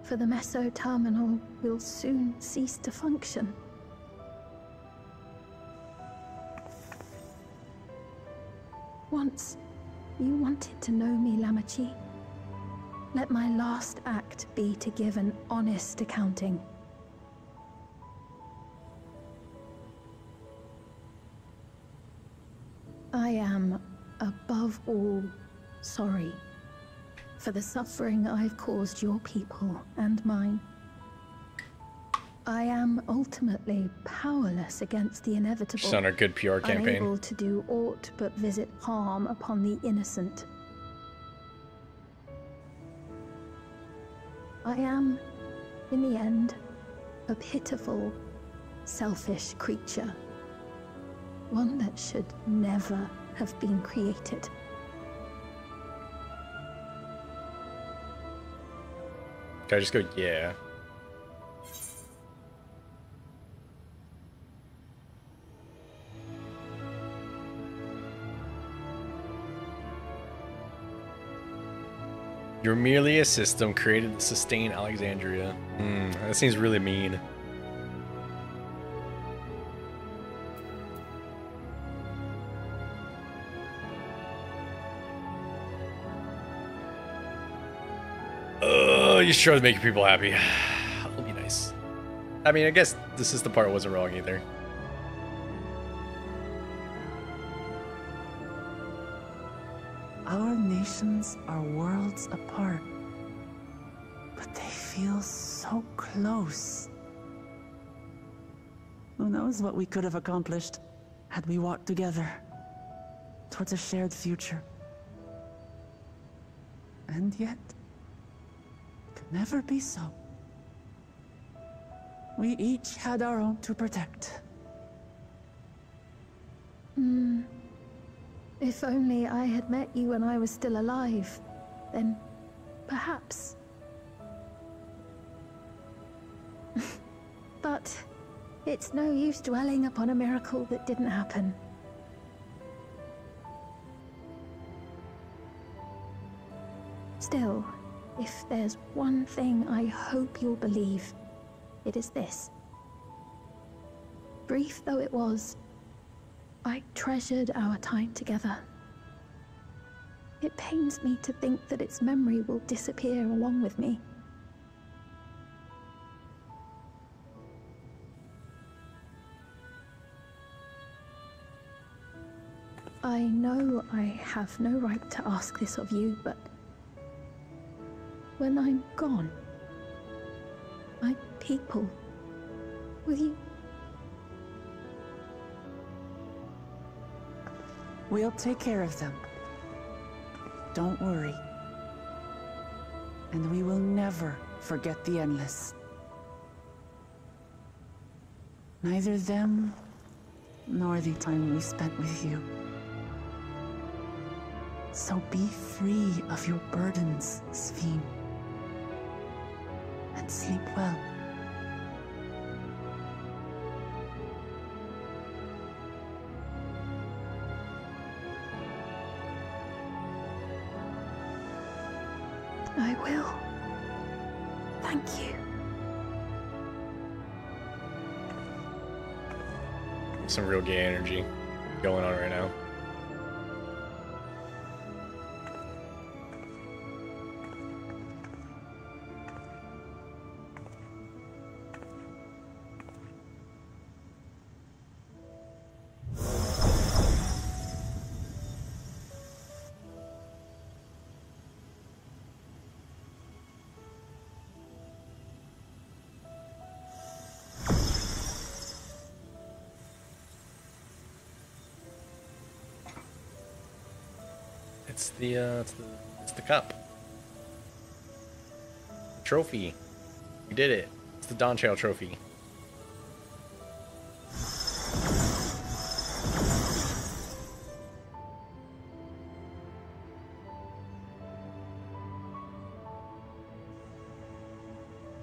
for the Meso Terminal will soon cease to function. Once, you wanted to know me, Lamachi. Let my last act be to give an honest accounting. I am, above all, sorry for the suffering I've caused your people and mine. I am ultimately powerless against the inevitable. She's on a good PR campaign. Unable to do aught but visit harm upon the innocent. I am, in the end, a pitiful, selfish creature. One that should never have been created. Can I just go, yeah? You're merely a system created to sustain Alexandria. That seems really mean. You should try to make your people happy. That'll be nice. I mean, I guess the system part wasn't wrong either. Our nations are worlds apart, but they feel so close. Who knows what we could have accomplished had we walked together towards a shared future. And yet, it could never be so. We each had our own to protect. If only I had met you when I was still alive, then perhaps. But it's no use dwelling upon a miracle that didn't happen. Still, if there's one thing I hope you'll believe, it is this. Brief though it was, I treasured our time together. It pains me to think that its memory will disappear along with me. I know I have no right to ask this of you, but when I'm gone, my people, will you? We'll take care of them. Don't worry. And we will never forget the Endless. Neither them, nor the time we spent with you. So be free of your burdens, Sphene. And sleep well. I will. Thank you. Some real gay energy going on right now. It's the cup. Trophy. We did it. It's the Dawntrail trophy.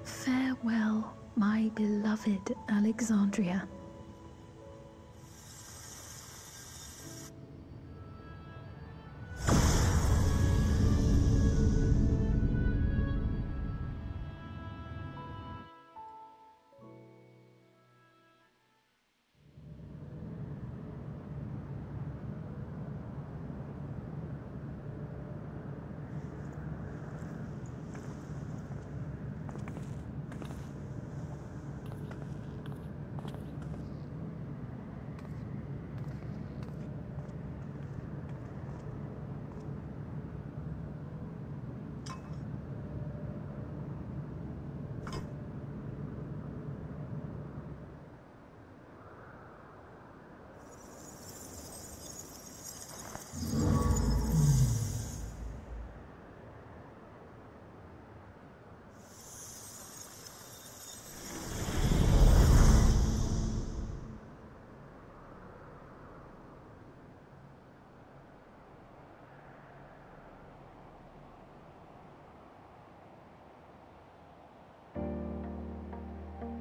Farewell, my beloved Alexandria.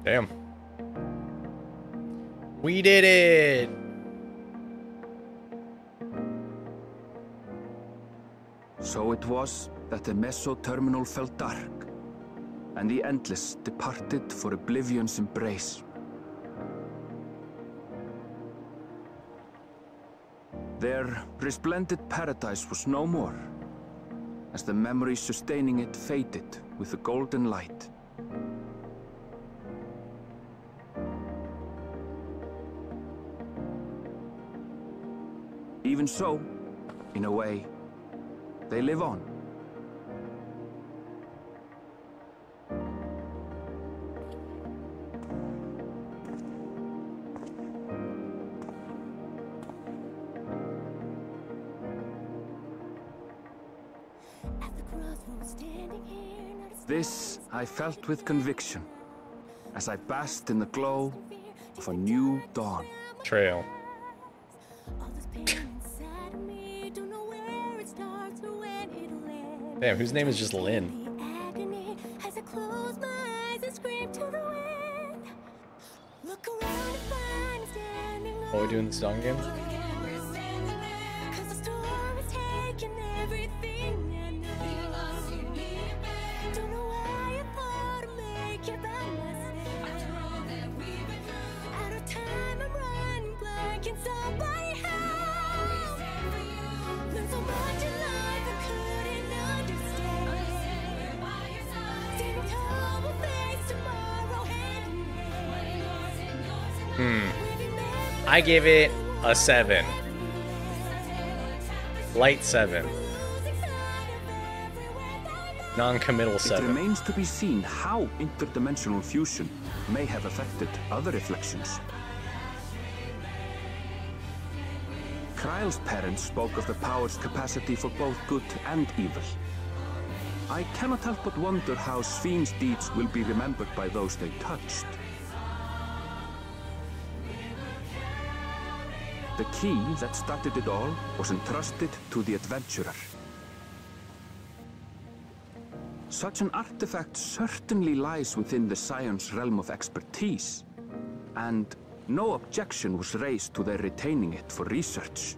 Damn. We did it! So it was that the Meso-terminal fell dark, and the Endless departed for Oblivion's embrace. Their resplendent paradise was no more, as the memory sustaining it faded with the golden light. Even so, in a way, they live on. This I felt with conviction, as I basked in the glow of a new dawn. Trail. Damn, whose name is just Lynn? What are we doing this song again? I give it a 7. Light 7. Non-committal 7. It remains to be seen how interdimensional fusion may have affected other reflections. Kryle's parents spoke of the power's capacity for both good and evil. I cannot help but wonder how Sphyn's deeds will be remembered by those they touched. The key that started it all was entrusted to the adventurer. Such an artifact certainly lies within the Scion's realm of expertise, and no objection was raised to their retaining it for research.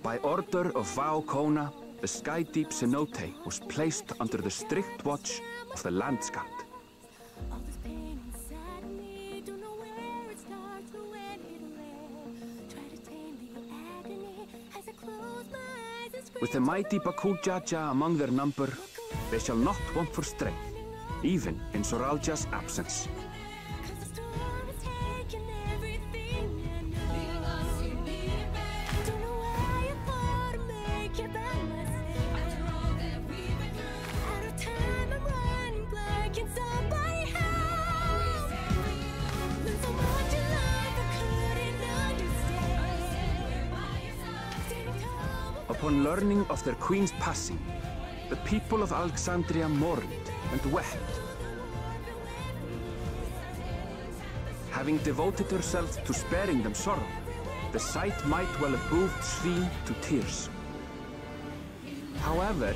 By order of Vau Kona, the Skydeep Cenote was placed under the strict watch of the Landscat. With the mighty Bakul Jaja among their number, they shall not want for strength, even in Zoraalja's absence. Upon learning of their queen's passing, the people of Alexandria mourned and wept. Having devoted herself to sparing them sorrow, the sight might well have moved Sphyn to tears. However,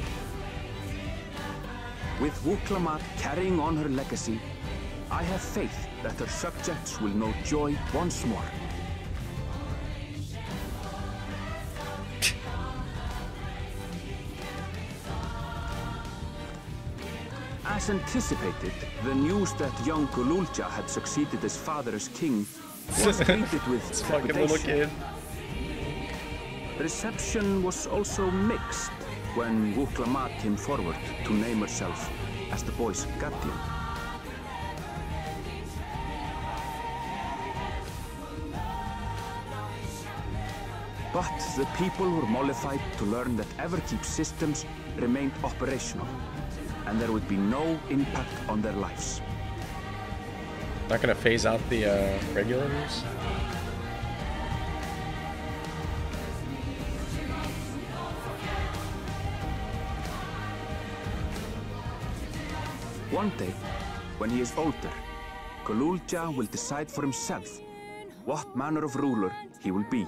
with Wuk-Lamat carrying on her legacy, I have faith that her subjects will know joy once more. As anticipated, the news that young Gulool Ja had succeeded his father as king was greeted with this fucking little kid. The reception was also mixed when Wuk-Lamat came forward to name herself as the boy's guardian. But the people were mollified to learn that Everkeep's systems remained operational, and there would be no impact on their lives. Not gonna phase out the regulators? One day, when he is older, Gulool Ja will decide for himself what manner of ruler he will be.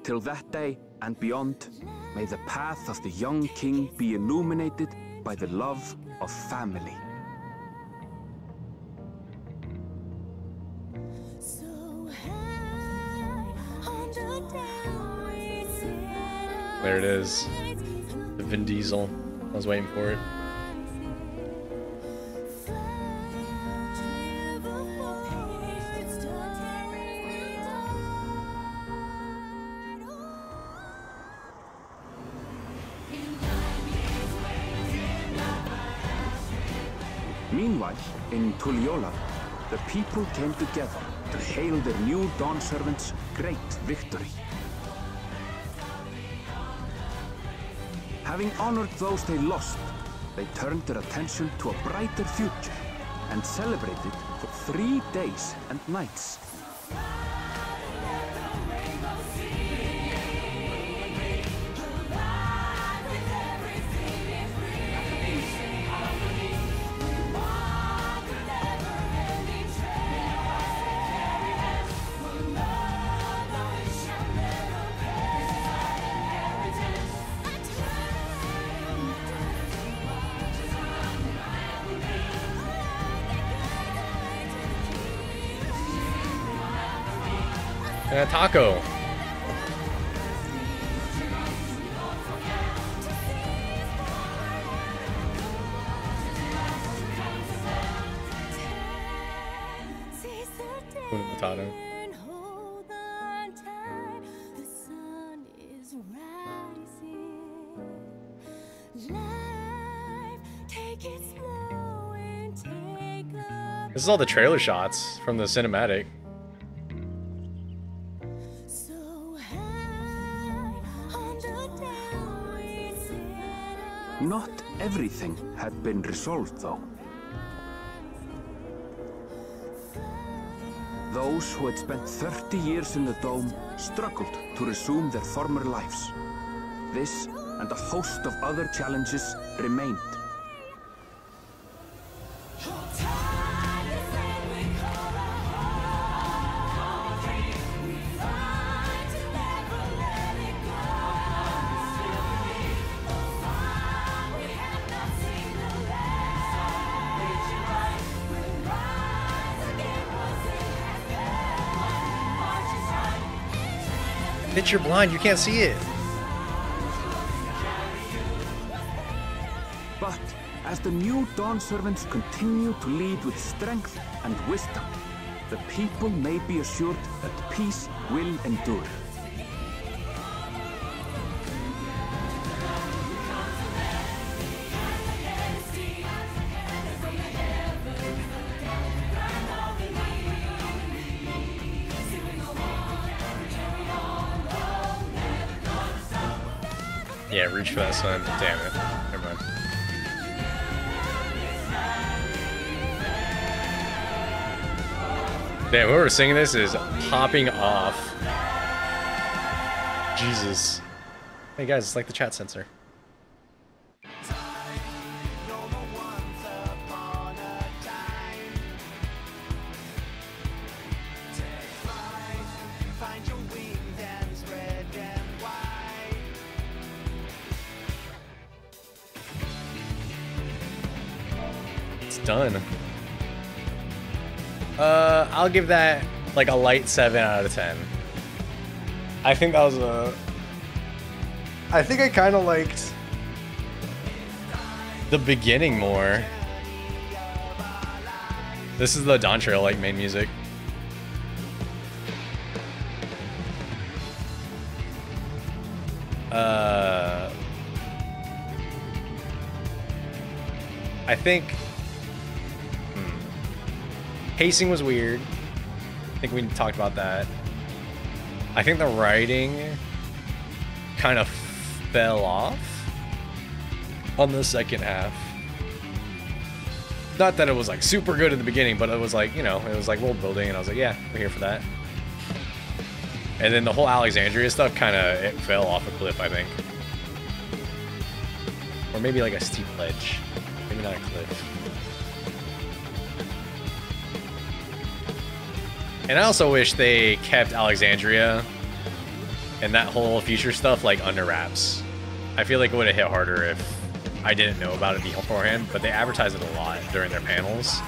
Till that day and beyond, may the path of the young king be illuminated by the love of family. There it is. The Vin Diesel. I was waiting for it. Meanwhile, in Tuliyollab, the people came together to hail their new Dawn Servant's great victory. Having honored those they lost, they turned their attention to a brighter future and celebrated for 3 days and nights. Taco. Potato. This is all the trailer shots from the cinematic. Not everything had been resolved, though. Those who had spent 30 years in the Dome struggled to resume their former lives. This and a host of other challenges remained. Bitch, you're blind, you can't see it. But as the new Dawn servants continue to lead with strength and wisdom, the people may be assured that peace will endure. Yeah, reach for that sun. Damn it. Never mind. Damn, whoever's singing this is popping off. Jesus. Hey guys, it's like the chat sensor. Done. I'll give that like a light 7 out of 10. I think that was a... I think I kind of liked the beginning more. This is the Dawn Trail like main music. I think pacing was weird. I think we talked about that. I think the writing kind of fell off on the second half. Not that it was like super good in the beginning, but it was like, you know, it was like world building, and I was like, yeah, we're here for that. And then the whole Alexandria stuff kind of it fell off a cliff, I think. Or maybe like a steep ledge. Maybe not a cliff. And I also wish they kept Alexandria and that whole future stuff like under wraps. I feel like it would have hit harder if I didn't know about it beforehand, but they advertised it a lot during their panels.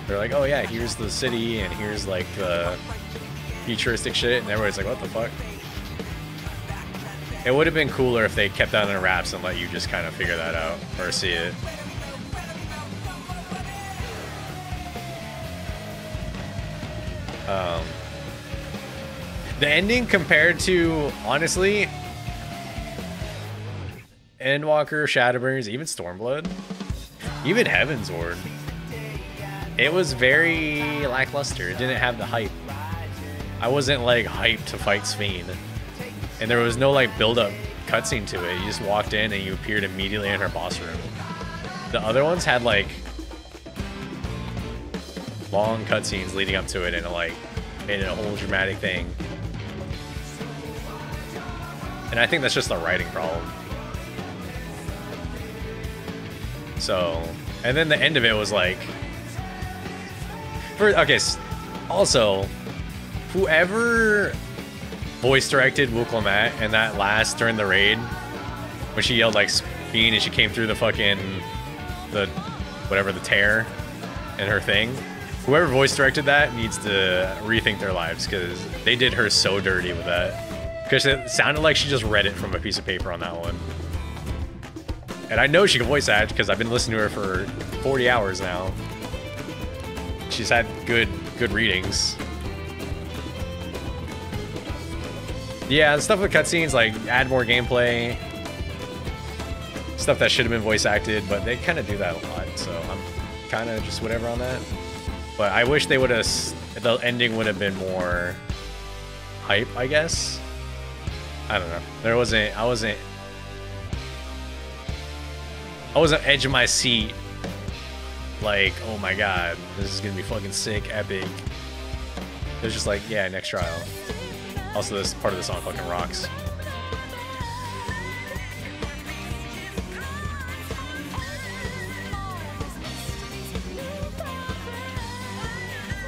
They're like, oh yeah, here's the city and here's like the futuristic shit, and everybody's like, what the fuck? It would have been cooler if they kept that under wraps and let you just kind of figure that out or see it. The ending compared to, honestly, Endwalker, Shadowbringers, even Stormblood, even Heavensward, it was very lackluster. It didn't have the hype. I wasn't like hyped to fight Sphene. And there was no like build-up cutscene to it. You just walked in and you appeared immediately in her boss room. The other ones had like long cutscenes leading up to it, and it like made it a whole dramatic thing. And I think that's just a writing problem. So, and then the end of it was like, okay, also, whoever voice directed Wuklammat and that last during the raid, when she yelled like Sphene and she came through the fucking, the tear and her thing, whoever voice directed that needs to rethink their lives, because they did her so dirty with that. Because it sounded like she just read it from a piece of paper on that one. And I know she can voice act because I've been listening to her for 40 hours now. She's had good readings. Yeah, the stuff with cutscenes, like add more gameplay. Stuff that should have been voice acted, but they kind of do that a lot, so I'm kind of just whatever on that. But I wish they would have, the ending would have been more hype, I guess. I don't know. I wasn't edge of my seat. Like, oh my god, this is gonna be fucking sick, epic. It was just like, yeah, next trial. Also, this part of the song fucking rocks.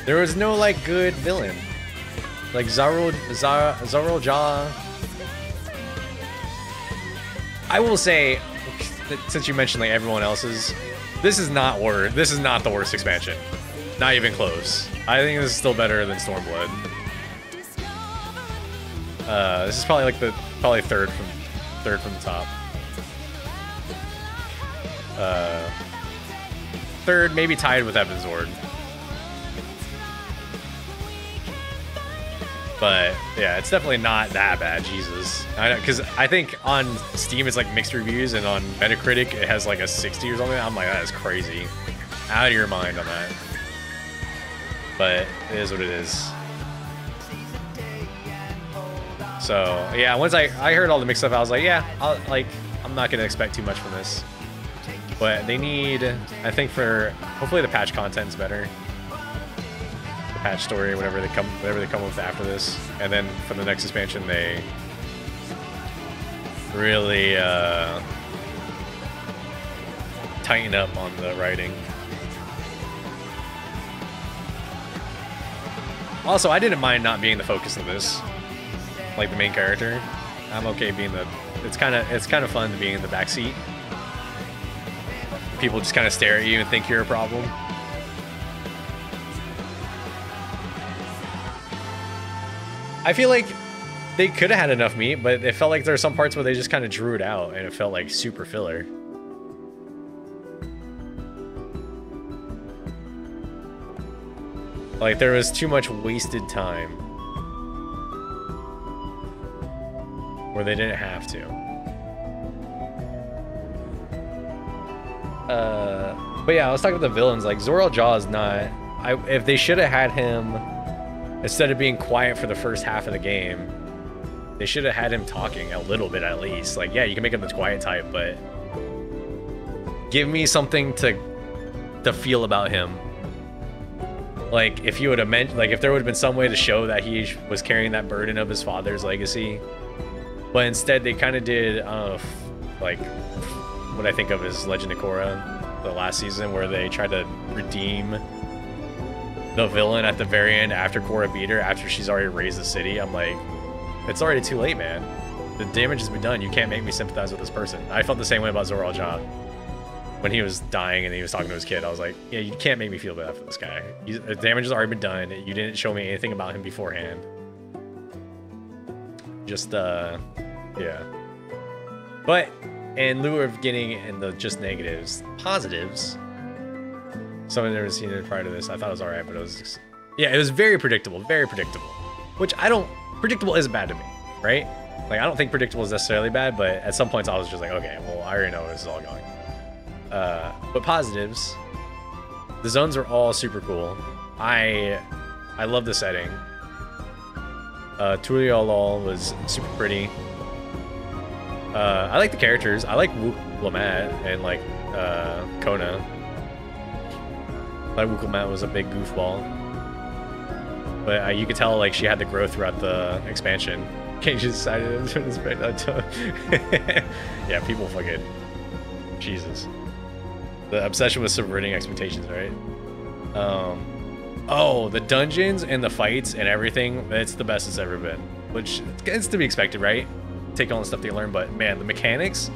There was no like good villain. Like Zoro Ja. I will say, since you mentioned like everyone else's, this is not the worst expansion. Not even close. I think this is still better than Stormblood. This is probably like third from the top. Third, maybe tied with Evanzord. But yeah, it's definitely not that bad. Jesus, I know, because I think on Steam it's like mixed reviews, and on Metacritic it has like a 60 or something. I'm like, that is crazy, out of your mind on that. But it is what it is. So yeah, once I heard all the mixed stuff, I was like, yeah, I'm not gonna expect too much from this. But they need, I think, hopefully the patch content's better. Patch story, whatever they come with after this, and then for the next expansion they really tighten up on the writing. Also, I didn't mind not being the focus of this, like the main character. I'm okay being it's kind of fun to be in the backseat. People just kind of stare at you and think you're a problem. I feel like they could have had enough meat, but it felt like there were some parts where they just kind of drew it out, and it felt like super filler. Like there was too much wasted time where they didn't have to. But yeah, I was talking about the villains. Like Zoro Ja is not. If they should have had him. Instead of being quiet for the first half of the game, they should have had him talking a little bit at least. Like, yeah, you can make him the quiet type, but give me something to feel about him. Like, if you would have meant, like, if there would have been some way to show that he was carrying that burden of his father's legacy, but instead they kind of did, like, what I think of as Legend of Korra, the last season, where they tried to redeem the villain at the very end after Korra beat her, after she's already raised the city. I'm like, it's already too late, man. The damage has been done. You can't make me sympathize with this person. I felt the same way about Zoro Ja. When he was dying and he was talking to his kid, I was like, yeah, you can't make me feel bad for this guy. The damage has already been done. You didn't show me anything about him beforehand. Just, yeah. But in lieu of getting in the just negatives, positives, something I've never seen it prior to this. I thought it was alright, but it was, yeah, it was very predictable, which predictable isn't bad to me, right? Like, I don't think predictable is necessarily bad, but at some points I was just like, okay, well, I already know where this is all going. But positives, the zones are all super cool. I love the setting. Tuliolol was super pretty. I like the characters. I like Wook Lamat and like Kona. Like Wook Lamat was a big goofball, but you could tell like she had to grow throughout the expansion. Can't you decided to respect that? Yeah, people fucking Jesus. The obsession with subverting expectations, right? Oh, the dungeons and the fights and everything, it's the best it's ever been. Which, it's to be expected, right? Take all the stuff they learn, but man, the mechanics,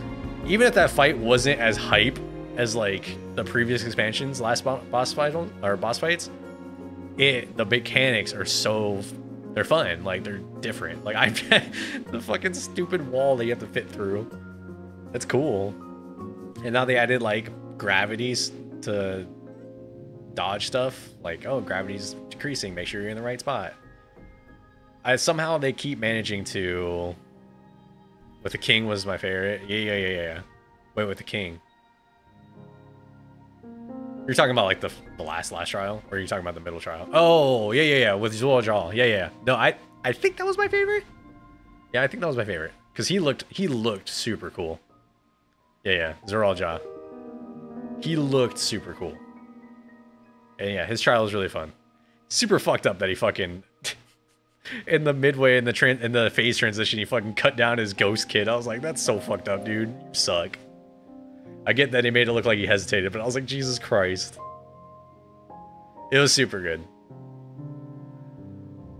even if that fight wasn't as hype as like the previous expansions, last boss fights, the mechanics are they're fun, like they're different. Like the fucking stupid wall that you have to fit through, that's cool. And now they added like gravities to dodge stuff, like, oh, gravity's decreasing, make sure you're in the right spot. Somehow they keep managing to, with the king was my favorite. Yeah. Wait, with the king. You're talking about like the last trial, or are you talking about the middle trial? Oh, yeah, with Zhuo Zhao. Yeah. No, I think that was my favorite. Yeah, I think that was my favorite because he looked super cool. Yeah, Zhuo Zhao. He looked super cool. And yeah, his trial was really fun. Super fucked up that he fucking in the midway in the phase transition he fucking cut down his ghost kid. I was like, that's so fucked up, dude. You suck. I get that he made it look like he hesitated, but I was like, Jesus Christ. It was super good.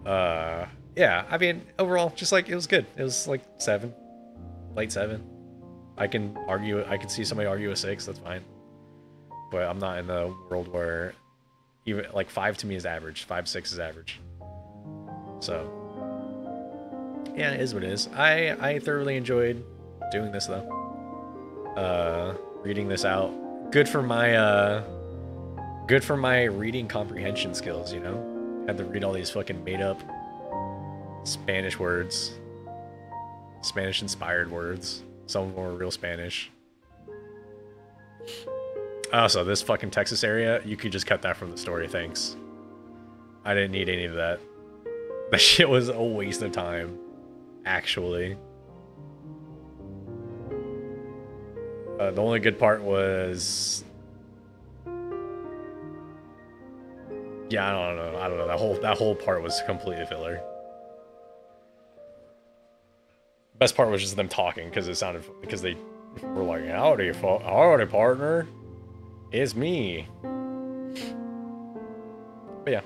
Yeah, I mean, overall, just like, it was good. It was like 7. Late 7. I can see somebody argue a 6, that's fine. But I'm not in the world where even, like, 5 to me is average. 5, 6 is average. So, yeah, it is what it is. I thoroughly enjoyed doing this, though. Reading this out. Good for my reading comprehension skills, you know? Had to read all these fucking made up Spanish words. Spanish inspired words. Some of them were real Spanish. Oh, so this fucking Texas area, you could just cut that from the story, thanks. I didn't need any of that. That shit was a waste of time, actually. The only good part was... Yeah, I don't know. That whole part was completely filler. Best part was just them talking because they were like, howdy partner, it's me. But yeah,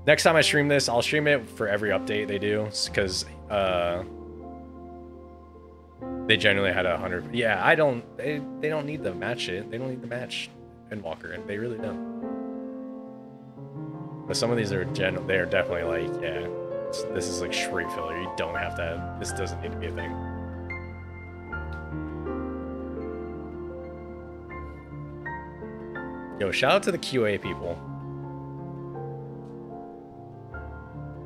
next time I stream this, I'll stream it for every update they do because they generally had 100. Yeah, they don't need the match shit. They don't need the match in Walker, and they really don't. But some of these are they are definitely like, yeah, this is like straight filler. You don't have to this doesn't need to be a thing. Yo, shout out to the QA people.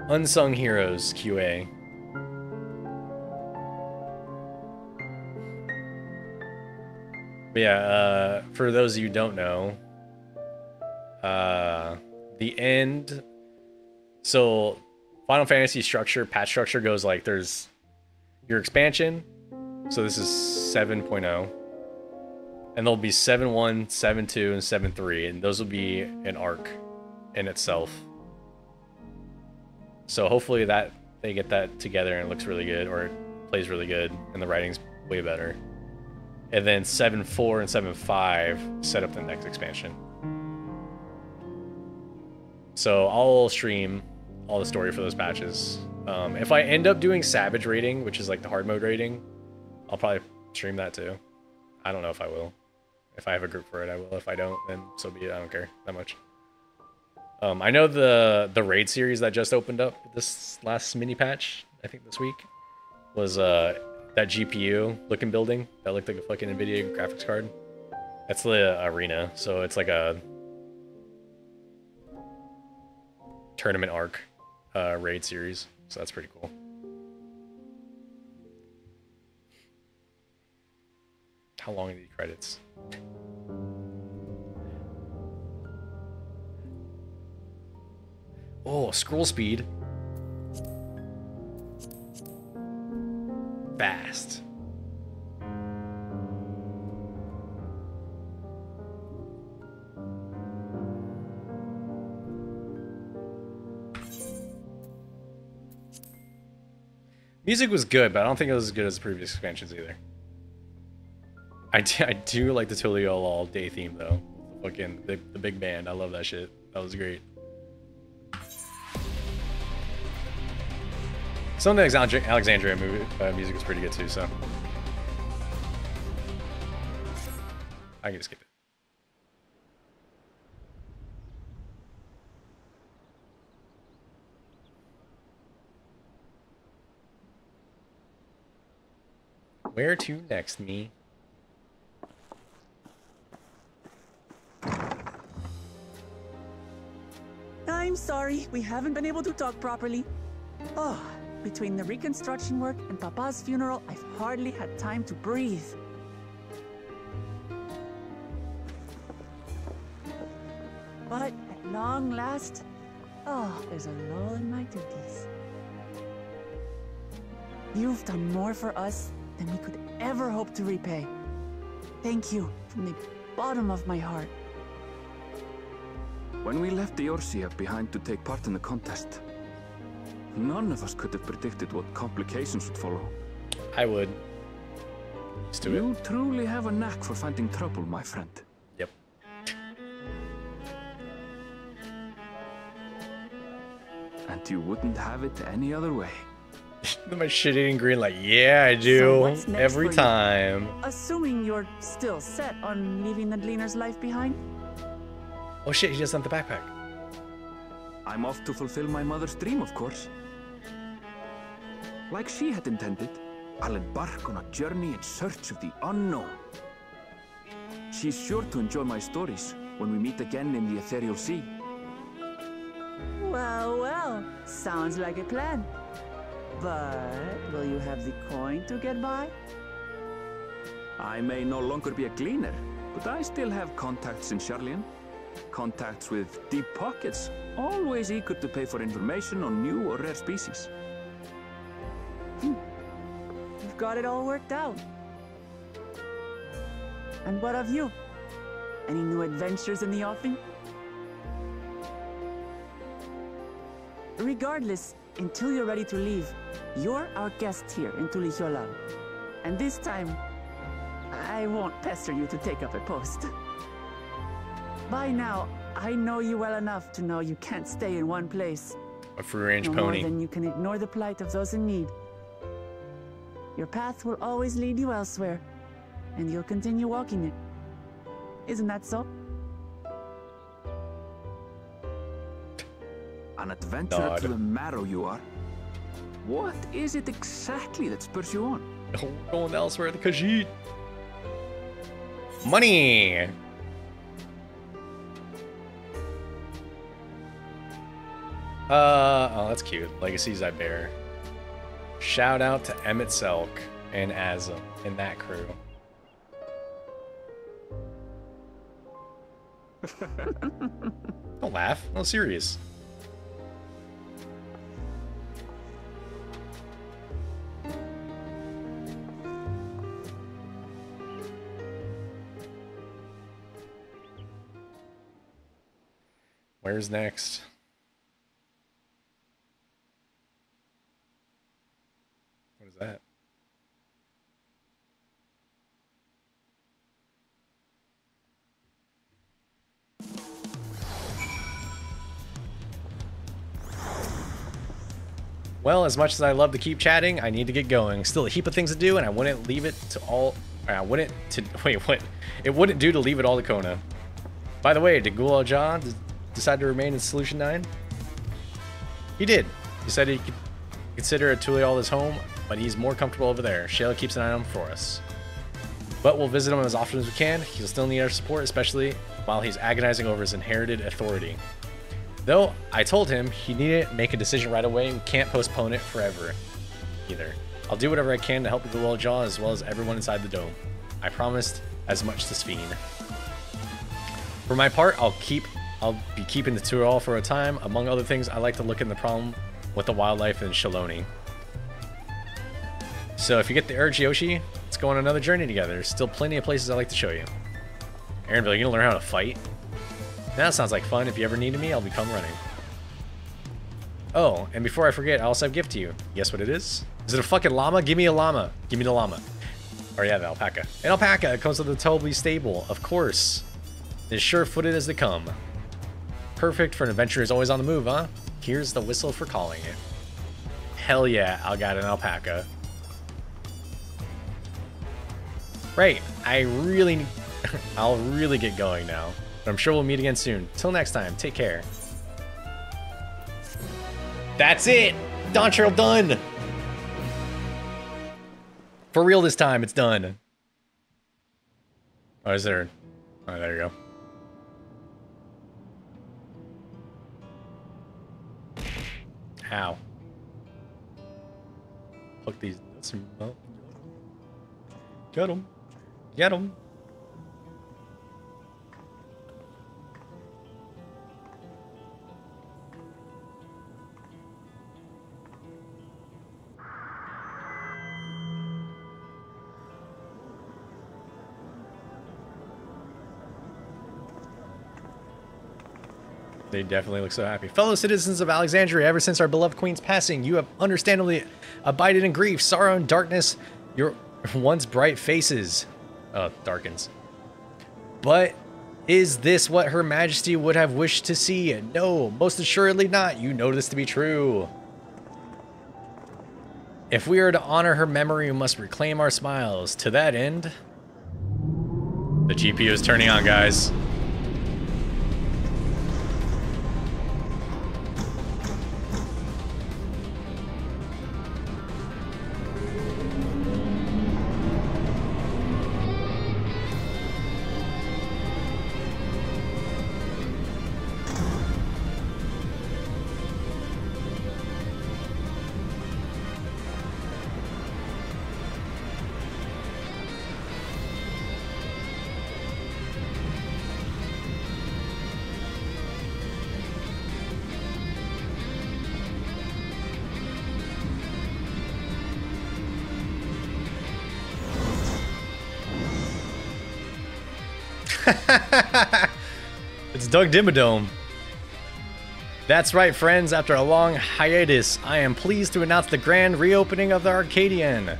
Unsung Heroes QA. But yeah, for those of you who don't know, the end, so Final Fantasy structure, patch structure goes like, there's your expansion, so this is 7.0, and there'll be 7.1, 7.2, and 7.3, and those will be an arc in itself. So hopefully that they get that together and it looks really good, or it plays really good, and the writing's way better. And then 7.4 and 7.5 set up the next expansion. So I'll stream all the story for those patches. If I end up doing Savage rating, which is like the hard mode rating, I'll probably stream that too. I don't know if I will. If I have a group for it, I will. If I don't, then so be it. I don't care that much. I know the raid series that just opened up this last mini patch, I think this week, was that GPU looking building that looked like a fucking NVIDIA graphics card. That's the arena, so it's like a tournament arc raid series, so that's pretty cool. How long are these credits? Oh, scroll speed. Fast. Music was good, but I don't think it was as good as the previous expansions either. I do like the Tulio All Day theme though. Fucking the big band. I love that shit. That was great. Some of the Alexandria music is pretty good too, so I can just skip it. Where to next, me? I'm sorry, we haven't been able to talk properly. Oh, between the reconstruction work and Papa's funeral, I've hardly had time to breathe. But at long last, there's a lull in my duties. You've done more for us than we could ever hope to repay. Thank you from the bottom of my heart. When we left Eorzea behind to take part in the contest, none of us could have predicted what complications would follow. I would. You truly have a knack for finding trouble, my friend. Yep. And you wouldn't have it any other way. My shit-eating grin like, yeah, I do. So what's next Every for you? time. Assuming you're still set on leaving the Gleaner's life behind? Oh shit, he just sent the backpack. I'm off to fulfill my mother's dream, of course. Like she had intended, I'll embark on a journey in search of the unknown. She's sure to enjoy my stories when we meet again in the Ethereal Sea. Well, well, sounds like a plan. But will you have the coin to get by? I may no longer be a gleaner, but I still have contacts in Sharlayan. Contacts with deep pockets, always eager to pay for information on new or rare species. You've got it all worked out. And what of you? Any new adventures in the offing? Regardless, until you're ready to leave, you're our guest here in Tuliyollal. And this time, I won't pester you to take up a post. By now, I know you well enough to know you can't stay in one place. A free-range no pony. more than you can ignore the plight of those in need. Your path will always lead you elsewhere, and you'll continue walking it. Isn't that so? An adventurer Nod. to the marrow you are. What is it exactly that spurs you on? Going elsewhere at the Khajiit. Money! Oh, that's cute. Legacies I bear. Shout out to Emmett Selk and Azam and that crew. Don't laugh. No, serious. Where's next? What is that? Well, as much as I love to keep chatting, I need to get going. Still a heap of things to do, and I wouldn't leave it to all. I wouldn't to wait. What? It wouldn't do to leave it all to Kona. By the way, did Gul Jan decide to remain in Solution 9? He did. He said he could consider Tuliyollal his home, but he's more comfortable over there. Shayla keeps an eye on him for us. But we'll visit him as often as we can. He'll still need our support, especially while he's agonizing over his inherited authority. Though, I told him he needed to make a decision right away. We can't postpone it forever either. I'll do whatever I can to help Gul Jan as well as everyone inside the dome. I promised as much to Sphene. For my part, I'll be keeping the Tuliyollal for a time. Among other things, I like to look at the problem with the wildlife in Shaloni. So if you get the urge, Yoshi, let's go on another journey together. There's still plenty of places I'd like to show you. Aaronville, you gonna learn how to fight? That sounds like fun. If you ever needed me, I'll come running. Oh, and before I forget, I also have a gift to you. Guess what it is? Is it a fucking llama? Give me a llama. Give me the llama. Or yeah, the alpaca. An alpaca. It comes with the Toby stable, of course. As sure-footed as they come. Perfect for an adventurer who's always on the move, huh? Here's the whistle for calling it. Hell yeah, I got an alpaca. Right, I'll really get going now. But I'm sure we'll meet again soon. Till next time, take care. That's it! Dawn Trail done! For real this time, it's done. Oh, is there... Oh, there you go. Ow. Pluck these nuts and... Oh. Get him. Get him. They definitely look so happy. Fellow citizens of Alexandria, ever since our beloved queen's passing, you have understandably abided in grief, sorrow, and darkness. Your once bright faces darkens. But is this what Her Majesty would have wished to see? No, most assuredly not. You know this to be true. If we are to honor her memory, we must reclaim our smiles. To that end, the GPU is turning on, guys. It's Doug Dimmadome. That's right, friends. After a long hiatus, I am pleased to announce the grand reopening of the Arcadian.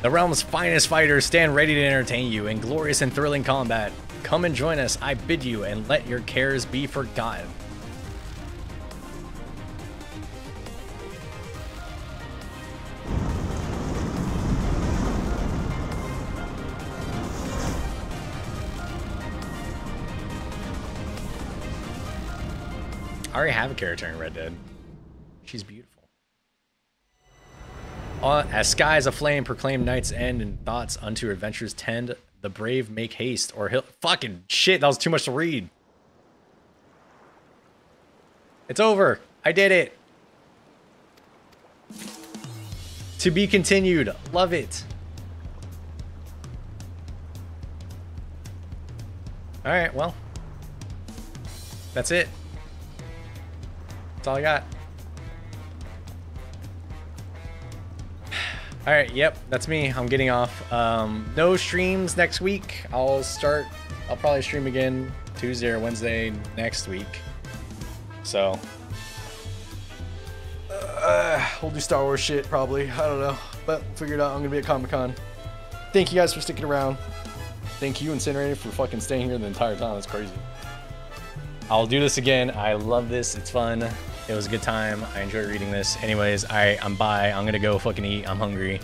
The realm's finest fighters stand ready to entertain you in glorious and thrilling combat. Come and join us, I bid you, and let your cares be forgotten. I already have a character in Red Dead. She's beautiful. As skies aflame proclaim night's end and thoughts unto adventures tend, the brave make haste or he'll... Fucking shit, that was too much to read. It's over. I did it. To be continued. Love it. Alright, well. That's it. That's all I got. All right, yep, that's me. I'm getting off. No streams next week. I'll probably stream again Tuesday or Wednesday next week. So we'll do Star Wars shit probably. I don't know, but figure it out. I'm gonna be at Comic-Con. Thank you guys for sticking around. Thank you, Incinerator, for fucking staying here the entire time. That's crazy. I'll do this again. I love this. It's fun. It was a good time. I enjoy reading this. Anyways, I'm bye. I'm gonna go fucking eat. I'm hungry.